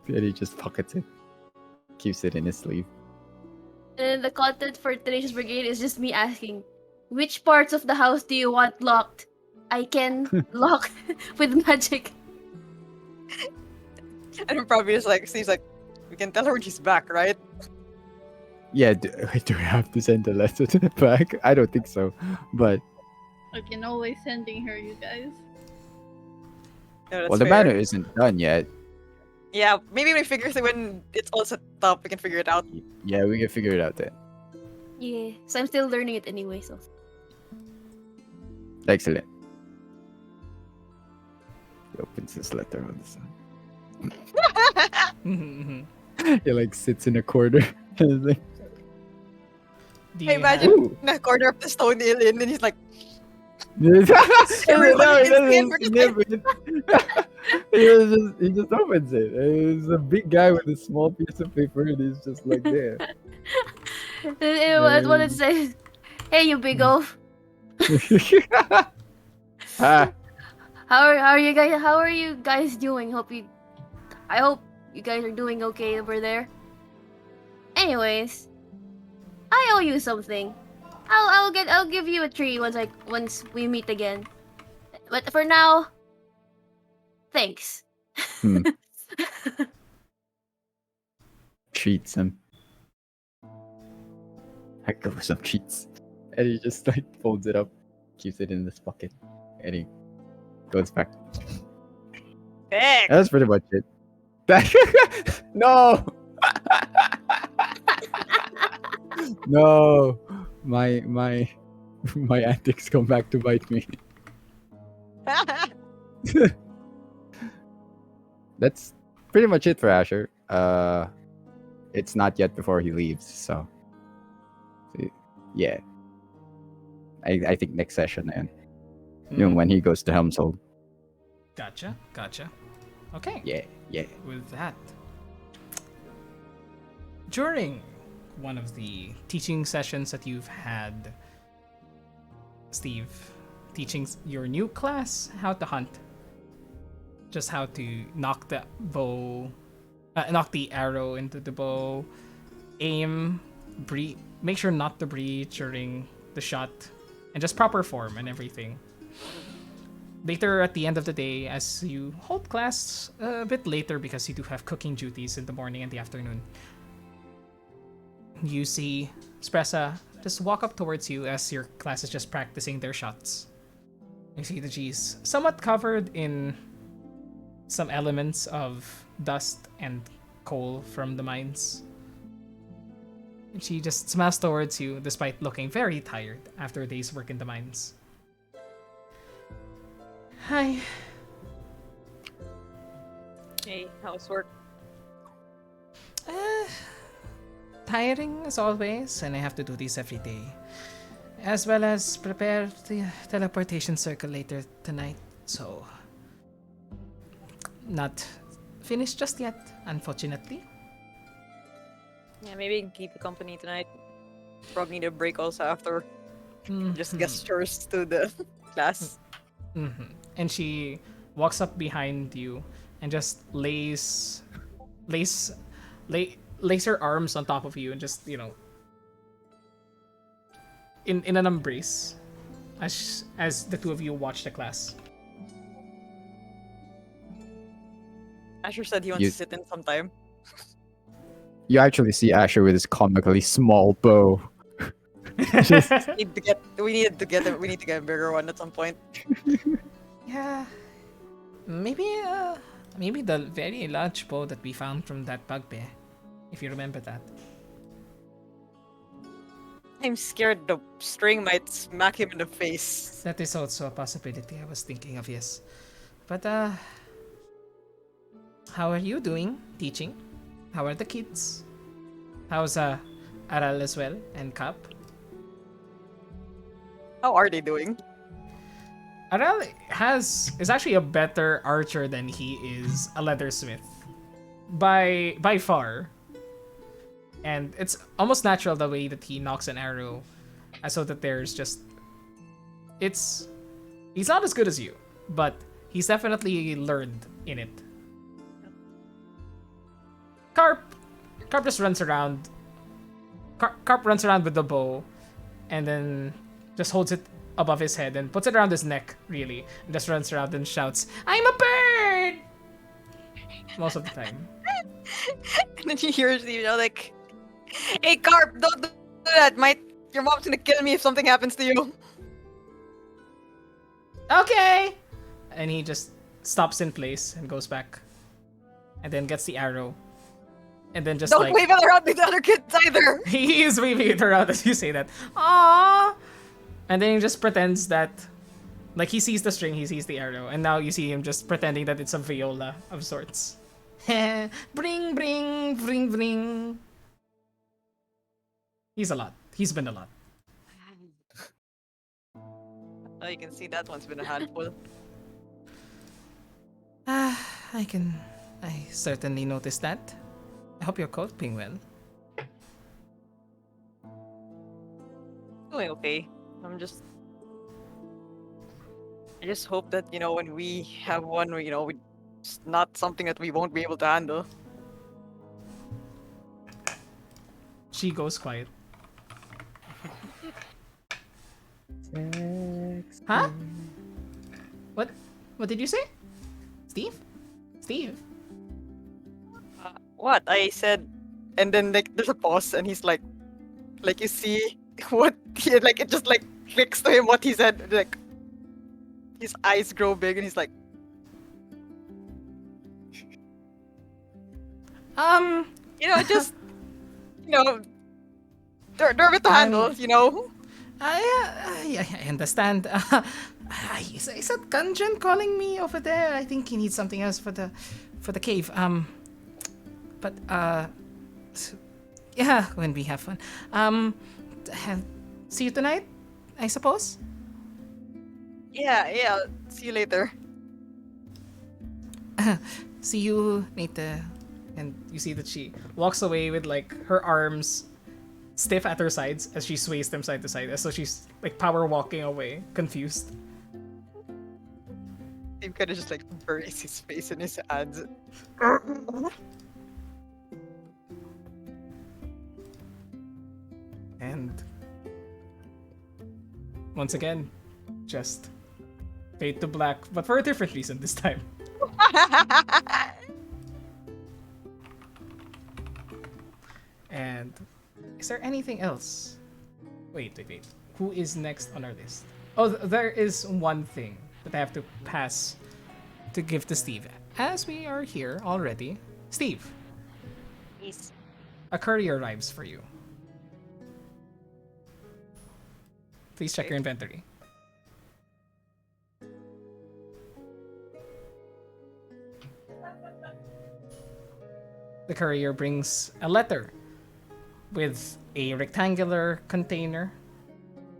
And he just pockets it. Keeps it in his sleeve. And the content for Tenacious Brigade is just me asking, which parts of the house do you want locked? I can lock with magic. And probably just like, Steve's like, we can tell her when she's back, right? Yeah, do we have to send a letter to the back? I don't think so. But, I can always sending her, you guys. No, that's well, the fair. banner isn't done yet. Yeah, maybe we figure it when it's all set up, we can figure it out. Yeah, we can figure it out then. Yeah, so I'm still learning it anyway, so. Excellent. He opens his letter on the side. Mhm. He like sits in a corner. And is like, Do Hey, you imagine have- "Ooh." in a corner of the stone alien, and he's like, No, he Everyone doesn't can sniff it. He just opens it. It's a big guy with a small piece of paper, and he's just like there. What it says, hey you big oaf, Ah, how are you guys doing? I hope you guys are doing okay over there. Anyways, I owe you something. I'll give you a tree once we meet again. But for now, thanks. Hmm. treats him. I go for some treats. And he just like folds it up, keeps it in his pocket, and he goes back. heck. That's pretty much it. No! No! My antics come back to bite me. That's pretty much it for Asher. It's not yet before he leaves, so yeah. I think next session, and when he goes to Helmshold. Gotcha. Okay. Yeah. With that, during one of the teaching sessions that you've had, Steve, teaching your new class how to hunt, just how to knock the arrow into the bow, aim, make sure not to breathe during the shot, and just proper form and everything. Later at the end of the day, as you hold class a bit later because you do have cooking duties in the morning and the afternoon, you see Spressa just walk up towards you as your class is just practicing their shots. You see the G's somewhat covered in some elements of dust and coal from the mines. And she just smiles towards you despite looking very tired after a day's work in the mines. Hi. Hey, how's work? Tiring as always, and I have to do this every day. As well as prepare the teleportation circle later tonight, so not finished just yet, unfortunately. Yeah, maybe I can keep you company tonight. Probably need a break also after. Just Mhm. gestures to the class. And she walks up behind you and just lays lays her arms on top of you and just in an embrace as the two of you watch the class. Asher said he wants You- to sit in sometime. You actually see Asher with his comically small bow. Just We need to get a bigger one at some point. Yeah, maybe the very large bow that we found from that bugbear, if you remember that. I'm scared the string might smack him in the face. That is also a possibility I was thinking of, yes. But how are you doing teaching? How are the kids? How's Aral as well and Cap? How are they doing? Aral is actually a better archer than he is a leathersmith. By far. And it's almost natural the way that he knocks an arrow, so that there's just he's not as good as you, but he's definitely learned in it. Carp just runs around. Carp runs around with the bow, and then just holds it above his head and puts it around his neck, really, and just runs around and shouts, "I'm a bird!" Most of the time. And then he hears like, "Hey, Carp, don't do that. Your mom's gonna kill me if something happens to you." Okay! And he just stops in place and goes back. And then gets the arrow. And then just Don't wave it around with the other kids either. he is waving it around as you say that. Aww! And then he just pretends that, like, he sees the string, he sees the arrow, and now you see him just pretending that it's a viola of sorts. Bring, bring, bring, bring. He's been a lot. Oh, you can see that one's been a handful. I certainly noticed that. I hope you're coping well. Doing okay. I just hope that, when we have one, it's not something that we won't be able to handle. She goes quiet. Huh? What did you say? Steve? What? I said, and then, there's a pause, and he's like, you see what, it just, clicks to him what he said, his eyes grow big, and he's like, just, they're a bit to handle, I understand. Is that Gunjan calling me over there? I think he needs something else for the cave. But yeah, when we have fun. See you tonight, I suppose. Yeah, see you later. See you later. And you see that she walks away with her arms stiff at her sides as she sways them side to side. So she's power walking away, confused. He kind of just buries his face in his hands. And once again, just fade to black, but for a different reason this time. And is there anything else? Wait. Who is next on our list? Oh, there is one thing that I have to pass to give to Steve. As we are here already, Steve, Peace. a courier arrives for you. Please check your inventory. The courier brings a letter with a rectangular container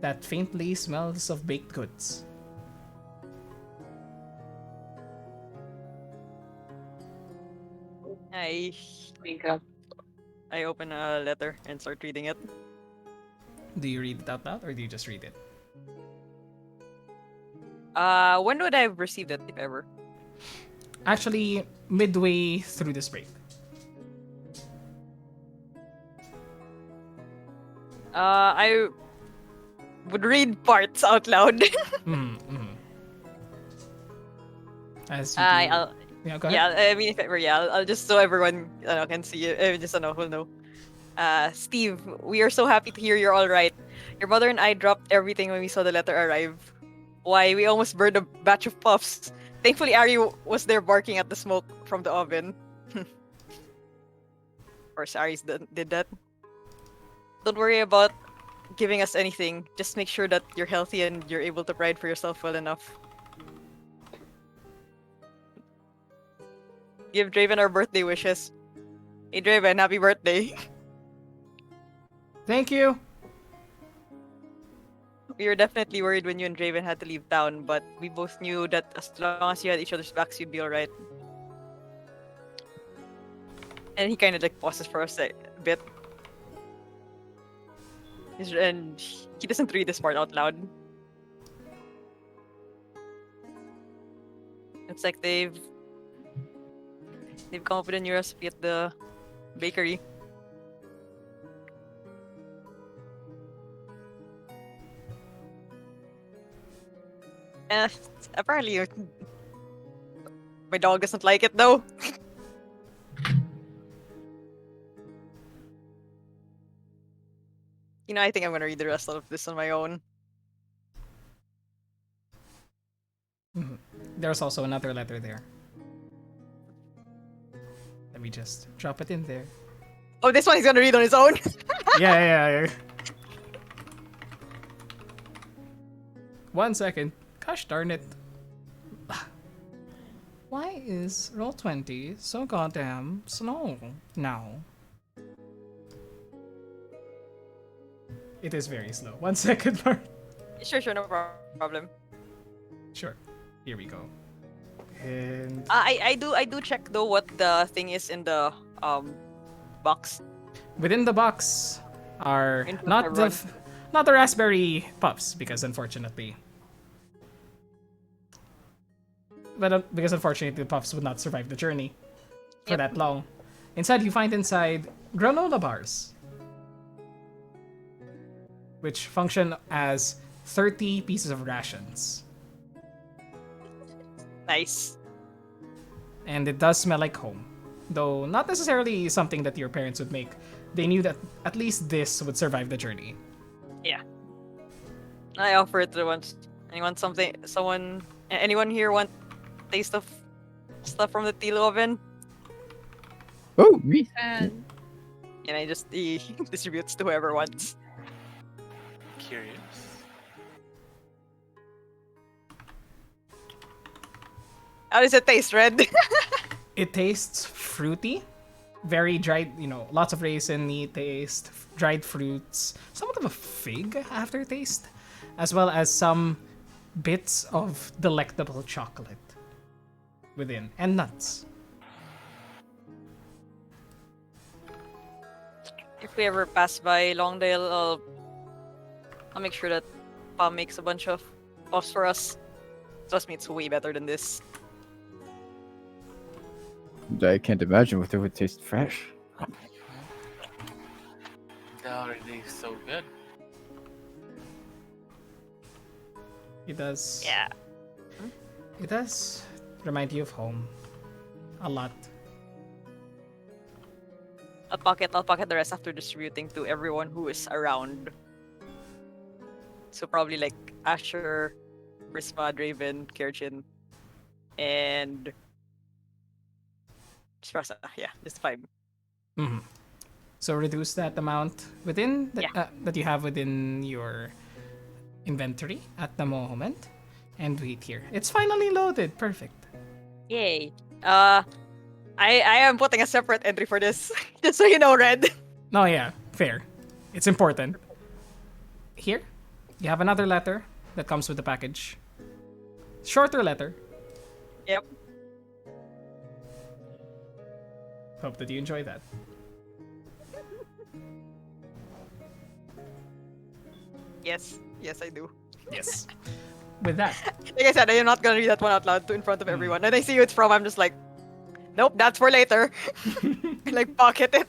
that faintly smells of baked goods. I Wake up. I open a letter and start reading it. Do you read it out loud or do you just read it? When would I have received it, if ever? Actually, midway through this break. I would read parts out loud. Mm-hmm. As you I, do- I'll, yeah, go ahead. yeah, I mean, if ever, yeah, I'll just so everyone can see it. Just will know. Steve, we are so happy to hear you're all right. Your mother and I dropped everything when we saw the letter arrive. Why, we almost burned a batch of puffs. Thankfully, Ari was there barking at the smoke from the oven. Of course, Ari's did that. Don't worry about giving us anything. Just make sure that you're healthy and you're able to provide for yourself well enough. Give Draven our birthday wishes. Hey Draven, happy birthday. Thank you. We were definitely worried when you and Draven had to leave town, but we both knew that as long as you had each other's backs, you'd be alright. And he kind of like pauses for a bit. And he doesn't read this part out loud. It's like they've come up with a new recipe at the bakery. Apparently, my dog doesn't like it though. I think I'm gonna read the rest of this on my own. Mhm. There's also another letter there. Let me just drop it in there. Oh, this one he's gonna read on his own. Yeah. 1 second. Gosh darn it. Why is Roll20 so goddamn slow now? It is very slow. 1 second, Mark. Sure, no problem. Sure. Here we go. And I do check though what the thing is in the box. within the box are Input not or the run. not the raspberry puffs because unfortunately the puffs would not survive the journey for Yep. that long. Instead, you find inside granola bars, which function as 30 pieces of rations. Nice. And it does smell like home, though not necessarily something that your parents would make. They knew that at least this would survive the journey. Yeah. I offer it to once. Anyone here want taste of stuff from the Tilo oven? Oh, me. And And I just distributes to whoever wants. Curious. How does it taste, Red? It tastes fruity, very dried, lots of raisin-y taste, dried fruits, somewhat of a fig aftertaste, as well as some bits of delectable chocolate within, and nuts. If we ever pass by Longdale, I'll make sure that Pa makes a bunch of puffs for us. Trust me, it's way better than this. I can't imagine what it would taste fresh. They're already so good. It does. Yeah. It does remind you of home. A lot. I'll pocket the rest after distributing to everyone who is around. So probably like Asher, Prisma, Draven, Kirchin, and Sprasa. Yeah, just 5. Hmm. So reduce that amount within that you have within your inventory at the moment, and wait here. It's finally loaded. Perfect. Yay. I am putting a separate entry for this, just so you know, Red. No, yeah, fair. It's important. Here, you have another letter that comes with the package. Shorter letter. Yep. Hope that you enjoy that. Yes. Yes, I do. Yes. With that, Like I said, I am not gonna read that one out loud in front of everyone. And I see who it's from, I'm just like, nope, that's for later. Like, pocket it.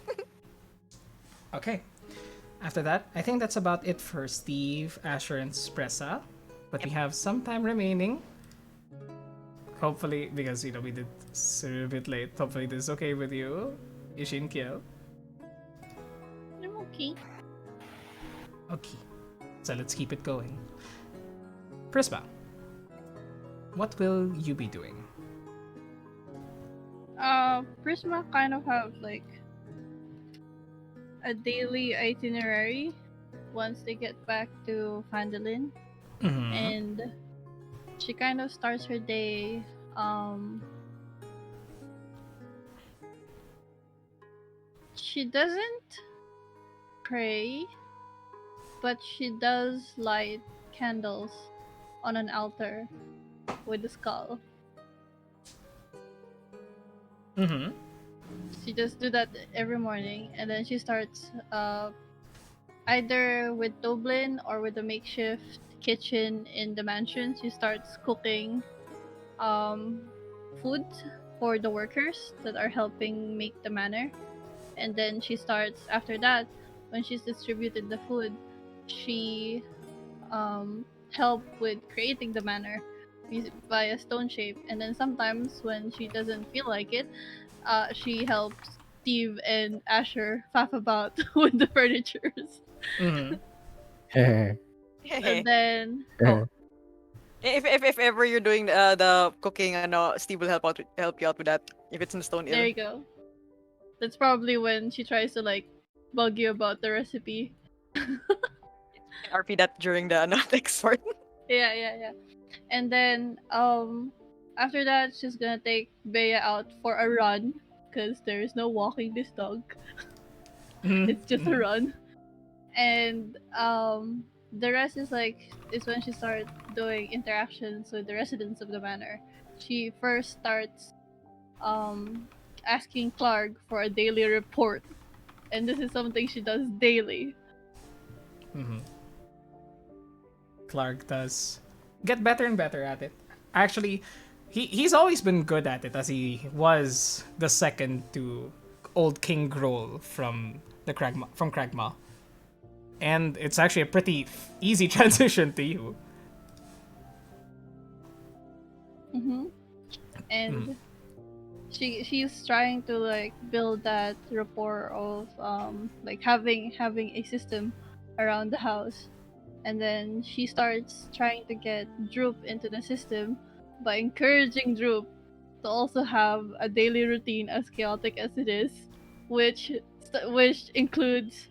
okay. After that, I think that's about it for Steve, Asher, and Spressa. But we have some time remaining. Hopefully, because we did a bit late. Hopefully, this is okay with you, Ishin Kyo. I'm okay. Okay. So let's keep it going. Prisma, what will you be doing? Prisma kind of have like a daily itinerary once they get back to Fandolin, Mm-hmm. and she kind of starts her day. She doesn't pray, but she does light candles on an altar with a skull. Mm-hmm. She just do that every morning, and then she starts either with Dublin or with the makeshift kitchen in the mansion. She starts cooking food for the workers that are helping make the manor, and then she starts after that. When she's distributed the food, she help with creating the manor via stone shape, and then sometimes when she doesn't feel like it, she helps Steve and Asher faff about with the furnitures. Mm-hmm. And then Oh, If ever you're doing the cooking, Steve will help you out with that. If it's in the stone there ill. you go. That's probably when she tries to like bug you about the recipe. RP that during the next part. Yeah. And then after that she's gonna take Bea out for a run because there is no walking this dog. It's just a run. And the rest is when she starts doing interactions with the residents of the manor. She first starts asking Clark for a daily report, and this is something she does daily. Mm-hmm. Clark does get better and better at it. Actually, he's always been good at it, as he was the second to old King Grohl from Kragma. And it's actually a pretty easy transition to you. Mm-hmm. And she's trying to like build that rapport of like having a system around the house, and then she starts trying to get Droop into the system by encouraging Droop to also have a daily routine as chaotic as it is, which includes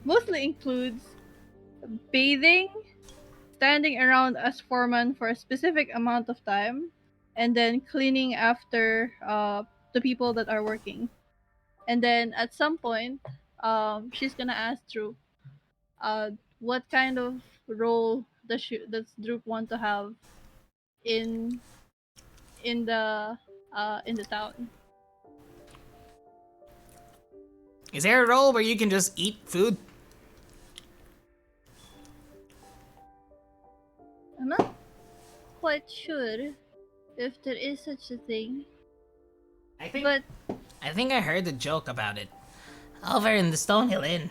mostly includes bathing, standing around as foreman for a specific amount of time, and then cleaning after the people that are working. And then at some point, she's gonna ask Drew, what kind of role does Drew want to have in in the in the town? Is there a role where you can just eat food? I'm not quite sure if there is such a thing, I think but I think I heard a joke about it. Over in the Stonehill Inn.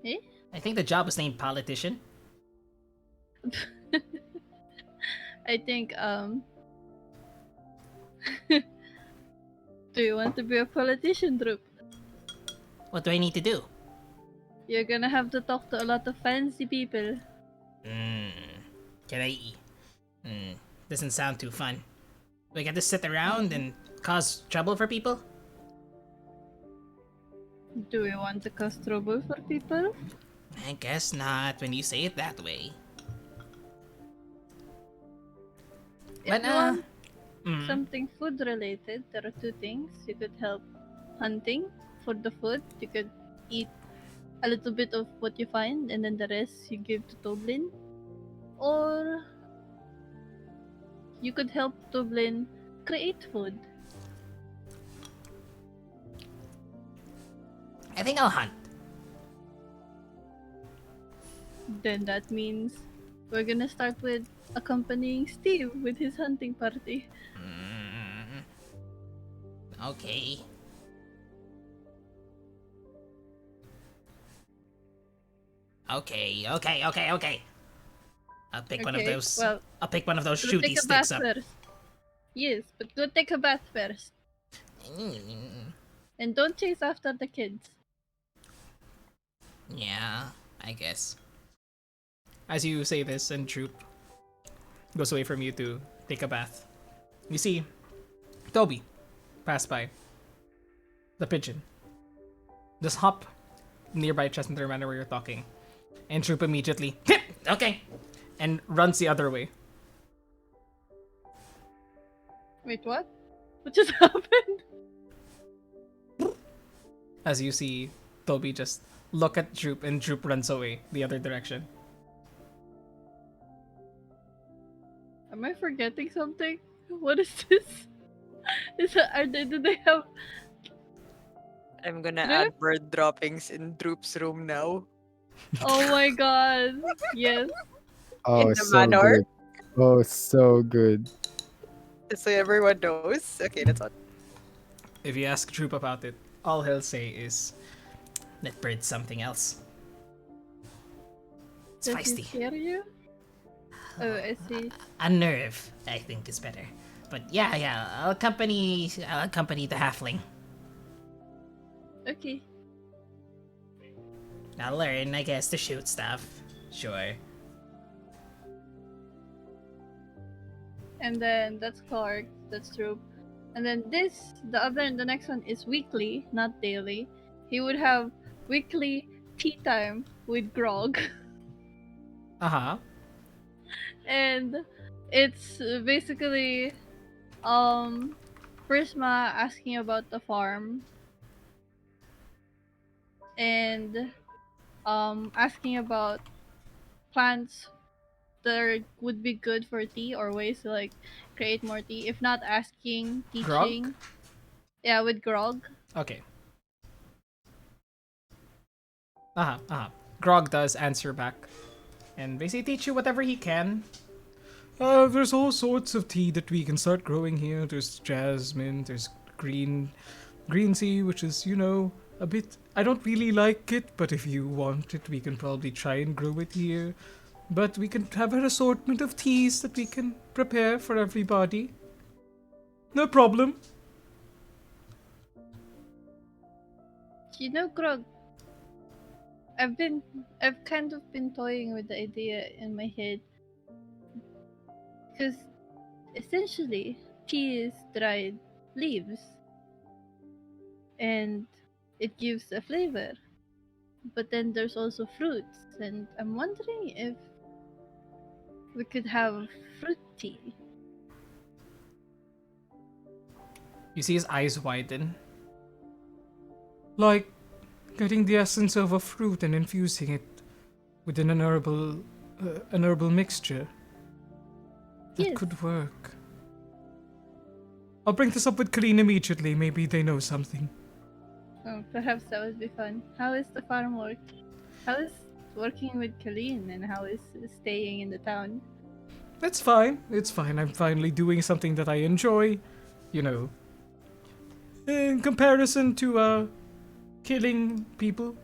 eh? I think the job was named politician. I think do you want to be a politician, Drew? What do I need to do? You're gonna have to talk to a lot of fancy people. Can I eat? Doesn't sound too fun. Do I get to sit around and cause trouble for people? Do we want to cause trouble for people? I guess not when you say it that way. If But, you want mm, something food related, there are two things. You could help hunting for the food. You could eat a little bit of what you find, and then the rest you give to Toblin. Or you could help Toblin create food. I think I'll hunt. Then that means we're gonna start with accompanying Steve with his hunting party. Mm, okay. Okay. I'll pick one of Okay, those. well, I'll pick one of those go shooty take a bath sticks up. first. Yes, but go take a bath first. Mm, And don't chase after the kids. yeah, I guess. As you say this, and Troop goes away from you to take a bath. You see Toby pass by. The pigeon. Just hop nearby Chestnut Manor where you're talking. And Troop immediately, okay, and runs the other way. Wait, what? What just happened? As you see Toby just look at Droop, and Droop runs away the other direction. Am I forgetting something? What is this? Do they have? I'm gonna Drip? add bird droppings in Droop's room now. Oh my god! Yes. Oh, the so manor? good. Oh, so good. So everyone knows. Okay, that's all. If you ask Droop about it, all he'll say is, that bird's something else. It's Does he feisty. scare you? Oh, I see. A nerve, I think, is better. But yeah, I'll accompany the halfling. Okay. I'll learn, I guess, to shoot stuff. Sure. And then that's Clark. That's Troop. And then the next one is weekly, not daily. He would have weekly tea time with Grog. Uh-huh. And it's basically Prisma asking about the farm and asking about plants that would be good for tea or ways to like create more tea. If not asking, teaching. Grog? Yeah, with Grog. Okay. Grog does answer back. And basically teach you whatever he can. There's all sorts of tea that we can start growing here. There's jasmine, there's green tea, which is, a bit... I don't really like it, but if you want it, we can probably try and grow it here. But we can have an assortment of teas that we can prepare for everybody. No problem. Grog, I've kind of been toying with the idea in my head. Because essentially, tea is dried leaves. And it gives a flavor. But then there's also fruits. And I'm wondering if we could have fruit tea. You see his eyes widen. Like getting the essence of a fruit and infusing it within an herbal mixture. That Yes. could work. I'll bring this up with Colleen immediately. Maybe they know something. Oh, perhaps that would be fun. How is the farm work? How is working with Colleen and how is staying in the town? It's fine. I'm finally doing something that I enjoy. In comparison to, killing people,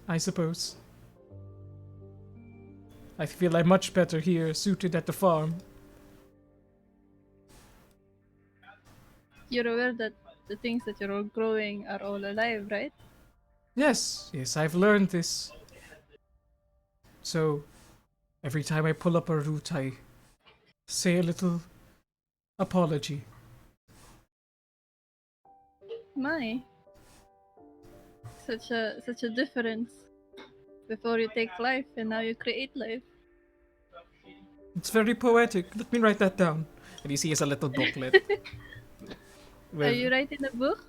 I suppose. I feel I'm much better here, suited at the farm. You're aware that the things that you're all growing are all alive, right? Yes, I've learned this. So, every time I pull up a root, I say a little apology. My. Such a difference. Before you take life and now you create life. It's very poetic. Let me write that down. And you see it's a little booklet. Are you writing a book?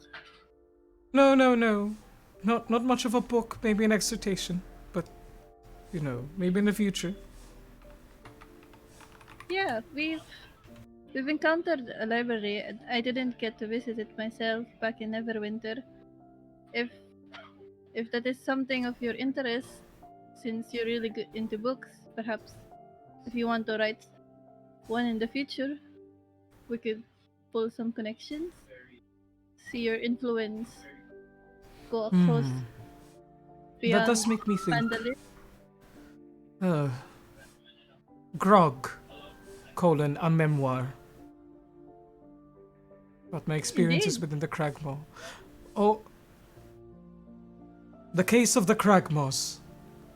No. Not much of a book, maybe an exhortation. But, maybe in the future. Yeah, we've encountered a library. I didn't get to visit it myself back in Neverwinter. If if that is something of your interest, since you're really good into books, perhaps if you want to write one in the future, we could pull some connections. See your influence go across That beyond does make me think. Mandalay. Grog, a memoir about my experiences Indeed. within the Cragmaw. Oh, the case of the Cragmaws.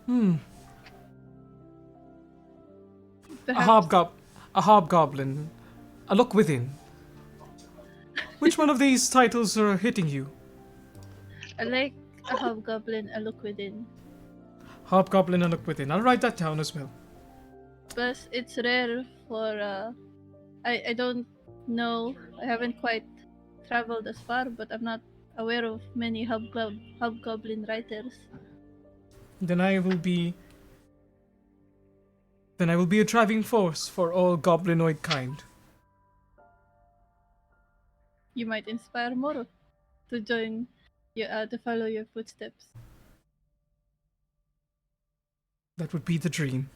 A Perhaps a hobgoblin, a look within. Which one of these titles are hitting you? I like a hobgoblin, a look within. Hobgoblin, a look within. I'll write that down as well. Plus, it's rare for. I don't know. I haven't quite traveled as far, but I'm not aware of many hobgoblin writers. Then I will be. Then I will be a driving force for all goblinoid kind. You might inspire more to join you to follow your footsteps. That would be the dream.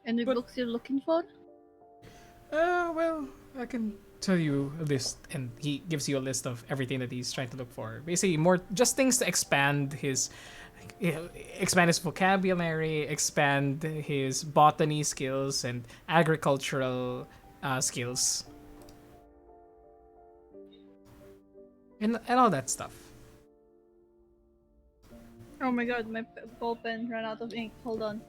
Any But- books you're looking for? Well, I can tell you a list, and he gives you a list of everything that he's trying to look for. Basically, more just things to expand his vocabulary, expand his botany skills and agricultural skills, and all that stuff. Oh my god, my ball pen ran out of ink. Hold on.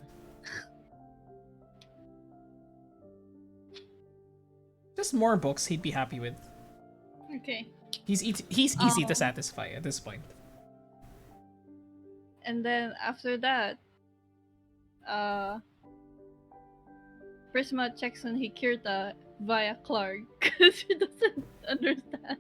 Just more books he'd be happy with. Okay. He's easy to satisfy at this point. And then after that, Prisma checks on Hikirta via Clark because she doesn't understand.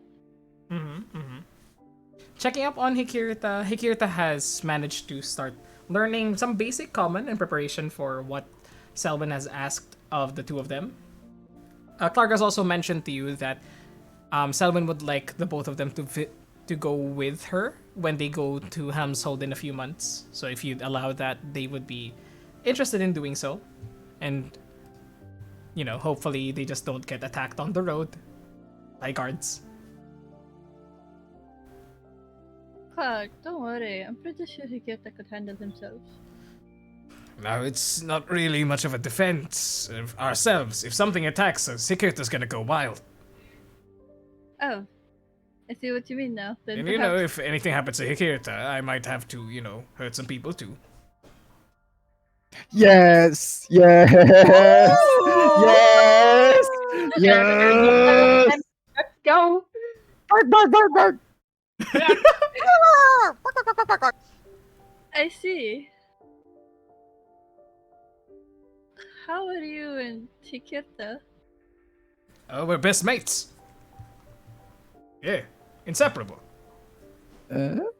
Checking up on Hikirita, Hikirita has managed to start learning some basic common in preparation for what Selwyn has asked of the two of them. Clark has also mentioned to you that Selwyn would like the both of them to go with her when they go to Helmshold in a few months. So if you'd allow that, they would be interested in doing so. And, hopefully they just don't get attacked on the road by guards. Clark, don't worry. I'm pretty sure Hikirta could handle himself. Now, it's not really much of a defense of ourselves. If something attacks us, Hikirta's gonna go wild. Oh, I see what you mean now. Then And perhaps... if anything happens to Hikirta, I might have to, hurt some people too. Yes! Yes! Yes! Yes! Let's go. Bark, bark, bark, bark! I see. How are you and Hikirta? Oh, we're best mates. Yeah, inseparable. Well,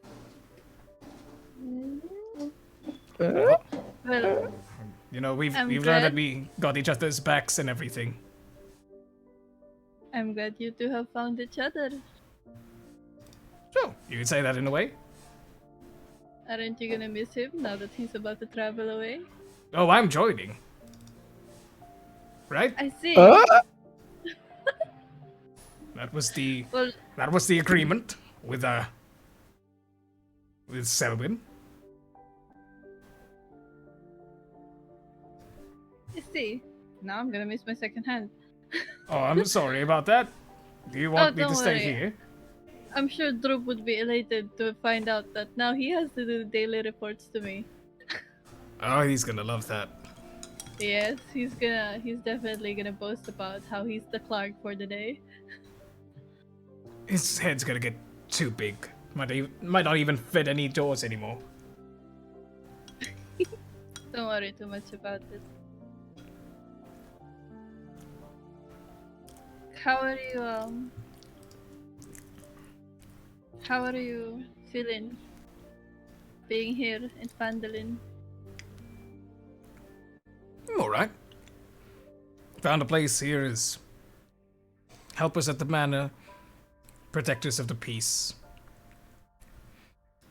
We've I'm learned glad- that we got each other's backs and everything. I'm glad you two have found each other. So, you could say that in a way. Aren't you gonna miss him now that he's about to travel away? Oh, I'm joining. Right? I see. That was the Well, agreement with Selwyn. I see. Now I'm gonna miss my second hand. Oh, I'm sorry about that. Do you want me to don't stay worry. here? I'm sure Droop would be elated to find out that now he has to do daily reports to me. Oh, he's gonna love that. Yes, he's definitely gonna boast about how he's the Clark for the day. His head's gonna get too big. Might not even fit any doors anymore. Don't worry too much about it. How are you feeling being here in Phandalin? I'm alright. Found a place here is help us at the manor. protectors of the peace.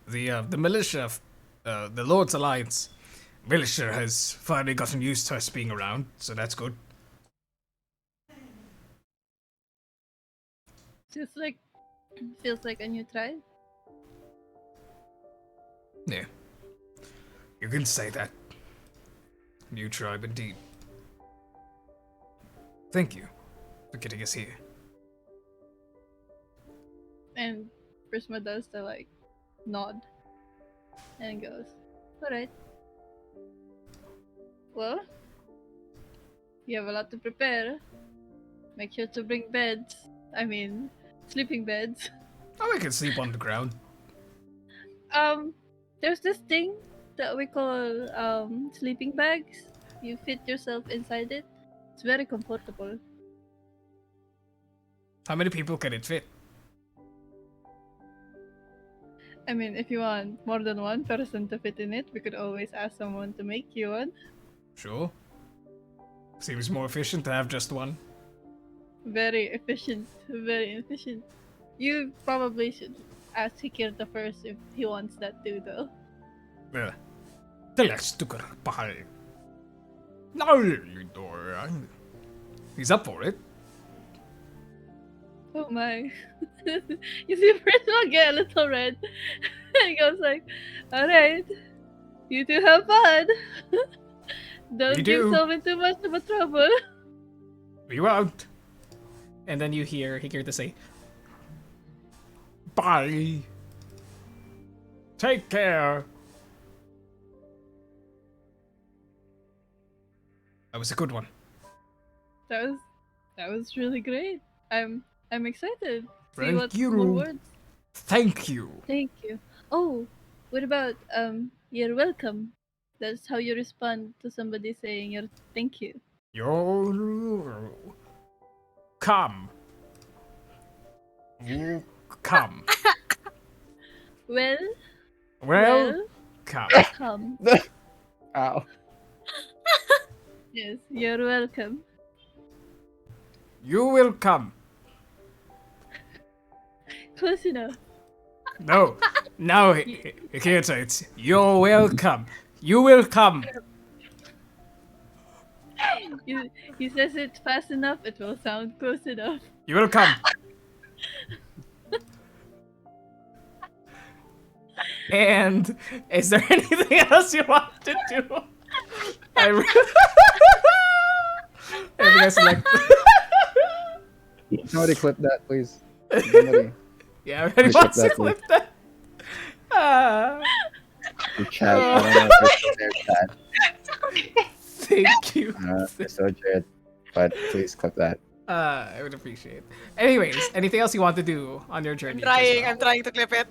The militia, the Lord's Alliance militia has finally gotten used to us being around, so that's good. Feels like a new tribe. Yeah. You can say that. New tribe indeed. Thank you for getting us here. And Prisma does the like nod and goes, "Alright. Well, you have a lot to prepare. Make sure to bring beds. I mean, sleeping beds. Oh, we can sleep on the ground. There's this thing that we call sleeping bags. You fit yourself inside it. It's very comfortable. How many people can it fit? I mean, if you want more than one person to fit in it, we could always ask someone to make you one. Sure. Seems more efficient to have just one. Very efficient. Very efficient. You probably should ask Hikirta first if he wants that too, though. Let's do it. No, he's up for it. Oh my. You see Prisma get a little red. He goes like, "Alright, you two have fun. Don't We give do. yourself into much of a trouble." We won't. And then you hear Hikirta say, "Bye. Take care." That was a good one. That was really great. I'm excited. See Thank what you. more words. Thank you. Thank you. Oh, what about you're welcome? That's how you respond to somebody saying your thank you. You're come. Come. Well, Well, come. come. Ow. Yes, you're welcome. You will come. Close enough. No, Hikirta, it's you're welcome. You will come. He says it fast enough, it will sound close enough. You will come. And is there anything else you want to do? Everybody's like, Somebody clip that, please. Somebody. yeah, everybody Clip wants to that, clip that. Your chat. I don't know if it's their chat. Thank you. It's so dread. But please clip that. I would appreciate. Anyways, anything else you want to do on your journey? I'm trying to clip it.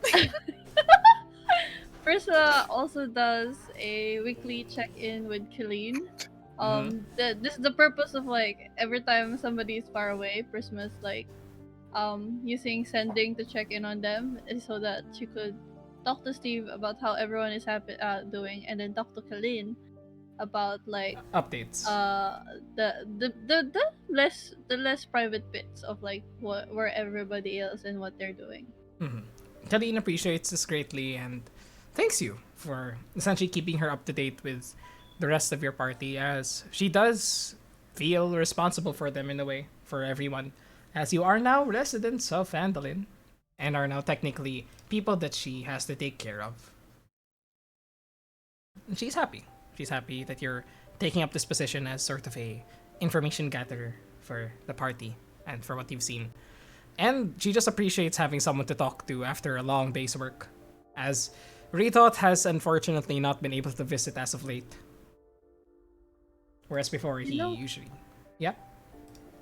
Prisma also does a weekly check-in with Killeen. This is the purpose of like every time somebody is far away, Prisma's like using sending to check in on them so that she could talk to Steve about how everyone is doing, and then talk to Killeen about like updates. The less private bits of like where everybody is and what they're doing. Kalina appreciates this greatly and thanks you for essentially keeping her up to date with the rest of your party, as she does feel responsible for them in a way, for everyone, as you are now residents of Andalin and are now technically people that she has to take care of. And she's happy. She's happy that you're taking up this position as sort of a information gatherer for the party and for what you've seen. And she just appreciates having someone to talk to after a long day's work, as Rethought has unfortunately not been able to visit as of late. Whereas before he usually... Yeah?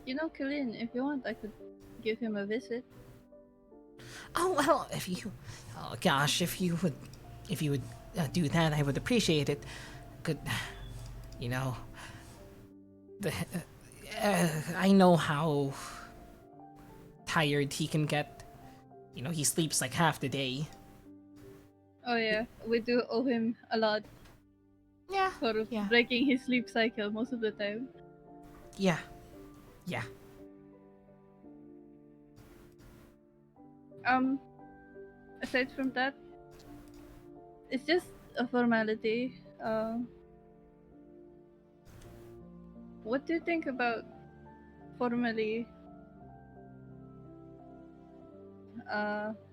You know, Killeen, if you want, I could give him a visit. Oh, well, if you... Oh, gosh, if you would do that, I would appreciate it. Could... You know... I know how tired he can get. You know, he sleeps like half the day. Oh yeah, we do owe him a lot. Yeah. For breaking his sleep cycle most of the time. Yeah. Um, aside from that, it's just a formality. What do you think about formally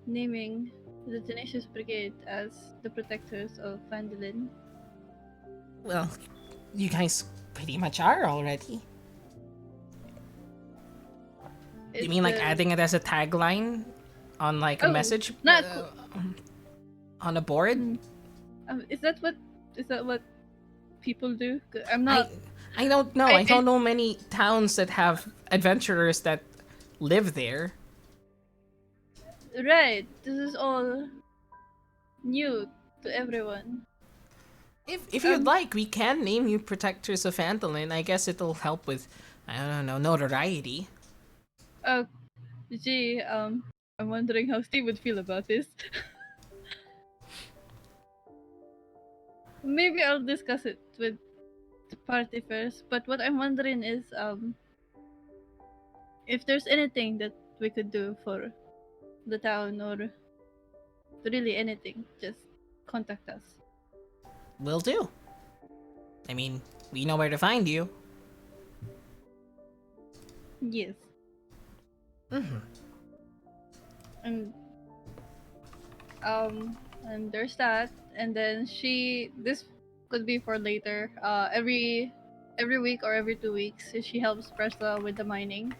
naming the Tenacious Brigade as the protectors of Vandalin? Well, you guys pretty much are already. You Is mean like the- adding it as a tagline on like a Oh, message not on a board? Is that what people do? I'm I not. I don't know. I- I don't know many towns that have adventurers that live there. Right. This is all new to everyone. If you'd like, we can name you Protectors of Antolin. I guess it'll help with, I don't know, notoriety. Uh, gee, I'm wondering how Steve would feel about this. Maybe I'll discuss it with the party first. But what I'm wondering is, if there's anything that we could do for the town or really anything, just contact us. Will do. I mean, we know where to find you. Yes. And and there's that, and then this could be for later. Every week or every 2 weeks, she helps Presla with the mining,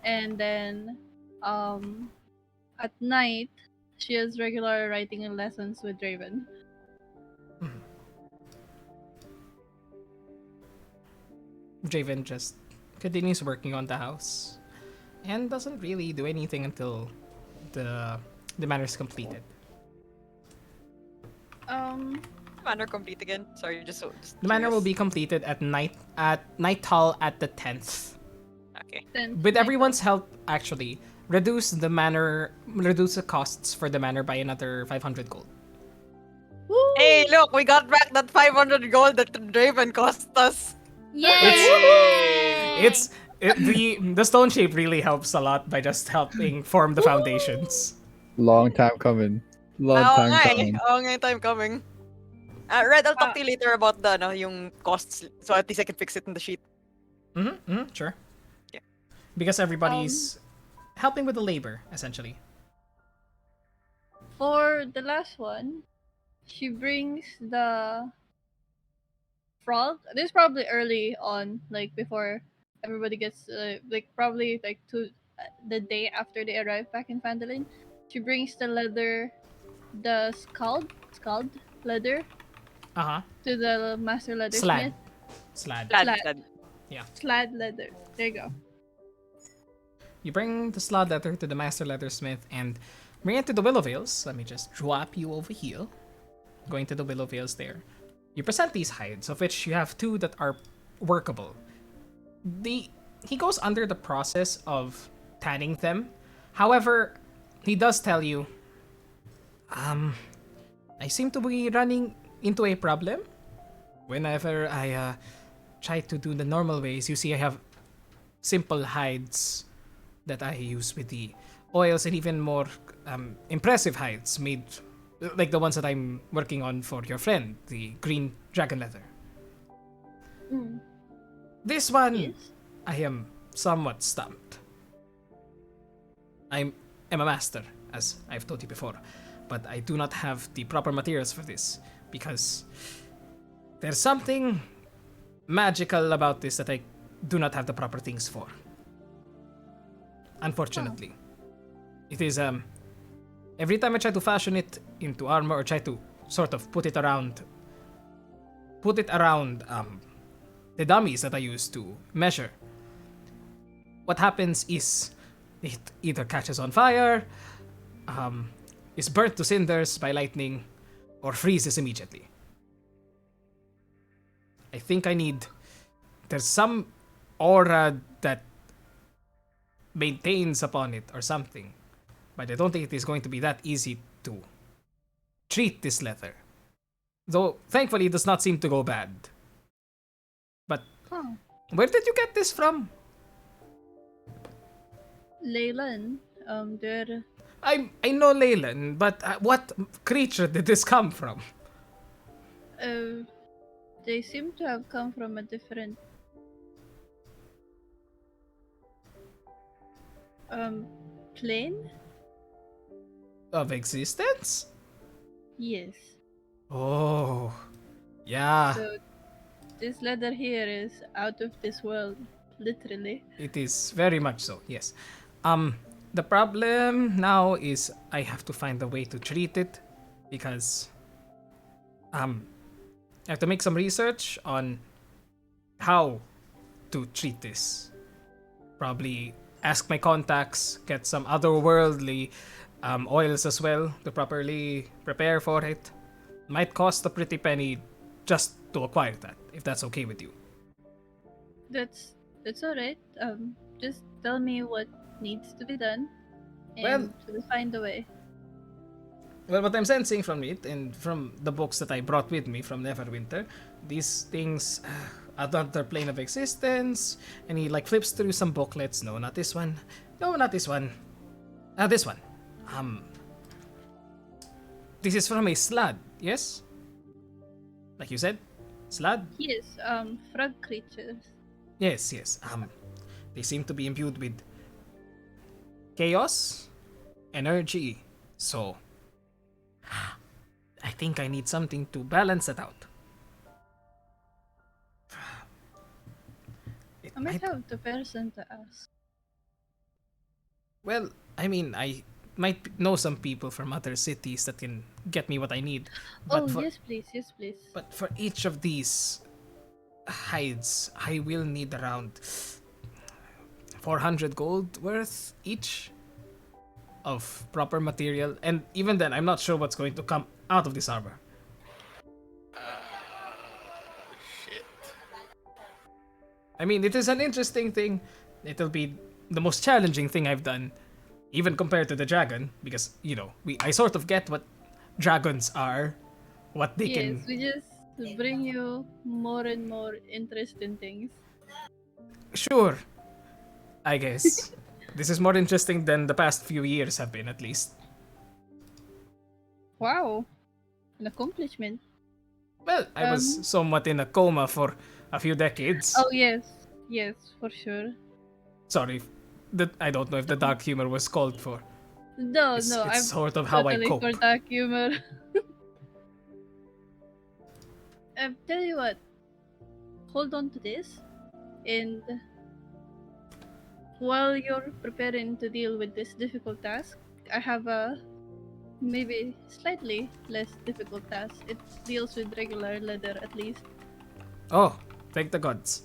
and then at night she has regular writing and lessons with Raven. Draven just continues working on the house and doesn't really do anything until the manor's completed. Manor complete again. Sorry, just The manor will curious. be completed at Nighthall at the 10th. Okay. Then With everyone's help, actually, reduce the costs for the manor by another 500 gold. Woo! Hey, look, we got back that 500 gold that Draven cost us. Yay! The stone shape really helps a lot by just helping form the foundations. Long time coming. Long Oo time nga eh. coming. Oo nga yung time coming. Red, I'll talk to you later about the yung costs, so at least I can fix it in the sheet. Sure. Yeah. Because everybody's helping with the labor, essentially. For the last one, she brings the frog. This is probably early on, like before everybody gets like probably like the day after they arrive back in Phandalin. She brings the leather, the scald leather Uh-huh. to the master Slad. leathersmith. Slad. Lad. Slad leather. There you go. You bring the slad leather to the master leathersmith and bring it to the Willow Vales. Let me just drop you over here. Going to the Willow Vales there. You present these hides, of which you have 2 that are workable. He goes under the process of tanning them. However, he does tell you, I seem to be running into a problem. Whenever I try to do the normal ways, you see I have simple hides that I use with the oils and even more impressive hides made like the ones that I'm working on for your friend, the green dragon leather. This one, Yes. I am somewhat stumped. I am a master, as I've told you before, but I do not have the proper materials for this because there's something magical about this that I do not have the proper things for. Unfortunately. It is every time I try to fashion it into armor or try to sort of put it around the dummies that I use to measure, what happens is it either catches on fire, is burnt to cinders by lightning, or freezes immediately. I think there's some aura that maintains upon it or something, but I don't think it is going to be that easy to treat this leather. Though, thankfully, it does not seem to go bad. But Huh. where did you get this from? Leyland, they're I know Leyland, but what creature did this come from? They seem to have come from a different plane. Of existence? Yes. Oh, yeah. So this leather here is out of this world, literally. It is very much so, yes. The problem now is I have to find a way to treat it because I have to make some research on how to treat this. Probably ask my contacts, get some otherworldly oils as well to properly prepare for it. Might cost a pretty penny just to acquire that, if that's okay with you. That's all right. Just tell me what needs to be done, Well- and we'll find a way. Well, what I'm sensing from it and from the books that I brought with me from Neverwinter, these things, another plane of existence, and he like flips through some booklets. No, not this one. No, not this one. This one. This is from a slud, yes? Like you said, slud. Yes, frog creatures. Yes, yes. They seem to be imbued with chaos, energy. So, I think I need something to balance it out. It I might have the person to ask. Well, I mean, I might know some people from other cities that can get me what I need. But Oh, for, yes, please, yes, please. But for each of these hides, I will need around 400 gold worth each of proper material. And even then, I'm not sure what's going to come out of this armor. Shit. I mean, it is an interesting thing. It'll be the most challenging thing I've done, even compared to the dragon, because, you know, I sort of get what dragons are, what they Yes, can... we just bring you more and more interesting things. Sure, I guess. This is more interesting than the past few years have been, at least. Wow, an accomplishment. Well, I was somewhat in a coma for a few decades. Oh yes, yes, for sure. Sorry, I don't know if the dark humor was called for. No, It's I'm sort of how totally I cope. for dark humor. Tell you what, hold on to this, and while you're preparing to deal with this difficult task, I have a maybe slightly less difficult task. It deals with regular leather at least. Oh, thank the gods.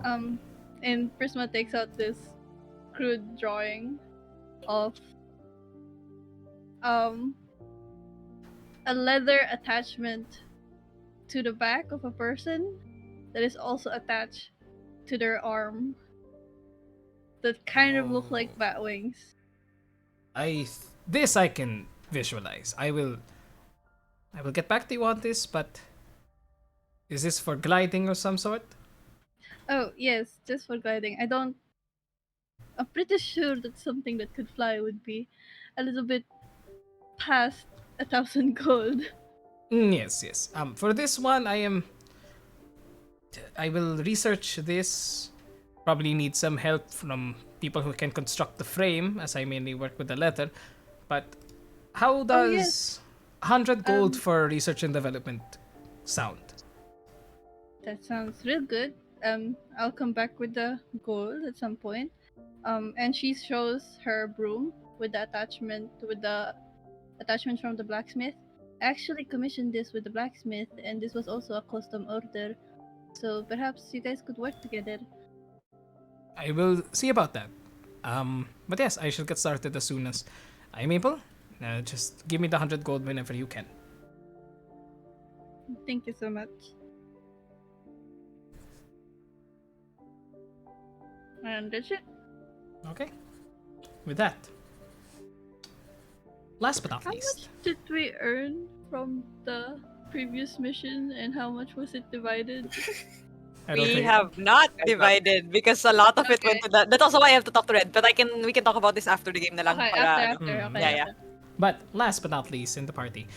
And Prisma takes out this crude drawing of a leather attachment to the back of a person that is also attached to their arm that kind of look like bat wings. This I can visualize. I will get back to you on this, but is this for gliding of some sort? Oh yes, just for gliding. I'm pretty sure that something that could fly would be a little bit past 1,000 gold. Yes, yes. For this one, I will research this. Probably need some help from people who can construct the frame, as I mainly work with the leather. But how does yes. 100 gold for research and development sound? That sounds real good. I'll come back with the gold at some point. And she shows her broom with the attachment from the blacksmith. I actually commissioned this with the blacksmith, and this was also a custom order. So perhaps you guys could work together. I will see about that. But yes, I shall get started as soon as I'm able. Just give me the 100 gold whenever you can. Thank you so much. And that's it. Okay. With that, last but not How least, much did we earn from the previous mission, and how much was it divided? I don't We think. have not divided because a lot of it went Okay. to that. That's also why I have to talk to Red. But we can talk about this after the game na lang. Okay, Para, after. Mm, Okay, yeah, yeah. yeah. But last but not least in the party,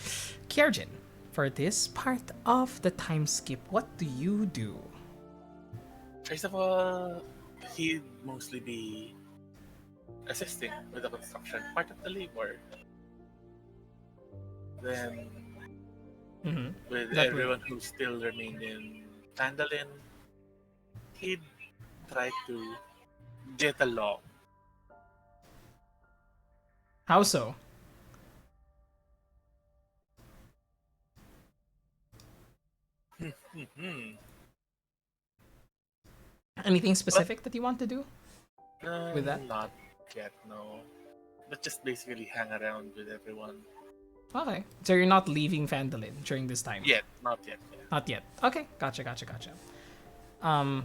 Kierjin, for this part of the time skip, what do you do? First of all, he'd mostly be assisting with the construction part of the labor. Then, Mm-hmm. with That would. everyone who still remained in Tandalin, he'd try to get along. How so? Hmm. Anything But specific that you want to do with that? not yet, no. But just basically hang around with everyone. Okay. So you're not leaving Phandalin during this time? Yet, not yet. Yeah. Not yet. Okay. Gotcha. Um,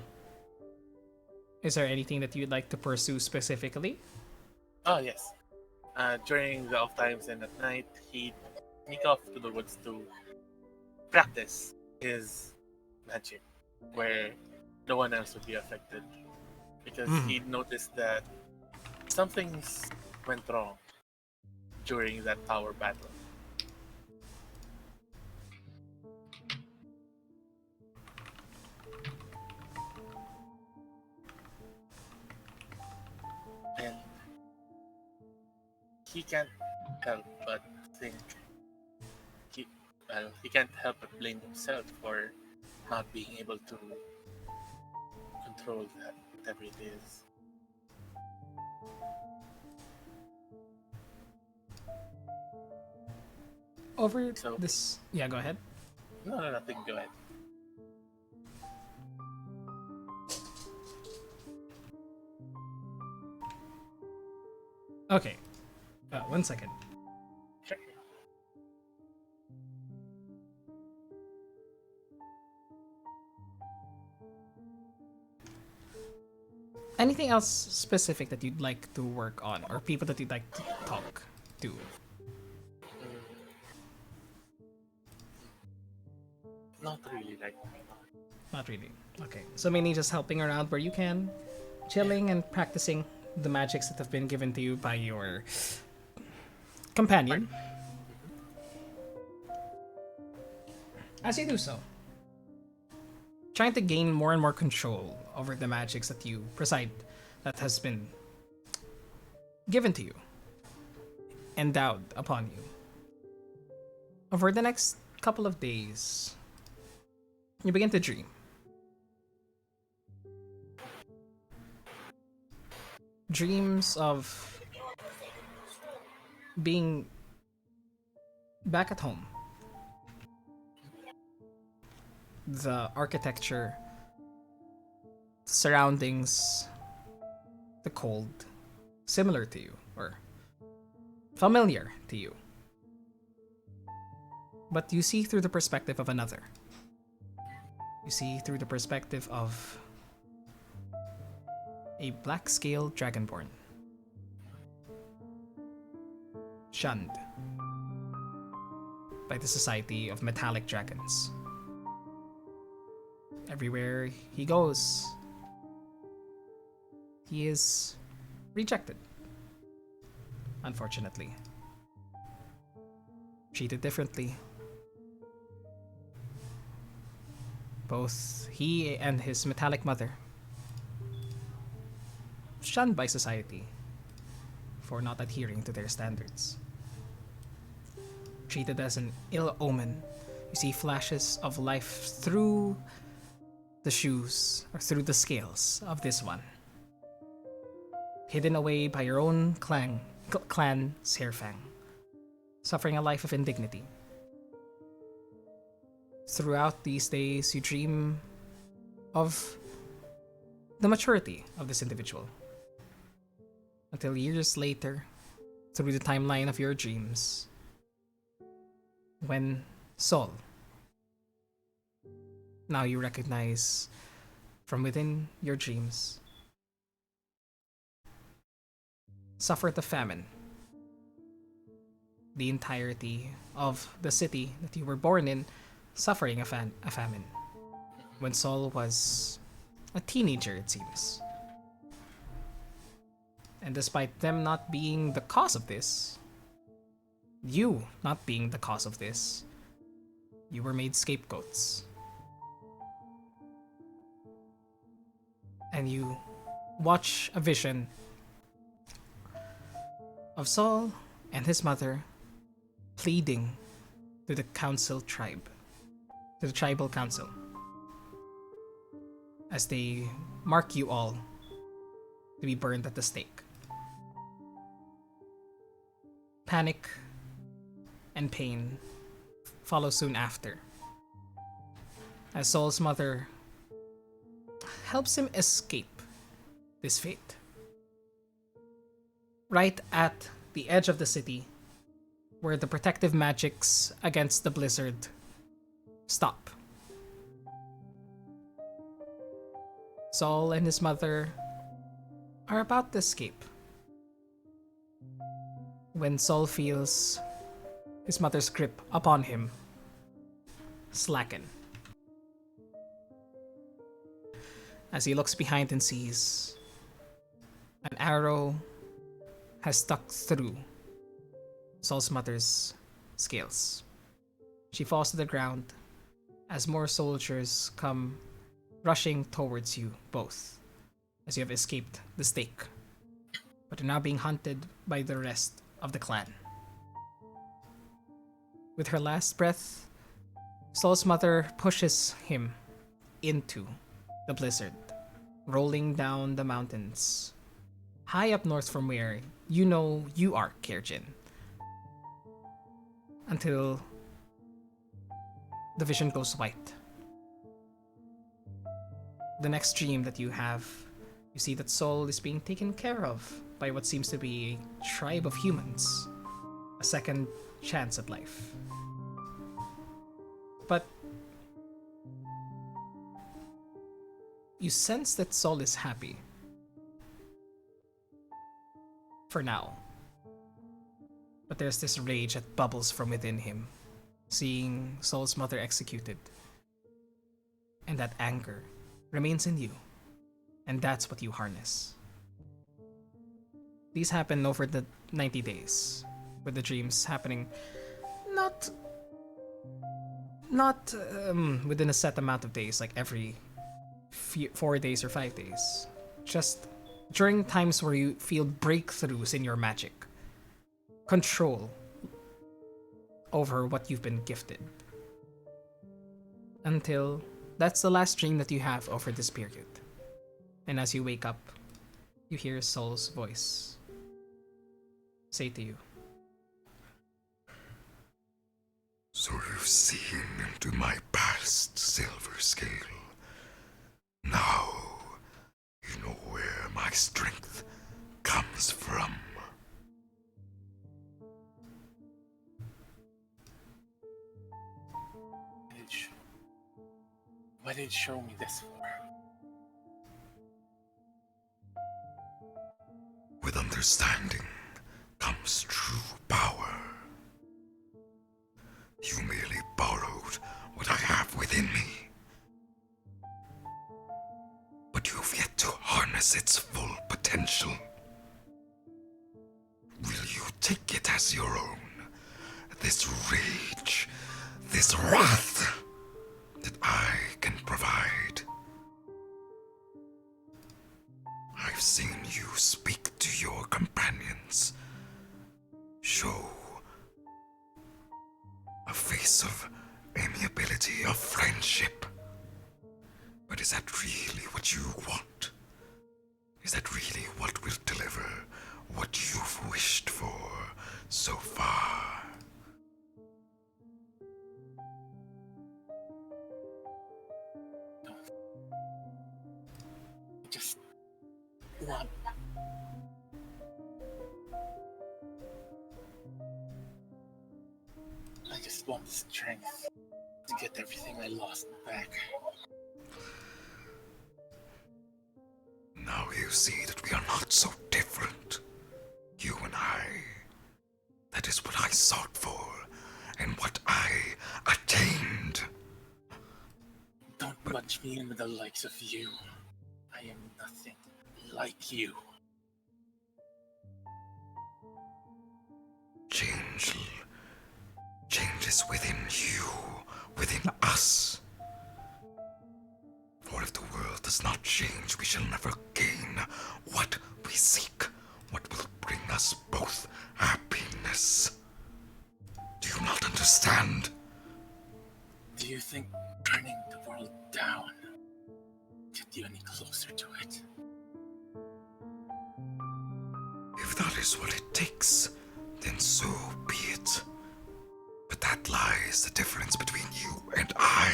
is there anything that you'd like to pursue specifically? Oh, yes. During the off times and at night, he'd sneak off to the woods to practice his magic, where no one else would be affected. Because Mhm. he'd noticed that something's went wrong during that tower battle. And he can't help but think he, he can't help but blame himself for not being able to control that, whatever it is. Over So, this. Yeah, go ahead. no, nothing. Go ahead. Okay. 1 second. Sure. Anything else specific that you'd like to work on, or people that you'd like to talk to? Not really, like, Not really. Okay. So mainly just helping around where you can, chilling and practicing the magics that have been given to you by your companion. As you do so, trying to gain more and more control over the magics that you preside, that has been given to you, endowed upon you. Over the next couple of days, you begin to dream. Dreams of being back at home. The architecture, surroundings, the cold, similar to you, or familiar to you. But you see through the perspective of another. You see through the perspective of a black scale dragonborn. Shunned by the society of metallic dragons. Everywhere he goes, he is rejected. Unfortunately. Treated differently. Both he and his metallic mother. Shunned by society for not adhering to their standards. Treated as an ill omen. You see flashes of life through the shoes or through the scales of this one. Hidden away by your own clan Serfang. Suffering a life of indignity. Throughout these days, you dream of the maturity of this individual. Until years later, through the timeline of your dreams, when Sol, now you recognize from within your dreams, suffered a famine. The entirety of the city that you were born in suffering a famine. when Saul was a teenager, it seems. And despite them not being the cause of this, you not being the cause of this, you were made scapegoats. And you watch a vision of Saul and his mother pleading to the to the tribal council, as they mark you all to be burned at the stake. Panic and pain follow soon after, as Saul's mother helps him escape this fate. Right at the edge of the city, where the protective magics against the blizzard stop. Saul and his mother are about to escape when Saul feels his mother's grip upon him slacken. As he looks behind and sees an arrow has stuck through Saul's mother's scales. She falls to the ground as more soldiers come rushing towards you both, as you have escaped the stake, but are now being hunted by the rest of the clan. With her last breath, Saul's mother pushes him into the blizzard, rolling down the mountains, high up north from where you know you are, Kirjin, until the vision goes white. The next dream that you have, you see that Saul is being taken care of by what seems to be a tribe of humans, a second chance at life. But you sense that Saul is happy. For now. But there's this rage that bubbles from within him, seeing Saul's mother executed. And that anger remains in you. And that's what you harness. These happen over the 90 days, with the dreams happening not within a set amount of days, like every 4 days or 5 days. Just during times where you feel breakthroughs in your magic, control over what you've been gifted. Until that's the last dream that you have over this period. And as you wake up, you hear Saul's voice say to you, "So you've seen into my past, Silver Scale. Now you know where my strength comes from." What did you show me this for? With understanding comes true power. You merely borrowed what I have within me, but you've yet to harness its full potential. Will you take it as your own? This rage, this wrath that I can provide. I've seen you speak to your companions, show a face of amiability, of friendship. But is that really what you want? Is that really what will deliver what you've wished for so far? Just want. I just want the strength to get everything I lost back. Now you see that we are not so different. You and I. That is what I sought for, and what I attained. Don't put Match me in with the likes of you. I am nothing like you. Change is within you, within us. For if the world does not change, we shall never gain what we seek, what will bring us both happiness. Do you not understand? Do you think burning the world down get you any closer to it? If that is what it takes, then so be it. But that lies the difference between you and I.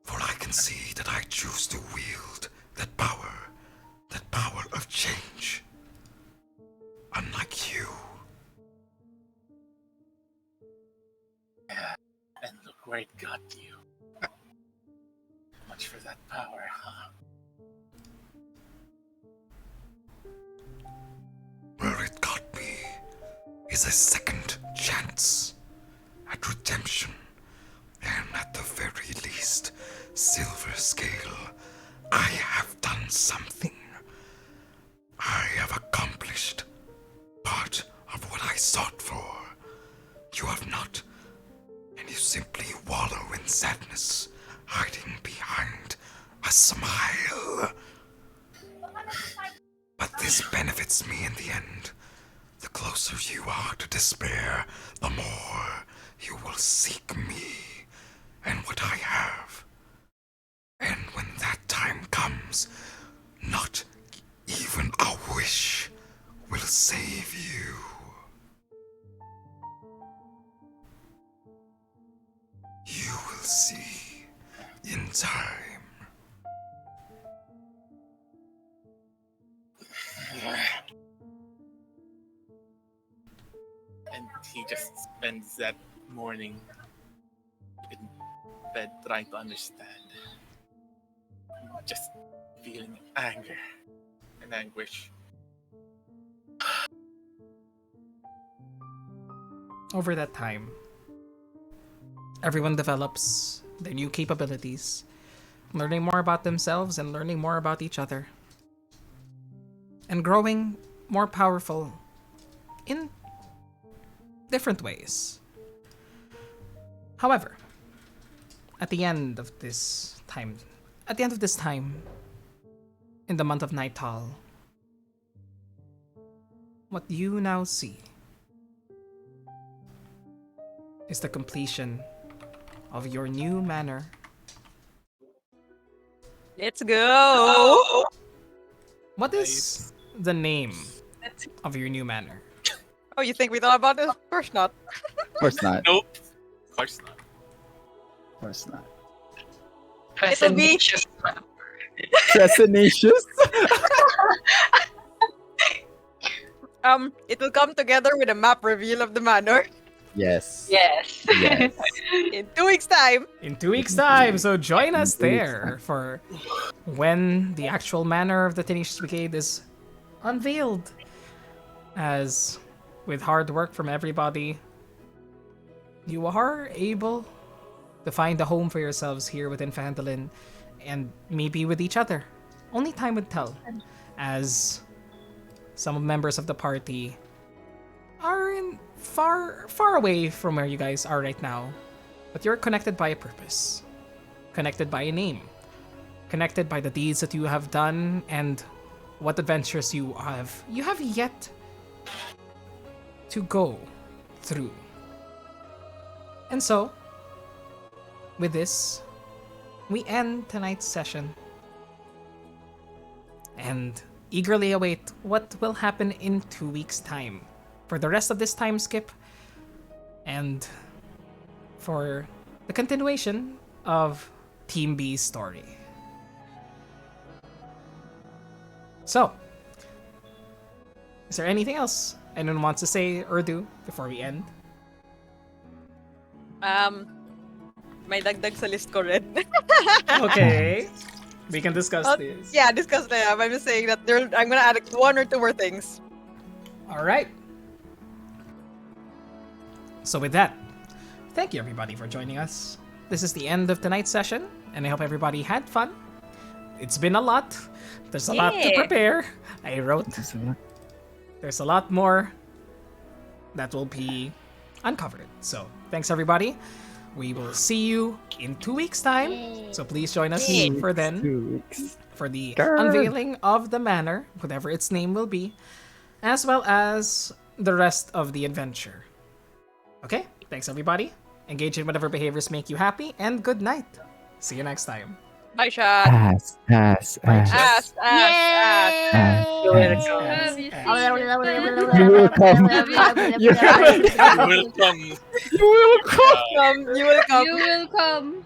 For I can see that I choose to wield that power of change. Unlike you. Yeah, and look where it got you. Much for that power, huh? Where it got me is a second chance at redemption, and at the very least, silver scale. I have done something. I have accomplished part of what I sought for. You have not, and you simply wallow in sadness, hiding behind a smile. But this benefits me in the end. The closer you are to despair, the more you will seek me and what I have. And when that time comes, not even a wish will save you. You will see in time. And he just spends that morning in bed trying to understand. Just feeling anger and anguish. Over that time, everyone develops their new capabilities, learning more about themselves and learning more about each other, and growing more powerful in different ways. However, at the end of this time, in the month of Nightal, what you now see is the completion of your new manor. Let's go! What is the name of your new manor? Oh, you think we thought about this? Of course not. Of course not. Nope. Of course not. Of course not. It'll be Tenacious. it will come together with a map reveal of the manor Yes. Yes. Yes. in 2 weeks' time. In 2 weeks' time, so join us there for when the actual manor of the Tenacious Brigade is unveiled. As with hard work from everybody, you are able to find a home for yourselves here within Phandalin and maybe with each other. Only time would tell, as some members of the party are in far away from where you guys are right now, but you're connected by a purpose, connected by a name, connected by the deeds that you have done and what adventures you have yet to go through. And so, with this, we end tonight's session and eagerly await what will happen in 2 weeks' time for the rest of this time skip and for the continuation of Team B's story. So, is there anything else anyone wants to say or do before we end? May dagdag sa list ko rin. Okay, we can discuss this. Yeah, discuss na. I'm just saying that I'm gonna add 1 or 2 more things. All right. So with that, thank you everybody for joining us. This is the end of tonight's session, and I hope everybody had fun. It's been a lot. There's a lot to Yeah. prepare. I wrote. That's a lot. There's a lot more that will be uncovered. So thanks everybody. We will see you in 2 weeks' time. So please join us for then 2 weeks. for the Grr. unveiling of the manor, whatever its name will be, as well as the rest of the adventure. Okay? Thanks everybody. Engage in whatever behaviors make you happy, and good night. See you next time. Bye, Shad. Ass. Ass, ass, ass. Yay! Love you, Ass. see You will come. You You will come. You will come. You will come. You will come.